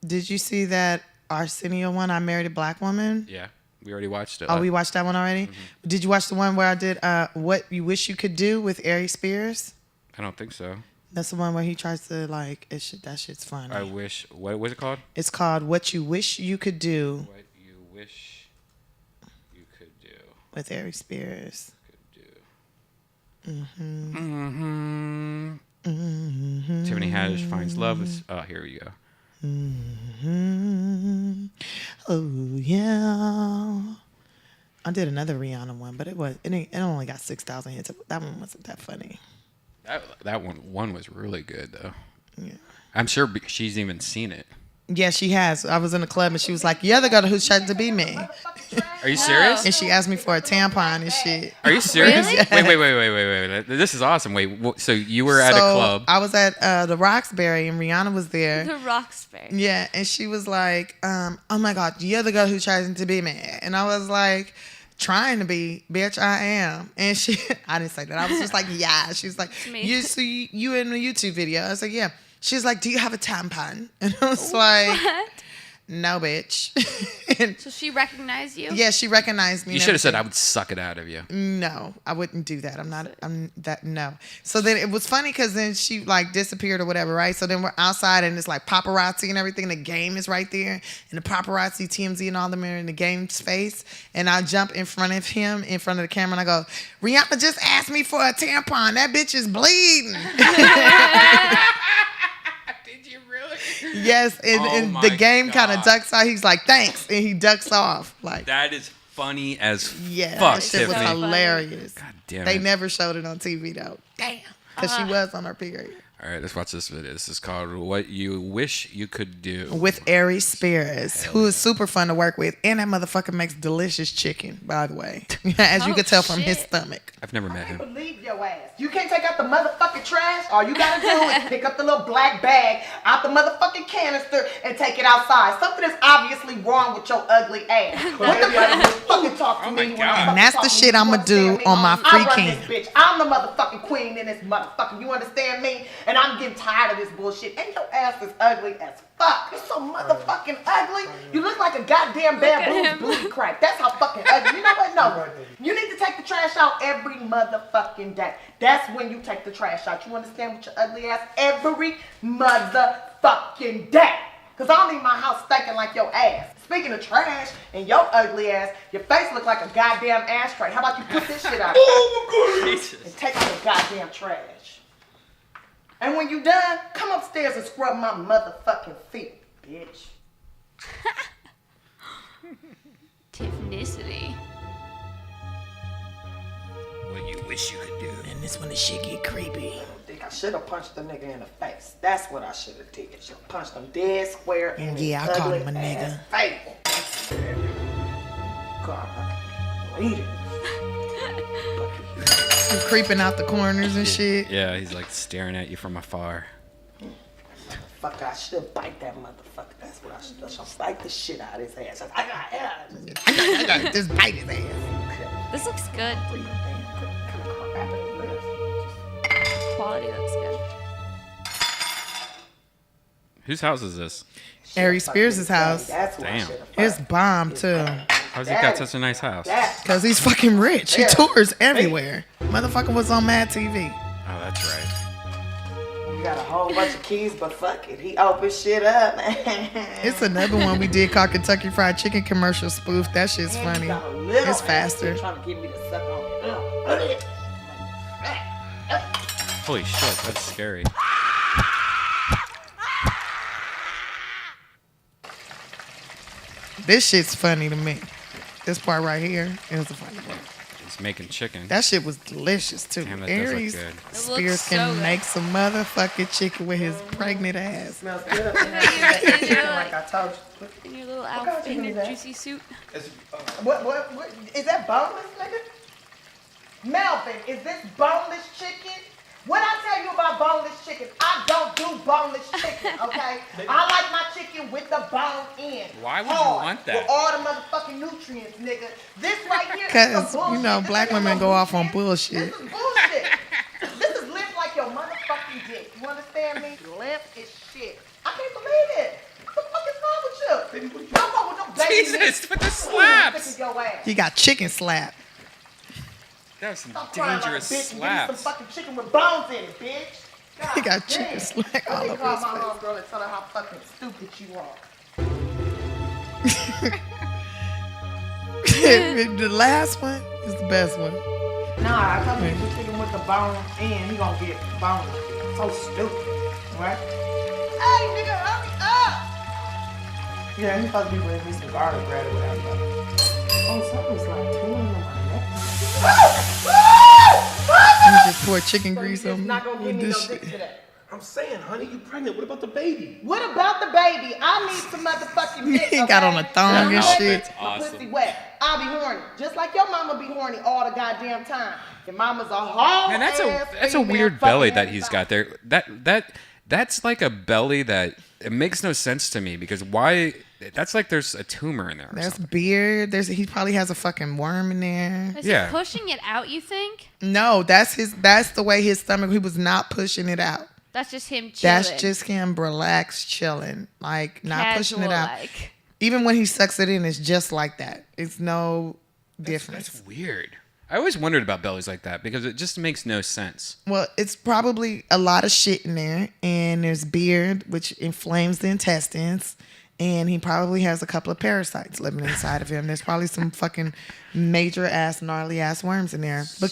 Speaker 6: Did you see that Arsenio one, I Married a Black Woman?
Speaker 8: Yeah. We already watched it.
Speaker 6: Oh, we watched that one already?
Speaker 8: Mm-hmm.
Speaker 6: Did you watch the one where I did What You Wish You Could Do with Ari Spears?
Speaker 8: I don't think so.
Speaker 6: That's the one where he tries to, like, that shit's funny.
Speaker 8: I wish. What was it called?
Speaker 6: It's called What You Wish You Could Do
Speaker 8: What you wish you could do.
Speaker 6: with Ari Spears.
Speaker 8: Tiffany Haddish finds love. Oh, here we go.
Speaker 6: Oh yeah. I did another Rihanna one, but it only got 6,000 hits. That one wasn't that funny.
Speaker 8: That one was really good though.
Speaker 6: Yeah.
Speaker 8: I'm sure she's even seen it.
Speaker 6: Yeah, she has. I was in the club and she was like, "You're the girl who's trying to be me."
Speaker 8: Are you serious?
Speaker 6: And she asked me for a tampon and shit.
Speaker 8: Are you serious?
Speaker 1: Really?
Speaker 8: Wait. This is awesome. Wait, so you were at a club.
Speaker 6: I was at the Roxbury and Rihanna was there.
Speaker 1: The Roxbury.
Speaker 6: Yeah, and she was like, "Oh my God, you're the girl who's trying to be me." And I was like, "Trying to be, bitch, I am." And I didn't say that. I was just like, "Yeah." She was like, "You in the YouTube video?" I was like, "Yeah." She's like, "Do you have a tampon?" And I was like,
Speaker 1: What?
Speaker 6: "No, bitch." And
Speaker 1: So she recognized you?
Speaker 6: yeah, she recognized me.
Speaker 8: You
Speaker 6: and
Speaker 8: should have said I
Speaker 6: everything.
Speaker 8: would suck it out of you.
Speaker 6: No, I wouldn't do that. No. So then it was funny because then she like disappeared or whatever, right? So then we're outside and it's like paparazzi and everything. The game is right there. And the paparazzi, TMZ and all them are in the game's face. And I jump in front of him, in front of the camera, and I go, "Rihanna just asked me for a tampon. That bitch is bleeding."
Speaker 8: Did you really?
Speaker 6: Yes, and the game kind of ducks out. He's like, "Thanks," and he ducks off. Like,
Speaker 8: That is funny as
Speaker 6: yeah,
Speaker 8: fuck,
Speaker 6: that shit was
Speaker 8: Tiffany.
Speaker 6: hilarious.
Speaker 8: God damn
Speaker 6: They
Speaker 8: it.
Speaker 6: never showed it on TV though. Damn, because she was on her period.
Speaker 8: All right, let's watch this video. This is called What You Wish You Could Do.
Speaker 6: With Ari Spears, who is super fun to work with, and that motherfucker makes delicious chicken, by the way, as you could tell from his stomach.
Speaker 8: I've never met him.
Speaker 11: Leave your ass. You can't take out the motherfucking trash. All you gotta do is pick up the little black bag out the motherfucking canister and take it outside. Something is obviously wrong with your ugly ass. What the fuck you fucking talk to me when I'm
Speaker 6: And that's the
Speaker 11: talking
Speaker 6: shit
Speaker 11: to you?
Speaker 6: I'ma do
Speaker 11: You understand me?
Speaker 6: on my free
Speaker 11: I run
Speaker 6: can.
Speaker 11: this bitch. I'm the motherfucking queen in this motherfucker. You understand me? And I'm getting tired of this bullshit. And your ass is ugly as fuck. You're so motherfucking ugly. You look like a goddamn bad booty crack. That's how fucking ugly. You know what? No. You need to take the trash out every motherfucking day. That's when you take the trash out. You understand with your ugly ass? Every motherfucking day. Cause I don't need my house stinking like your ass. Speaking of trash and your ugly ass, your face look like a goddamn ashtray. How about you put this shit out? Oh my goodness. And take out the goddamn trash. And when you done, come upstairs and scrub my motherfucking feet, bitch.
Speaker 1: Tiffnicity.
Speaker 8: What you wish you could do.
Speaker 6: And this when the shit get creepy.
Speaker 11: I think I should have punched the nigga in the face. That's what I should have did. Should have punched him dead square in his
Speaker 6: Yeah, I called
Speaker 11: ugly
Speaker 6: him a nigga.
Speaker 11: ass face. God, I can eat it.
Speaker 6: Creeping out the corners and shit.
Speaker 8: Yeah, he's like staring at you from afar.
Speaker 11: Fuck, I should bite that motherfucker. That's what I should do. I should bite the shit out of his ass. I got
Speaker 6: just bite his ass.
Speaker 1: This looks good. Quality looks good.
Speaker 8: Whose house is this?
Speaker 6: Ari Spears' house.
Speaker 8: Damn.
Speaker 6: It's bomb too.
Speaker 8: How's he got such a nice house?
Speaker 6: Cause he's fucking rich. He tours everywhere. Motherfucker was on Mad TV.
Speaker 8: Oh, that's right.
Speaker 11: You got a whole bunch of keys, but fuck it. He opens shit up, man.
Speaker 6: It's another one we did called Kentucky Fried Chicken commercial spoof. That shit's funny. It's faster.
Speaker 11: Trying to get me to suck on it.
Speaker 8: Holy shit, that's scary.
Speaker 6: This shit's funny to me. This part right here is a funny part.
Speaker 3: He's making chicken.
Speaker 6: That shit was delicious too.
Speaker 3: Damn, that does look
Speaker 6: Aries
Speaker 3: good.
Speaker 6: Spears
Speaker 1: so
Speaker 6: can
Speaker 1: good.
Speaker 6: make some motherfucking chicken with his pregnant ass.
Speaker 11: Smells good. Like I told you.
Speaker 1: In your little
Speaker 11: kind of
Speaker 1: outfit,
Speaker 11: chicken
Speaker 1: in
Speaker 11: is
Speaker 1: your
Speaker 11: that?
Speaker 1: juicy suit.
Speaker 11: What? Is that boneless, nigga? Melvin, is this boneless chicken? What I tell you about boneless chicken? I don't do boneless chicken, okay? I like my chicken with the bone in.
Speaker 3: Why would you
Speaker 11: Hard,
Speaker 3: want that?
Speaker 11: With all the motherfucking nutrients, nigga. This right here is
Speaker 6: Cause
Speaker 11: some bullshit.
Speaker 6: you know
Speaker 11: This
Speaker 6: black
Speaker 11: ain't
Speaker 6: women
Speaker 11: no
Speaker 6: go off on
Speaker 11: bullshit.
Speaker 6: bullshit.
Speaker 11: This is bullshit. This is limp like your motherfucking dick. You understand me? Limp is shit. I can't believe it. What the fuck is wrong with you? What's wrong with your baby?
Speaker 3: Jesus, with the
Speaker 11: Ooh,
Speaker 3: slaps.
Speaker 11: sick of your ass.
Speaker 6: He got chicken slap.
Speaker 3: That was some
Speaker 11: Stop crying
Speaker 3: dangerous
Speaker 11: like a bitch and give me some
Speaker 3: slaps.
Speaker 11: fucking chicken with bones in it, bitch. God
Speaker 6: He got
Speaker 11: damn.
Speaker 6: chicken slap
Speaker 11: Let
Speaker 6: all
Speaker 11: me
Speaker 6: over
Speaker 11: call
Speaker 6: his
Speaker 11: my
Speaker 6: face.
Speaker 11: homegirl and tell her how fucking stupid you are.
Speaker 6: The last one is the best one.
Speaker 11: Nah, I told you the chicken with the bone in, he gonna get bone. So stupid, right? Hey, nigga, hurry up! Yeah, he supposed to be bringing me some garlic bread or whatever. Oh, something's like tuning on my neck.
Speaker 6: You just pour chicken grease on me
Speaker 11: Not gonna give
Speaker 6: with
Speaker 11: me no
Speaker 6: this
Speaker 11: dick
Speaker 6: shit.
Speaker 11: today.
Speaker 12: I'm saying, honey, you pregnant. What about the baby?
Speaker 11: What about the baby? I need some motherfucking dick.
Speaker 6: He got on a thong and
Speaker 11: Okay?
Speaker 6: shit.
Speaker 11: My pussy wet. I'll be horny. Just like your mama be horny all the goddamn time. Your mama's a whole
Speaker 3: Man, that's
Speaker 11: ass
Speaker 3: a
Speaker 11: female
Speaker 3: weird belly
Speaker 11: fucking
Speaker 3: that he's got there. That's like a belly that it makes no sense to me because why? That's like there's a tumor in there. Or
Speaker 6: There's
Speaker 3: something.
Speaker 6: beard. He probably has a fucking worm in there.
Speaker 1: Is
Speaker 3: Yeah.
Speaker 1: he pushing it out, you think?
Speaker 6: No, that's the way his stomach. He was not pushing it out.
Speaker 1: That's just him chilling.
Speaker 6: That's just him relaxed, chilling, like not pushing it out.
Speaker 1: Casual-like.
Speaker 6: Even when he sucks it in, it's just like that. It's no difference.
Speaker 3: That's weird. I always wondered about bellies like that because it just makes no sense.
Speaker 6: Well, it's probably a lot of shit in there, and there's beard, which inflames the intestines, and he probably has a couple of parasites living inside of him. There's probably some fucking major ass, gnarly ass worms in there. But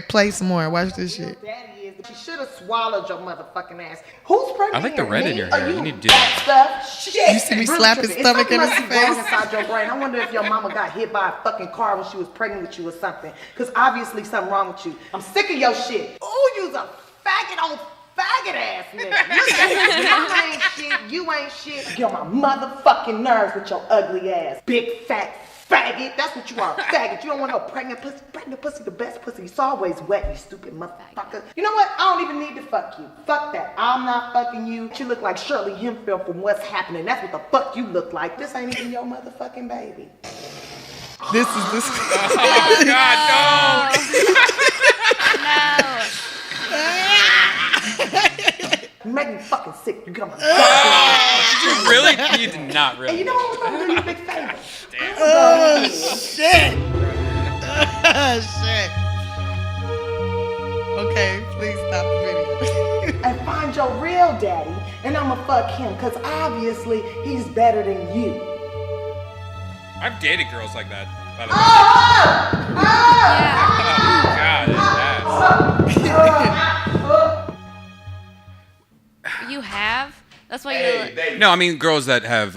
Speaker 6: play some more. Watch this shit.
Speaker 11: Daddy is. She should have swallowed your motherfucking ass. Who's pregnant?
Speaker 3: I like the
Speaker 11: here?
Speaker 3: red in
Speaker 11: Me
Speaker 3: your
Speaker 11: or
Speaker 3: hair. You need to do
Speaker 11: that
Speaker 3: that.
Speaker 11: stuff. Shit.
Speaker 6: You see me
Speaker 11: Really
Speaker 6: slap his
Speaker 11: tripping.
Speaker 6: stomach in
Speaker 11: It's
Speaker 6: his
Speaker 11: something must be wrong
Speaker 6: face?
Speaker 11: inside your brain. I wonder if your mama got hit by a fucking car when she was pregnant with you or something. Because obviously something wrong with you. I'm sick of your shit. Ooh, you's a faggot on faggot ass nigga. Mama ain't shit. You ain't shit. You're my motherfucking nerves with your ugly ass. Big fat faggot. That's what you are, faggot. You don't want no pregnant pussy. Pregnant pussy, the best pussy. It's always wet, you stupid motherfucker. You know what? I don't even need to fuck you. Fuck that. I'm not fucking you. You look like Shirley Hemphill from What's Happening. That's what the fuck you look like. This ain't even your motherfucking baby.
Speaker 6: This is this.
Speaker 3: Oh God,
Speaker 11: You make me fucking sick. You got my
Speaker 3: no! Did you really? You did not really.
Speaker 11: And you know what? I'm gonna do you a big favor.
Speaker 6: Oh shit! Oh shit! Okay, please stop the video.
Speaker 11: And find your real daddy, and I'ma fuck him, cause obviously he's better than you.
Speaker 3: I've dated girls like that. By the way.
Speaker 1: You have? That's why you're like,
Speaker 3: No, I mean girls that have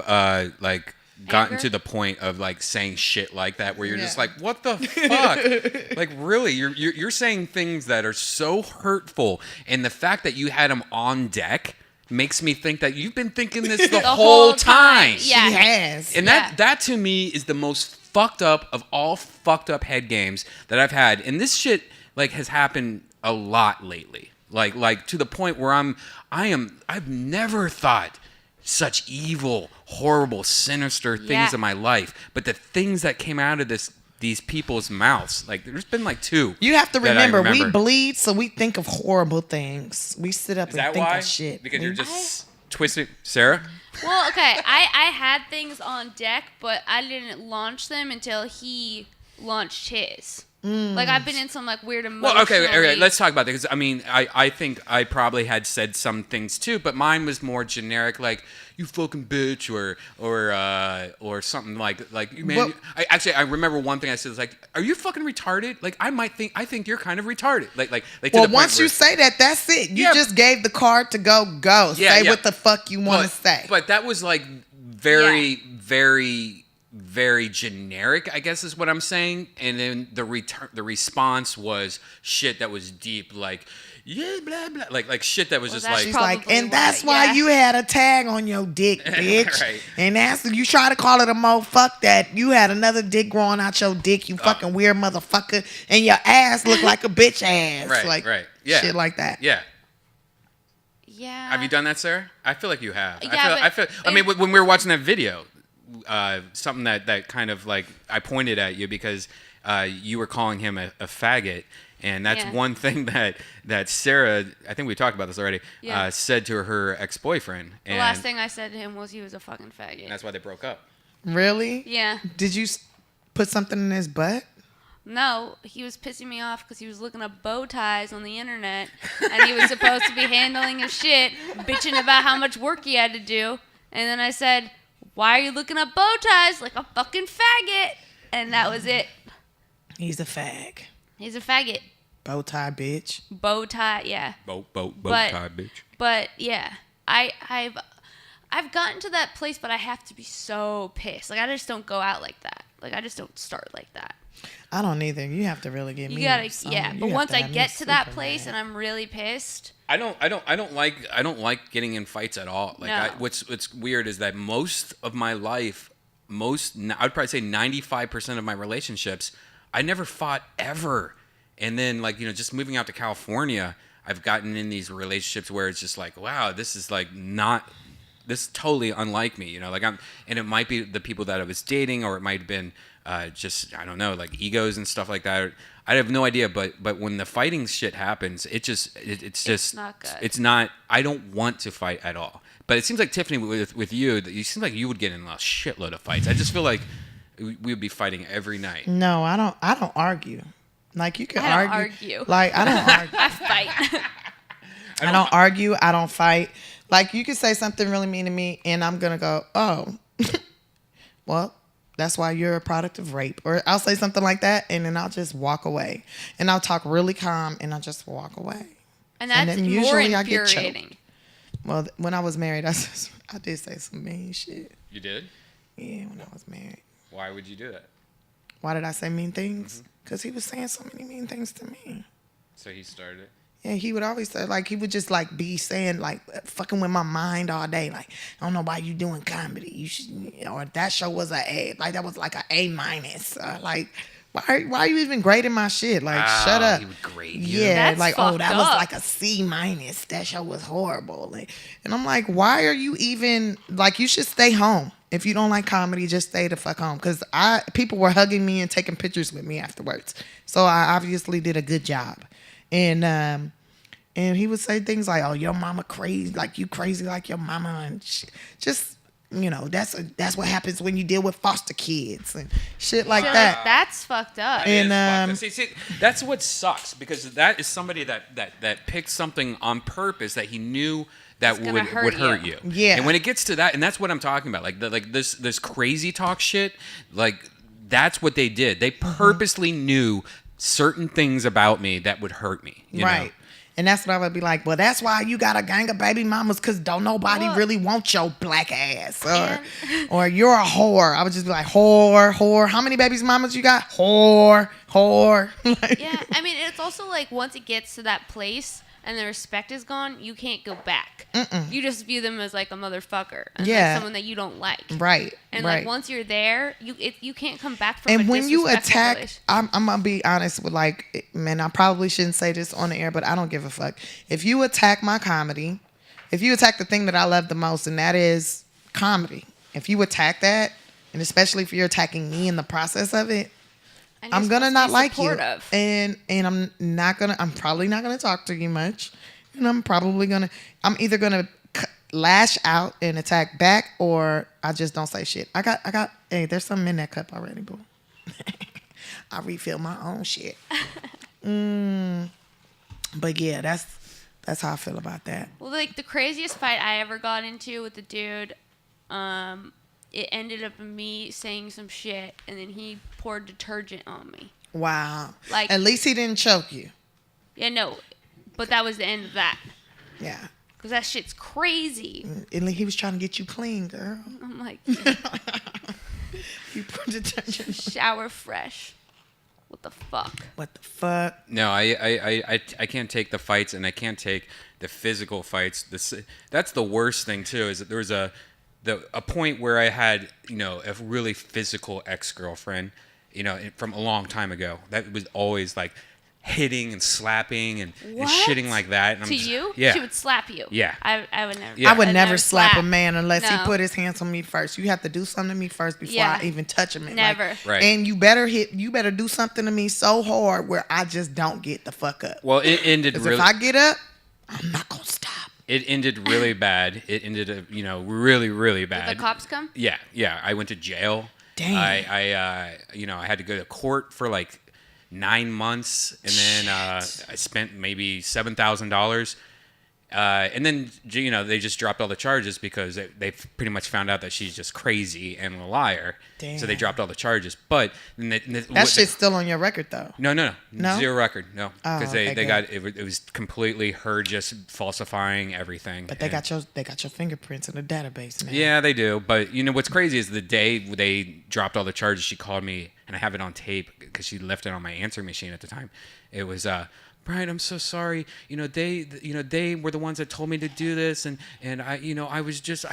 Speaker 3: like gotten
Speaker 1: Anger?
Speaker 3: to the point of like saying shit like that, where you're just
Speaker 6: Yeah.
Speaker 3: like, what the fuck? Like really, you're saying things that are so hurtful, and the fact that you had them on deck makes me think that you've been thinking this the whole time.
Speaker 1: Yeah.
Speaker 6: He has.
Speaker 3: And that to me is the most fucked up of all fucked up head games that I've had. And this shit like has happened a lot lately. Like to the point where I've never thought such evil, horrible, sinister things
Speaker 1: Yeah.
Speaker 3: in my life. But the things that came out of these people's mouths, like there's been like two.
Speaker 6: You have to
Speaker 3: that I
Speaker 6: remember, we bleed, so we think of horrible things. We sit up
Speaker 3: Is
Speaker 6: and
Speaker 3: that
Speaker 6: think
Speaker 3: why?
Speaker 6: of shit.
Speaker 3: Because you're just twisting, Sarah.
Speaker 1: well, okay. I had things on deck, but I didn't launch them until he launched his. Like I've been in some like weird emotional.
Speaker 3: Well, okay, let's talk about that because I mean, I think I probably had said some things too, but mine was more generic, like "you fucking bitch" or something like you man.
Speaker 6: Well-
Speaker 3: I remember one thing I said was like, "Are you fucking retarded?" Like I think you're kind of retarded. Like to
Speaker 6: Well,
Speaker 3: the point
Speaker 6: once you
Speaker 3: where-
Speaker 6: say that, that's it. You
Speaker 3: Yeah.
Speaker 6: just gave the card to go.
Speaker 3: Yeah,
Speaker 6: Say
Speaker 3: yeah.
Speaker 6: what the fuck you want to say.
Speaker 3: But that was like very
Speaker 8: very generic, I guess is what I'm saying. And then the response was shit that was deep, like, yeah, blah blah, like shit that was just like.
Speaker 6: She's like, and that's why you had a tag on your dick, bitch.
Speaker 8: Right.
Speaker 6: And that's you try to call it a mo. Fuck that. You had another dick growing out your dick. You fucking weird motherfucker. And your ass looked like a bitch ass.
Speaker 8: Right.
Speaker 6: Like,
Speaker 8: right. Yeah.
Speaker 6: Shit like that.
Speaker 8: Yeah.
Speaker 1: Yeah.
Speaker 8: Have you done that, Sarah? I feel like you have.
Speaker 1: Yeah,
Speaker 8: I mean, when we were watching that video, something that kind of like I pointed at you because you were calling him a faggot, and that's one thing that Sarah, I think we talked about this already, said to her ex-boyfriend.
Speaker 1: The last thing I said to him was he was a fucking faggot.
Speaker 8: And that's why they broke up.
Speaker 6: Really?
Speaker 1: Yeah.
Speaker 6: Did you put something in his butt?
Speaker 1: No, he was pissing me off because he was looking up bow ties on the internet, and he was supposed to be handling his shit, bitching about how much work he had to do. And then I said, "Why are you looking up bow ties like a fucking faggot?" And that was it.
Speaker 6: He's a fag.
Speaker 1: He's a faggot.
Speaker 6: Bow tie, bitch.
Speaker 1: Bow tie, yeah.
Speaker 8: Bow tie, bitch.
Speaker 1: But yeah, I've gotten to that place, but I have to be so pissed. Like I just don't go out like that. Like I just don't start like that.
Speaker 6: I don't either. You have to really get me.
Speaker 1: You gotta,
Speaker 6: some.
Speaker 1: yeah.
Speaker 6: You
Speaker 1: But
Speaker 6: have
Speaker 1: once
Speaker 6: to
Speaker 1: I
Speaker 6: have me
Speaker 1: get to that
Speaker 6: super
Speaker 1: place
Speaker 6: mad.
Speaker 1: and I'm really pissed.
Speaker 8: I don't like getting in fights at all. Like
Speaker 1: No.
Speaker 8: what's weird is that most of my life, I'd probably say 95% of my relationships, I never fought ever. And then like, just moving out to California, I've gotten in these relationships where it's just like, wow, this is like this is totally unlike me, and it might be the people that I was dating, or it might have been just, I don't know, like egos and stuff like that. I have no idea, but when the fighting shit happens, it's
Speaker 1: not good.
Speaker 8: It's not. I don't want to fight at all. But it seems like Tiffany with you, you seem like you would get in a shitload of fights. I just feel like we would be fighting every night.
Speaker 6: No, I don't argue. Like you can
Speaker 1: I don't
Speaker 6: argue.
Speaker 1: argue.
Speaker 6: Like I don't argue.
Speaker 1: I fight.
Speaker 6: I don't argue. I don't fight. Like you could say something really mean to me, and I'm gonna go, oh, well, that's why you're a product of rape. Or I'll say something like that, and then I'll just walk away, and I'll talk really calm, and I'll just walk away.
Speaker 1: And that's
Speaker 6: then
Speaker 1: more
Speaker 6: usually I get
Speaker 1: infuriating.
Speaker 6: choked. Well, when I was married, I did say some mean shit.
Speaker 8: You did?
Speaker 6: Yeah, when I was married.
Speaker 8: Why would you do that?
Speaker 6: Why did I say mean things? Because he was saying so many mean things to me.
Speaker 8: So he started it.
Speaker 6: Yeah, he would always say, like, he would just, like, be saying, like, fucking with my mind all day. Like, I don't know why you doing comedy. You should, or that show was a A. Like, that was, like, a A minus. Like, why are you even grading my shit? Like, shut up.
Speaker 8: He would grade you.
Speaker 6: Yeah,
Speaker 1: That's
Speaker 6: like, oh, that was
Speaker 1: fucked up.
Speaker 6: like a C minus. That show was horrible. Like, and I'm like, why are you even, like, you should stay home. If you don't like comedy, just stay the fuck home. Because people were hugging me and taking pictures with me afterwards. So I obviously did a good job. And he would say things like, oh, your mama crazy, like you crazy like your mama. And just, that's what happens when you deal with foster kids and shit like that.
Speaker 1: That's fucked up.
Speaker 8: And see, that's what sucks, because that is somebody that picked something on purpose that he knew that
Speaker 1: It's
Speaker 8: would
Speaker 1: gonna
Speaker 8: hurt
Speaker 1: hurt
Speaker 8: you.
Speaker 6: Yeah.
Speaker 8: And when it gets to that, and that's what I'm talking about, like this crazy talk shit, like that's what they did. They purposely knew certain things about me that would hurt me. You
Speaker 6: Right.
Speaker 8: know?
Speaker 6: And that's what I would be like, well, that's why you got a gang of baby mamas, because don't nobody really want your black ass. Or you're a whore. I would just be like, whore. How many baby mamas you got? Whore.
Speaker 1: Yeah, I mean, it's also like once it gets to that place and the respect is gone, you can't go back. You just view them as like a motherfucker. And
Speaker 6: Yeah.
Speaker 1: like someone that you don't like.
Speaker 6: Right.
Speaker 1: And
Speaker 6: right.
Speaker 1: like once you're there, you can't come back from
Speaker 6: And
Speaker 1: a
Speaker 6: when you
Speaker 1: disrespectful
Speaker 6: attack,
Speaker 1: relation-
Speaker 6: I'm gonna be honest with, like, man, I probably shouldn't say this on the air, but I don't give a fuck. If you attack my comedy, if you attack the thing that I love the most, and that is comedy, if you attack that, and especially if you're attacking me in the process of it,
Speaker 1: and you're
Speaker 6: I'm gonna
Speaker 1: supposed to
Speaker 6: not
Speaker 1: be
Speaker 6: like
Speaker 1: supportive.
Speaker 6: you, and I'm probably not gonna talk to you much, and I'm either gonna lash out and attack back, or I just don't say shit. Hey, there's something in that cup already, boo. I refill my own shit. But yeah, that's how I feel about that.
Speaker 1: Well, like the craziest fight I ever got into with the dude, it ended up in me saying some shit, and then he poured detergent on me.
Speaker 6: Wow.
Speaker 1: Like,
Speaker 6: at least he didn't choke you.
Speaker 1: Yeah, no, but that was the end of that.
Speaker 6: Yeah.
Speaker 1: Because that shit's crazy.
Speaker 6: And he was trying to get you clean, girl.
Speaker 1: I'm like,
Speaker 6: You detergent.
Speaker 1: Shower fresh. What the fuck?
Speaker 6: What the fuck?
Speaker 8: No, I can't take the fights, and I can't take the physical fights. That's the worst thing too. Is that there was a point where I had a really physical ex-girlfriend, from a long time ago. That was always like hitting and slapping and shitting like that. And
Speaker 1: To you?
Speaker 8: Yeah.
Speaker 1: She would slap you.
Speaker 8: Yeah.
Speaker 1: I would never.
Speaker 8: Yeah.
Speaker 6: I would
Speaker 1: I'd
Speaker 6: never slap a man unless he
Speaker 1: No.
Speaker 6: put his hands on me first. You have to do something to me first before
Speaker 1: Yeah.
Speaker 6: I even touch him.
Speaker 1: Never.
Speaker 8: Right.
Speaker 6: And you better do something to me so hard where I just don't get the fuck up.
Speaker 8: Well, it ended
Speaker 6: 'Cause
Speaker 8: really.
Speaker 6: if I get up, I'm not gonna stop.
Speaker 8: It ended really bad. It ended, really, really bad.
Speaker 1: Did the cops come?
Speaker 8: Yeah. I went to jail.
Speaker 6: Damn.
Speaker 8: I had to go to court for like 9 months, and then I spent maybe $7,000. And then they just dropped all the charges because they pretty much found out that she's just crazy and a liar.
Speaker 6: Damn.
Speaker 8: So they dropped all the charges. But
Speaker 6: That shit's still on your record though.
Speaker 8: No,
Speaker 6: No?
Speaker 8: zero record. No,
Speaker 6: Oh,
Speaker 8: because
Speaker 6: okay,
Speaker 8: they
Speaker 6: good.
Speaker 8: got it was completely her just falsifying everything.
Speaker 6: But they
Speaker 8: And-
Speaker 6: got your fingerprints in the database now.
Speaker 8: Yeah, they do. But what's crazy is the day they dropped all the charges, she called me, and I have it on tape because she left it on my answering machine at the time. It was, Brian, I'm so sorry. They were the ones that told me to do this, and I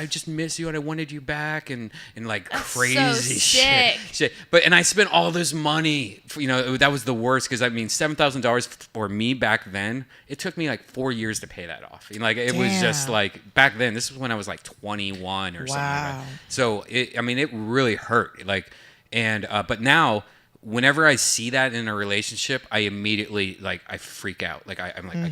Speaker 8: just miss you, and I wanted you back, and like
Speaker 1: That's
Speaker 8: crazy
Speaker 1: so sick.
Speaker 8: shit. And I spent all this money. That was the worst because $7,000 for me back then. It took me like 4 years to pay that off. It was just
Speaker 6: Damn.
Speaker 8: like back then. This was when I was like 21 or something. Like
Speaker 6: Wow.
Speaker 8: that. So it really hurt. But now, whenever I see that in a relationship, I immediately I freak out. I'm like, I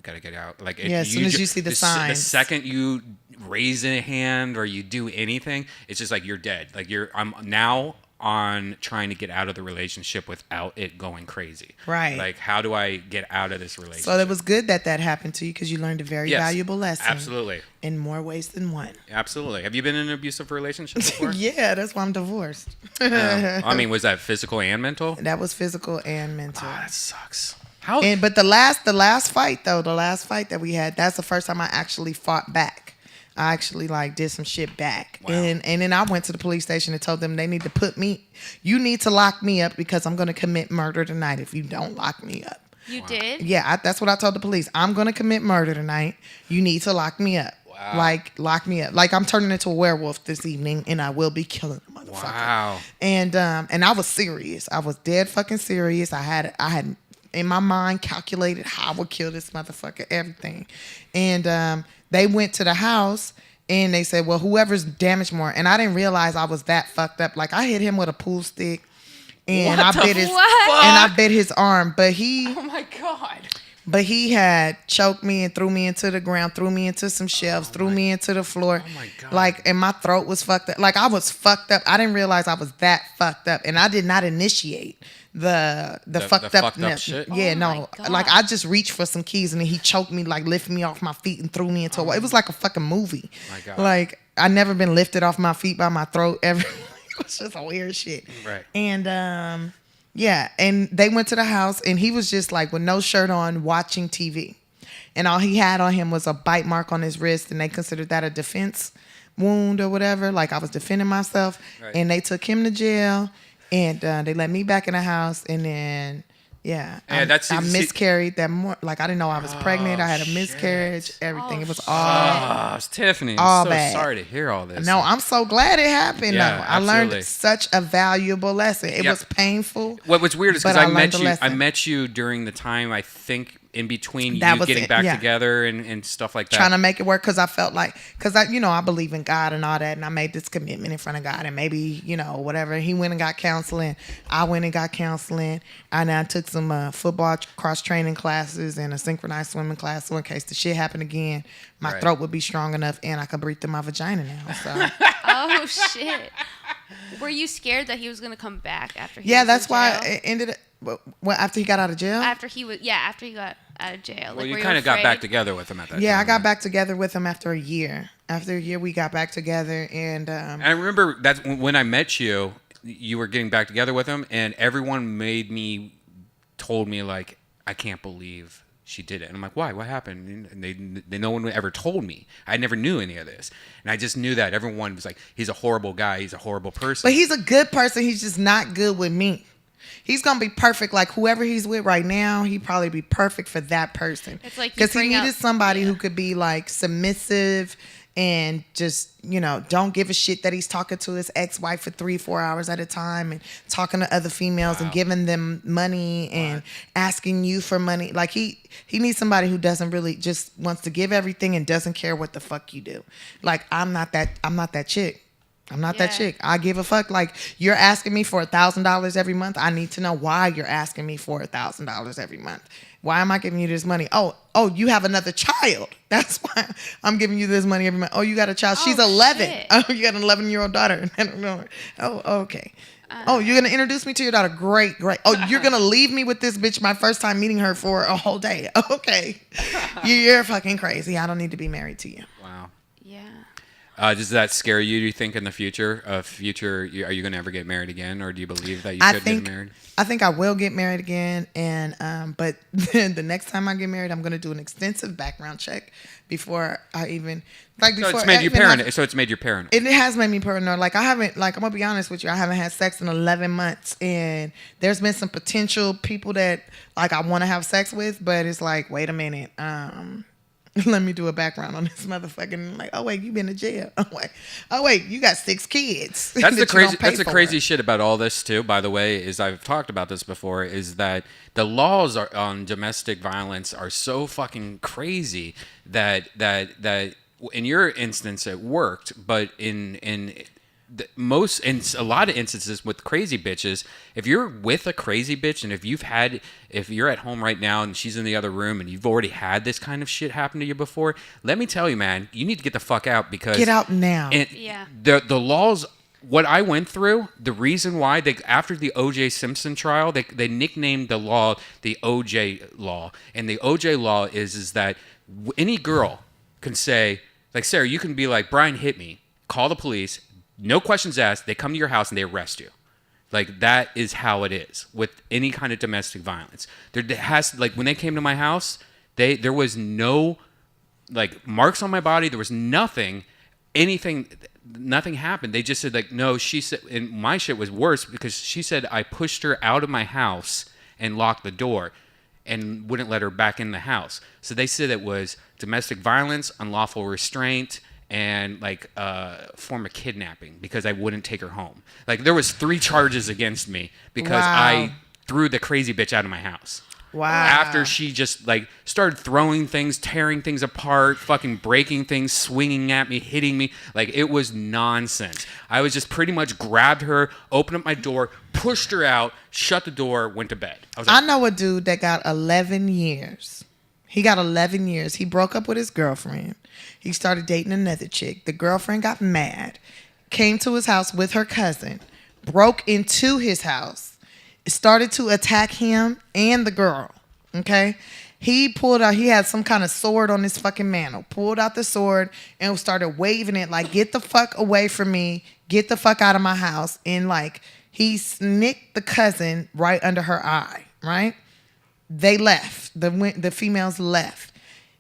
Speaker 8: gotta get out.
Speaker 6: Yeah, as soon as you see the
Speaker 8: the
Speaker 6: signs.
Speaker 8: second you raise a hand or you do anything, it's just like you're dead. I'm now on trying to get out of the relationship without it going crazy.
Speaker 6: Right.
Speaker 8: Like, how do I get out of this relationship?
Speaker 6: So it was good that happened to you because you learned a very
Speaker 8: Yes,
Speaker 6: valuable lesson.
Speaker 8: absolutely.
Speaker 6: In more ways than one.
Speaker 8: Absolutely. Have you been in an abusive relationship before?
Speaker 6: Yeah, that's why I'm divorced.
Speaker 8: Was that physical and mental?
Speaker 6: That was physical and mental.
Speaker 8: Oh, that sucks.
Speaker 6: But the last fight that we had, that's the first time I actually fought back. I actually did some shit back.
Speaker 8: Wow.
Speaker 6: And then I went to the police station and told them they need to you need to lock me up because I'm going to commit murder tonight if you don't lock me up.
Speaker 1: You did?
Speaker 6: Yeah, that's what I told the police. I'm going to commit murder tonight. You need to lock me up.
Speaker 8: Wow.
Speaker 6: Lock me up. I'm turning into a werewolf this evening and I will be killing a motherfucker.
Speaker 8: Wow.
Speaker 6: And I was serious. I was dead fucking serious. I had in my mind calculated how I would kill this motherfucker, everything. And they went to the house and they said, well, whoever's damaged more. And I didn't realize I was that fucked up. I hit him with a pool stick and I bit his arm. But
Speaker 8: Oh my God.
Speaker 6: But he had choked me and threw me into the ground, threw me into some shelves, threw me into the floor.
Speaker 8: Oh my God.
Speaker 6: And my throat was fucked up. I was fucked up. I didn't realize I was that fucked up. And I did not initiate the fucked up
Speaker 8: shit?
Speaker 6: Yeah,
Speaker 1: Oh
Speaker 6: no.
Speaker 1: my God.
Speaker 6: I just reached for some keys and then he choked me, lifted me off my feet and threw me into it was like a fucking movie.
Speaker 8: My God.
Speaker 6: I never been lifted off my feet by my throat ever. It was just weird shit.
Speaker 8: Right.
Speaker 6: And yeah, and they went to the house and he was just with no shirt on watching TV. And all he had on him was a bite mark on his wrist and they considered that a defense wound or whatever. I was defending myself.
Speaker 8: Right.
Speaker 6: And they took him to jail and they let me back in the house and then
Speaker 8: Yeah,
Speaker 6: I miscarried that more. I didn't know I was pregnant. I had a miscarriage. Everything. It was all.
Speaker 8: Oh, Tiffany,
Speaker 6: all
Speaker 8: I'm so
Speaker 6: bad.
Speaker 8: sorry to hear all this.
Speaker 6: No, I'm so glad it happened.
Speaker 8: Yeah,
Speaker 6: though. I learned
Speaker 8: absolutely.
Speaker 6: such a valuable lesson. It
Speaker 8: Yeah.
Speaker 6: was painful.
Speaker 8: What's weird is
Speaker 6: but
Speaker 8: because I
Speaker 6: learned
Speaker 8: met
Speaker 6: the
Speaker 8: you. I
Speaker 6: lesson.
Speaker 8: met you during the time I think in between
Speaker 6: That
Speaker 8: you
Speaker 6: was
Speaker 8: getting
Speaker 6: it,
Speaker 8: back
Speaker 6: yeah.
Speaker 8: together and stuff like that.
Speaker 6: Trying to make it work because I felt I believe in God and all that, and I made this commitment in front of God, and maybe whatever. He went and got counseling, I went and got counseling, and I took some football cross training classes and a synchronized swimming class, so in case the shit happened again, my
Speaker 8: Right.
Speaker 6: throat would be strong enough and I could breathe through my vagina now. So
Speaker 1: Oh shit! Were you scared that he was gonna come back after? He
Speaker 6: yeah,
Speaker 1: was
Speaker 6: that's
Speaker 1: in
Speaker 6: why
Speaker 1: jail?
Speaker 6: it ended. After he got out of jail.
Speaker 1: After he got out of jail.
Speaker 8: well, you
Speaker 1: were
Speaker 8: kind of got
Speaker 1: afraid?
Speaker 8: back together with him at that
Speaker 6: Yeah,
Speaker 8: time.
Speaker 6: I got back together with him after a year. After a year, we got back together, and
Speaker 8: And I remember that when I met you, you were getting back together with him, and everyone told me I can't believe she did it. And I'm like, why? What happened? And they no one ever told me. I never knew any of this. And I just knew that everyone was like, he's a horrible guy. He's a horrible person.
Speaker 6: But he's a good person. He's just not good with me. He's going to be perfect. Like whoever he's with right now, he'd probably be perfect for that person.
Speaker 1: It's like
Speaker 6: because he needed somebody who could be like submissive and just, you know, don't give a shit that he's talking to his ex-wife for 3-4 hours at a time and talking to other females and giving them money and asking you for money. Like he needs somebody who doesn't really just wants to give everything and doesn't care what the fuck you do. Like I'm not that chick. I'm not that chick. I give a fuck. Like you're asking me for $1,000 every month. I need to know why you're asking me for $1,000 every month. Why am I giving you this money? Oh, you have another child. That's why I'm giving you this money every month. Oh, you got a child. She's 11.
Speaker 1: Shit.
Speaker 6: Oh, you got an 11-year-old daughter. Oh, okay. Oh, you're gonna introduce me to your daughter. Great. Oh, you're gonna leave me with this bitch my first time meeting her for a whole day. Okay. You're fucking crazy. I don't need to be married to you.
Speaker 8: Wow.
Speaker 1: Yeah.
Speaker 8: Does that scare you? Do you think in the future, are you going to ever get married again, or do you believe that you could get married?
Speaker 6: I think I will get married again, and but then the next time I get married, I'm going to do an extensive background check before I even
Speaker 8: So it's made you paranoid. So it's made you paranoid.
Speaker 6: It has made me paranoid. Like I haven't, like I'm gonna be honest with you, I haven't had sex in 11 months, and there's been some potential people that like I want to have sex with, but it's like, wait a minute, let me do a background on this motherfucking. Like, oh wait, you been to jail. Oh wait, you got 6 kids.
Speaker 8: That's the crazy.
Speaker 6: That's
Speaker 8: the crazy shit about all this too. By the way, is I've talked about this before. Is that the laws on domestic violence are so fucking crazy that in your instance it worked, but in a lot of instances with crazy bitches, if you're with a crazy bitch and if you're at home right now and she's in the other room and you've already had this kind of shit happen to you before, let me tell you, man, you need to get the fuck out because
Speaker 6: get out now.
Speaker 8: The laws. What I went through, the reason why after the O.J. Simpson trial, they nicknamed the law the O.J. law, and the O.J. law is that any girl can say, like, Sarah, you can be like, Brian hit me, call the police. No questions asked. They come to your house and they arrest you. Like that is how it is with any kind of domestic violence. There has like when they came to my house, there was no like marks on my body. There was nothing happened. They just said like no. She said, and my shit was worse because she said I pushed her out of my house and locked the door and wouldn't let her back in the house. So they said it was domestic violence, unlawful restraint, and like form of kidnapping because I wouldn't take her home. Like there was 3 charges against me because I threw the crazy bitch out of my house.
Speaker 6: Wow.
Speaker 8: After she just like started throwing things, tearing things apart, fucking breaking things, swinging at me, hitting me. Like it was nonsense. I was just pretty much grabbed her, opened up my door, pushed her out, shut the door, went to bed.
Speaker 6: I know a dude that got 11 years. He got 11 years. He broke up with his girlfriend. He started dating another chick. The girlfriend got mad, came to his house with her cousin, broke into his house, started to attack him and the girl. Okay? He pulled out, he had some kind of sword on his fucking mantle, pulled out the sword and started waving it like, get the fuck away from me, get the fuck out of my house. And like, he snicked the cousin right under her eye, right? They left. The females left.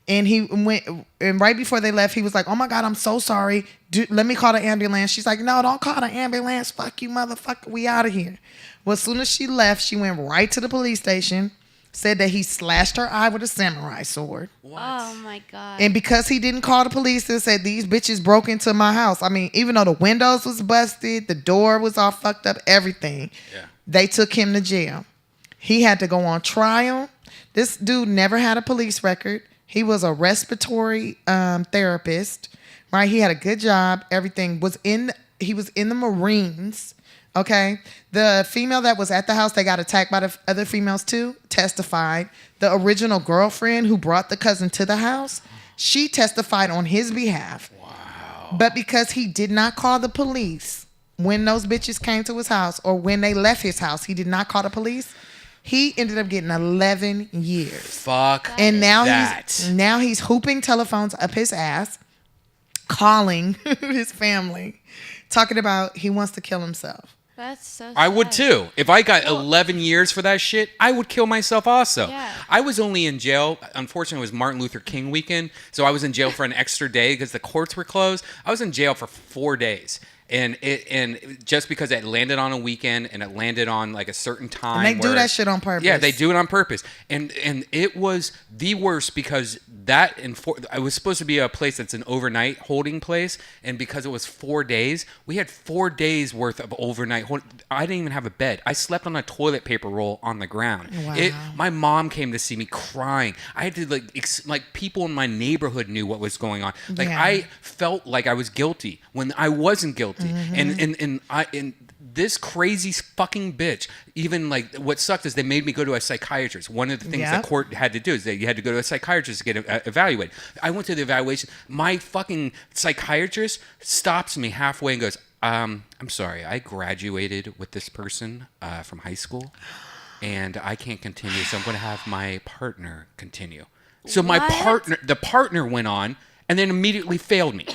Speaker 6: And he went, and right before they left, he was like, oh my God, I'm so sorry. Let me call the ambulance. She's like, no, don't call the ambulance. Fuck you, motherfucker. We out of here. Well, as soon as she left, she went right to the police station, said that he slashed her eye with a samurai sword.
Speaker 1: What? Oh my God.
Speaker 6: And because he didn't call the police and said, these bitches broke into my house. I mean, even though the windows was busted, the door was all fucked up, everything. Yeah. They took him to jail. He had to go on trial. This dude never had a police record. He was a respiratory therapist, right? He had a good job. Everything was he was in the Marines, okay? The female that was at the house that got attacked by the other females too testified. The original girlfriend who brought the cousin to the house, she testified on his behalf. Wow. But because he did not call the police when those bitches came to his house or when they left his house, he did not call the police. He ended up getting 11 years.
Speaker 8: Fuck.
Speaker 6: And now he's hooping telephones up his ass, calling his family, talking about he wants to kill himself.
Speaker 1: That's so
Speaker 3: I would
Speaker 1: sad.
Speaker 3: too. If I got 11 years for that shit, I would kill myself also.
Speaker 1: Yeah.
Speaker 3: I was only in jail. Unfortunately, it was Martin Luther King weekend. So I was in jail for an extra day because the courts were closed. I was in jail for 4 days. And just because it landed on a weekend and it landed on like a certain time.
Speaker 6: And they do that shit on purpose.
Speaker 3: Yeah, they do it on purpose. And it was the worst because it was supposed to be a place that's an overnight holding place. And because it was 4 days, we had 4 days worth of overnight holding. I didn't even have a bed. I slept on a toilet paper roll on the ground.
Speaker 6: Wow.
Speaker 3: My mom came to see me crying. I had to like people in my neighborhood knew what was going on. Like
Speaker 6: Yeah.
Speaker 3: I felt like I was guilty when I wasn't guilty. And this crazy fucking bitch, even like what sucked is they made me go to a psychiatrist. One of the things
Speaker 6: Yep.
Speaker 3: the court had to do is that you had to go to a psychiatrist to get evaluated. I went to the evaluation. My fucking psychiatrist stops me halfway and goes, I'm sorry, I graduated with this person from high school and I can't continue, so I'm going to have my partner continue. So my
Speaker 1: What?
Speaker 3: the partner went on and then immediately failed me.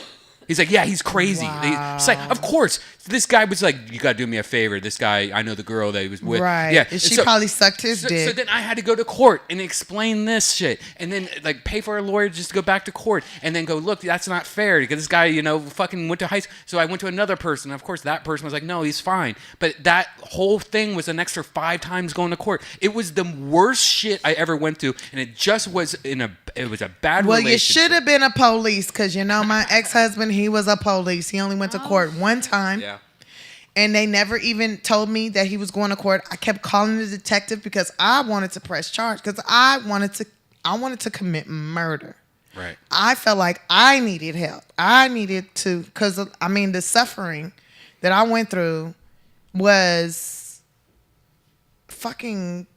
Speaker 3: He's like, yeah, he's crazy.
Speaker 6: Wow.
Speaker 3: It's like, of course. This guy was like, you got to do me a favor. This guy, I know the girl that he was with.
Speaker 6: Right.
Speaker 3: Yeah.
Speaker 6: And she probably sucked his dick.
Speaker 3: So then I had to go to court and explain this shit. And then like pay for a lawyer just to go back to court. And then go, look, that's not fair because this guy, fucking went to high school. So I went to another person. Of course, that person was like, no, he's fine. But that whole thing was an extra 5 times going to court. It was the worst shit I ever went through. And it just was it was a bad
Speaker 6: Well,
Speaker 3: relationship.
Speaker 6: you should have been a police because, my ex-husband, he was a police. He only went to court one time.
Speaker 3: Yeah.
Speaker 6: And they never even told me that he was going to court. I kept calling the detective because I wanted to press charge because I wanted to commit murder.
Speaker 3: Right.
Speaker 6: I felt like I needed help. I needed to, because the suffering that I went through was fucking,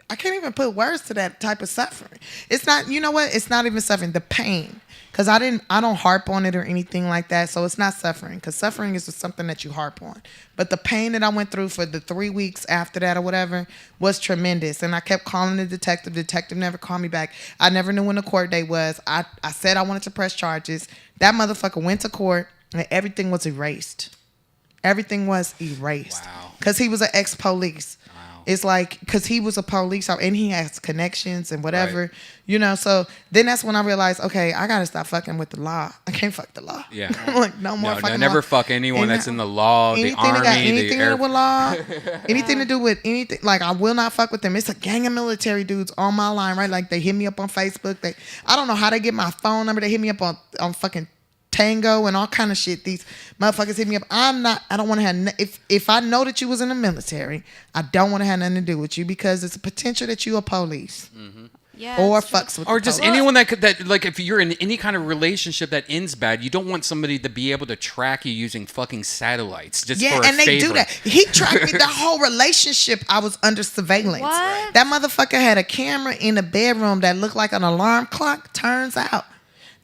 Speaker 6: I can't even put words to that type of suffering. It's not, you know what? It's not even suffering. The pain. Because I don't harp on it or anything like that. So it's not suffering. Because suffering is just something that you harp on. But the pain that I went through for the 3 weeks after that or whatever was tremendous. And I kept calling the detective. The detective never called me back. I never knew when the court date was. I said I wanted to press charges. That motherfucker went to court and everything was erased. Everything was erased.
Speaker 3: Wow.
Speaker 6: Because he was an ex-police. It's like, because he was a police and he has connections and whatever, so then that's when I realized, okay, I got to stop fucking with the law. I can't fuck the law.
Speaker 3: Yeah.
Speaker 6: Like, no more fucking
Speaker 3: never
Speaker 6: law.
Speaker 3: fuck anyone
Speaker 6: And
Speaker 3: that's in the law, the
Speaker 6: anything
Speaker 3: army,
Speaker 6: that got
Speaker 3: the
Speaker 6: anything to
Speaker 3: air.
Speaker 6: do with law, anything to do with anything, like I will not fuck with them. It's a gang of military dudes on my line, right? Like they hit me up on Facebook. I don't know how they get my phone number. They hit me up on fucking Tango and all kind of shit. These motherfuckers hit me up. I don't want to have, if I know that you was in the military, I don't want to have nothing to do with you because it's a potential that you a police.
Speaker 3: Mm-hmm.
Speaker 1: Yeah.
Speaker 6: Or
Speaker 1: it's true.
Speaker 6: fucks with
Speaker 3: Or
Speaker 6: the
Speaker 3: just
Speaker 6: police.
Speaker 3: anyone that like if you're in any kind of relationship that ends bad, you don't want somebody to be able to track you using fucking satellites just
Speaker 6: Yeah,
Speaker 3: for a
Speaker 6: and they
Speaker 3: favor.
Speaker 6: do that. He tracked me the whole relationship. I was under surveillance.
Speaker 1: What?
Speaker 6: That motherfucker had a camera in the bedroom that looked like an alarm clock. Turns out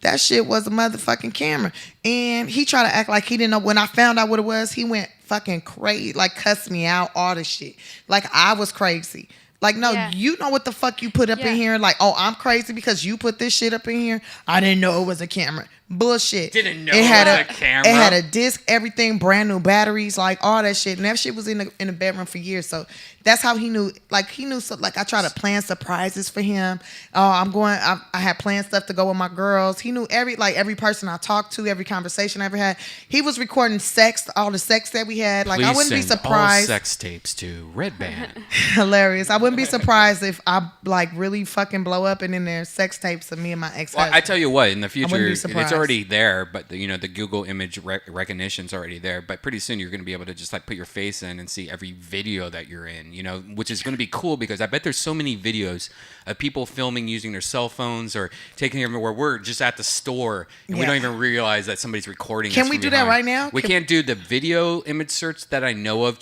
Speaker 6: that shit was a motherfucking camera. And he tried to act like he didn't know. When I found out what it was, he went fucking crazy, like cussed me out, all this shit. Like I was crazy. Like, no,
Speaker 1: Yeah.
Speaker 6: you know what the fuck you put up
Speaker 1: Yeah.
Speaker 6: in here? Like, oh, I'm crazy because you put this shit up in here? I didn't know it was a camera. Bullshit.
Speaker 3: Didn't know
Speaker 6: it had
Speaker 3: it was a camera.
Speaker 6: It had a disc, everything, brand new batteries, like all that shit. And that shit was in the bedroom for years. So that's how he knew. Like he knew. So like I tried to plan surprises for him. Oh, I had planned stuff to go with my girls. He knew every person I talked to, every conversation I ever had. He was recording sex, all the sex that we had. Like I
Speaker 3: Please
Speaker 6: wouldn't be
Speaker 3: send
Speaker 6: surprised.
Speaker 3: all sex tapes to Red Band.
Speaker 6: Hilarious. I wouldn't be surprised if I like really fucking blow up and then there's sex tapes of me and my ex.
Speaker 3: Well, I tell you what, in the
Speaker 6: wouldn't
Speaker 3: future,
Speaker 6: be
Speaker 3: it's
Speaker 6: surprised.
Speaker 3: already there. But the Google image recognition's already there. But pretty soon you're going to be able to just like put your face in and see every video that you're in. Which is going to be cool because I bet there's so many videos of people filming using their cell phones or taking them where we're just at the store and we
Speaker 6: Yeah.
Speaker 3: don't even realize that somebody's recording.
Speaker 6: Can
Speaker 3: us
Speaker 6: we
Speaker 3: from
Speaker 6: do that
Speaker 3: behind.
Speaker 6: right now?
Speaker 3: We can't do the video image search that I know of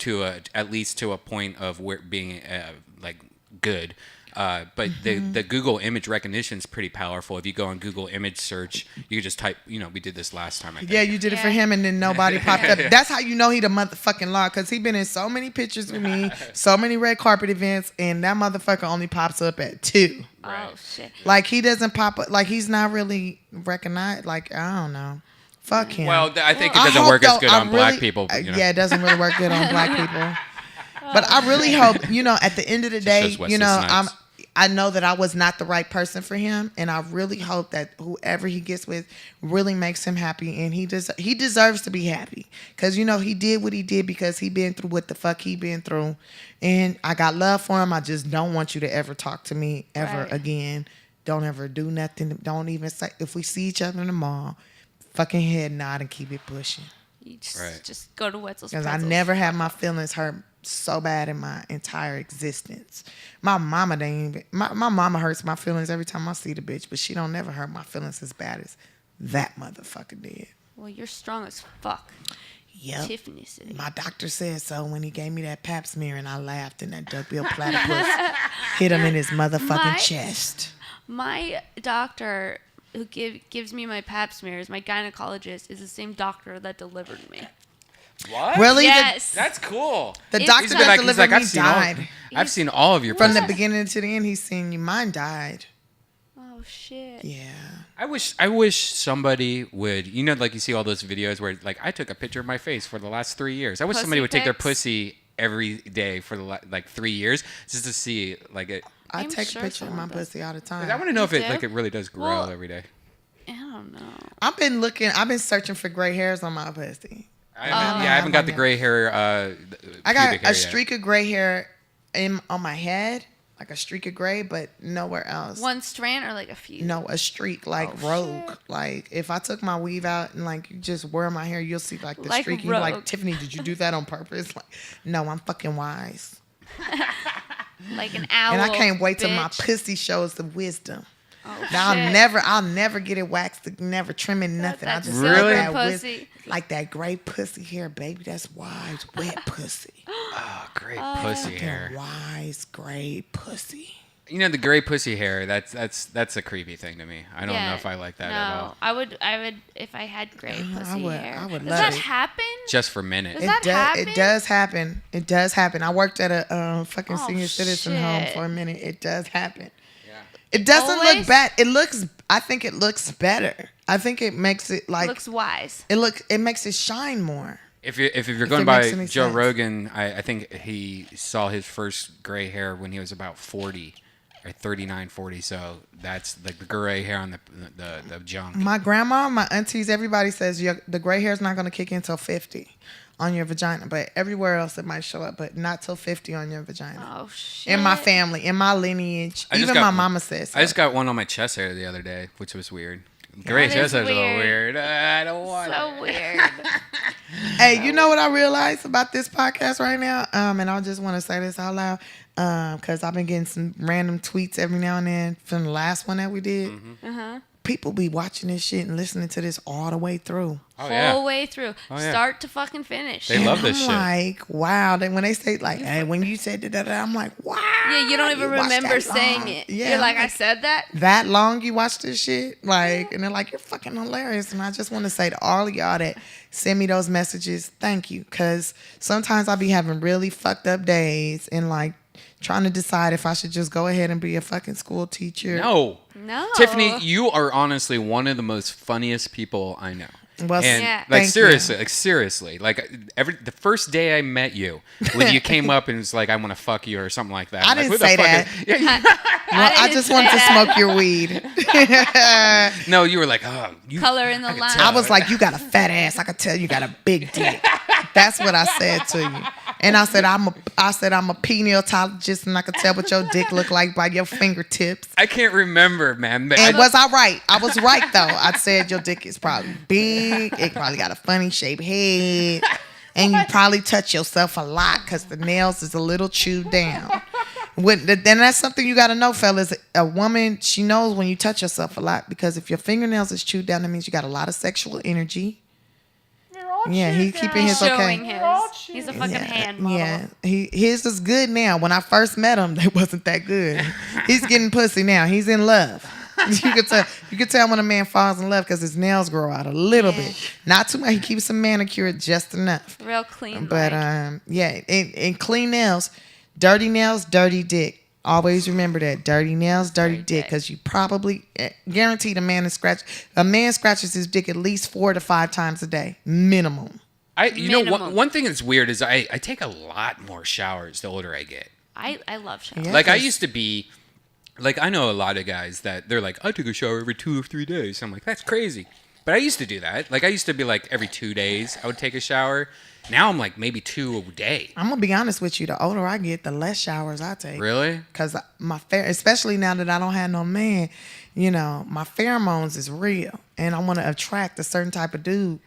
Speaker 3: at least to a point of where being like good. But the Google image recognition is pretty powerful. If you go on Google image search, you can just type, we did this last time, I think.
Speaker 6: Yeah, you did it for him and then nobody popped up. That's how you know he the motherfucking law because he been in so many pictures with me, so many red carpet events, and that motherfucker only pops up at 2.
Speaker 1: Oh shit.
Speaker 6: Like he doesn't pop up. Like he's not really recognized. Like I don't know. Fuck him.
Speaker 8: Well, I think it
Speaker 6: I
Speaker 8: doesn't
Speaker 6: hope,
Speaker 8: work as
Speaker 6: though,
Speaker 8: good
Speaker 6: I
Speaker 8: on black
Speaker 6: really-
Speaker 8: people. You know?
Speaker 6: Yeah, it doesn't really work good on black people. But I really hope, you know, at the end of the day,
Speaker 8: shows Wesley
Speaker 6: you know,
Speaker 8: Snipes.
Speaker 6: I know that I was not the right person for him, and I really hope that whoever he gets with really makes him happy, and he deserves to be happy, because you know he did what he did because he been through what the fuck he been through, and I got love for him. I just don't want you to ever talk to me ever
Speaker 1: Right.
Speaker 6: again. Don't ever do nothing. Don't even say if we see each other in the mall, fucking head nod and keep it pushing.
Speaker 1: You just,
Speaker 8: Right.
Speaker 1: just go to Wetzel's
Speaker 6: Because I
Speaker 1: Pretzels.
Speaker 6: never had my feelings hurt so bad in my entire existence. My mama didn't even, my mama hurts my feelings every time I see the bitch, but she don't never hurt my feelings as bad as that motherfucker did.
Speaker 1: Well, you're strong as fuck.
Speaker 6: Yep.
Speaker 1: Tiffany said.
Speaker 6: My doctor said so when he gave me that pap smear and I laughed and that duckbill platypus hit him in his motherfucking
Speaker 1: My-
Speaker 6: chest.
Speaker 1: My doctor who gives me my pap smears, my gynecologist, is the same doctor that delivered me.
Speaker 8: What?
Speaker 6: Really?
Speaker 1: Yes.
Speaker 8: That's cool.
Speaker 6: The
Speaker 1: It's
Speaker 6: doctor
Speaker 1: He's
Speaker 6: that
Speaker 1: been like-
Speaker 6: delivered me
Speaker 8: I've seen
Speaker 6: died.
Speaker 8: I've seen all of your
Speaker 6: From the
Speaker 8: pussies.
Speaker 6: beginning to the end, he's seen you. Mine died.
Speaker 1: Oh shit.
Speaker 6: Yeah.
Speaker 8: I wish somebody would, you know, like you see all those videos where like I took a picture of my face for the last 3 years. I wish somebody
Speaker 1: Pussy
Speaker 8: would take their
Speaker 1: pics?
Speaker 8: pussy every day for the like 3 years just to see like it.
Speaker 6: I
Speaker 1: I'm
Speaker 6: take
Speaker 1: sure
Speaker 6: a picture of my
Speaker 1: someone does.
Speaker 6: pussy all the time.
Speaker 8: I want to know if
Speaker 1: You
Speaker 8: it
Speaker 1: do?
Speaker 8: like it really does grow
Speaker 1: Well,
Speaker 8: every day.
Speaker 1: I don't know.
Speaker 6: I've been searching for gray hairs on my pussy.
Speaker 8: I haven't got the gray hair.
Speaker 6: I got
Speaker 8: pubic hair
Speaker 6: a
Speaker 8: yet.
Speaker 6: streak of gray hair on my head, like a streak of gray, but nowhere else.
Speaker 1: One strand or like a few?
Speaker 6: No, a streak, like
Speaker 1: Oh,
Speaker 6: rogue.
Speaker 1: shit.
Speaker 6: Like if I took my weave out and like you just wear my hair, you'll see like the
Speaker 1: Like
Speaker 6: streak. And you're like,
Speaker 1: rogue.
Speaker 6: Tiffany, did you do that on purpose? Like, no, I'm fucking wise,
Speaker 1: Like an owl.
Speaker 6: and I can't wait till my
Speaker 1: bitch.
Speaker 6: pussy shows the wisdom.
Speaker 1: Oh,
Speaker 6: Now
Speaker 1: shit.
Speaker 6: I'll never get it waxed, never trimming nothing. I
Speaker 1: that
Speaker 6: just
Speaker 1: silver
Speaker 6: like that
Speaker 1: pussy.
Speaker 6: like that gray pussy hair, baby. That's wise, wet pussy.
Speaker 8: Oh, great pussy hair.
Speaker 6: Wise, gray pussy.
Speaker 8: You know the gray pussy hair. That's a creepy thing to me. I don't know
Speaker 1: Yeah,
Speaker 8: if I like that
Speaker 1: no,
Speaker 8: at all.
Speaker 1: I would if I had gray pussy hair.
Speaker 6: I would
Speaker 1: Does
Speaker 6: love
Speaker 1: that
Speaker 6: it.
Speaker 1: happen?
Speaker 8: Just for a minute.
Speaker 1: Does that happen?
Speaker 6: It does happen. It does happen. I worked at a fucking
Speaker 1: Oh,
Speaker 6: senior citizen home
Speaker 1: shit.
Speaker 6: for a minute. It does happen. It doesn't
Speaker 1: Always?
Speaker 6: look bad. I think it looks better. I think it makes it like
Speaker 1: Looks wise.
Speaker 6: it makes it shine more.
Speaker 8: If you're
Speaker 6: If
Speaker 8: going
Speaker 6: it
Speaker 8: by
Speaker 6: makes any
Speaker 8: Joe
Speaker 6: sense.
Speaker 8: Rogan, I think he saw his first gray hair when he was about 40, or 39, 40. So that's the gray hair on the junk.
Speaker 6: My grandma, my aunties, everybody says the gray hair is not going to kick in till 50 on your vagina, but everywhere else it might show up, but not till 50 on your vagina.
Speaker 1: Oh shit.
Speaker 6: In my family, in my lineage,
Speaker 8: I just
Speaker 6: even
Speaker 8: got-
Speaker 6: my mama says.
Speaker 8: I just got one on my chest hair the other day, which was weird. Gray
Speaker 1: That
Speaker 8: chest
Speaker 1: is
Speaker 8: hair's a little
Speaker 1: weird.
Speaker 8: weird. I don't want
Speaker 1: So
Speaker 8: it.
Speaker 1: weird.
Speaker 6: Hey, you know what I realized about this podcast right now? And I just want to say this out loud because I've been getting some random tweets every now and then from the last one that we did.
Speaker 1: Uh-huh.
Speaker 6: People be watching this shit and listening to this all the way through.
Speaker 8: Oh yeah.
Speaker 1: Whole way through.
Speaker 8: Oh, yeah.
Speaker 1: Start to fucking finish.
Speaker 8: They love this
Speaker 6: I'm
Speaker 8: shit.
Speaker 6: like, wow. Then when they say like, hey, when you said that, I'm like, wow.
Speaker 1: Yeah, you don't even
Speaker 6: watched
Speaker 1: remember
Speaker 6: that
Speaker 1: saying
Speaker 6: long.
Speaker 1: it.
Speaker 6: Yeah,
Speaker 1: You're like,
Speaker 6: I'm
Speaker 1: I said that?
Speaker 6: that long you watch this shit? Like, and they're like, you're fucking hilarious. And I just want to say to all of y'all that send me those messages, thank you. Because sometimes I be having really fucked up days and like trying to decide if I should just go ahead and be a fucking school teacher.
Speaker 8: No.
Speaker 1: No.
Speaker 8: Tiffany, you are honestly one of the most funniest people I know.
Speaker 6: Well,
Speaker 8: And
Speaker 1: Yeah.
Speaker 8: like
Speaker 6: thank
Speaker 8: seriously, like the first day I met you, when you came up and was like, "I want to fuck you" or something like that.
Speaker 6: I
Speaker 8: I'm like,
Speaker 6: didn't
Speaker 8: "Who the
Speaker 6: say
Speaker 8: fuck
Speaker 6: that.
Speaker 8: is-" Yeah,
Speaker 6: Well, I
Speaker 1: didn't
Speaker 6: just
Speaker 1: say
Speaker 6: wanted to
Speaker 1: that.
Speaker 6: smoke your weed.
Speaker 8: no, you were like, "Oh, you."
Speaker 1: Color in the line.
Speaker 6: I was like, you got a fat ass. I could tell you got a big dick. That's what I said to you. And I said I'm a peniatologist, and I could tell what your dick looked like by your fingertips.
Speaker 8: I can't remember, man.
Speaker 6: And was I right? I was right though. I said your dick is probably big. It probably got a funny shaped head, and you probably touch yourself a lot because the nails is a little chewed down. Then that's something you got to know, fellas. A woman, she knows when you touch yourself a lot because if your fingernails is chewed down, that means you got a lot of sexual energy. Yeah, he's keeping his
Speaker 1: showing
Speaker 6: okay.
Speaker 1: his. He's a fucking hand model.
Speaker 6: Yeah, his is good now. When I first met him, they wasn't that good. He's getting pussy now. He's in love. You could tell when a man falls in love because his nails grow out a little bit, not too much. He keeps them manicured just enough.
Speaker 1: Real clean.
Speaker 6: But yeah, and clean nails, dirty dirty dick. Always remember that. Dirty nails, dirty dick. Because you probably guaranteed a man scratches his dick at least 4 to 5 times a day. Minimum.
Speaker 3: You know, one thing that's weird is I take a lot more showers the older I get.
Speaker 1: I love showers.
Speaker 6: Yeah,
Speaker 3: Like I used to be, like I know a lot of guys that they're like, I take a shower every 2 or 3 days. I'm like, that's crazy. But I used to do that. Like I used to be like every 2 days I would take a shower. Now I'm like maybe 2 a day.
Speaker 6: I'm gonna be honest with you. The older I get, the less showers I take.
Speaker 3: Really?
Speaker 6: Because especially now that I don't have no man, you know, my pheromones is real, and I want to attract a certain type of dude.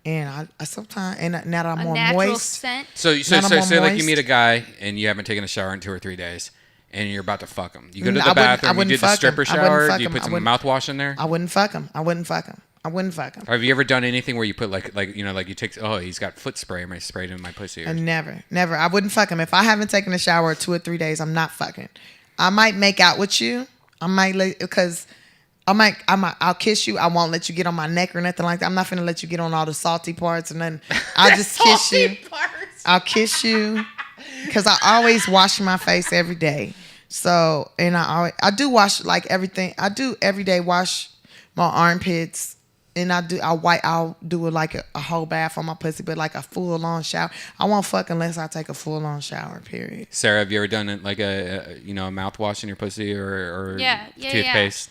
Speaker 6: And I sometimes, and now that I'm more
Speaker 1: natural
Speaker 6: moist.
Speaker 1: scent.
Speaker 3: So
Speaker 6: Now that I'm
Speaker 3: say like you
Speaker 6: moist.
Speaker 3: meet a guy and you haven't taken a shower in 2 or 3 days, and you're about to fuck him. You go to
Speaker 6: I
Speaker 3: the
Speaker 6: wouldn't-
Speaker 3: bathroom.
Speaker 6: I
Speaker 3: You
Speaker 6: wouldn't
Speaker 3: do the
Speaker 6: fuck him.
Speaker 3: stripper
Speaker 6: I wouldn't
Speaker 3: shower.
Speaker 6: fuck
Speaker 3: Do you
Speaker 6: him.
Speaker 3: put
Speaker 6: I
Speaker 3: some
Speaker 6: wouldn't-
Speaker 3: mouthwash in there?
Speaker 6: I wouldn't fuck him. I wouldn't fuck him. I wouldn't fuck him.
Speaker 3: Have you ever done anything where you put like you know, like you take, oh, he's got foot spray, and I sprayed it in my pussy? Or
Speaker 6: Never. I wouldn't fuck him. If I haven't taken a shower 2 or 3 days, I'm not fucking. I might make out with you. I might because I'll kiss you. I won't let you get on my neck or nothing like that. I'm not finna let you get on all the salty parts and then I'll just kiss you. I'll kiss you because I always wash my face every day. So, and I do wash like everything. I do every day wash my armpits, and I'll do like a whole bath on my pussy, but like a full on shower. I won't fuck unless I take a full on shower. Period.
Speaker 3: Sarah, have you ever done it like a mouthwash in your pussy or
Speaker 1: Yeah.
Speaker 3: toothpaste?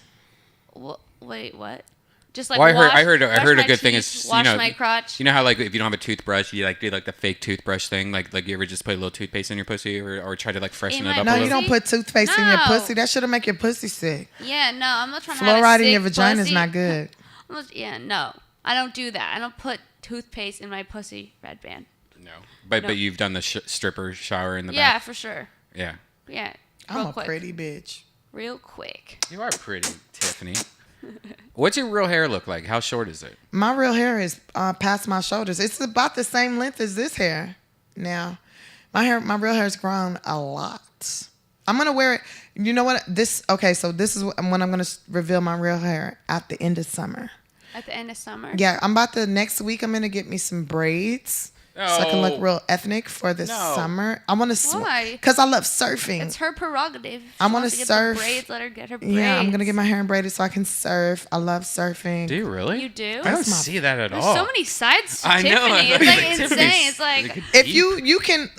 Speaker 1: Wait, what? Just like
Speaker 3: Well,
Speaker 1: wash,
Speaker 3: I heard
Speaker 1: brush
Speaker 3: a
Speaker 1: my
Speaker 3: good thing
Speaker 1: teeth,
Speaker 3: is
Speaker 1: wash my crotch.
Speaker 3: You know how like if you don't have a toothbrush, you like do like the fake toothbrush thing, like you ever just put a little toothpaste in your pussy or try to like freshen it up a
Speaker 6: No,
Speaker 3: little.
Speaker 6: you don't put toothpaste in your
Speaker 1: No.
Speaker 6: pussy. That should make your pussy sick.
Speaker 1: Yeah, no, I'm not trying to have a
Speaker 6: Fluoride
Speaker 1: sick
Speaker 6: in your vagina is
Speaker 1: pussy.
Speaker 6: not good.
Speaker 1: Yeah, no, I don't do that. I don't put toothpaste in my pussy, Red Band.
Speaker 3: No, but
Speaker 1: No.
Speaker 3: you've done the stripper shower in the
Speaker 1: Yeah,
Speaker 3: bath.
Speaker 1: for sure.
Speaker 3: Yeah.
Speaker 1: Yeah,
Speaker 6: I'm
Speaker 1: real
Speaker 6: a
Speaker 1: quick.
Speaker 6: pretty bitch.
Speaker 1: Real quick.
Speaker 3: You are pretty, Tiffany. What's your real hair look like? How short is it?
Speaker 6: My real hair is past my shoulders. It's about the same length as this hair. Now, my real hair's grown a lot. I'm gonna wear it. You know what? So this is when I'm gonna reveal my real hair at the end of summer.
Speaker 1: At the end of summer.
Speaker 6: Yeah, next week I'm gonna get me some braids. So I can look real ethnic for the summer. I want to
Speaker 1: Why?
Speaker 6: because I love surfing.
Speaker 1: It's her prerogative. If
Speaker 6: I
Speaker 1: she
Speaker 6: want
Speaker 1: wants
Speaker 6: to
Speaker 1: get
Speaker 6: surf.
Speaker 1: The braids, let her get her braids.
Speaker 6: Yeah, I'm gonna get my hair braided so I can surf. I love surfing.
Speaker 3: Do you really?
Speaker 1: You do?
Speaker 3: I don't see that at
Speaker 1: There's
Speaker 3: all.
Speaker 1: so many sides to
Speaker 3: I know.
Speaker 1: Tiffany. It's like insane.
Speaker 3: Tiffany's
Speaker 1: It's like
Speaker 6: If you can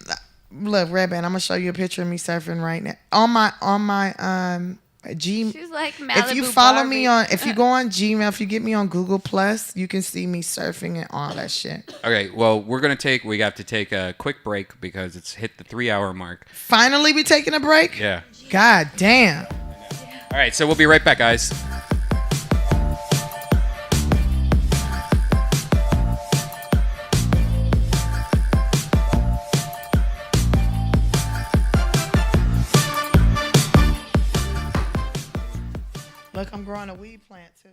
Speaker 6: look, Red Band, I'm gonna show you a picture of me surfing right now on my G.
Speaker 1: she's like Malibu
Speaker 6: If you follow
Speaker 1: Barbie.
Speaker 6: me on, if you go on Gmail, if you get me on Google Plus, you can see me surfing and all that shit.
Speaker 3: Okay, well, we have to take a quick break because it's hit the 3-hour mark.
Speaker 6: Finally, we taking a break?
Speaker 3: Yeah.
Speaker 6: God damn.
Speaker 3: All right, so we'll be right back, guys.
Speaker 6: Look, I'm growing a weed plant too.